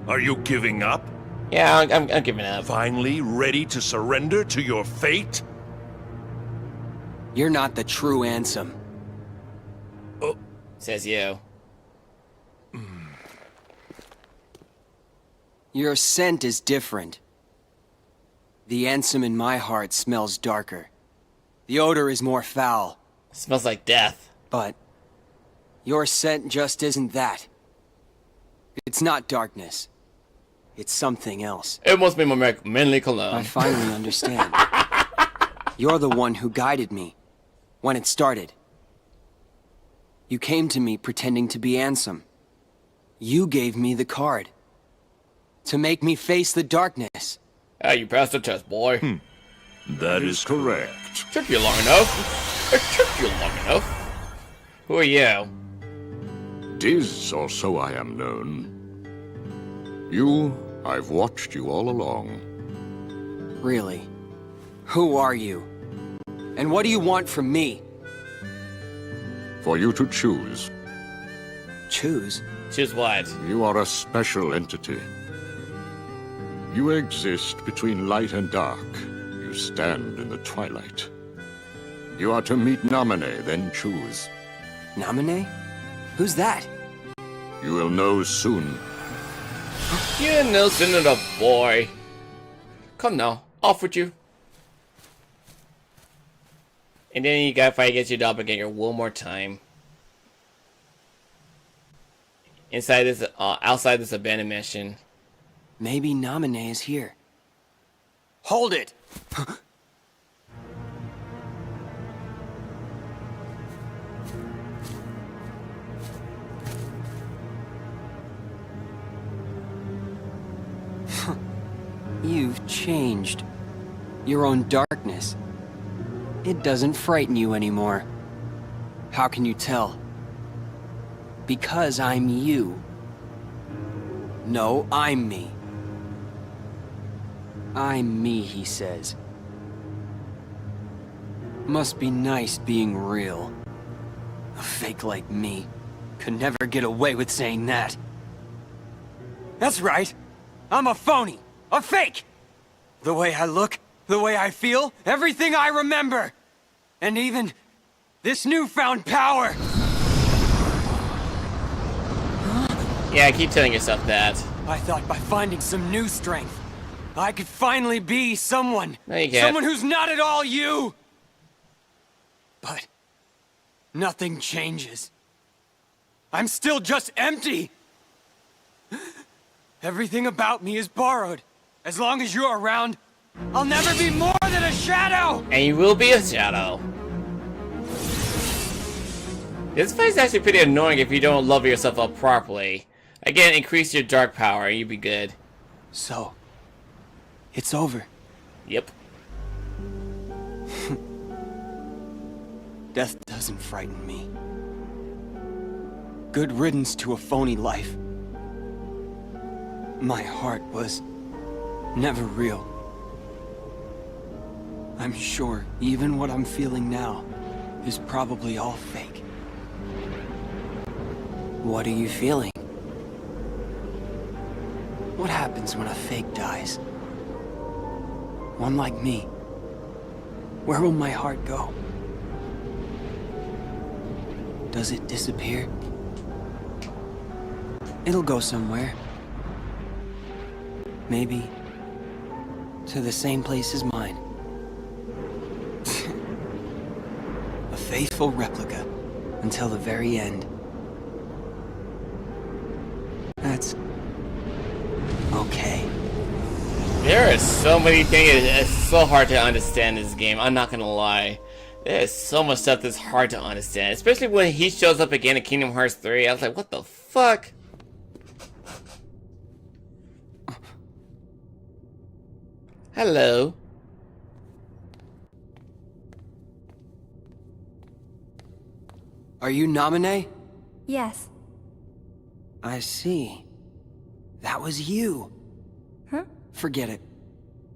Are you giving up? Yeah, I'm giving up. Finally ready to surrender to your fate? You're not the true Ansem. Oh. Says you. Your scent is different. The Ansem in my heart smells darker. The odor is more foul. It smells like death. But your scent just isn't that. It's not darkness. It's something else. It must be my manly cologne. I finally understand. You're the one who guided me when it started. You came to me pretending to be Ansem. You gave me the card to make me face the darkness. Ah, you passed the test, boy. That is correct. Took you long enough. It took you long enough. Who are you? Diz, or so I am known. You, I've watched you all along. Really? Who are you? And what do you want from me? For you to choose. Choose? Choose what? You are a special entity. You exist between light and dark. You stand in the twilight. You are to meet Namine, then choose. Namine? Who's that? You will know soon. You know, send it up, boy. Come now, off with you. And then you gotta fight against your doppelganger one more time. Inside this, outside this abandoned mansion. Maybe Namine is here. Hold it! You've changed. Your own darkness. It doesn't frighten you anymore. How can you tell? Because I'm you. No, I'm me. I'm me, he says. Must be nice being real. A fake like me could never get away with saying that. That's right. I'm a phony. A fake. The way I look, the way I feel, everything I remember. And even this newfound power. Yeah, keep telling yourself that. I thought by finding some new strength, I could finally be someone. No, you can't. Someone who's not at all you. But nothing changes. I'm still just empty. Everything about me is borrowed. As long as you're around, I'll never be more than a shadow! And you will be a shadow. This fight is actually pretty annoying if you don't level yourself up properly. Again, increase your dark power and you'll be good. So, it's over. Yep. Death doesn't frighten me. Good riddance to a phony life. My heart was never real. I'm sure even what I'm feeling now is probably all fake. What are you feeling? What happens when a fake dies? One like me. Where will my heart go? Does it disappear? It'll go somewhere. Maybe to the same place as mine. A faithful replica until the very end. That's okay. There are so many things. It's so hard to understand this game. I'm not gonna lie. There's so much stuff that's hard to understand. Especially when he shows up again in Kingdom Hearts 3. I was like, what the fuck? Hello. Are you Naminé? Yes. I see. That was you. Huh? Forget it.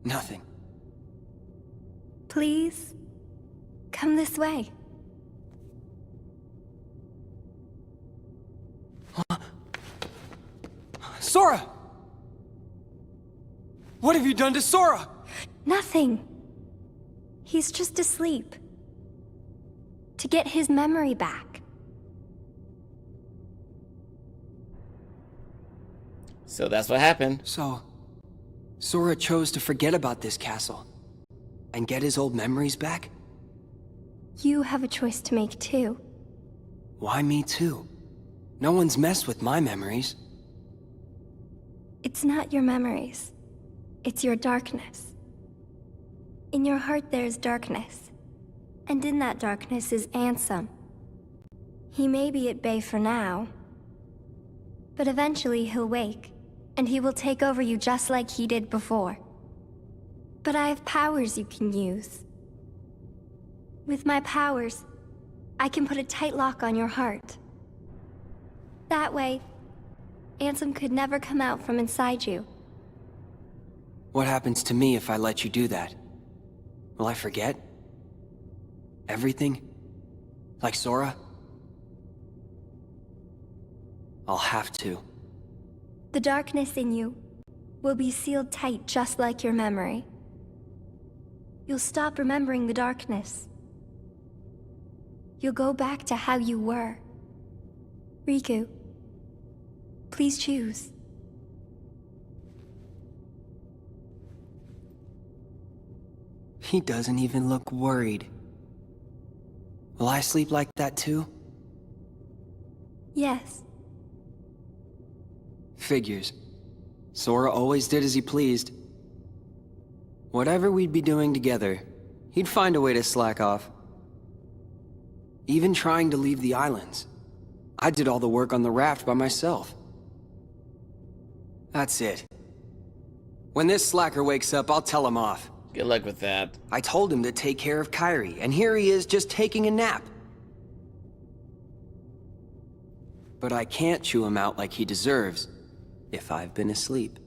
Nothing. Please, come this way. Sora! What have you done to Sora? Nothing. He's just asleep. To get his memory back. So that's what happened. So, Sora chose to forget about this castle and get his old memories back? You have a choice to make too. Why me too? No one's messed with my memories. It's not your memories. It's your darkness. In your heart there's darkness. And in that darkness is Ansem. He may be at bay for now, but eventually he'll wake, and he will take over you just like he did before. But I have powers you can use. With my powers, I can put a tight lock on your heart. That way, Ansem could never come out from inside you. What happens to me if I let you do that? Will I forget? Everything? Like Sora? I'll have to. The darkness in you will be sealed tight just like your memory. You'll stop remembering the darkness. You'll go back to how you were. Riku, please choose. He doesn't even look worried. Will I sleep like that too? Yes. Figures. Sora always did as he pleased. Whatever we'd be doing together, he'd find a way to slack off. Even trying to leave the islands. I did all the work on the raft by myself. That's it. When this slacker wakes up, I'll tell him off. Good luck with that. I told him to take care of Kairi, and here he is just taking a nap. But I can't chew him out like he deserves, if I've been asleep.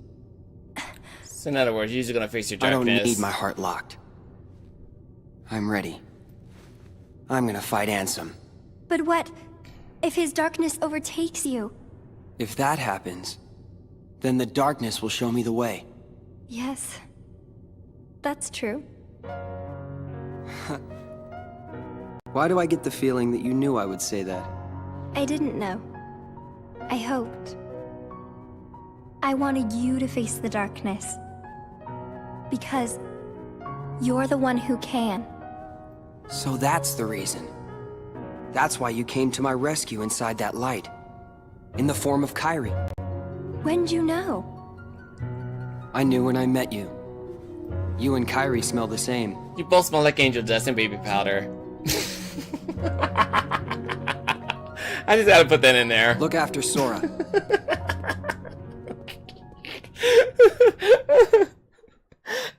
So in other words, you're just gonna face your I darkness. don't need my heart locked. I'm ready. I'm gonna fight Ansem. But what... if his darkness overtakes you? If that happens, then the darkness will show me the way. Yes, that's true. Why do I get the feeling that you knew I would say that? I didn't know. I hoped. I wanted you to face the darkness. Because you're the one who can. So that's the reason. That's why you came to my rescue inside that light. In the form of Kyrie. When'd you know? I knew when I met you. You and Kyrie smell the same. You both smell like angel dust and baby powder. I just gotta put that in there. Look after Sora.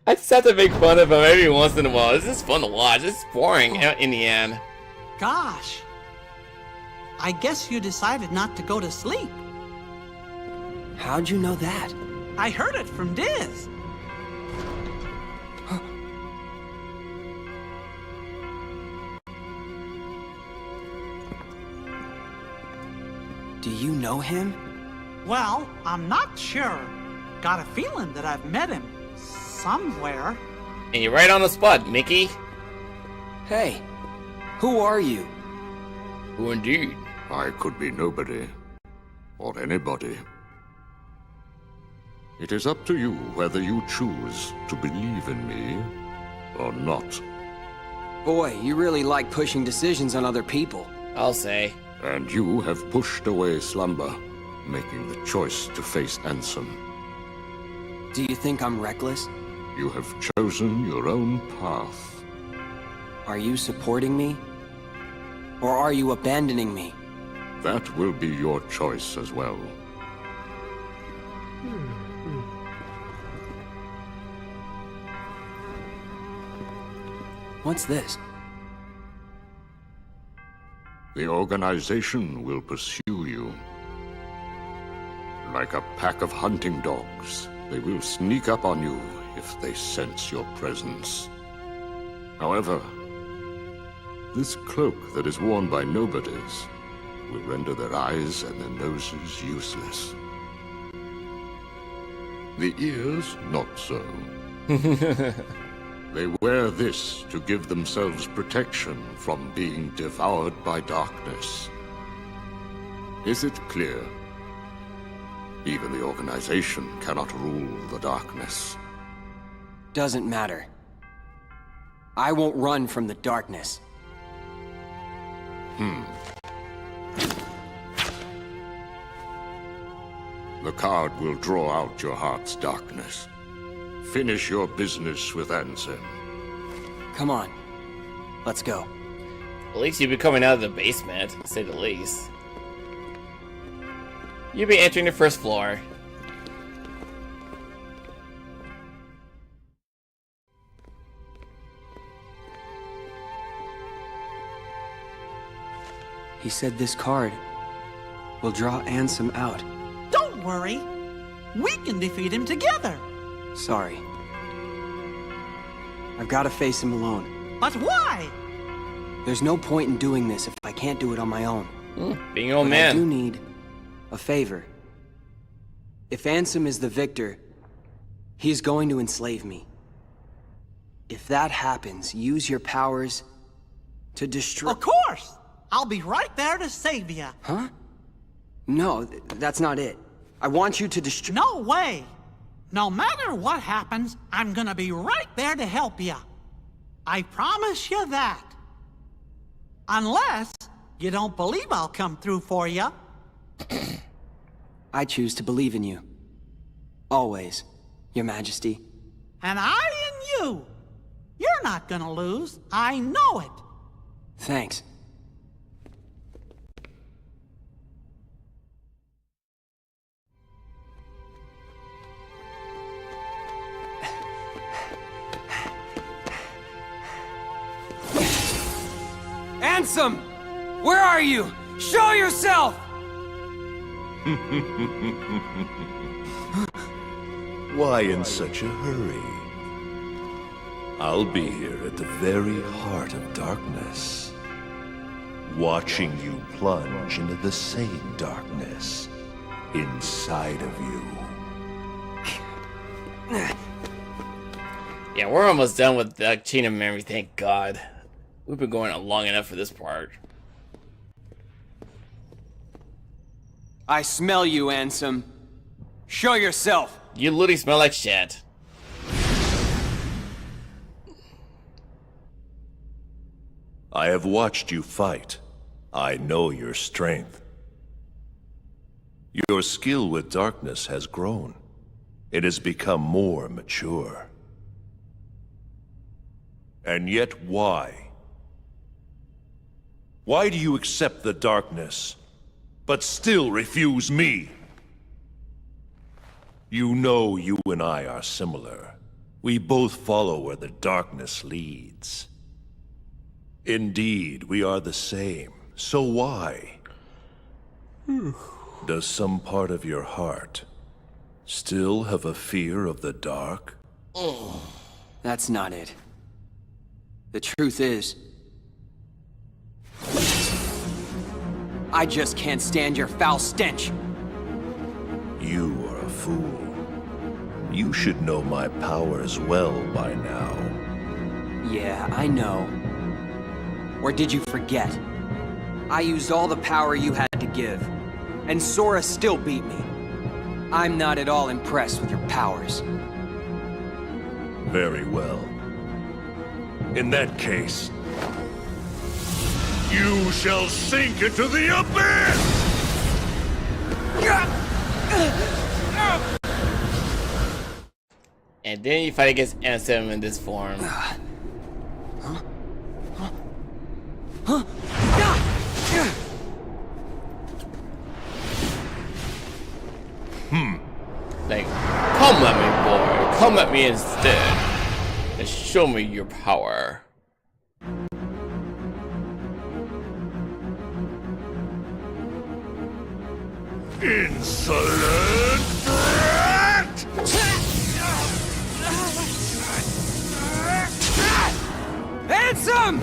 I just have to make fun of him every once in a while. This is fun to watch. It's boring in the end. Gosh. I guess you decided not to go to sleep. How'd you know that? I heard it from Diz. Do you know him? Well, I'm not sure. Got a feeling that I've met him somewhere. And you're right on the spot, Mickey. Hey, who are you? Who indeed? I could be nobody. Or anybody. It is up to you whether you choose to believe in me or not. Boy, you really like pushing decisions on other people. I'll say. And you have pushed away slumber, making the choice to face Ansem. Do you think I'm reckless? You have chosen your own path. Are you supporting me? Or are you abandoning me? That will be your choice as well. What's this? The organization will pursue you. Like a pack of hunting dogs, they will sneak up on you if they sense your presence. However, this cloak that is worn by nobodies will render their eyes and their noses useless. The ears, not so. They wear this to give themselves protection from being devoured by darkness. Is it clear? Even the organization cannot rule the darkness. Doesn't matter. I won't run from the darkness. The card will draw out your heart's darkness. Finish your business with Ansem. Come on. Let's go. At least you'll be coming out of the basement, to say the least. You'll be entering the first floor. He said this card will draw Ansem out. Don't worry. We can defeat him together. Sorry. I've got to face him alone. But why? There's no point in doing this if I can't do it on my own. Being your own But man. I do need a favor. If Ansem is the victor, he's going to enslave me. If that happens, use your powers to destroy— Of course! I'll be right there to save you. Huh? No, that's not it. I want you to destroy— No way! No matter what happens, I'm gonna be right there to help you. I promise you that. Unless you don't believe I'll come through for you. I choose to believe in you. Always, Your Majesty. And I in you. You're not gonna lose. I know it. Thanks. Ansem! Where are you? Show yourself! Why in such a hurry? I'll be here at the very heart of darkness, watching you plunge into the same darkness inside of you. Yeah, we're almost done with the chain of memory, thank God. We've been going on long enough for this part. I smell you, Ansem. Show yourself. You literally smell like shit. I have watched you fight. I know your strength. Your skill with darkness has grown. It has become more mature. And yet why? Why do you accept the darkness, but still refuse me? You know you and I are similar. We both follow where the darkness leads. Indeed, we are the same. So why? Does some part of your heart still have a fear of the dark? That's not it. The truth is, I just can't stand your foul stench. You are a fool. You should know my powers well by now. Yeah, I know. Or did you forget? I used all the power you had to give, and Sora still beat me. I'm not at all impressed with your powers. Very well. In that case, you shall sink into the abyss! And then you fight against Ansem in this form. Like, come at me, boy. Come at me instead. And show me your power. Insolent brat! Ansem!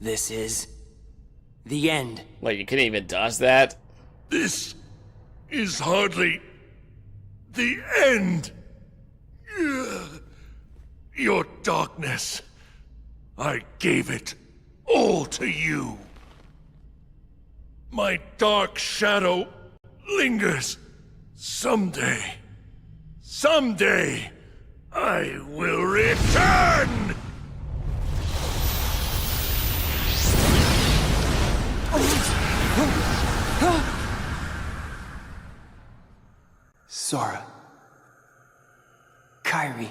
This is the end. Wait, you couldn't even dodge that? This is hardly the end. Your darkness, I gave it all to you. My dark shadow lingers. Someday, I will return! Sora. Kairi.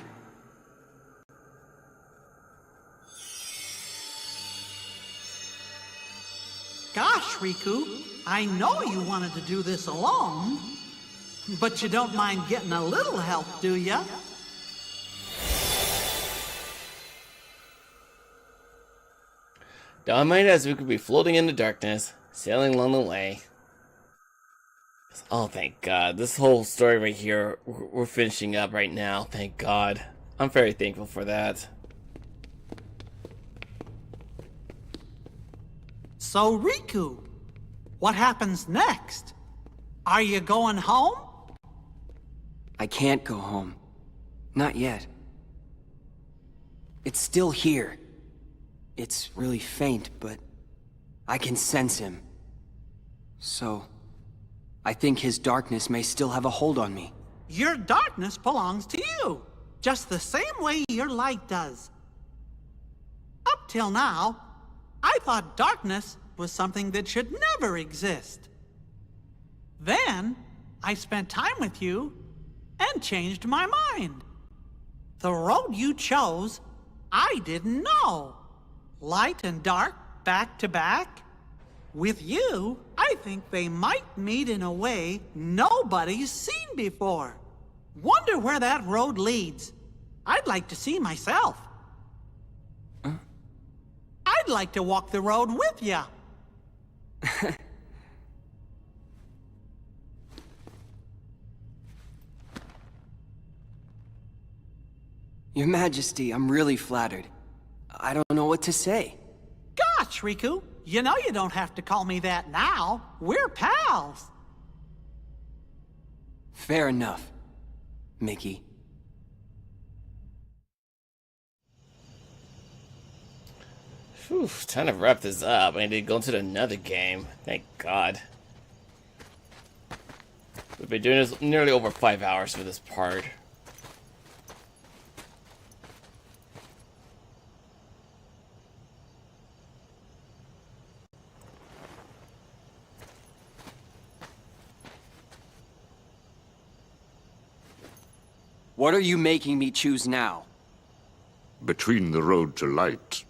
Gosh, Riku, I know you wanted to do this alone, but you don't mind getting a little help, do ya? Don't mind us, we could be floating in the darkness, sailing along the way. Oh, thank God. This whole story right here, we're finishing up right now, thank God. I'm very thankful for that. So, Riku, what happens next? Are you going home? I can't go home. Not yet. It's still here. It's really faint, but I can sense him. So, I think his darkness may still have a hold on me. Your darkness belongs to you, just the same way your light does. Up till now, I thought darkness was something that should never exist. Then, I spent time with you and changed my mind. The road you chose, I didn't know. Light and dark, back to back. With you, I think they might meet in a way nobody's seen before. Wonder where that road leads. I'd like to see myself. I'd like to walk the road with ya. Your Majesty, I'm really flattered. I don't know what to say. Gosh, Riku, you know you don't have to call me that now. We're pals. Fair enough, Mickey. Whew, time to wrap this up. I need to go into another game. Thank God. We've been doing this nearly over 5 hours for this part. What are you making me choose now? Between the road to light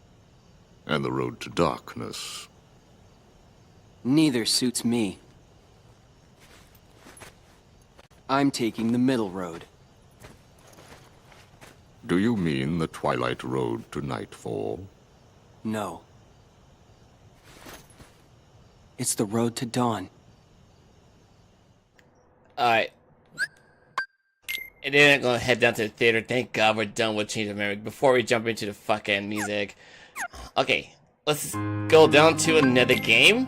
and the road to darkness. Neither suits me. I'm taking the middle road. Do you mean the twilight road to nightfall? No. It's the road to dawn. Alright. And then I'm gonna head down to the theater. Thank God we're done with Change of Memory before we jump into the fucking music. Okay, let's go down to another game.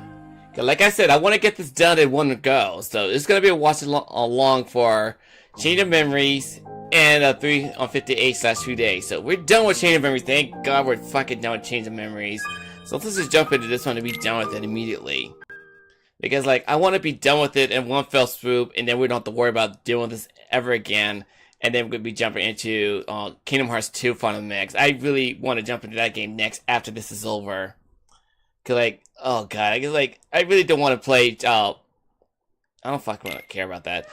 Like I said, I want to get this done in one go. So it's gonna be a watch along for Change of Memories and 3 on 58/2 days. So we're done with Change of Memories. Thank God we're fucking done with Change of Memories. So let's just jump into this one and be done with it immediately. Because, like, I want to be done with it in one fell swoop, and then we don't have to worry about doing this ever again. And then we're going to be jumping into Kingdom Hearts 2 Final Mix. I really want to jump into that game next after this is over. Because, like, oh, God. I really don't want to play... I don't fucking care about that.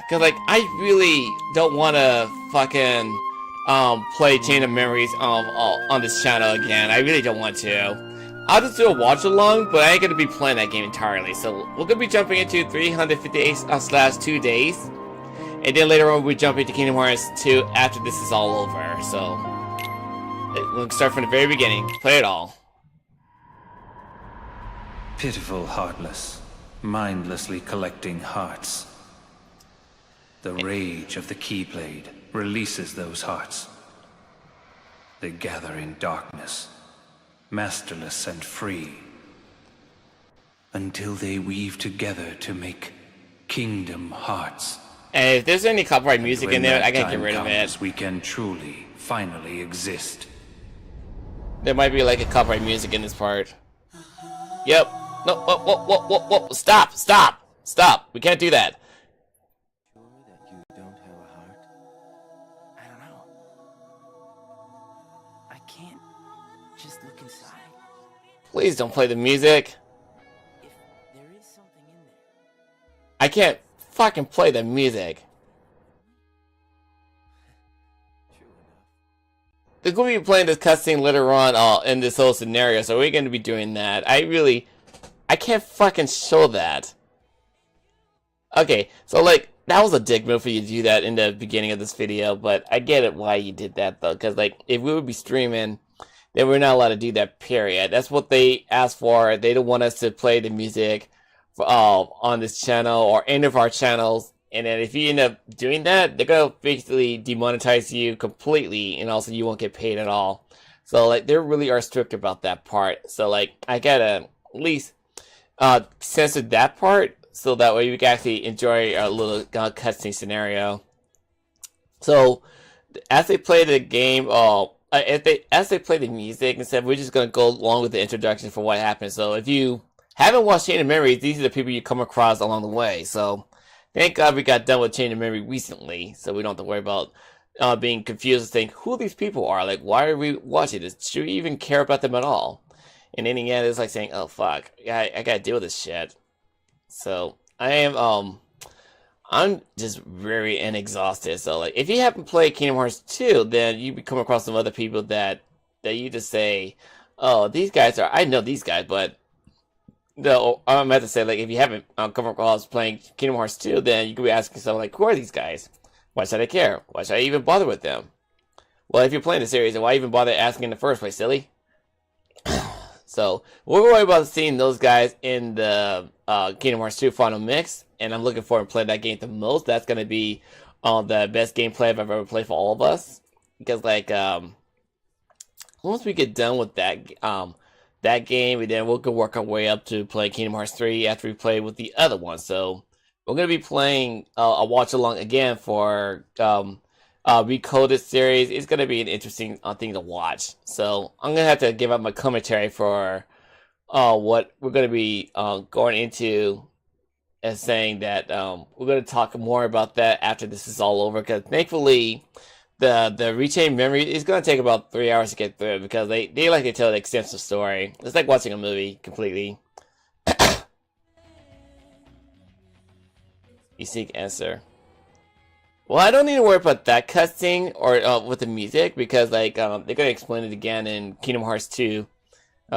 Because, like, I really don't want to fucking play Chain of Memories on this channel again. I really don't want to. I'll just do a watch along, but I ain't gonna be playing that game entirely. So we're gonna be jumping into 358/2 days, and then later on we jump into Kingdom Hearts 2 after this is all over. So we'll start from the very beginning, play it all. Pitiful Heartless, mindlessly collecting hearts. The rage of the Keyblade releases those hearts. They gather in darkness, masterless and free, until they weave together to make Kingdom Hearts. And if there's any copyright music in there, I gotta get rid of it. We can truly, finally exist. There might be like a copyright music in this part. Yep. No, whoa. Stop. We can't do that. Please don't play the music. I can't fucking play the music. They're going to be playing this cutscene later on in this whole scenario, so we're going to be doing that. I can't fucking show that. Okay, so like, that was a dick move for you to do that in the beginning of this video, but I get it why you did that though, because like, if we would be streaming, then we're not allowed to do that, period. That's what they asked for. They don't want us to play the music on this channel or any of our channels. And then if you end up doing that, they're going to basically demonetize you completely, and also you won't get paid at all. So like, they really are strict about that part. So like, I gotta at least censor that part, so that way we can actually enjoy our little cutscene scenario. So as they play the game, as they play the music and stuff, we're just gonna go along with the introduction for what happens. So if you haven't watched Chain of Memories, these are the people you come across along the way. So thank God we got done with Chain of Memory recently, so we don't have to worry about being confused and saying who these people are. Like, why are we watching this? Should we even care about them at all? And in the end, it's like saying, oh fuck, I gotta deal with this shit. So I'm just very exhausted. So like, if you haven't played Kingdom Hearts 2, then you come across some other people that you just say, oh, these guys are, I know these guys, but no, I'm about to say, like, if you haven't come across playing Kingdom Hearts 2, then you could be asking yourself, like, who are these guys? Why should I care? Why should I even bother with them? Well, if you're playing the series, then why even bother asking in the first place, silly? So we're worried about seeing those guys in the Kingdom Hearts 2 Final Mix, and I'm looking forward to playing that game the most. That's going to be the best gameplay I've ever played for all of us. because like once we get done with that game, and then we'll go work our way up to play Kingdom Hearts 3 after we play with the other one. So we're gonna be playing a watch along again for Recoded series. It's gonna be an interesting thing to watch. So I'm gonna have to give out my commentary for what we're gonna be going into, and saying that we're gonna talk more about that after this is all over. Because thankfully, the rechain memory is gonna take about 3 hours to get through, because they like to tell the extensive story. It's like watching a movie completely. You seek answer. Well, I don't need to worry about that cutscene or with the music, because like they're gonna explain it again in Kingdom Hearts 2,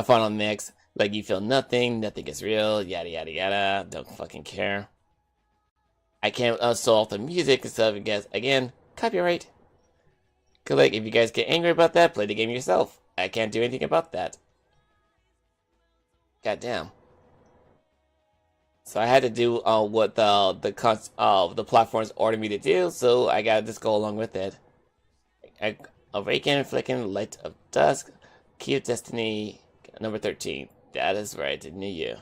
Final Mix. Like, you feel nothing is real, yada yada yada. Don't fucking care. I can't solve the music and stuff because, again, copyright. Cause like, if you guys get angry about that, play the game yourself. I can't do anything about that. God damn. So I had to do what the platforms ordered me to do, so I gotta just go along with it. Awaken, flicking, light of dusk, key of destiny, number 13. That is right, I knew you.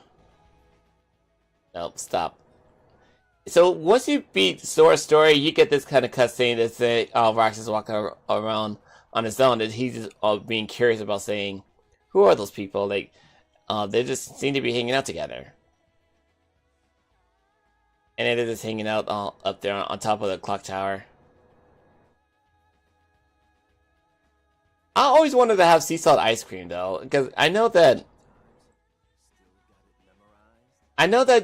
Nope, stop. So once you beat Sora's story, you get this kind of cutscene that say Rox is walking around on his own, and he's just being curious about saying, who are those people? Like, they just seem to be hanging out together. And then they're just hanging out up there on top of the clock tower. I always wanted to have sea salt ice cream though, because I know that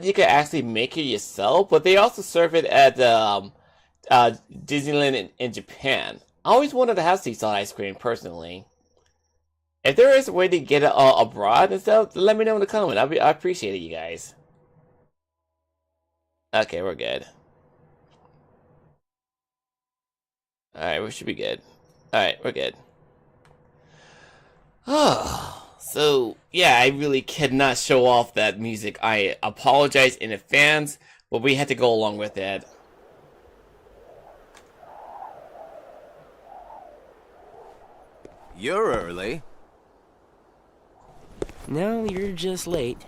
you can actually make it yourself, but they also serve it at Disneyland in Japan. I always wanted to have sea salt ice cream personally. If there is a way to get it abroad and stuff, let me know in the comment. I appreciate it, you guys. Okay, we're good. Alright, we should be good. Alright, we're good. So, yeah, I really cannot show off that music. I apologize in advance, but we had to go along with it. You're early. No, you're just late.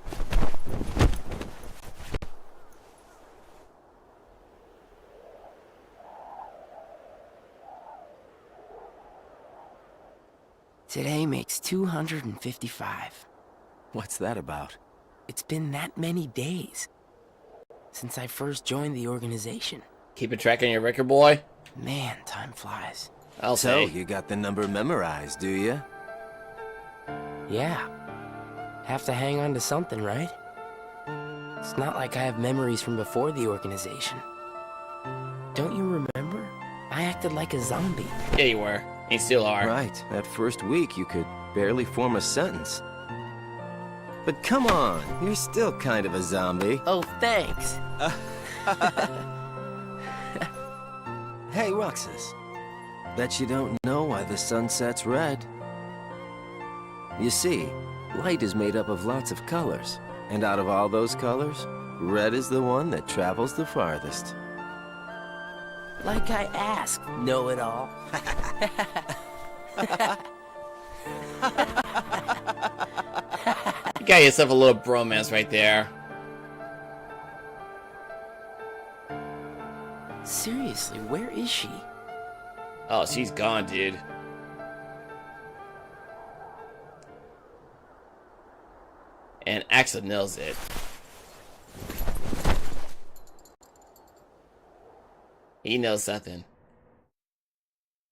Today makes 255. What's that about? It's been that many days since I first joined the organization. Keeping track on your record, boy? Man, time flies. I'll say. So, you got the number memorized, do you? Yeah. Have to hang on to something, right? It's not like I have memories from before the organization. Don't you remember? I acted like a zombie. Yeah, you were. You still are. Right. That first week, you could barely form a sentence. But come on, you're still kind of a zombie. Oh, thanks. Hey, Roxas. Bet you don't know why the sun sets red. You see, light is made up of lots of colors. And out of all those colors, red is the one that travels the farthest. Like I asked, know-it-all. You got yourself a little bromance right there. Seriously, where is she? Oh, she's gone, dude. And Axel knows it. He knows something.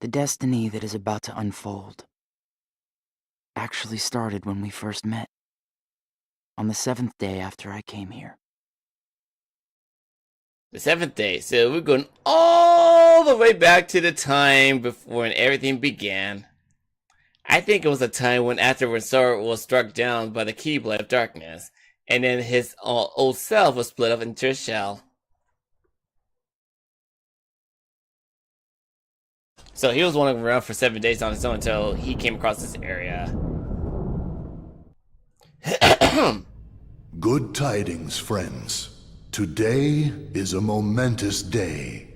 The destiny that is about to unfold actually started when we first met. On the 7th day after I came here. The 7th day. So we're going all the way back to the time before when everything began. I think it was a time when Sora was struck down by the Keyblade of Darkness, and then his old self was split up into a shell. So he was wandering around for 7 days on his own until he came across this area. Good tidings, friends. Today is a momentous day.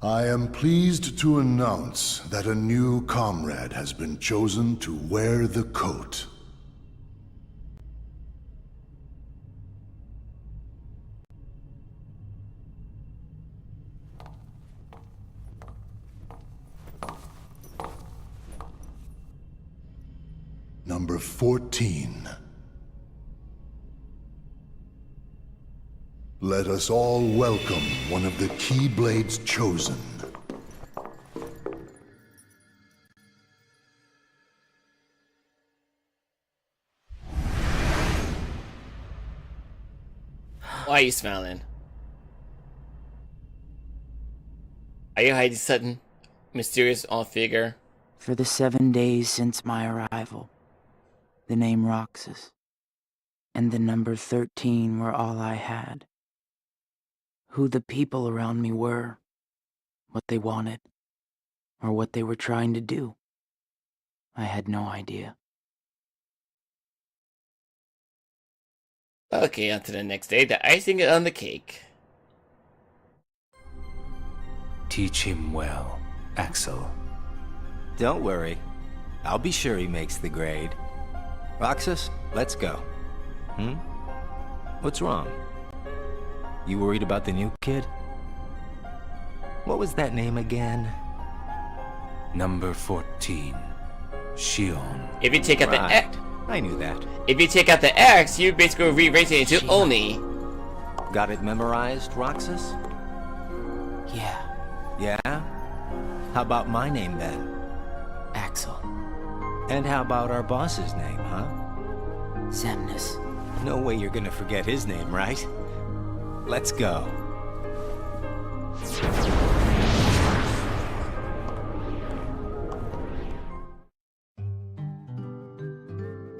I am pleased to announce that a new comrade has been chosen to wear the coat. Number 14. Let us all welcome one of the Keyblade's chosen. Why are you smiling? Are you hiding something mysterious on figure? For the 7 days since my arrival, the name Roxas and the number 13 were all I had. Who the people around me were, what they wanted, or what they were trying to do, I had no idea. Okay, on to the next day, the icing on the cake. Teach him well, Axel. Don't worry. I'll be sure he makes the grade. Roxas, let's go. What's wrong? You worried about the new kid? What was that name again? Number 14. Shion. If you take out the X, I knew that. If you take out the X, you basically re-rate it into Oni. Got it memorized, Roxas? Yeah. Yeah? How about my name then? Axel. And how about our boss's name, huh? Xemnas. No way you're gonna forget his name, right? Let's go.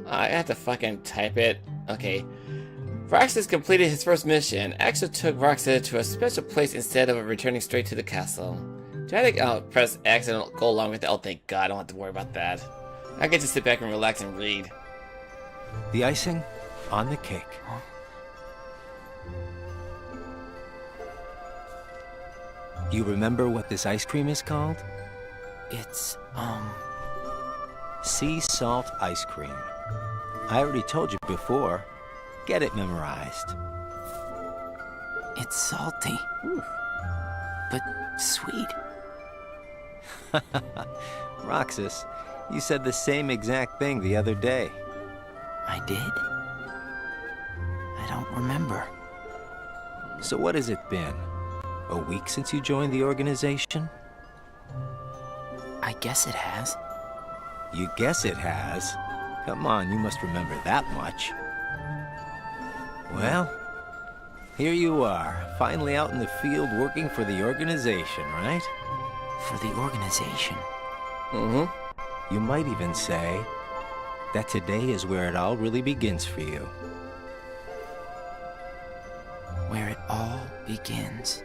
I have to fucking type it. Okay. Roxas completed his first mission. Axel took Roxas to a special place instead of returning straight to the castle. Do I think press X and go along with it? Oh, thank God, I don't have to worry about that. I get to sit back and relax and read. The icing on the cake. You remember what this ice cream is called? It's, sea salt ice cream. I already told you before. Get it memorized. It's salty. But sweet. Roxas, you said the same exact thing the other day. I did? I don't remember. So what has it been? A week since you joined the organization? I guess it has. You guess it has? Come on, you must remember that much. Well, here you are, finally out in the field working for the organization, right? For the organization? You might even say that today is where it all really begins for you. Where it all begins.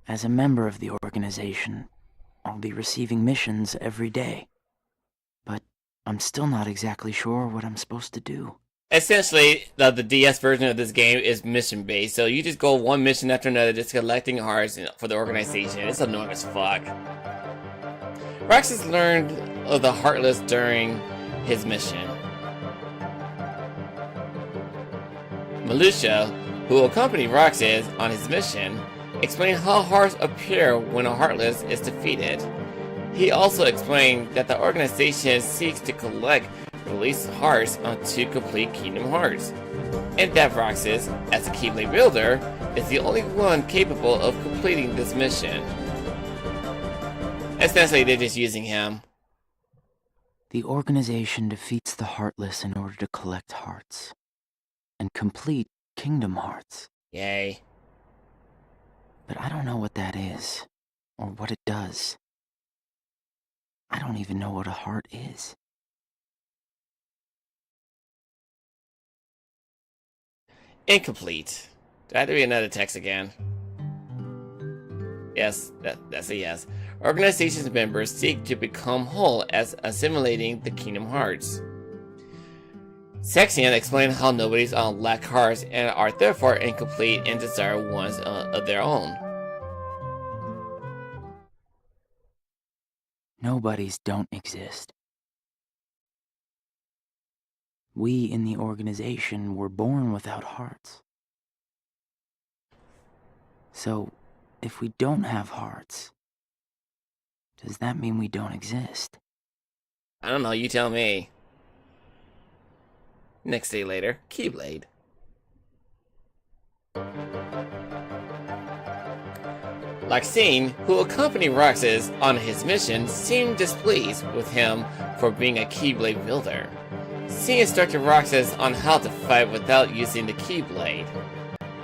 As a member of the organization, I'll be receiving missions every day. But I'm still not exactly sure what I'm supposed to do. Essentially, the DS version of this game is mission-based, so you just go one mission after another just collecting hearts for the organization. It's annoying as fuck. Roxas learned of the Heartless during his mission. Militia, who accompanied Roxas on his mission, explained how hearts appear when a Heartless is defeated. He also explained that the organization seeks to collect released hearts to complete Kingdom Hearts, and that Roxas, as a Keyblade wielder, is the only one capable of completing this mission. Essentially, they're just using him. The organization defeats the Heartless in order to collect hearts and complete Kingdom Hearts. Yay. But I don't know what that is, or what it does. I don't even know what a heart is. Incomplete. Do I have to read another text again? Yes, that's a yes. Organization's members seek to become whole as assimilating the Kingdom Hearts. Sexion explained how nobody's lack hearts and are therefore incomplete and desire ones of their own. Nobodies don't exist. We in the organization were born without hearts. So, if we don't have hearts, does that mean we don't exist? I don't know, you tell me. Next day later, Keyblade. Laxine, who accompanied Roxas on his mission, seemed displeased with him for being a Keyblade wielder. She instructed Roxas on how to fight without using the Keyblade.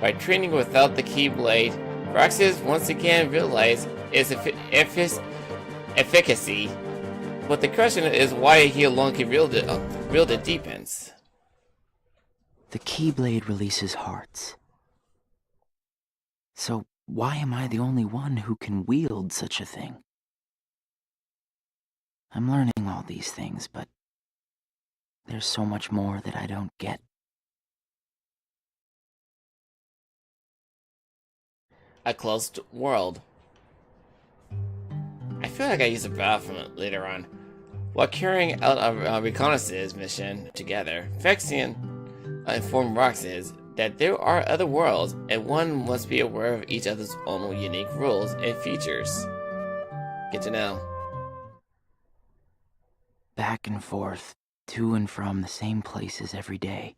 By training without the Keyblade, Roxas once again realized its efficacy, but the question is why he alone can wield it deepens. The Keyblade releases hearts. So why am I the only one who can wield such a thing? I'm learning all these things, but there's so much more that I don't get. A closed world. I feel like I use the bathroom later on. While carrying out a reconnaissance mission together, Vexian informed Roxas that there are other worlds, and one must be aware of each other's own unique rules and features. Get to know. Back and forth, to and from the same places every day.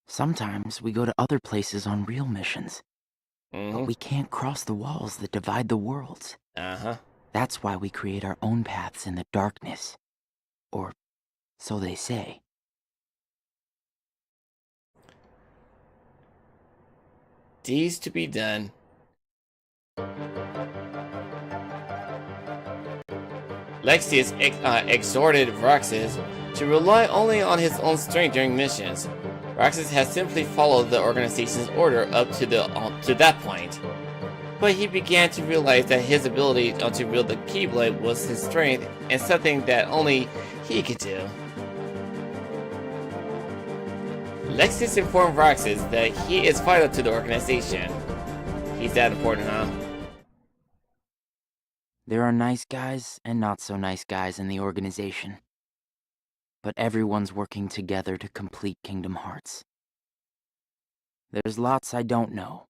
Sometimes we go to other places on real missions. But we can't cross the walls that divide the worlds. That's why we create our own paths in the darkness. Or so they say. Deeds to be done. Lexius exhorted Roxas to rely only on his own strength during missions. Roxas has simply followed the organization's order up to that point. But he began to realize that his ability to wield the Keyblade was his strength and something that only he could do. Lexius informed Roxas that he is vital to the organization. He's that important, huh? There are nice guys and not so nice guys in the organization. But everyone's working together to complete Kingdom Hearts. There's lots I don't know,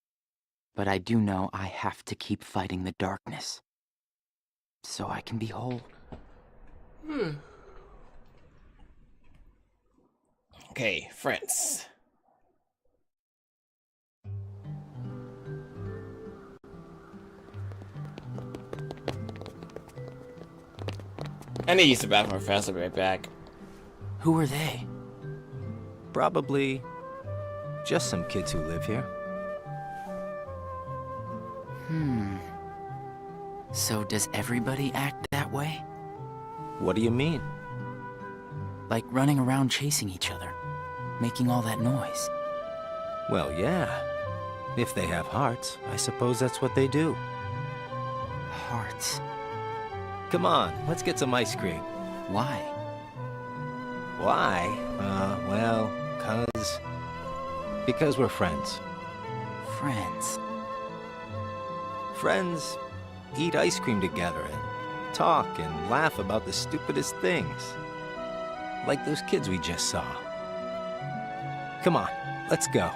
but I do know I have to keep fighting the darkness, so I can be whole. Okay, friends. I need to use the bathroom fast. I'll be right back. Who are they? Probably just some kids who live here. So does everybody act that way? What do you mean? Like running around chasing each other, making all that noise. Well, yeah. If they have hearts, I suppose that's what they do. Hearts. Come on, let's get some ice cream. Why? Why? Well, because we're friends. Friends? Friends eat ice cream together and talk and laugh about the stupidest things. Like those kids we just saw. Come on, let's go.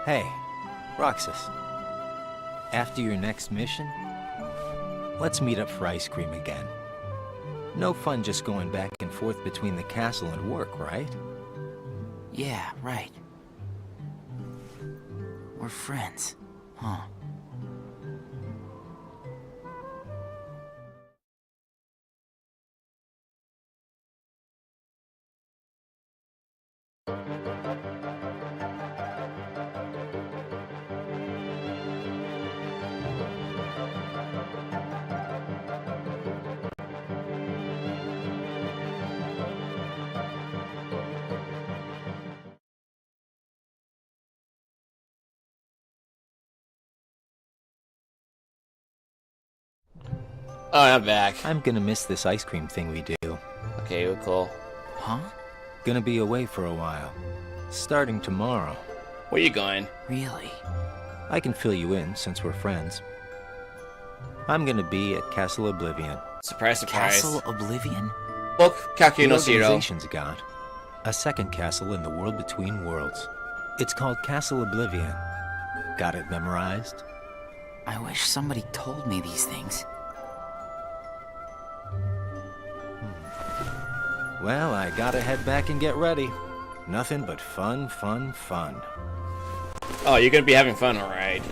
Hey, Roxas. After your next mission, let's meet up for ice cream again. No fun just going back and forth between the castle and work, right? Yeah, right. We're friends, huh? Oh, I'm back. I'm gonna miss this ice cream thing we do. Okay, well, cool. Huh? Gonna be away for a while. Starting tomorrow. Where you going? Really? I can fill you in since we're friends. I'm gonna be at Castle Oblivion. Surprise, surprise. Castle Oblivion? Well, Kakuya The no Shiro. organization's got a second castle in the world between worlds. It's called Castle Oblivion. Got it memorized? I wish somebody told me these things. Well, I gotta head back and get ready. Nothing but fun, fun, fun. Oh, you're gonna be having fun, alright.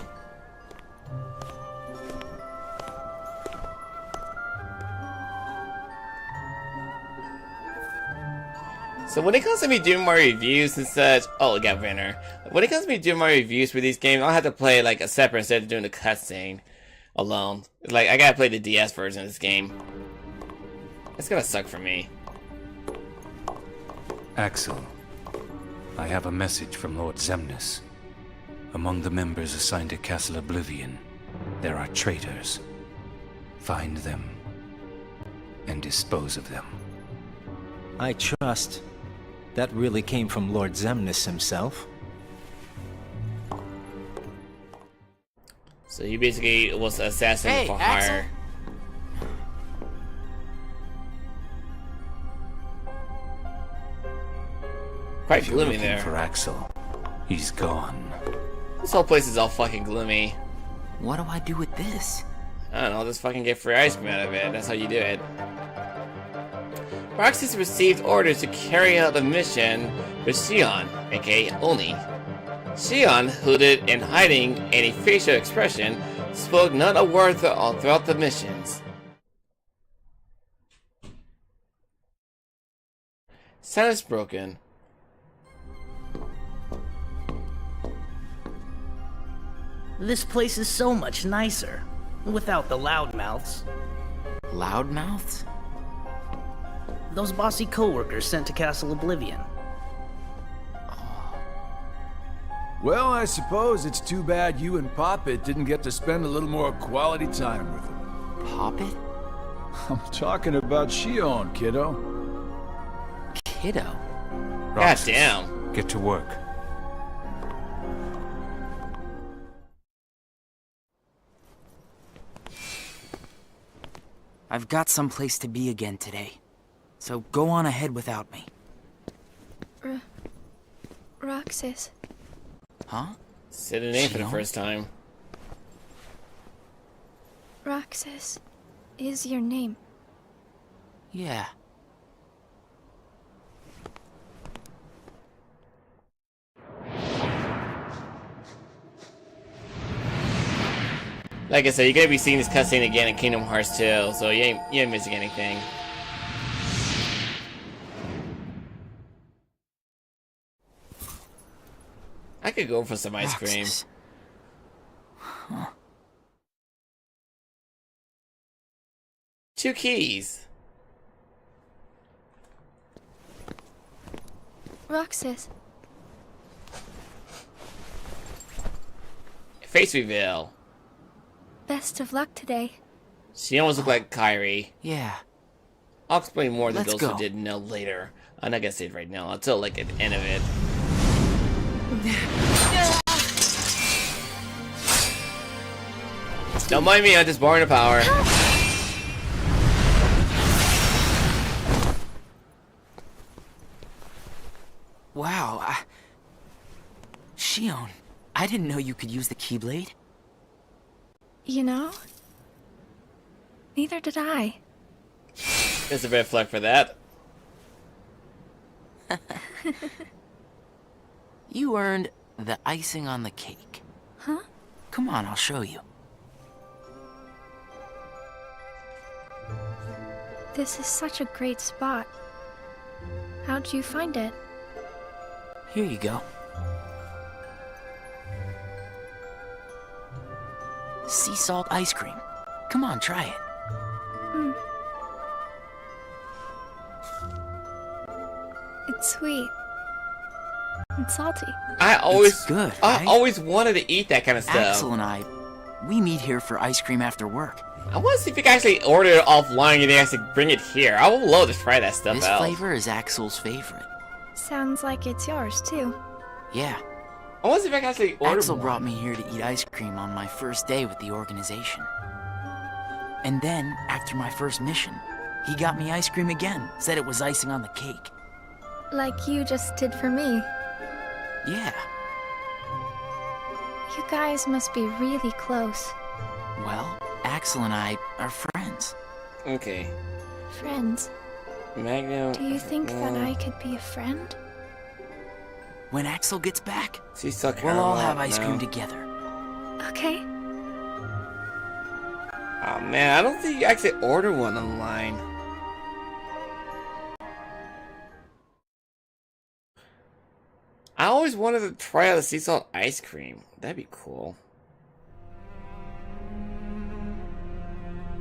So when it comes to me doing my reviews and such, oh, we got Winner. When it comes to me doing my reviews for these games, I'll have to play like a separate instead of doing the cutscene alone. It's like I gotta play the DS version of this game. It's gonna suck for me. Axel, I have a message from Lord Zemnis. Among the members assigned to Castle Oblivion, there are traitors. Find them and dispose of them. I trust. That really came from Lord Zemnis himself. So he basically was an assassin Hey, for Axel? hire. Quite If you're gloomy looking there. for Axel, he's gone. This whole place is all fucking gloomy. What do I do with this? I don't know, just fucking get free ice cream out of it. That's how you do it. Roxas received orders to carry out the mission with Shion, aka Oni. Shion, hooded and hiding any facial expression, spoke not a word throughout the missions. Silence broken. This place is so much nicer, without the loudmouths. Loudmouths? Those bossy coworkers sent to Castle Oblivion. Well, I suppose it's too bad you and Poppet didn't get to spend a little more quality time with him. Poppet? I'm talking about Shion, kiddo. Kiddo? God damn. Get to work. I've got someplace to be again today, so go on ahead without me. Roxas. Huh? Said the name for the Shion? first time. Roxas is your name. Yeah. Like I said, you're gonna be seeing this cutscene again in Kingdom Hearts 2, so you ain't missing anything. I could go for some ice cream. Huh. 2 keys. Roxas. Face reveal. Best of luck today. She almost looked like Kyrie. Yeah. I'll explain more to Let's those go. who didn't know later. I'm not gonna say it right now. I'll tell like at the end of it. Don't mind me, I'm just borrowing the power. Wow. Shion, I didn't know you could use the Keyblade. You know? Neither did I. There's a red flag for that. You earned the icing on the cake. Huh? Come on, I'll show you. This is such a great spot. How'd you find it? Here you go. Sea salt ice cream. Come on, try it. It's sweet. And salty. I always good, I right? always wanted to eat that kind of stuff. Axel and I We meet here for ice cream after work. I want to see if you can actually order it offline and they actually bring it here. I would love to try that stuff This out. flavor is Axel's favorite. Sounds like it's yours, too. Yeah. I want to see if I can actually order Axel one. brought me here to eat ice cream on my first day with the organization. And then, after my first mission, he got me ice cream again, said it was icing on the cake. Like you just did for me. Yeah. You guys must be really close. Well, Axel and I are friends. Okay. Friends. Magnum. Do you think that I could be a friend? When Axel gets back, we'll we'll all have ice cream together. Okay. Oh man, I don't think you actually order one online. I always wanted to try out the sea salt ice cream. That'd be cool.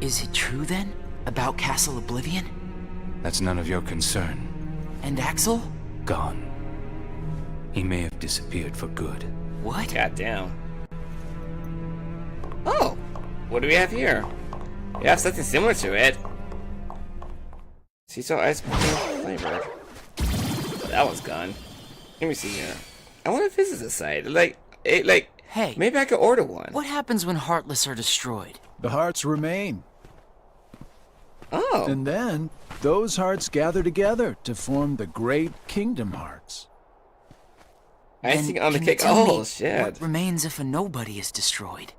Is it true then? About Castle Oblivion? That's none of your concern. And Axel? Gone. He may have disappeared for good. What? Goddamn. Oh, what do we have here? We have something similar to it. Sea salt ice cream flavored. Oh, that one's gone. Let me see here. I wonder if this is a site. Hey, maybe I could order one. What happens when Heartless are destroyed? The hearts remain. Oh. And then, those hearts gather together to form the great Kingdom Hearts. Icing on the Can you cake. tell Oh me shit. What remains if a nobody is destroyed?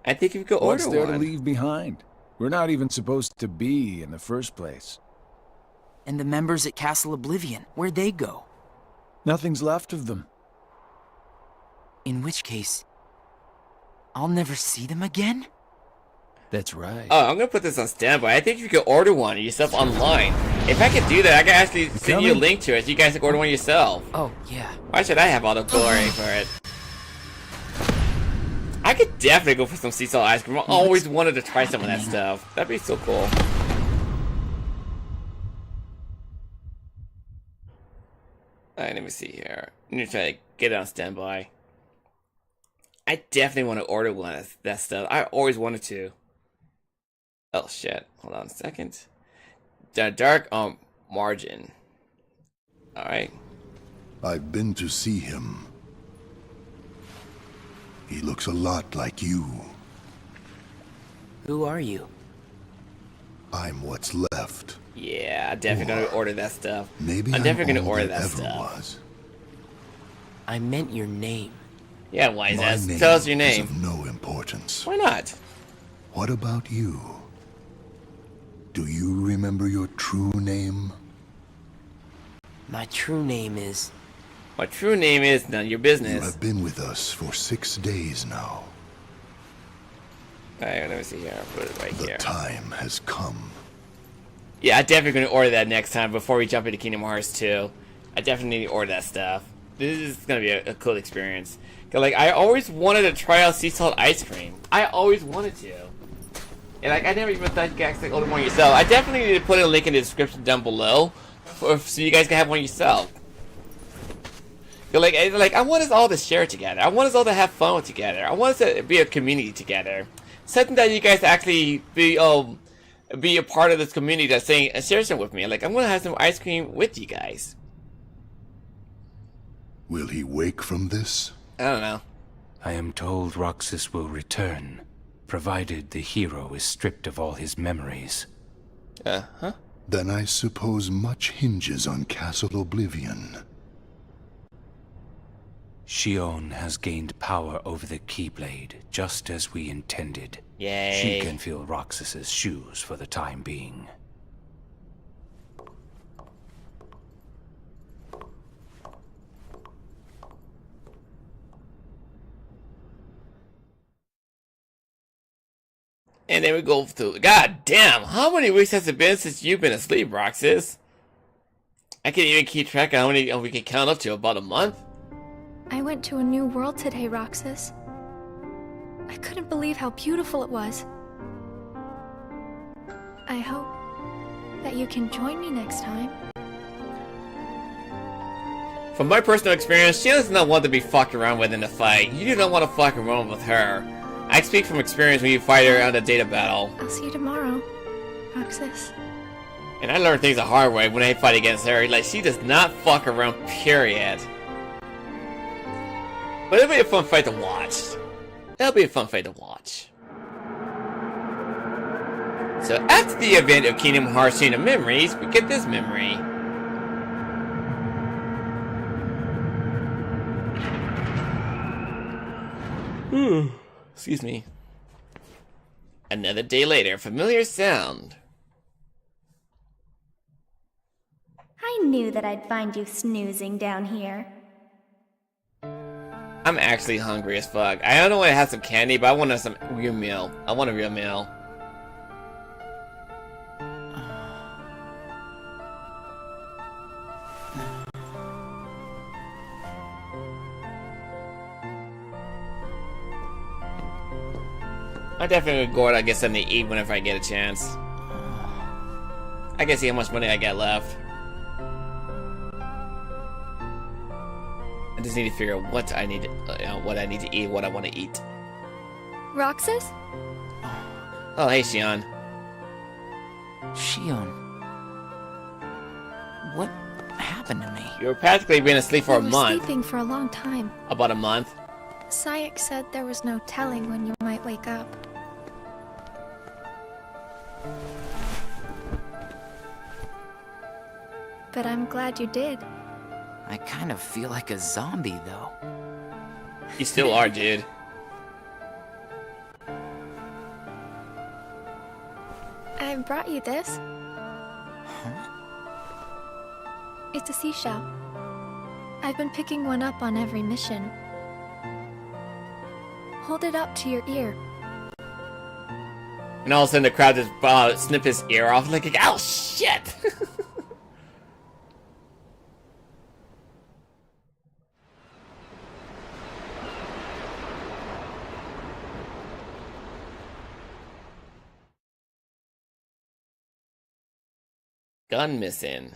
I think you could order What's there one. to leave behind? We're not even supposed to be in the first place. And the members at Castle Oblivion, where'd they go? Nothing's left of them. In which case, I'll never see them again? That's right. Oh, I'm gonna put this on standby. I think you could order one yourself online. If I could do that, I could actually send you a link to it so you guys can order one yourself. Oh, yeah. Why should I have all the glory for it? I could definitely go for some sea salt ice cream. I always wanted to try some of that stuff. That'd be so cool. Alright, let me see here. I need to try to get it on standby. I definitely want to order one of that stuff. I always wanted to. Oh shit. Hold on a second. The dark margin. Alright. I've been to see him. He looks a lot like you. Who are you? I'm what's left. Yeah, I'm definitely gonna order that stuff. Maybe I'm definitely gonna all order there that ever stuff. was. I meant your name. Yeah, wise My ass. name Tell us your is name. of no importance. Why not? What about you? Do you remember your true name? My true name is... My true name is none of your business. You have been with us for 6 days now. Alright, let me see here. I'll put it right here. The time has come. Yeah, I'm definitely gonna order that next time before we jump into Kingdom Hearts 2. I definitely need to order that stuff. This is gonna be a cool experience. 'Cause, like, I always wanted to try out sea salt ice cream. I always wanted to. And like, I never even thought you could actually order one yourself. I definitely need to put a link in the description down below, so you guys can have one yourself. 'Cause, like I want us all to share together. I want us all to have fun together. I want us to be a community together. Something that you guys actually be a part of this community that's saying share some with me. Like, I'm gonna have some ice cream with you guys. Will he wake from this? I don't know. I am told Roxas will return, provided the hero is stripped of all his memories. Huh? Then I suppose much hinges on Castle Oblivion. Shion has gained power over the Keyblade, just as we intended. Yay. She can fill Roxas's shoes for the time being. And then we go to... God damn! How many weeks has it been since you've been asleep, Roxas? I can't even keep track of how many we can count up to. About a month? I went to a new world today, Roxas. I couldn't believe how beautiful it was. I hope that you can join me next time. From my personal experience, she does not want to be fucked around with in a fight. You do not want to fuck around with her. I speak from experience when you fight her on a data battle. I'll see you tomorrow, Roxas. And I learned things the hard way when I fight against her. Like, she does not fuck around, period. But it'll be a fun fight to watch. It'll be a fun fight to watch. So after the event of Kingdom Hearts Chain of Memories, we get this memory. Excuse me. Another day later, familiar sound. I knew that I'd find you snoozing down here. I'm actually hungry as fuck. I don't want to have some candy, but I want some real meal. I want a real meal. I'm definitely gonna go out and get something to eat whenever I get a chance. I can see how much money I got left. I just need to figure out what I need to, what I need to eat, what I want to eat. Roxas? Oh, hey, Shion. Shion. What happened to me? You were practically been asleep for a month. Sleeping for a long time. About a month. Sayek said there was no telling when you might wake up. But I'm glad you did. I kind of feel like a zombie, though. You still are, dude. I brought you this. Huh? It's a seashell. I've been picking one up on every mission. Hold it up to your ear. And all of a sudden the crowd just snip his ear off like, oh shit! Gun missing.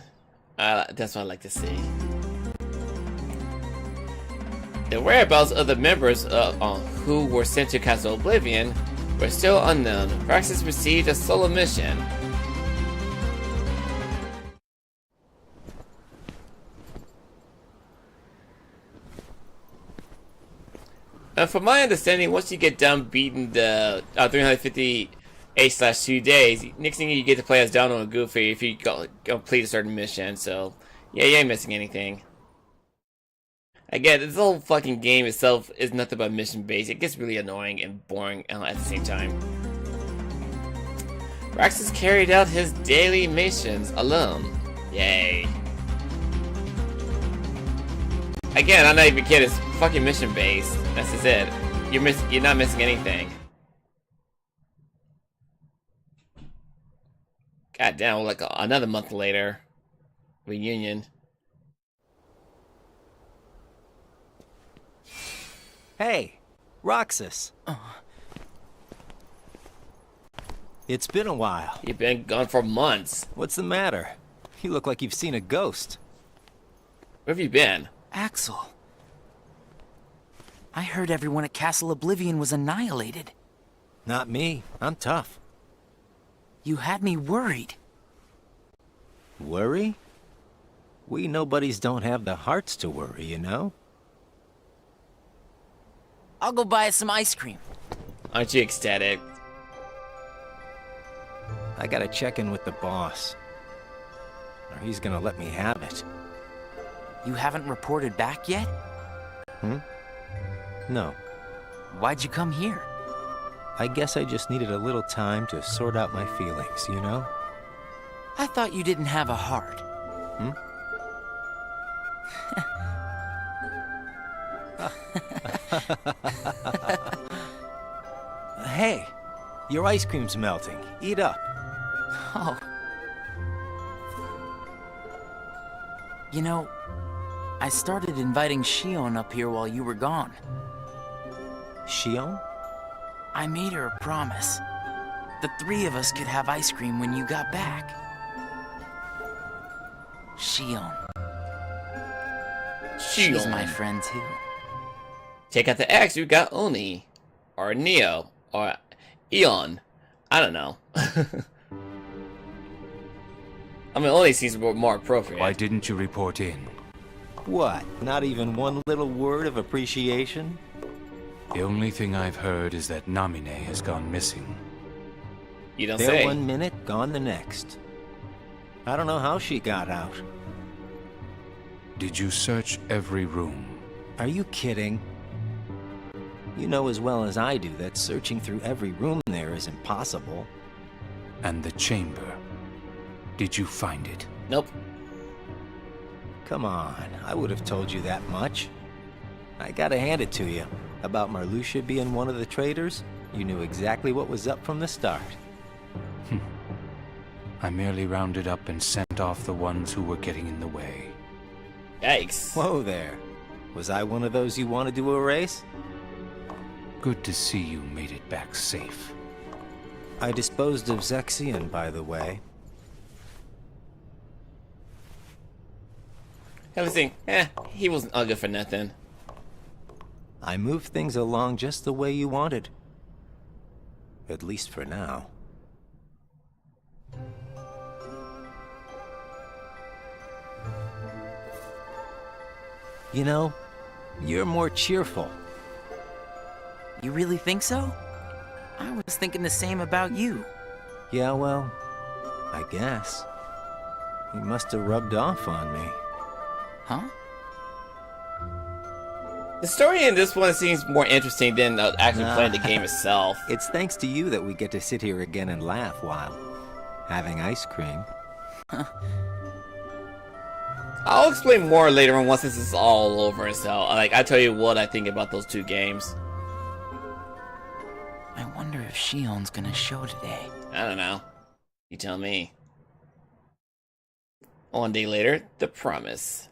That's what I like to see. The whereabouts of the members who were sent to Castle Oblivion were still unknown. Roxas received a solo mission. From my understanding, once you get done beating the 350 8/2 days, next thing you get to play as Donald and Goofy if you complete a certain mission. So, yeah, you ain't missing anything. Again, this whole fucking game itself is nothing but mission based. It gets really annoying and boring at the same time. Roxas carried out his daily missions alone. Yay. Again, I'm not even kidding. It's fucking mission based. That's just it. You're not missing anything. God damn, like another month later. Reunion. Hey, Roxas. It's been a while. You've been gone for months. What's the matter? You look like you've seen a ghost. Where have you been? Axel. I heard everyone at Castle Oblivion was annihilated. Not me. I'm tough. You had me worried. Worry? We nobodies don't have the hearts to worry, you know? I'll go buy us some ice cream. Aren't you ecstatic? I gotta check in with the boss. Or he's gonna let me have it. You haven't reported back yet? No. Why'd you come here? I guess I just needed a little time to sort out my feelings, you know? I thought you didn't have a heart. Hey, your ice cream's melting. Eat up. Oh. You know, I started inviting Shion up here while you were gone. Shion? I made her a promise. The three of us could have ice cream when you got back. Shion. She's my friend too. Take out the X, you got Oni. or Neo, or Eon. I don't know. I mean, only seems more appropriate. Why didn't you report in? What? Not even one little word of appreciation? The only thing I've heard is that Namine has gone missing. You don't There say. 1 minute, gone the next. I don't know how she got out. Did you search every room? Are you kidding? You know as well as I do that searching through every room there is impossible. And the chamber? Did you find it? Nope. Come on, I would have told you that much. I gotta hand it to you. About Marluxia being one of the traitors, you knew exactly what was up from the start. I merely rounded up and sent off the ones who were getting in the way. Yikes. Whoa there. Was I one of those you wanted to erase? Good to see you made it back safe. I disposed of Zexion, by the way. Everything, he wasn't all good for nothing. I moved things along just the way you wanted. At least for now. You know, you're more cheerful. You really think so? I was thinking the same about you. Yeah, well, I guess. You must have rubbed off on me. Huh? The story in this one seems more interesting than actually playing the game itself. It's thanks to you that we get to sit here again and laugh while having ice cream. I'll explain more later on once this is all over. So, I'll tell you what I think about those two games. I wonder if Shion's gonna show today. I don't know. You tell me. One day later, The Promise.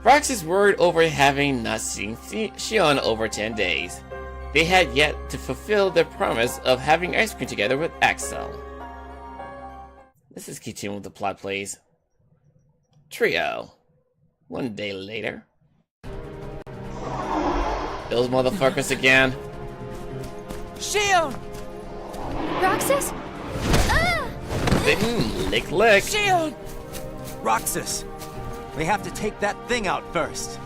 Rox is worried over having not seen Shion over 10 days. They had yet to fulfill their promise of having ice cream together with Axel. Let's just continue with the plot, please. Trio. One day later. Those motherfuckers again. Shion! Roxas? Lick, lick. Shion! Roxas! We have to take that thing out first.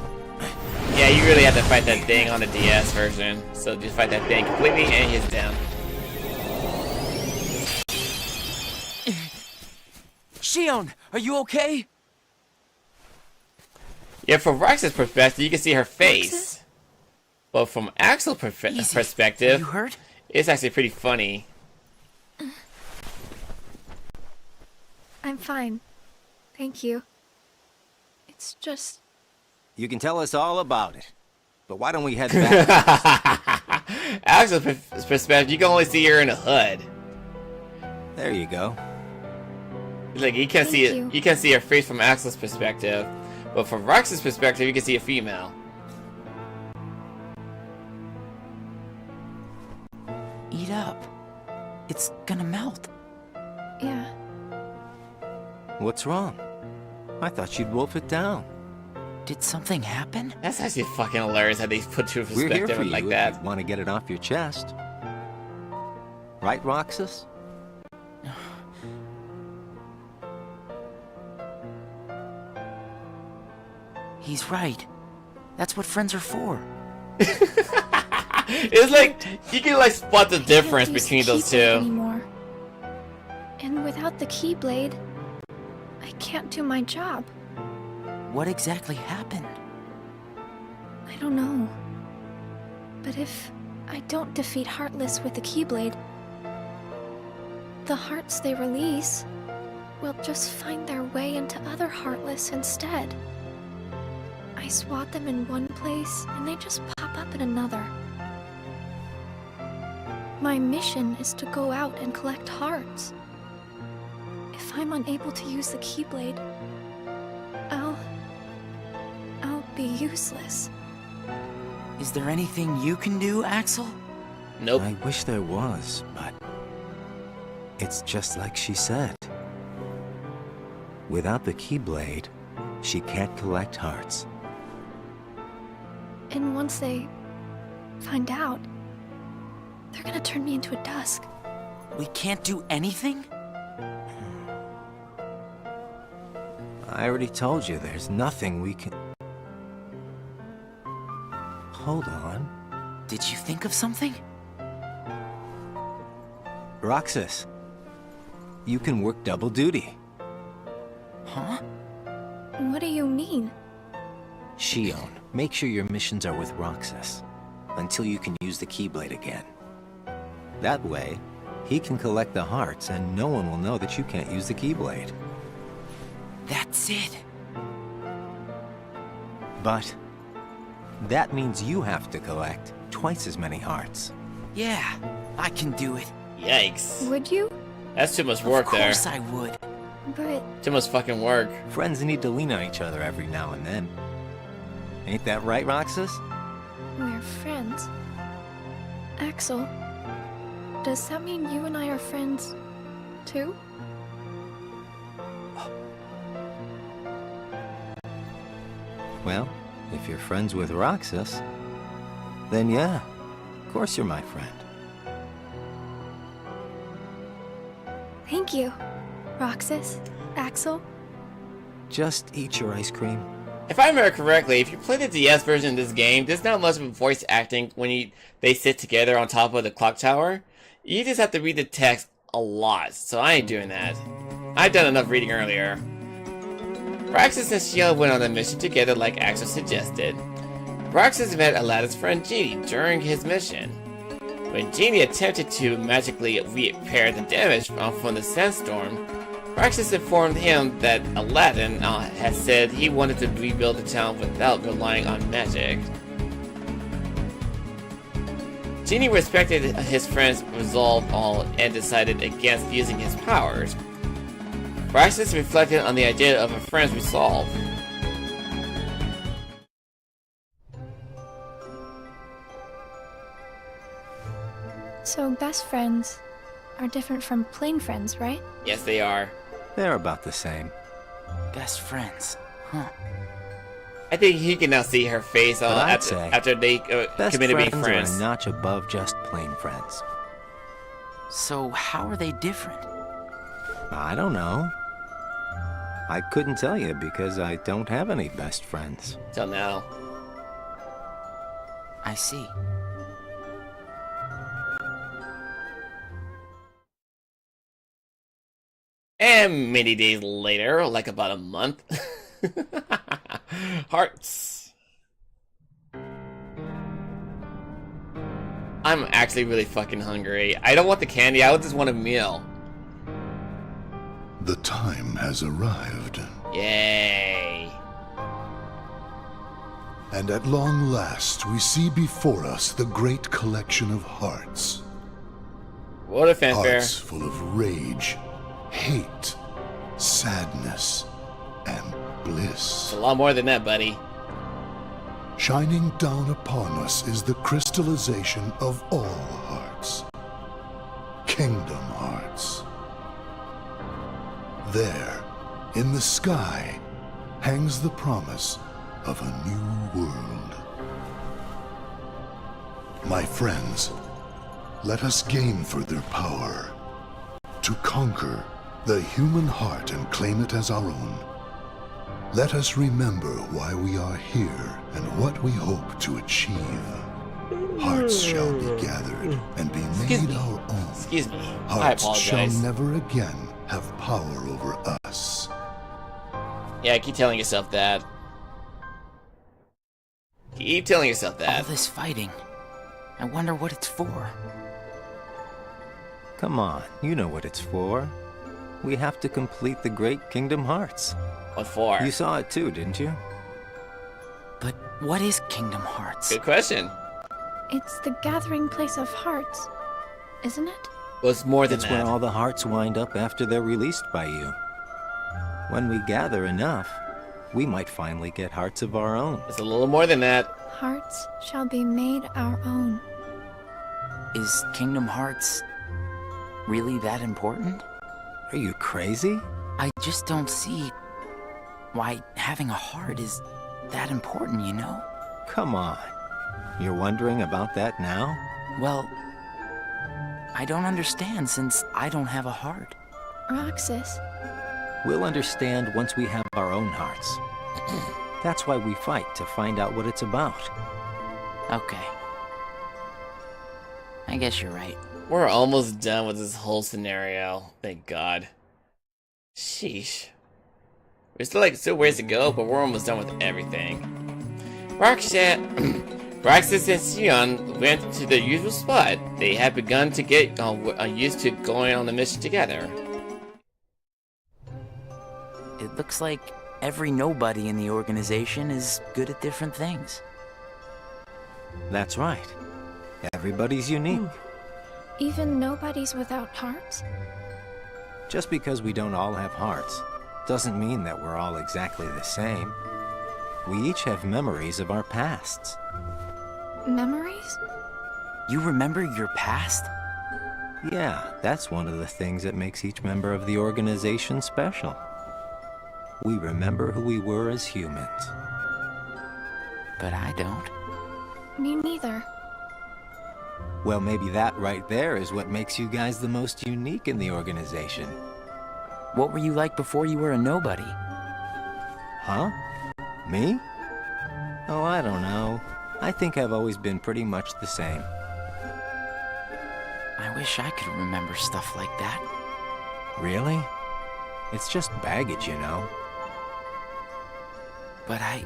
Yeah, you really have to fight that thing on the DS version. So just fight that thing completely and he's down. Shion, are you okay? Yeah, from Roxas' perspective, you can see her face. But from Axel's perspective, you hurt? It's actually pretty funny. I'm fine. Thank you. It's just... You can tell us all about it. But why don't we head back? Axel's perspective, you can only see her in a hood. There you go. Like you can't see it. You can't see her face from Axel's perspective, but from Roxas' perspective, you can see a female. Eat up. It's gonna melt. Yeah. What's wrong? I thought you'd wolf it down. Did something happen? That's actually fucking hilarious how they put you in We're here perspective for like you that. if you want to get it off your chest. Right, Roxas? He's right. That's what friends are for. It's like you can like spot the difference between those two. Anymore. And without the Keyblade, I can't do my job. What exactly happened? I don't know. But if I don't defeat Heartless with the Keyblade, the hearts they release will just find their way into other Heartless instead. I swat them in one place, and they just pop up in another. My mission is to go out and collect hearts. If I'm unable to use the Keyblade, I'll be useless. Is there anything you can do, Axel? Nope. I wish there was, but it's just like she said. Without the Keyblade, she can't collect hearts. And once they find out, they're gonna turn me into a dusk. We can't do anything? I already told you there's nothing we can... Hold on. Did you think of something? Roxas, you can work double duty. Huh? What do you mean? Shion, make sure your missions are with Roxas until you can use the Keyblade again. That way, he can collect the hearts and no one will know that you can't use the Keyblade. That's it. But that means you have to collect twice as many hearts. Yeah, I can do it. Yikes. Would you? That's too much work there. Of course I would. But... Too much fucking work. Friends need to lean on each other every now and then. Ain't that right, Roxas? We're friends. Axel, does that mean you and I are friends, too? Well, if you're friends with Roxas, then yeah, of course you're my friend. Thank you, Roxas, Axel. Just eat your ice cream. If I remember correctly, if you play the DS version of this game, there's not much of voice acting when they sit together on top of the clock tower. You just have to read the text a lot, so I ain't doing that. I've done enough reading earlier. Roxas and Shion went on a mission together like Axel suggested. Roxas met Aladdin's friend Genie during his mission. When Genie attempted to magically repair the damage from the sandstorm, Roxas informed him that Aladdin had said he wanted to rebuild the town without relying on magic. Genie respected his friend's resolve and decided against using his powers. Roxas reflected on the idea of a friend's resolve. So best friends are different from plain friends, right? Yes, they are. They're about the same. Best friends, huh? I think he can now see her face after they committed being friends. Best friends are a notch above just plain friends. So how are they different? I don't know. I couldn't tell you because I don't have any best friends. Till now. I see. And many days later, like about a month. Hearts. I'm actually really fucking hungry. I don't want the candy, I just want a meal. The time has arrived. Yay. And at long last, we see before us the great collection of hearts. What a fanfare. Hearts full of rage, hate, sadness, and bliss. It's a lot more than that, buddy. Shining down upon us is the crystallization of all hearts. Kingdom Hearts. There, in the sky, hangs the promise of a new world. My friends, let us gain further power to conquer the human heart and claim it as our own. Let us remember why we are here and what we hope to achieve. Hearts shall be gathered and be made our own. Excuse me. Hearts I shall apologize. never again have power over us. Yeah, keep telling yourself that. Keep telling yourself that. All this fighting. I wonder what it's for. Come on, you know what it's for. We have to complete the Great Kingdom Hearts. What for? You saw it too, didn't you? But what is Kingdom Hearts? Good question. It's the gathering place of hearts, isn't it? Well, it's more than It's that. where all the hearts wind up after they're released by you. When we gather enough, we might finally get hearts of our own. It's a little more than that. Hearts shall be made our own. Is Kingdom Hearts really that important? Are you crazy? I just don't see why having a heart is that important, you know? Come on. You're wondering about that now? Well, I don't understand since I don't have a heart. Roxas. We'll understand once we have our own hearts. That's why we fight, to find out what it's about. Okay. I guess you're right. We're almost done with this whole scenario. Thank God. Sheesh. We're still ways to go, but we're almost done with everything. Roxas and Sion went to their usual spot. They had begun to get used to going on the mission together. It looks like every nobody in the organization is good at different things. That's right. Everybody's unique. Even nobodies without hearts? Just because we don't all have hearts doesn't mean that we're all exactly the same. We each have memories of our pasts. Memories? You remember your past? Yeah, that's one of the things that makes each member of the organization special. We remember who we were as humans. But I don't. Me neither. Well, maybe that right there is what makes you guys the most unique in the organization. What were you like before you were a nobody? Huh? Me? Oh, I don't know. I think I've always been pretty much the same. I wish I could remember stuff like that. Really? It's just baggage, you know. But I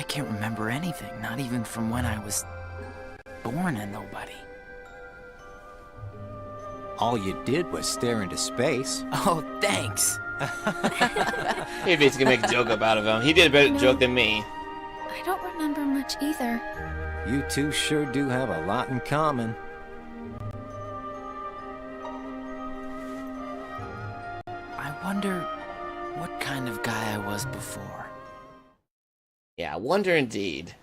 can't remember anything, not even from when I was born a nobody. All you did was stare into space. Oh, thanks. He basically make a joke about him. He did a better joke than me. I don't remember much either. You two sure do have a lot in common. I wonder what kind of guy I was before. Yeah, I wonder indeed.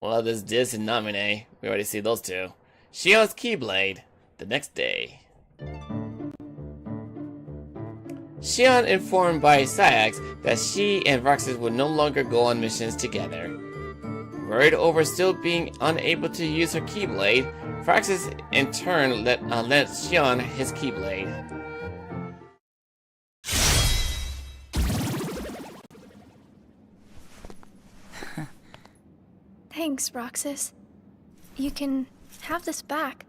Well, there's Dis and Namine. We already see those two. Shion's Keyblade. The next day. Shion informed by Syax that she and Roxas would no longer go on missions together. Worried over still being unable to use her Keyblade, Roxas in turn lent Shion his Keyblade. Thanks, Roxas. You can have this back.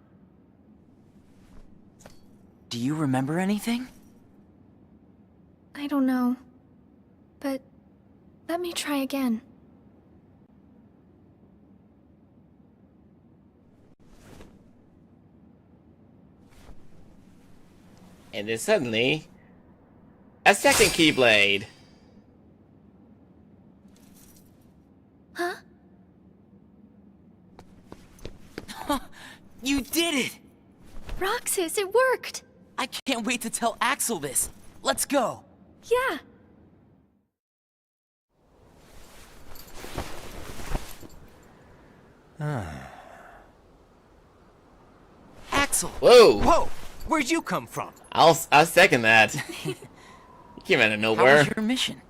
Do you remember anything? I don't know. But let me try again. And then suddenly, a second Keyblade. Huh? You did it! Roxas, it worked! I can't wait to tell Axel this. Let's go. Yeah. Axel! Whoa! Whoa! Where'd you come from? I'll second that. You came out of nowhere. How was your mission?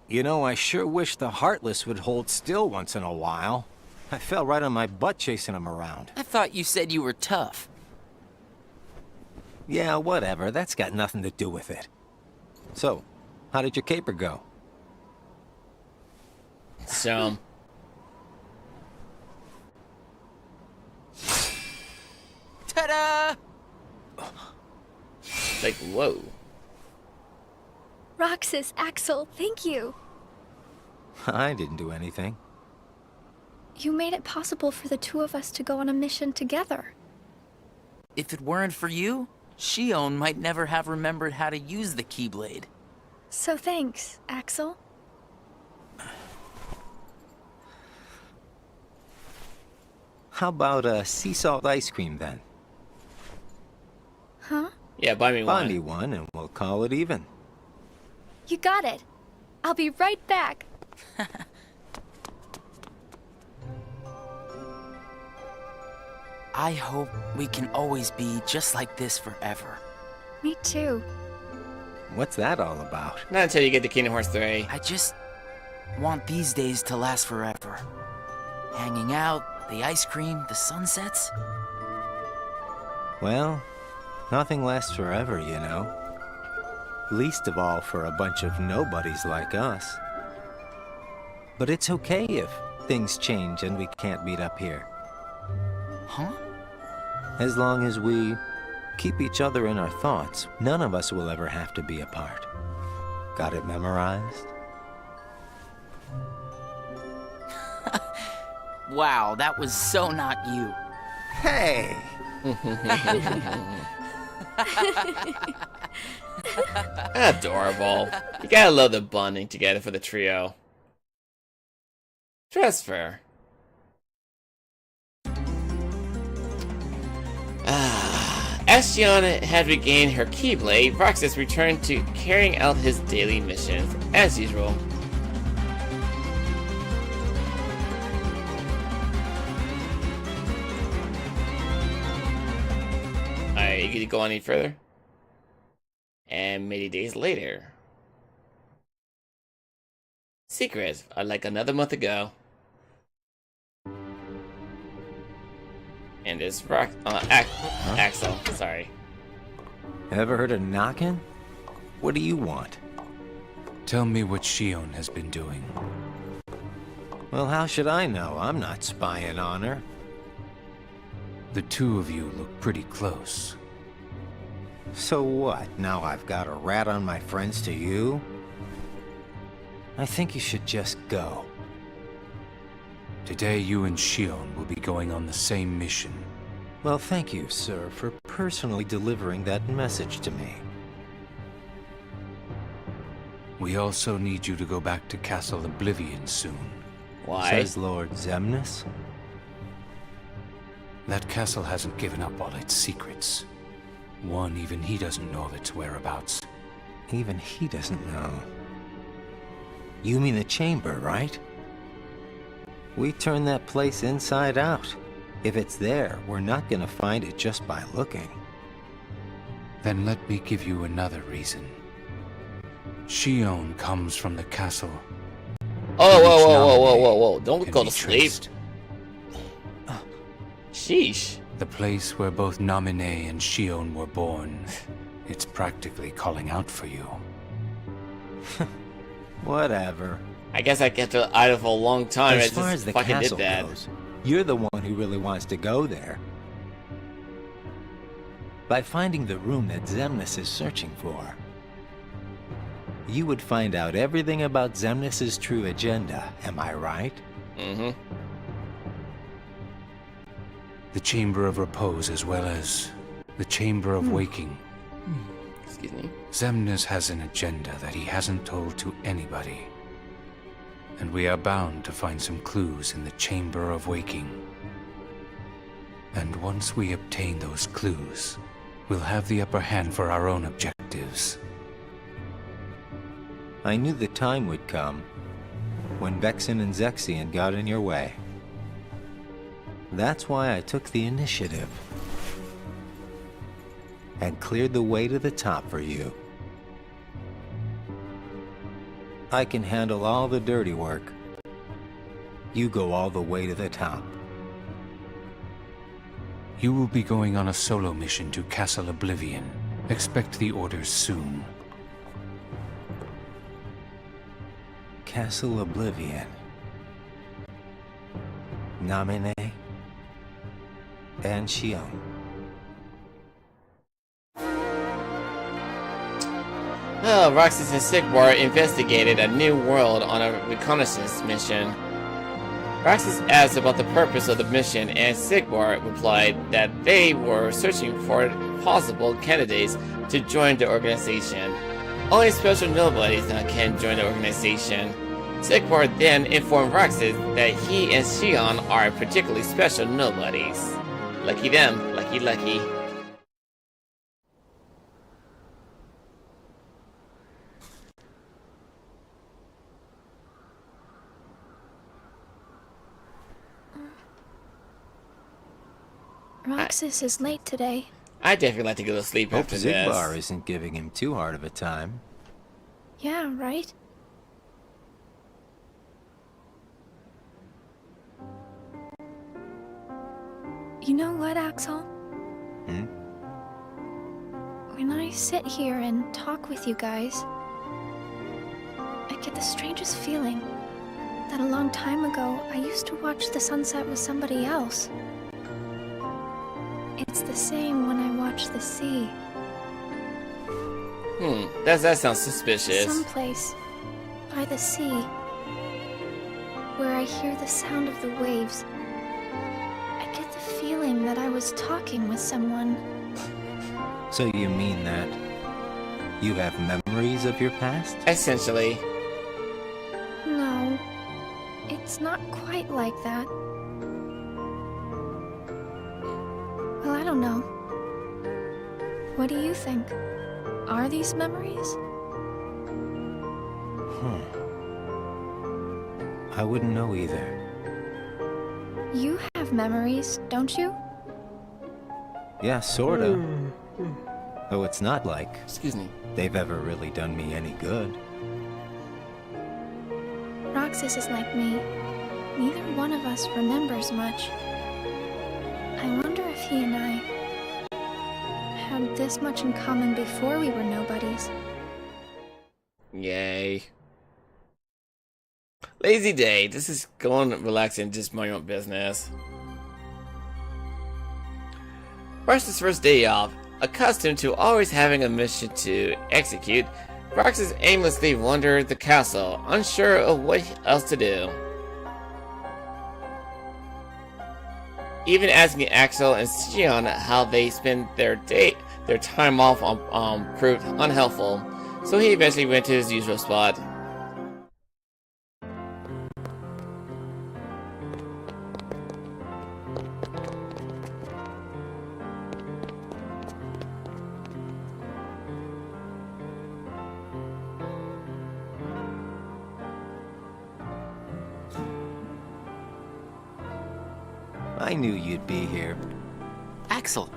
You know, I sure wish the Heartless would hold still once in a while. I fell right on my butt chasing them around. I thought you said you were tough. Yeah, whatever. That's got nothing to do with it. So, how did your caper go? So. Ta-da! Like, whoa. Roxas, Axel, thank you. I didn't do anything. You made it possible for the two of us to go on a mission together. If it weren't for you, Shion might never have remembered how to use the Keyblade. So thanks, Axel. How about sea salt ice cream then? Huh? Yeah, buy me one. Buy me one and we'll call it even. You got it. I'll be right back. I hope we can always be just like this forever. Me too. What's that all about? Not until you get to Kingdom Hearts 3. I just want these days to last forever. Hanging out, the ice cream, the sunsets. Well, nothing lasts forever, you know. Least of all for a bunch of nobodies like us. But it's okay if things change and we can't meet up here. Huh? As long as we keep each other in our thoughts, none of us will ever have to be apart. Got it memorized? Wow, that was so not you. Hey! Adorable. You gotta love the bonding together for the trio. Transfer. As Shion had regained her Keyblade, Roxas returned to carrying out his daily missions, as usual. Alright, you gonna go any further? And many days later. Secrets are like another month ago. And it's Axel, sorry. Ever heard of knocking? What do you want? Tell me what Shion has been doing. Well, how should I know? I'm not spying on her. The two of you look pretty close. So what? Now I've got a rat on my friends to you? I think you should just go. Today you and Shion will be going on the same mission. Well, thank you, sir, for personally delivering that message to me. We also need you to go back to Castle Oblivion soon. Why? Says Lord Xemnas. That castle hasn't given up all its secrets. One, even he doesn't know of its whereabouts. Even he doesn't know. You mean the chamber, right? We turned that place inside out. If it's there, we're not gonna find it just by looking. Then let me give you another reason. Shion comes from the castle. Oh, whoa. Don't go to sleep. Sheesh. The place where both Namine and Shion were born. It's practically calling out for you. Whatever. I guess I kept it idle for a long time. As far as the castle goes, you're the one who really wants to go there. By finding the room that Xemnas is searching for, you would find out everything about Xemnas' true agenda, am I right? Mm-hmm. The Chamber of Repose as well as the Chamber of Waking. Excuse me. Xemnas has an agenda that he hasn't told to anybody. And we are bound to find some clues in the Chamber of Waking. And once we obtain those clues, we'll have the upper hand for our own objectives. I knew the time would come when Vexen and Zexion got in your way. That's why I took the initiative and cleared the way to the top for you. I can handle all the dirty work. You go all the way to the top. You will be going on a solo mission to Castle Oblivion. Expect the orders soon. Castle Oblivion. Namine and Shion. Oh, Roxas and Sigmar investigated a new world on a reconnaissance mission. Roxas asked about the purpose of the mission, and Sigmar replied that they were searching for possible candidates to join the organization. Only special nobodies can join the organization. Sigmar then informed Roxas that he and Shion are particularly special nobodies. Lucky them, lucky. Roxas is late today. I definitely like to go to sleep Hope after Zigbar this. isn't giving him too hard of a time. Yeah, right? You know what, Axel? Hmm? When I sit here and talk with you guys, I get the strangest feeling that a long time ago I used to watch the sunset with somebody else. It's the same when I watch the sea. That sounds suspicious. Someplace by the sea where I hear the sound of the waves. I get the feeling that I was talking with someone. So you mean that you have memories of your past? Essentially. No, it's not quite like that. Well, I don't know. What do you think? Are these memories? I wouldn't know either. You have memories, don't you? Yeah, sorta. Though it's not like Excuse me. they've ever really done me any good. Roxas is like me. Neither one of us remembers much. I wonder if he and I had this much in common before we were nobodies. Yay. Lazy day. This is going relaxing, just my own business. Roxas' first day off. Accustomed to always having a mission to execute, Roxas aimlessly wandered the castle, unsure of what else to do. Even asking Axel and Xion how they spend their time off proved unhelpful, so he eventually went to his usual spot. I knew you'd be here. Axel.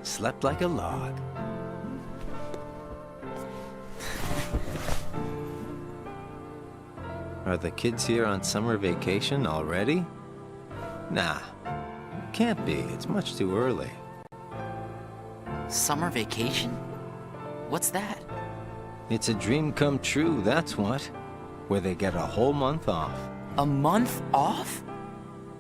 Slept like a log. Are the kids here on summer vacation already? Nah, can't be. It's much too early. Summer vacation? What's that? It's a dream come true, that's what. Where they get a whole month off. A month off?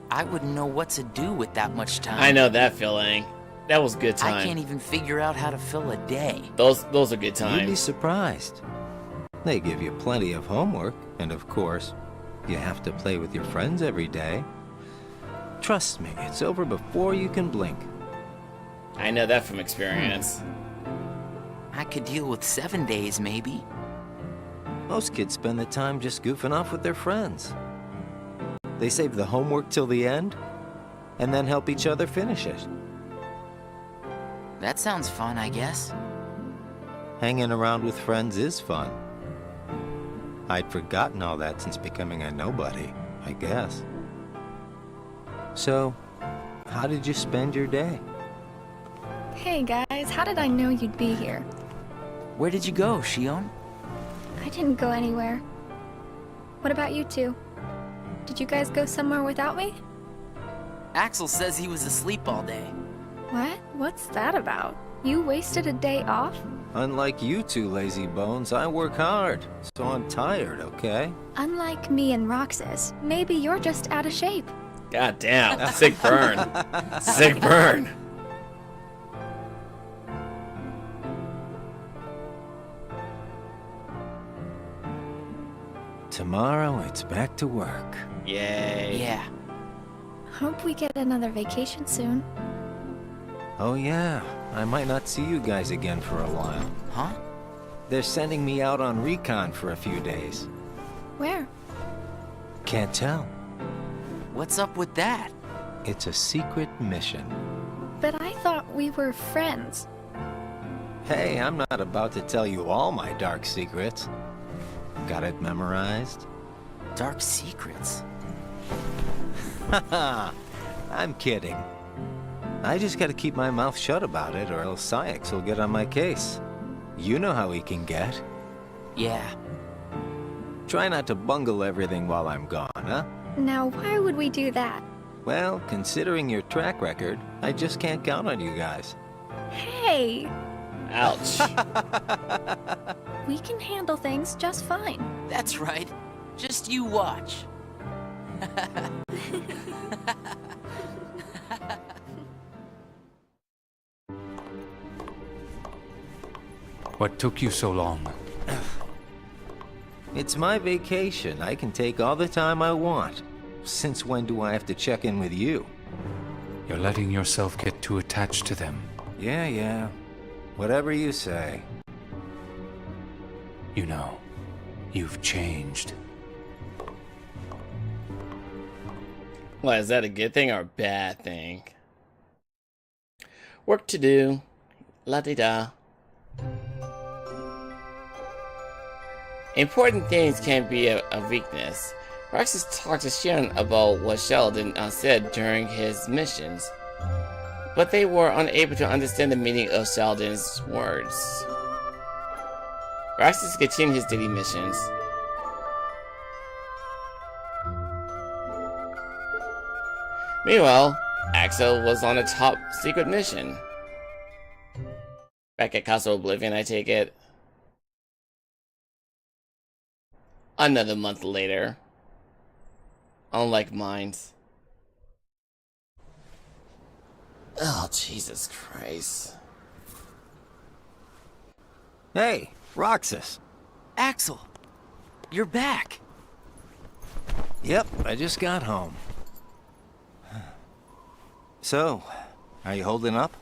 I wouldn't know what to do with that much time. I know that feeling. That was good time. I can't even figure out how to fill a day. Those are good times. You'd be surprised. They give you plenty of homework, and of course, you have to play with your friends every day. Trust me, it's over before you can blink. I know that from experience. I could deal with 7 days, maybe. Most kids spend the time just goofing off with their friends. They save the homework till the end, and then help each other finish it. That sounds fun, I guess. Hanging around with friends is fun. I'd forgotten all that since becoming a nobody, I guess. So, how did you spend your day? Hey guys, how did I know you'd be here? Where did you go, Xion? I didn't go anywhere. What about you two? Did you guys go somewhere without me? Axel says he was asleep all day. What? What's that about? You wasted a day off? Unlike you two lazy bones, I work hard, so I'm tired, okay? Unlike me and Roxas, maybe you're just out of shape. God damn, sick burn. Sick burn. Tomorrow, it's back to work. Yay. Yeah. Hope we get another vacation soon. Oh yeah, I might not see you guys again for a while. Huh? They're sending me out on recon for a few days. Where? Can't tell. What's up with that? It's a secret mission. But I thought we were friends. Hey, I'm not about to tell you all my dark secrets. Got it memorized? Dark secrets? Haha! I'm kidding. I just gotta keep my mouth shut about it, or else Syx will get on my case. You know how he can get. Yeah. Try not to bungle everything while I'm gone, huh? Now, why would we do that? Well, considering your track record, I just can't count on you guys. Hey! Ouch. We can handle things just fine. That's right. Just you watch. What took you so long? It's my vacation. I can take all the time I want. Since when do I have to check in with you? You're letting yourself get too attached to them. Yeah. Whatever you say. You know, you've changed. Well, is that a good thing or a bad thing? Work to do. La-di-da. Important things can be a weakness. Roxas talked to Sharon about what Sheldon said during his missions, but they were unable to understand the meaning of Sheldon's words. Roxas continued his daily missions. Meanwhile, Axel was on a top secret mission. Back at Castle Oblivion, I take it. Another month later. Unlike mines. Oh, Jesus Christ. Hey, Roxas. Axel, you're back. Yep, I just got home. So, are you holding up?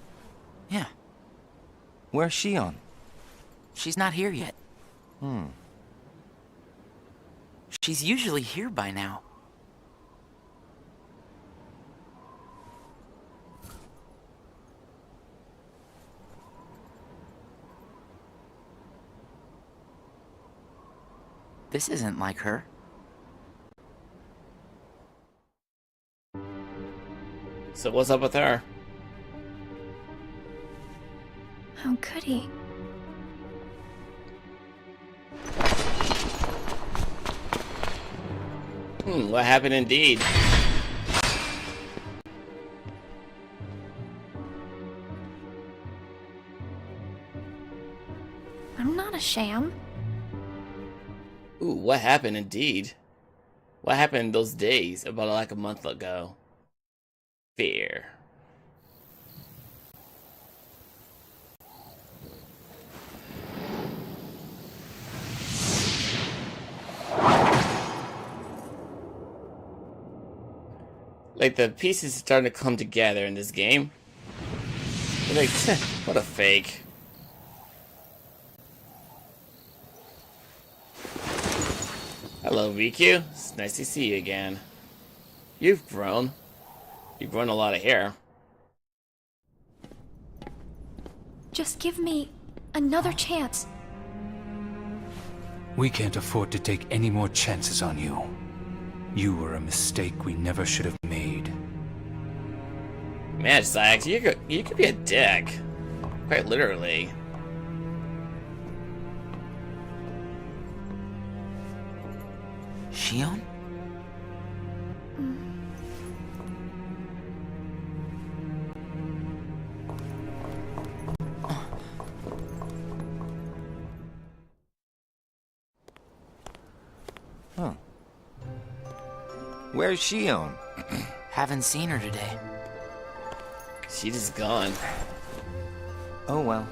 Yeah. Where's Shion? She's not here yet. Hmm. She's usually here by now. This isn't like her. So what's up with her? How could he? What happened indeed? I'm not a sham. Ooh, what happened indeed? What happened in those days, about like a month ago? Fear. Like, the pieces are starting to come together in this game. Like, what a fake. Hello, VQ. It's nice to see you again. You've grown. You've grown a lot of hair. Just give me another chance. We can't afford to take any more chances on you. You were a mistake we never should have made. Man, Syx, you could be a dick. Quite literally. Shion? Huh. Where's Shion? Haven't seen her today. She just gone. Oh well.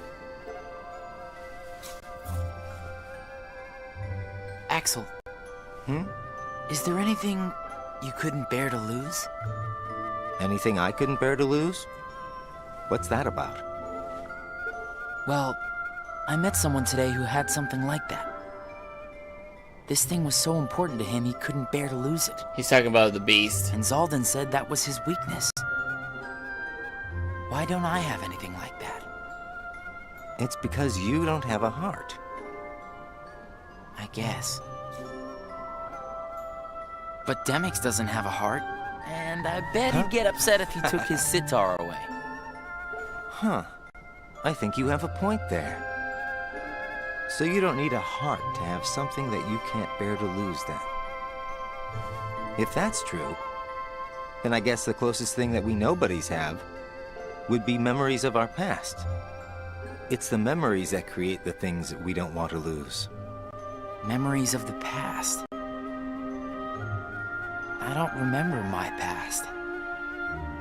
Axel. Hmm? Is there anything you couldn't bear to lose? Anything I couldn't bear to lose? What's that about? Well, I met someone today who had something like that. This thing was so important to him he couldn't bear to lose it. He's talking about the beast. And Zaldan said that was his weakness. Why don't I have anything like that? It's because you don't have a heart. I guess. But Demix doesn't have a heart, and And I bet he'd get upset if you took his sitar away. Huh. I think you have a point there. So you don't need a heart to have something that you can't bear to lose then. If that's true, then I guess the closest thing that we nobodies have would be memories of our past. It's the memories that create the things that we don't want to lose. Memories of the past. I don't remember my past.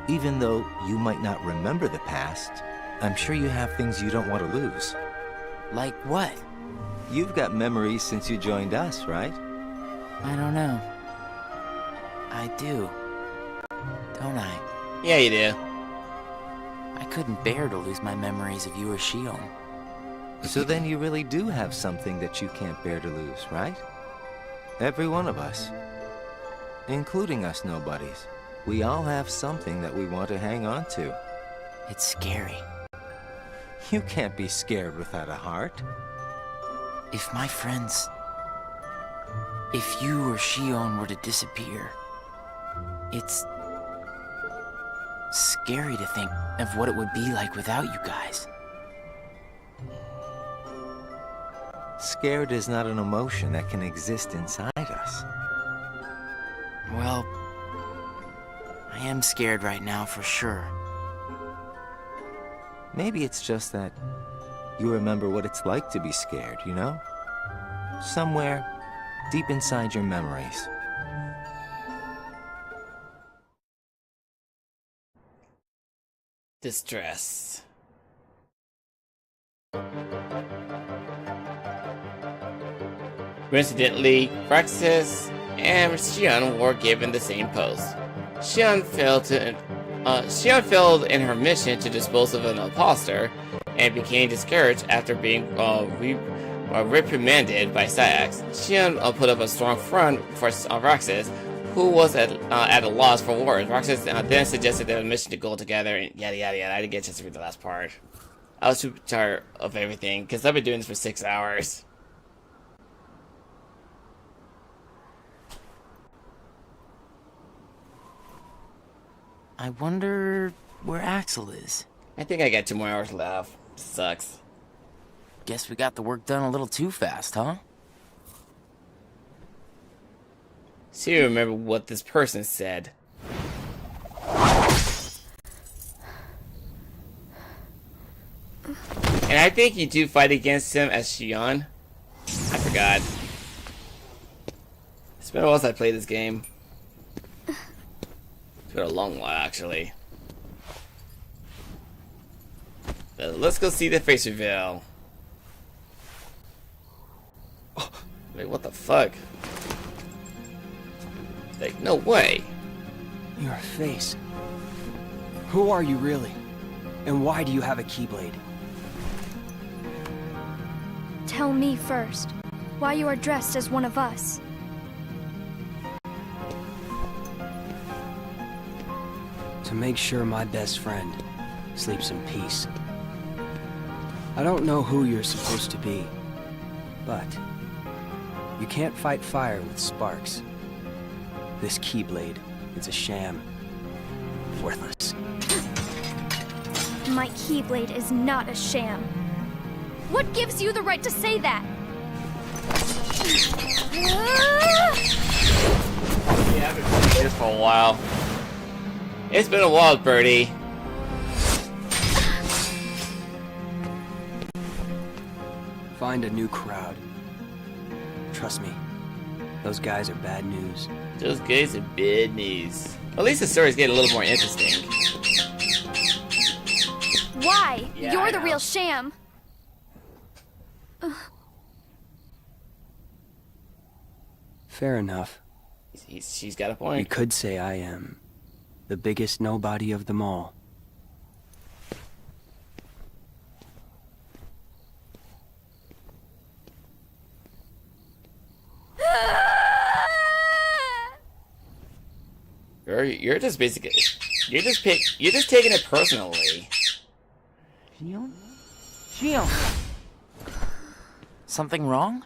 Even though you might not remember the past, I'm sure you have things you don't want to lose. Like what? You've got memories since you joined us, right? I don't know. I do. Don't I? Yeah, you do. I couldn't bear to lose my memories of you or Shion. So then you really do have something that you can't bear to lose, right? Every one of us. Including us nobodies. We all have something that we want to hang on to. It's scary. You can't be scared without a heart. If my friends... If you or Shion were to disappear... It's... scary to think of what it would be like without you guys. Scared is not an emotion that can exist inside us. Well... I am scared right now for sure. Maybe it's just that you remember what it's like to be scared, you know? Somewhere deep inside your memories. Distress. Coincidentally, Roxas and Shion were given the same post. Shion failed in her mission to dispose of an imposter and became discouraged after being reprimanded by Sayax. Shion put up a strong front for Roxas, who was at a loss for words. Roxas then suggested that a mission to go together and yada yada yada. I didn't get a chance to read the last part. I was super tired of everything because I've been doing this for 6 hours. I wonder where Axel is. I think I got 2 more hours left. Sucks. Guess we got the work done a little too fast, huh? So you remember what this person said. And I think you do fight against him as Shion. I forgot. It's been a while since I played this game. It's been a long while, actually. But let's go see the face reveal. Wait, what the fuck? Like, no way. Your face. Who are you really? And why do you have a Keyblade? Tell me first, why you are dressed as one of us. To make sure my best friend sleeps in peace. I don't know who you're supposed to be, but you can't fight fire with sparks. This Keyblade, it's a sham. Worthless. My Keyblade is not a sham. What gives you the right to say that? Yeah, I've been playing this for a while. It's been a while, Birdie. Find a new crowd. Trust me, those guys are bad news. Those guys are bad news. At least the story's getting a little more interesting. Why? Yeah, You're I the know. real sham. Fair enough. She's got a You point. could say I am the biggest nobody of them all. You're just basically, you're just taking it personally. Shion? Shion! Something wrong?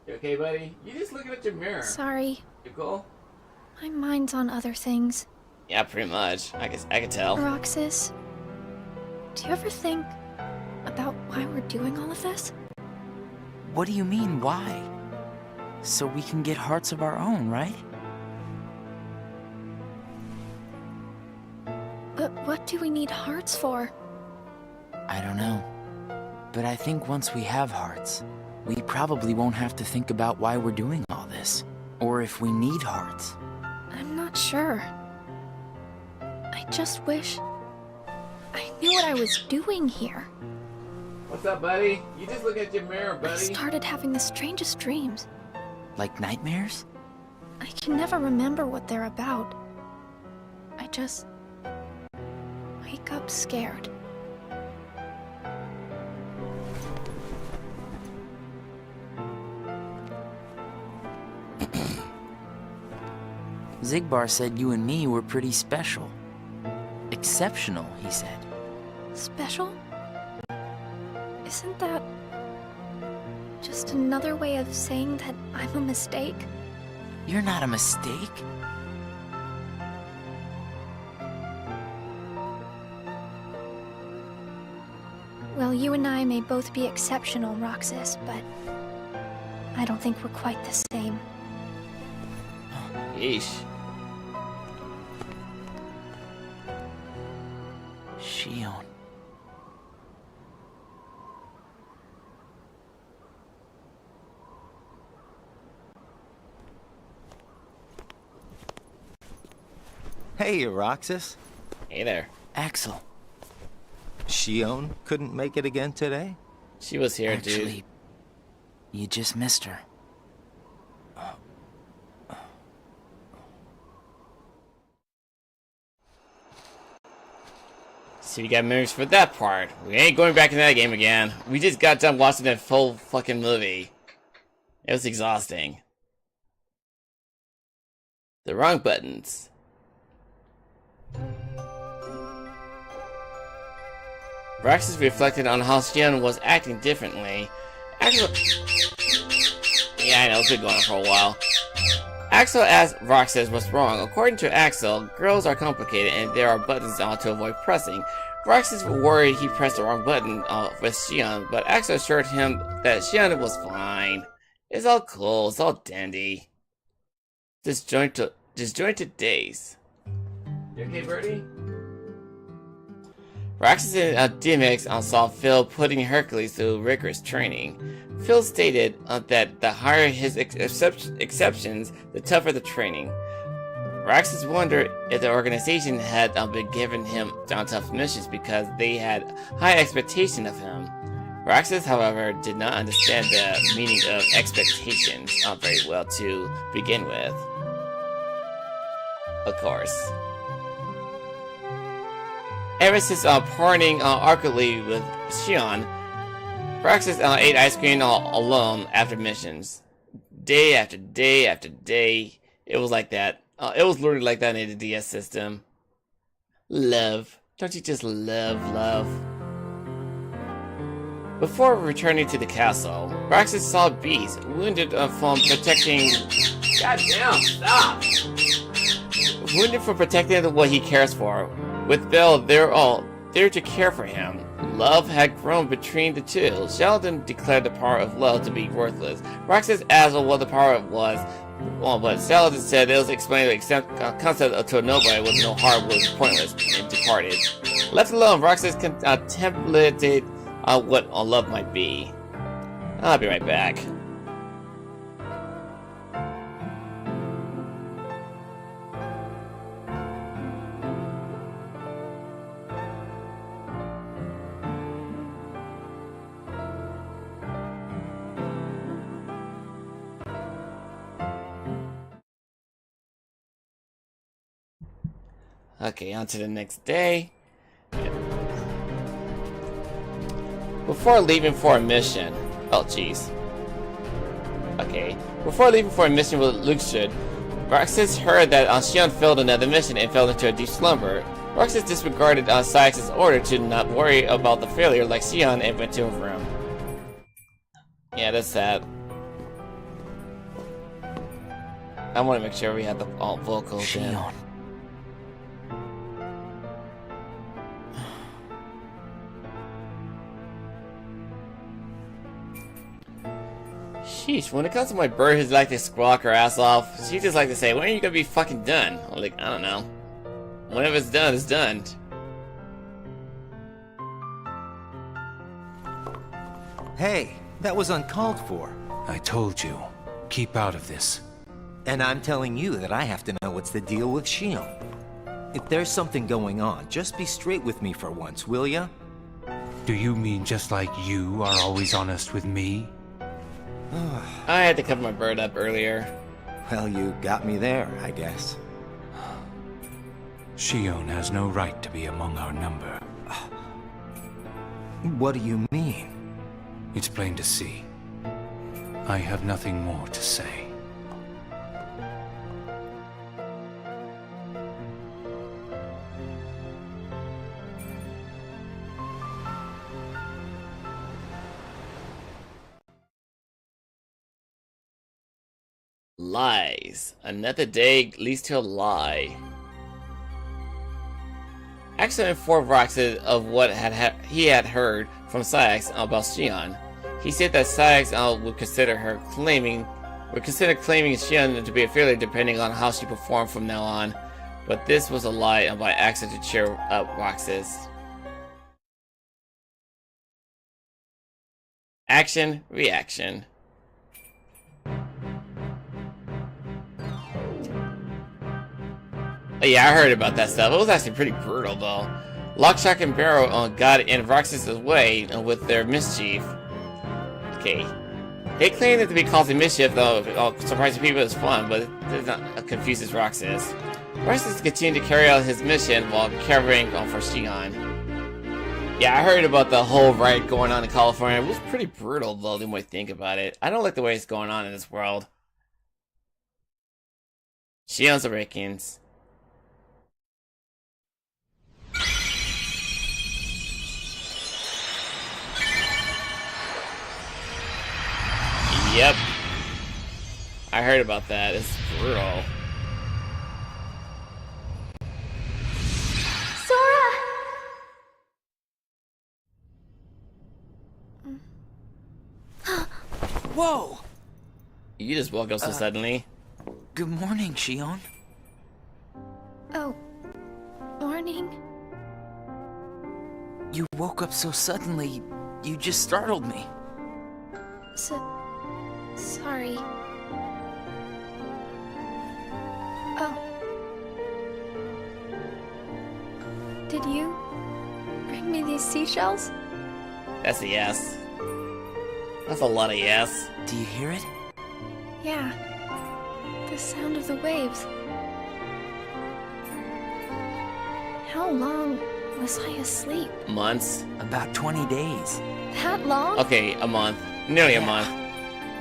You okay, buddy? You just looking at your mirror. Sorry, You cool? my mind's on other things. Yeah, pretty much. I could tell. Roxas, do you ever think about why we're doing all of this? What do you mean, why? So we can get hearts of our own, right? But what do we need hearts for? I don't know. But I think once we have hearts, we probably won't have to think about why we're doing all this. Or if we need hearts. I'm not sure. I just wish I knew what I was doing here. What's up, buddy? You just look at your mirror, buddy. I started having the strangest dreams. Like nightmares? I can never remember what they're about. I just wake up scared. Zigbar said you and me were pretty special. Exceptional, he said. Special? Isn't that just another way of saying that I'm a mistake? You're not a mistake. Well, you and I may both be exceptional, Roxas, but I don't think we're quite the same. Yeesh. Shion. Hey, Roxas. Hey there. Axel. Shion couldn't make it again today? She was here, Actually, dude. You just missed her. So we got memories for that part. We ain't going back in that game again. We just got done watching that full fucking movie. It was exhausting. The wrong buttons. Roxas reflected on how Shion was acting differently. Axel... Yeah, I know, it's been going on for a while. Axel asked Roxas what's wrong. According to Axel, girls are complicated and there are buttons on to avoid pressing. Roxas was worried he pressed the wrong button with Shion, but Axel assured him that Shion was fine. It's all cool, it's all dandy. Disjointed days. You okay, Birdie? Roxas and DMX saw Phil putting Hercules through rigorous training. Phil stated that the higher his exceptions, the tougher the training. Roxas wondered if the organization had been giving him tough missions because they had high expectation of him. Roxas, however, did not understand the meaning of expectations very well to begin with. Of course. Ever since partying awkwardly with Shion, Roxas ate ice cream alone after missions. Day after day after day, it was like that. It was literally like that in the DS system. Love. Don't you just love? Before returning to the castle, Roxas saw Beast, wounded from protecting... Goddamn, stop! Wounded from protecting what he cares for. With Belle, they're all there to care for him. Love had grown between the two. Sheldon declared the power of love to be worthless. Roxas asked what the power was, but Sheldon said it was explaining the concept to nobody with no heart was pointless and departed. Left alone, Roxas contemplated what love might be. I'll be right back. Okay, on to the next day. Before leaving for a mission... Oh, jeez. Okay. Before leaving for a mission with Luxud, Roxas heard that Shion failed another mission and fell into a deep slumber. Roxas disregarded Cyax's order to not worry about the failure like Shion and went to her room. Yeah, that's sad. I want to make sure we have the vocals in. Sheesh, when it comes to my bird who's like to squawk her ass off, she just like to say, when are you gonna be fucking done? I'm like, I don't know. Whenever it's done, it's done. Hey, that was uncalled for. I told you, keep out of this. And I'm telling you that I have to know what's the deal with Shion. If there's something going on, just be straight with me for once, will ya? Do you mean just like you are always honest with me? I had to cover my bird up earlier. Well, you got me there, I guess. Shion has no right to be among our number. What do you mean? It's plain to see. I have nothing more to say. Lies. Another day leads to a lie. Axel informed Roxas of what he had heard from Sayax about Shion. He said that Sayax would consider claiming Shion to be a failure depending on how she performed from now on, but this was a lie by Axel to cheer up Roxas. Action, reaction. Oh, yeah, I heard about that stuff. It was actually pretty brutal, though. Lockshock and Barrow got in Roxas' way with their mischief. Okay. They claim that to be causing mischief, though, surprising people is fun, but it not confuses Roxas. Roxas continued to carry out his mission while covering for Shion. Yeah, I heard about the whole riot going on in California. It was pretty brutal, though, the way you think about it. I don't like the way it's going on in this world. Shion's Awakens. Yep. I heard about that. It's brutal. Sora! Whoa! You just woke up so suddenly. Good morning, Shion. Oh, morning. You woke up so suddenly, you just startled me. Sorry. Oh. Did you bring me these seashells? That's a yes. That's a lot of yes. Do you hear it? Yeah. The sound of the waves. How long was I asleep? Months? About 20 days. That long? Okay, a month. Nearly a month.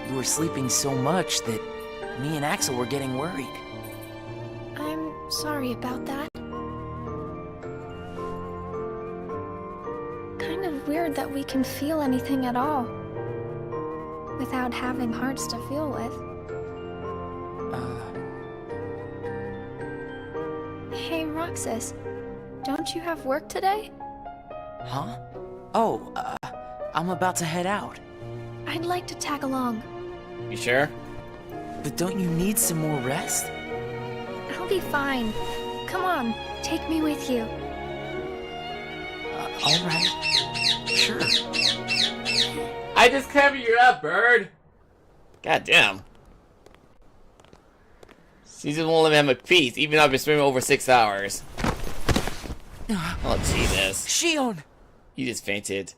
You were sleeping so much that me and Axel were getting worried. I'm sorry about that. Kind of weird that we can feel anything at all without having hearts to feel with. Hey, Roxas, don't you have work today? Huh? Oh, I'm about to head out. I'd like to tag along. You sure? But don't you need some more rest? I'll be fine. Come on, take me with you. All right. Sure. I just covered you up, bird. God damn. She just won't let me have my peace, even though I've been swimming over 6 hours. Oh, Jesus. Shion! You just fainted.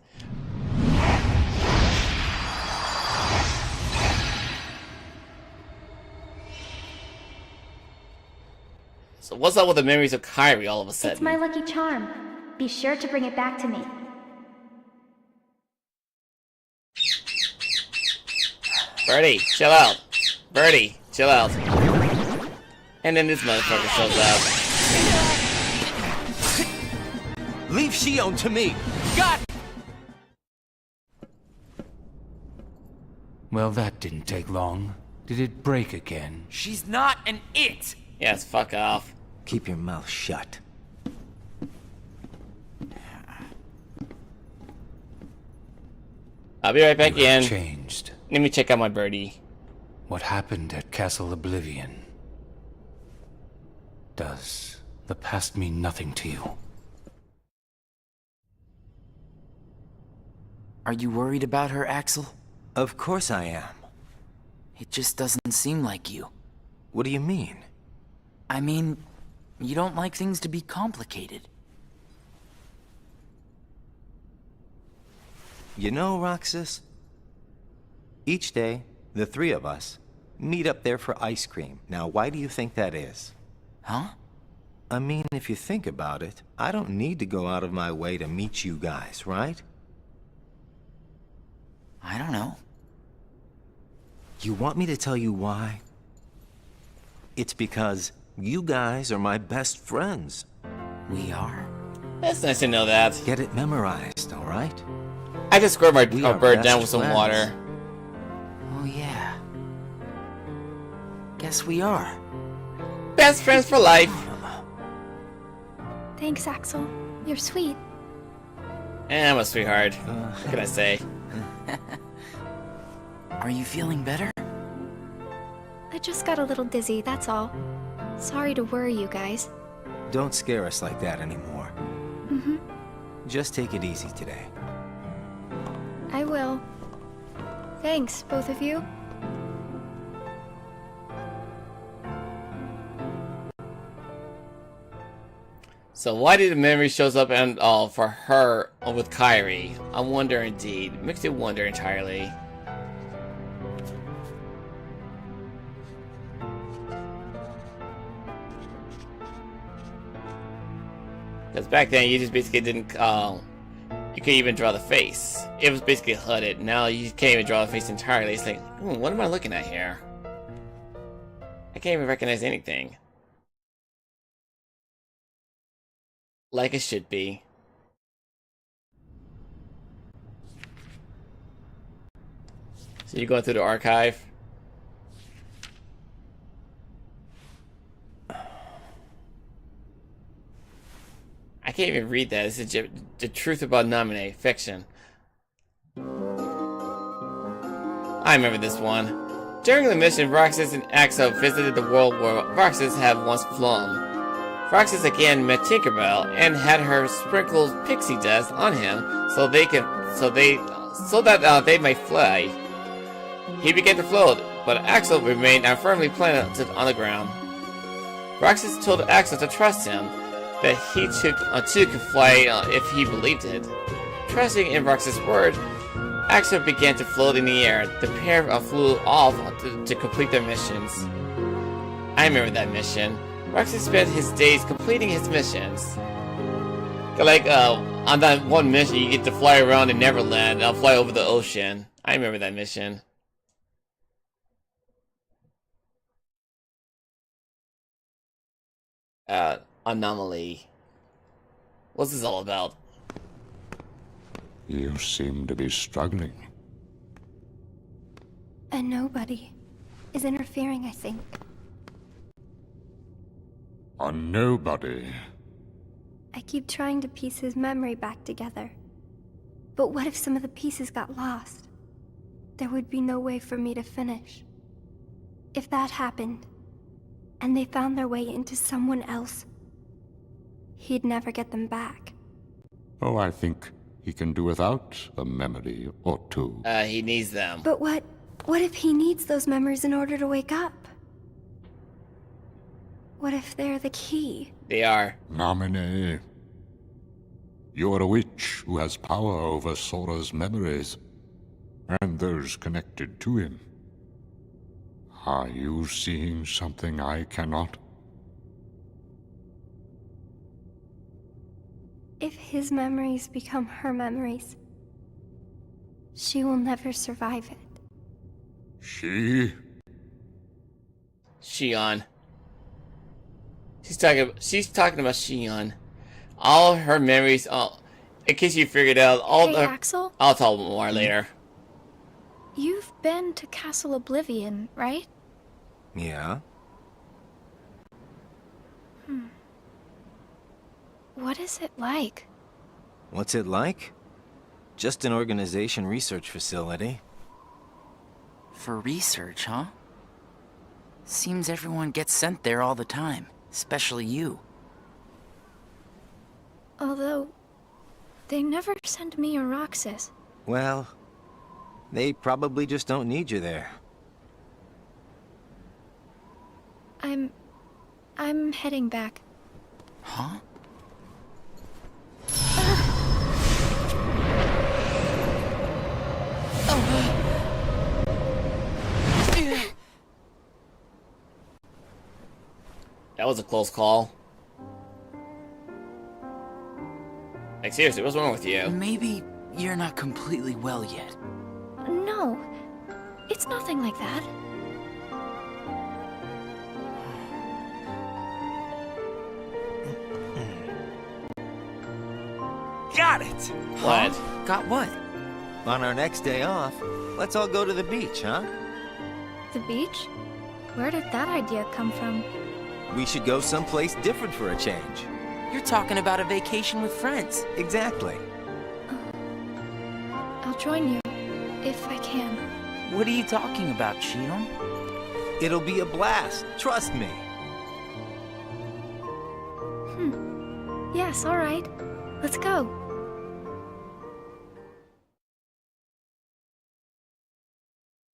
So what's up with the memories of Kyrie all of a sudden? It's my lucky charm. Be sure to bring it back to me. Birdie, chill out. Birdie, chill out. And then this motherfucker shows up. Leave Shion to me. Got it. Well, that didn't take long. Did it break again? She's not an it! Yes, fuck off. Keep your mouth shut. I'll be right back in. Changed. Let me check out my birdie. What happened at Castle Oblivion? Does the past mean nothing to you? Are you worried about her, Axel? Of course I am. It just doesn't seem like you. What do you mean? I mean, you don't like things to be complicated. You know, Roxas, each day, the three of us meet up there for ice cream. Now, why do you think that is? Huh? I mean, if you think about it, I don't need to go out of my way to meet you guys, right? I don't know. You want me to tell you why? It's because you guys are my best friends. We are? That's nice to know that. Get it memorized, all right? I just squirt my bird down with some friends. water. Oh yeah. Guess we are. Best friends for life. Thanks, Axel. You're sweet. And I'm a sweetheart. What can I say? Are you feeling better? I just got a little dizzy, that's all. Sorry to worry you guys. Don't scare us like that anymore. Mm-hmm. Just take it easy today. I will. Thanks, both of you. So why did the memory shows up and for her with Kyrie? I wonder indeed. Makes you wonder entirely. Because back then you just basically didn't you couldn't even draw the face. It was basically hooded. Now you can't even draw the face entirely. It's like, what am I looking at here? I can't even recognize anything. Like it should be. So you're going through the archive? I can't even read that. This is the truth about Nominee fiction. I remember this one. During the mission, Roxas and Axel visited the world where Roxas had once flown. Roxas again met Tinkerbell and had her sprinkle pixie dust on him so that they might fly. He began to float, but Axel remained firmly planted on the ground. Roxas told Axel to trust him, that he too could fly if he believed it. Trusting in Roxas' word, Axel began to float in the air. The pair flew off to complete their missions. I remember that mission. Roxas spent his days completing his missions. Like, on that one mission, you get to fly around in Neverland, fly over the ocean. I remember that mission. Anomaly. What's this all about? You seem to be struggling. And nobody is interfering, I think. A nobody. I keep trying to piece his memory back together. But what if some of the pieces got lost? There would be no way for me to finish. If that happened, and they found their way into someone else, he'd never get them back. Oh, I think he can do without a memory or two. He needs them. But what if he needs those memories in order to wake up? What if they're the key? They are. Nominee. You're a witch who has power over Sora's memories, and those connected to him. Are you seeing something I cannot? If his memories become her memories, she will never survive it. She? Shion. She's talking about Shion. All her memories, in case you figured out, all Hey, her... Axel? I'll tell more later. You've been to Castle Oblivion, right? Yeah? What is it like? What's it like? Just an organization research facility. for research, huh? Seems everyone gets sent there all the time, especially you. Although, they never sent me or Roxas. Well, they probably just don't need you there. I'm heading back. Huh? That was a close call. Like, seriously, what's wrong with you? Maybe you're not completely well yet. No, it's nothing like that. Got it! What? Got what? On our next day off, let's all go to the beach, huh? The beach? Where did that idea come from? We should go someplace different for a change. You're talking about a vacation with friends. Exactly. I'll join you, if I can. What are you talking about, Shion? It'll be a blast, trust me. Yes, alright. Let's go.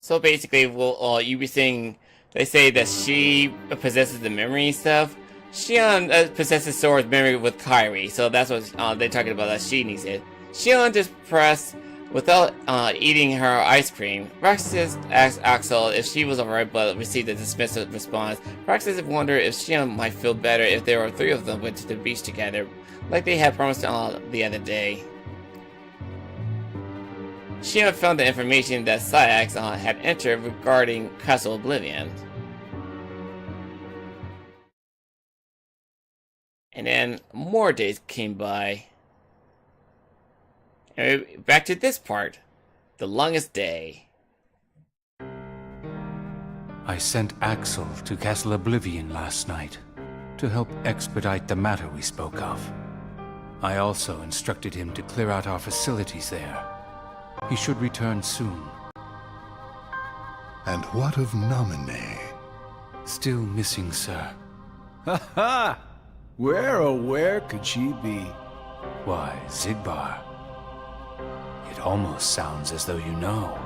So basically, well, you be saying, they say that she possesses the memory and stuff. Shion possesses Sora's memory with Kairi, so that's what they're talking about, that she needs it. Shion just pressed without eating her ice cream. Roxas asked Axel if she was alright, but received a dismissive response. Roxas wondered if Shion might feel better if there were 3 of them went to the beach together, like they had promised the other day. Shion found the information that Sayax had entered regarding Castle Oblivion. And then more days came by. And back to this part. The longest day. I sent Axel to Castle Oblivion last night to help expedite the matter we spoke of. I also instructed him to clear out our facilities there. He should return soon. And what of Namine? Still missing, sir. Ha ha! Where, oh where could she be? Why, Zigbar. It almost sounds as though you know.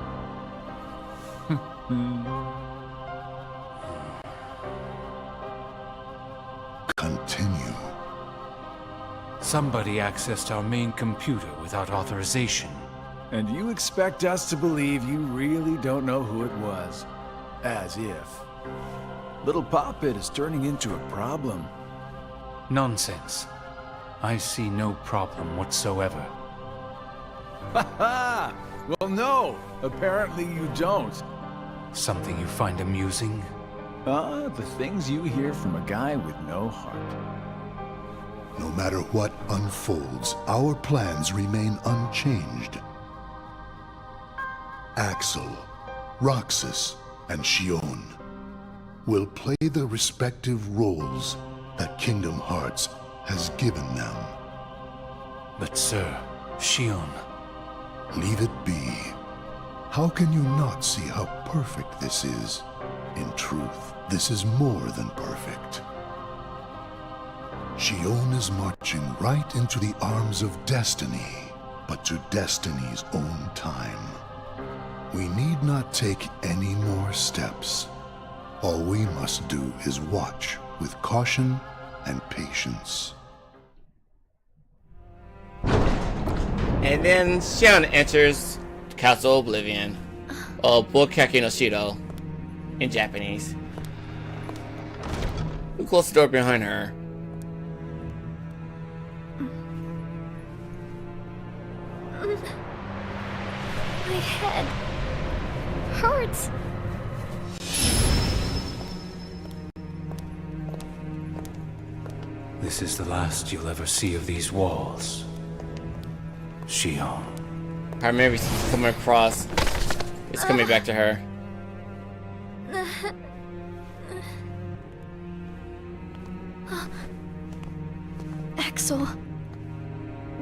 Continue. Somebody accessed our main computer without authorization. And you expect us to believe you really don't know who it was? As if. Little Poppet is turning into a problem. Nonsense. I see no problem whatsoever. Ha ha! Well, no! Apparently you don't. Something you find amusing? The things you hear from a guy with no heart. No matter what unfolds, our plans remain unchanged. Axel, Roxas, and Shion will play the respective roles that Kingdom Hearts has given them. But sir, Shion... Leave it be. How can you not see how perfect this is? In truth, this is more than perfect. Shion is marching right into the arms of destiny, but to destiny's own time. We need not take any more steps. All we must do is watch with caution and patience. And then Shion enters Castle Oblivion, or Bokake no Shiro, in Japanese. We close the door behind her. My head hurts. This is the last you'll ever see of these walls. Shion. Her memory's coming across. It's coming back to her. Axel,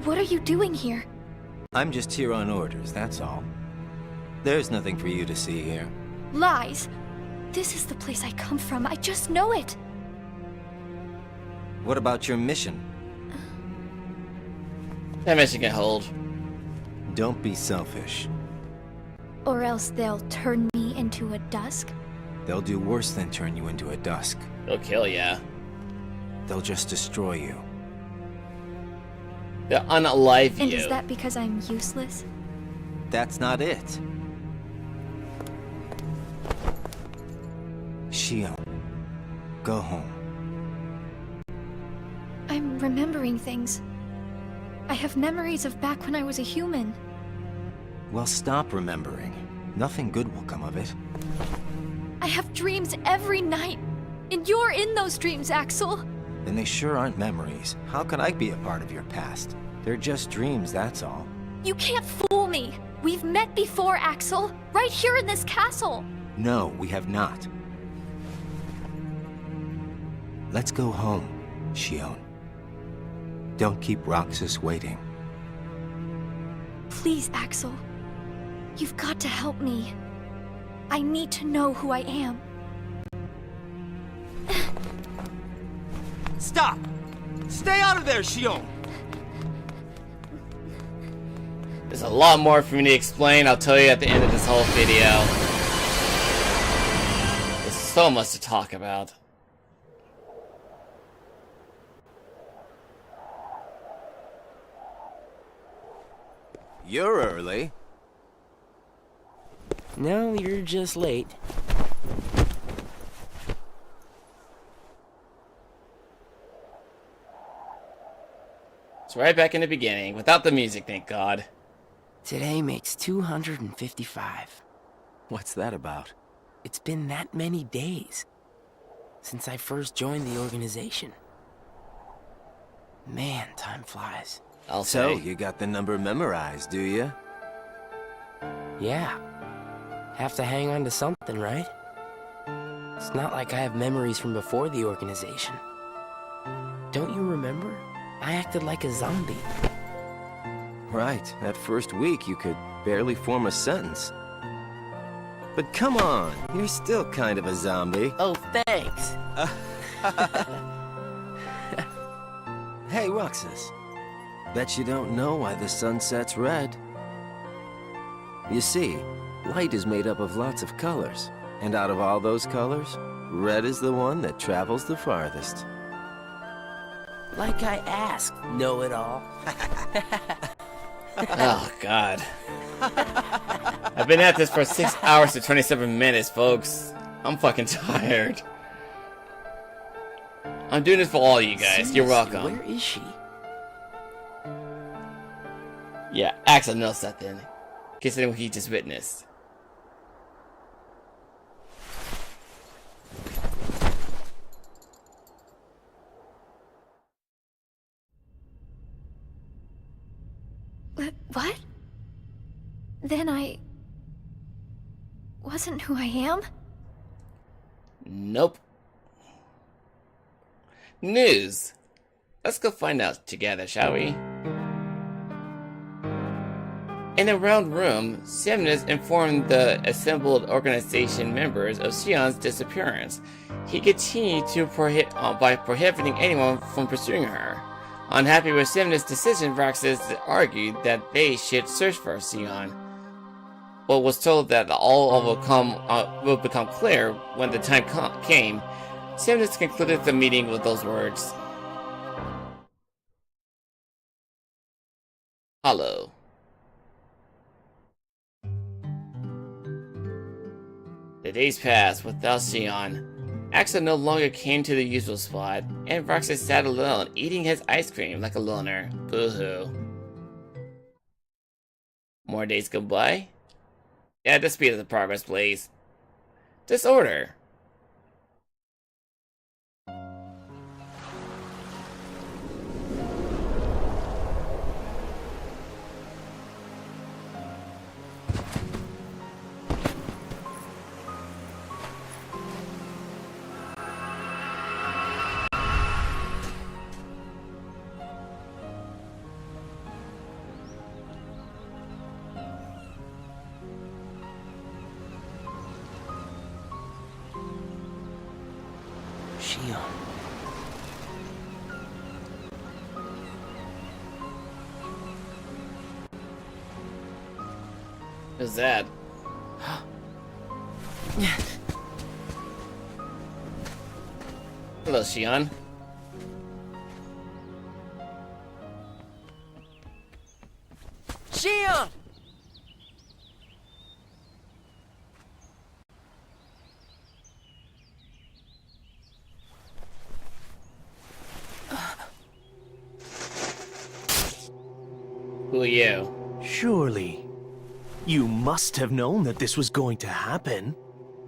what are you doing here? I'm just here on orders, that's all. There's nothing for you to see here. Lies. This is the place I come from. I just know it. What about your mission? That mission can hold. Don't be selfish. Or else they'll turn me into a dusk? They'll do worse than turn you into a dusk. They'll kill ya. They'll just destroy you. They'll unalive And you. is that because I'm useless? That's not it. Shion, go home. I'm remembering things. I have memories of back when I was a human. Well, stop remembering. Nothing good will come of it. I have dreams every night. And you're in those dreams, Axel. And they sure aren't memories. How can I be a part of your past? They're just dreams, that's all. You can't fool me. We've met before, Axel. Right here in this castle. No, we have not. Let's go home, Shion. Don't keep Roxas waiting. Please, Axel. You've got to help me. I need to know who I am. Stop! Stay out of there, Shion! There's a lot more for me to explain. I'll tell you at the end of this whole video. There's so much to talk about. You're early. No, you're just late. It's right back in the beginning, without the music, thank God. Today makes 255. What's that about? It's been that many days since I first joined the organization. Man, time flies. So, you got the number memorized, do you? Yeah. Have to hang on to something, right? It's not like I have memories from before the organization. Don't you remember? I acted like a zombie. Right. That first week, you could barely form a sentence. But come on, you're still kind of a zombie. Oh, thanks. Hey, Roxas. Bet you don't know why the sun sets red. You see, light is made up of lots of colors. And out of all those colors, red is the one that travels the farthest. Like I asked, know-it-all. Oh, God. I've been at this for 6 hours and 27 minutes, folks. I'm fucking tired. I'm doing this for all you guys. You're welcome. Where is she? Yeah, Axel knows something. Considering what he just witnessed. What? Then I... wasn't who I am? Nope. News. Let's go find out together, shall we? In a round room, Semnis informed the assembled organization members of Shion's disappearance. He continued to by prohibiting anyone from pursuing her. Unhappy with Semnis' decision, Roxas argued that they should search for Shion, but was told that all will become clear when the time came. Semnis concluded the meeting with those words. Hollow. The days passed without Shion. Axel no longer came to the usual spot, and Roxas sat alone, eating his ice cream like a loner. Boo-hoo. More days go by. At the speed of the progress, please. Disorder. Shion. Who's that? Hello, Shion. Shion! Who are you? Surely, you must have known that this was going to happen.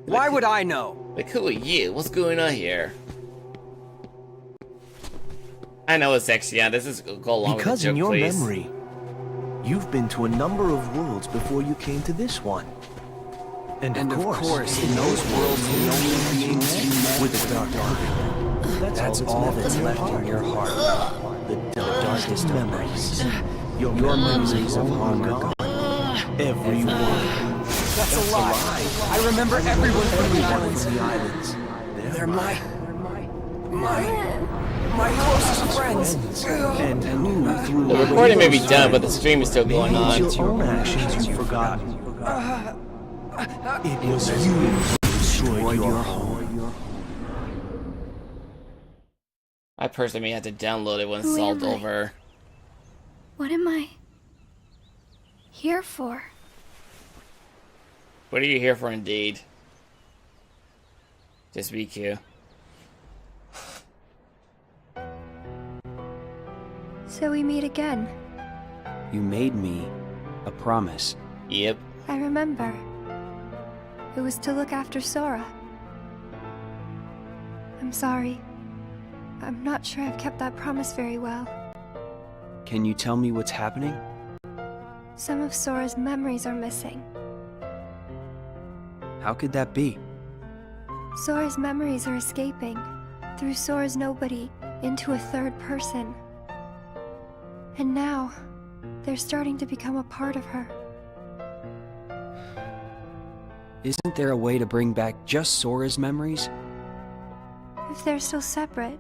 Why would I know? Like, who are you? What's going on here? I know it's sexy. Yeah, this is go along Because with the joke, in your please. memory, you've been to a number of worlds before you came to this one. And of course, in those worlds, the only beings you met with the dark heart. That's all that's left in your heart. The darkest memories. Your memories of hunger. Everyone. That's a lie. I remember everyone from the islands. They're my closest friends. And who threw The recording may be done, but the stream is still going on. your own actions you've forgotten. It was you who destroyed your home. I personally may have to download it when it's Who all am I? over. What am I here for? What are you here for, indeed? Just be cute. So we meet again. You made me a promise. Yep. I remember. It was to look after Sora. I'm sorry. I'm not sure I've kept that promise very well. Can you tell me what's happening? Some of Sora's memories are missing. How could that be? Sora's memories are escaping through Sora's nobody into a third person. And now, they're starting to become a part of her. Isn't there a way to bring back just Sora's memories? If they're still separate,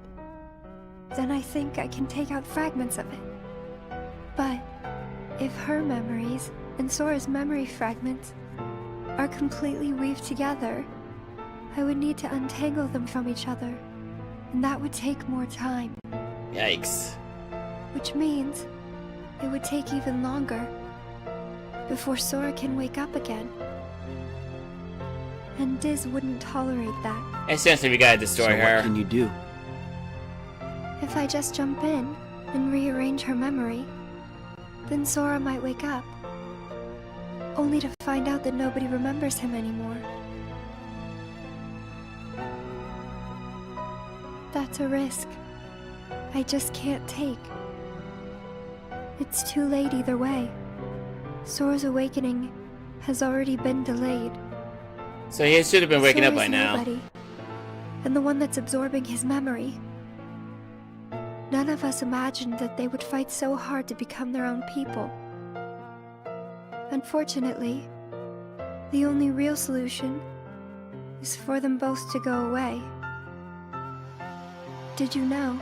then I think I can take out fragments of it. But if her memories and Sora's memory fragments are completely weaved together, I would need to untangle them from each other, and that would take more time. Yikes. Which means it would take even longer before Sora can wake up again. And Diz wouldn't tolerate that. Essentially, we gotta destroy her. What can you do? If I just jump in and rearrange her memory, then Sora might wake up, only to find out that nobody remembers him anymore. That's a risk I just can't take. It's too late either way. Sora's awakening has already been delayed. So he should have been waking up by Sora's now. nobody, and the one that's absorbing his memory. None of us imagined that they would fight so hard to become their own people. Unfortunately, the only real solution is for them both to go away. Did you know?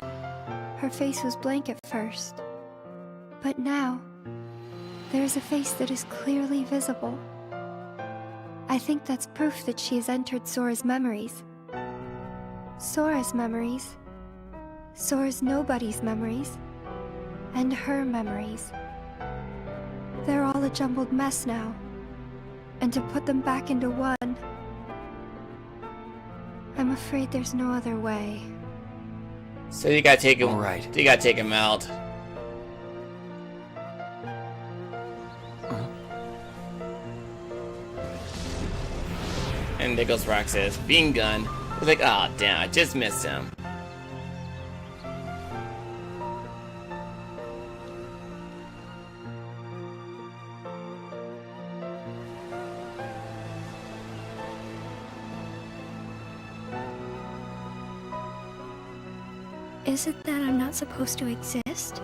Her face was blank at first. But now, there is a face that is clearly visible. I think that's proof that she has entered Sora's memories. Sora's memories, Sora's nobody's memories, and her memories. They're all a jumbled mess now, and to put them back into one, I'm afraid there's no other way. So you gotta take him. All right. You gotta take him out. And there goes Roxas, being gunned. He's like, oh damn, I just missed him. Is it that I'm not supposed to exist?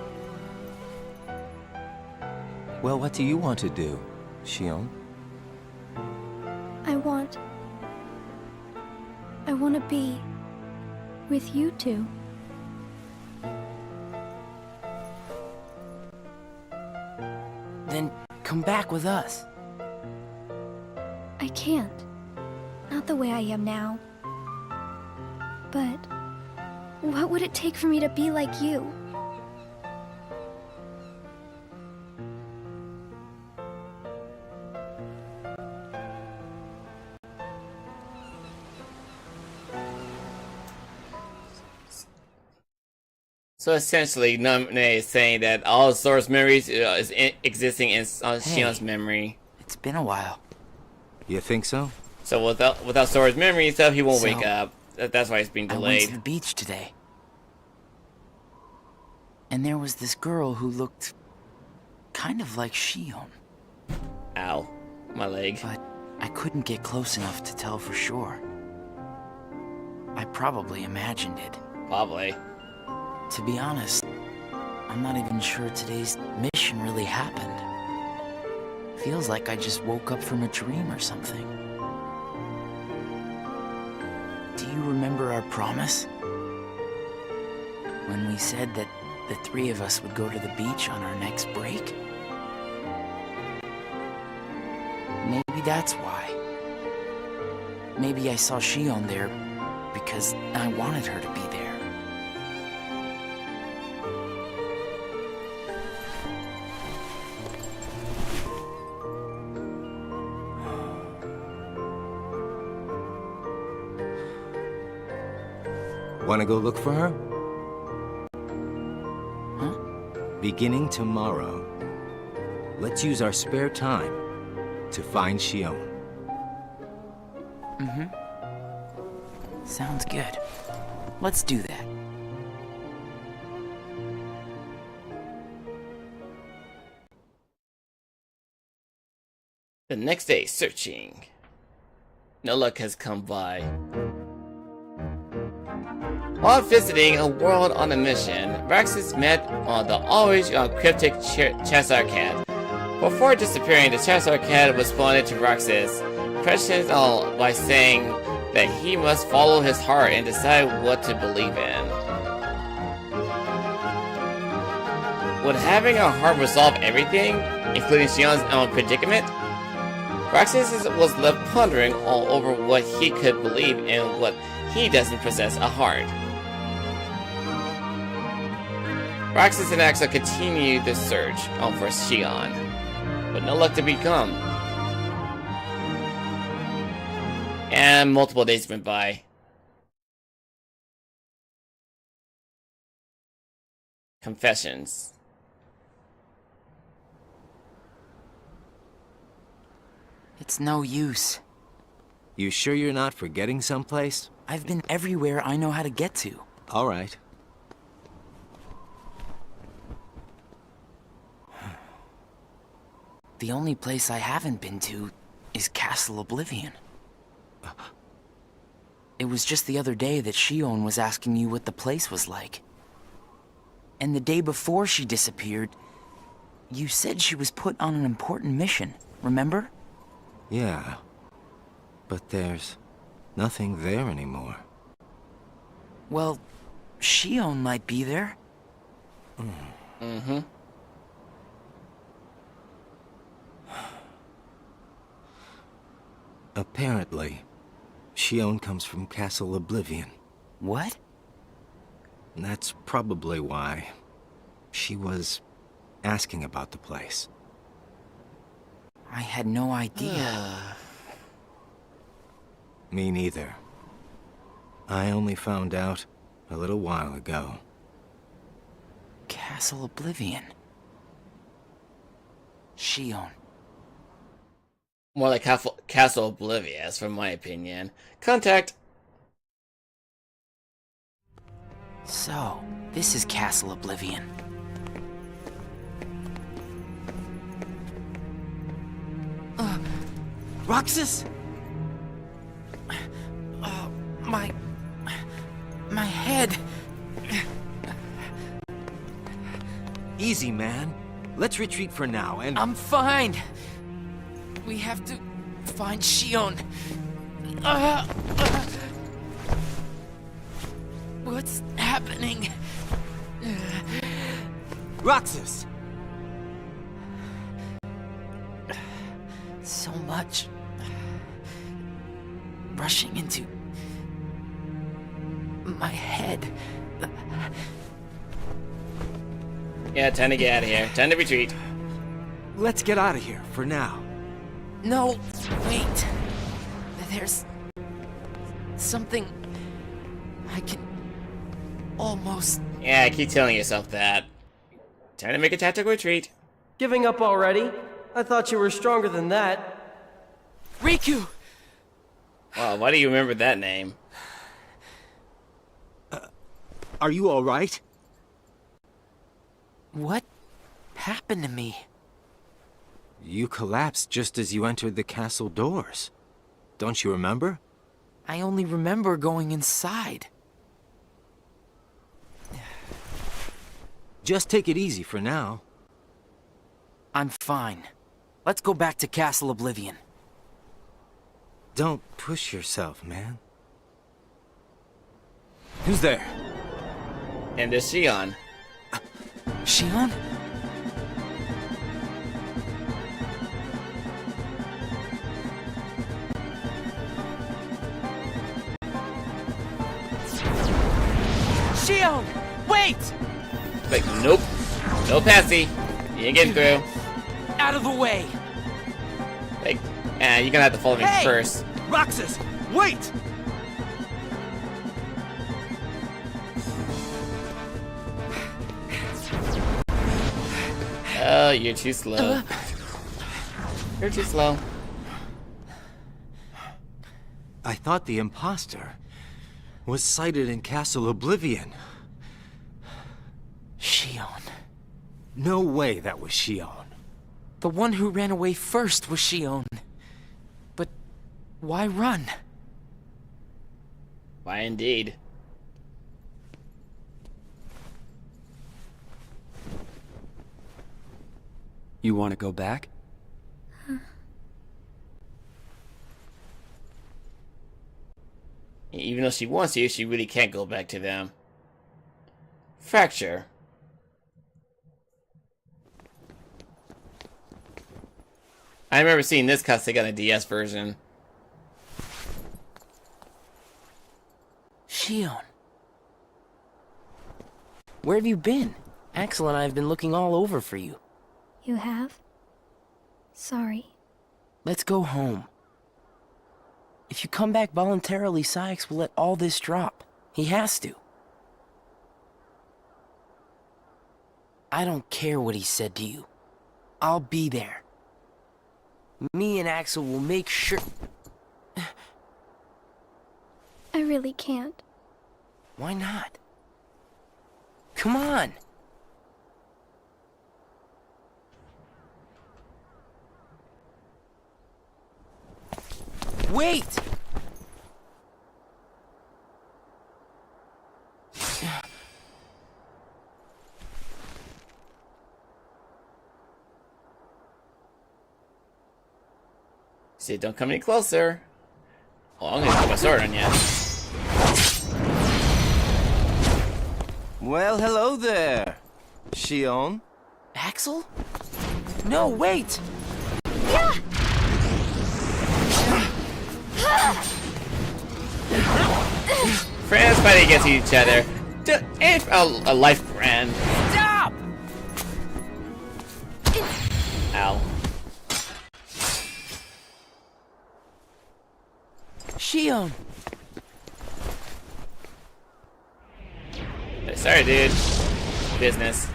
Well, what do you want to do, Shion? I want to be with you two. Then come back with us. I can't. Not the way I am now. But what would it take for me to be like you? So essentially, Naminé is saying that all Sora's memories is existing in Shion's memory. It's been a while. You think so? So without Sora's memory and stuff, he won't So, wake up. That's why it's being I went delayed. to the beach today. And there was this girl who looked kind of like Shion. Ow. My leg. But I couldn't get close enough to tell for sure. I probably imagined it. Probably. To be honest, I'm not even sure today's mission really happened. Feels like I just woke up from a dream or something. Do you remember our promise? When we said that the three of us would go to the beach on our next break? Maybe that's why. Maybe I saw Shion there because I wanted her to be there. Wanna go look for her? Huh? Beginning tomorrow, let's use our spare time to find Shion. Mm-hmm. Sounds good. Let's do that. The next day, searching. No luck has come by. While visiting a world on a mission, Roxas met the always cryptic Charizard Cat. Before disappearing, the Charizard Cat responded to Roxas, questioned by saying that he must follow his heart and decide what to believe in. Would having a heart resolve everything, including Shion's own predicament? Roxas was left pondering all over what he could believe and what he doesn't possess a heart. Roxas and Axel continue the search for Shion, but no luck to be come. And multiple days went by. Confessions. It's no use. You sure you're not forgetting someplace? I've been everywhere I know how to get to. All right. The only place I haven't been to is Castle Oblivion. It was just the other day that Shion was asking you what the place was like. And the day before she disappeared, you said she was put on an important mission, remember? Yeah. But there's nothing there anymore. Well, Shion might be there. Mm-hmm. Apparently, Shion comes from Castle Oblivion. What? That's probably why she was asking about the place. I had no idea. Me neither. I only found out a little while ago. Castle Oblivion. Shion. More like Castle Oblivious, from my opinion. Contact. So, this is Castle Oblivion. Roxas? Oh, my head. Easy, man. Let's retreat for now and... I'm fine. We have to find Shion. What's happening? Roxas! So much rushing into my head. Yeah, time to get out of here. Time to retreat. Let's get out of here for now. No, wait. There's something I can almost... Yeah, keep telling yourself that. Time to make a tactical retreat. Giving up already? I thought you were stronger than that. Riku! Wow, why do you remember that name? Are you alright? What happened to me? You collapsed just as you entered the castle doors. Don't you remember? I only remember going inside. Just take it easy for now. I'm fine. Let's go back to Castle Oblivion. Don't push yourself, man. Who's there? And there's Shion. Shion? Shion! Wait! Like, nope. No passy. You ain't getting through. Out of the way! Like, you're gonna have to follow me first. Roxas! Wait! Oh, you're too slow. You're too slow. I thought the imposter was sighted in Castle Oblivion. Shion. No way that was Shion. The one who ran away first was Shion. But why run? Why indeed? You want to go back? Even though she wants to, she really can't go back to them. Fracture. I remember seeing this cutscene on a DS version. Shion. Where have you been? Axel and I have been looking all over for you. You have? Sorry. Let's go home. If you come back voluntarily, Sykes will let all this drop. He has to. I don't care what he said to you. I'll be there. Me and Axel will make sure... I really can't. Why not? Come on! Wait! See, don't come any closer. Oh, I'm gonna put my sword on you. Well, hello there, Shion. Axel? No, wait! Friends fighting against each other. And a life brand. Stop! Ow. Shion! Sorry, dude. Business.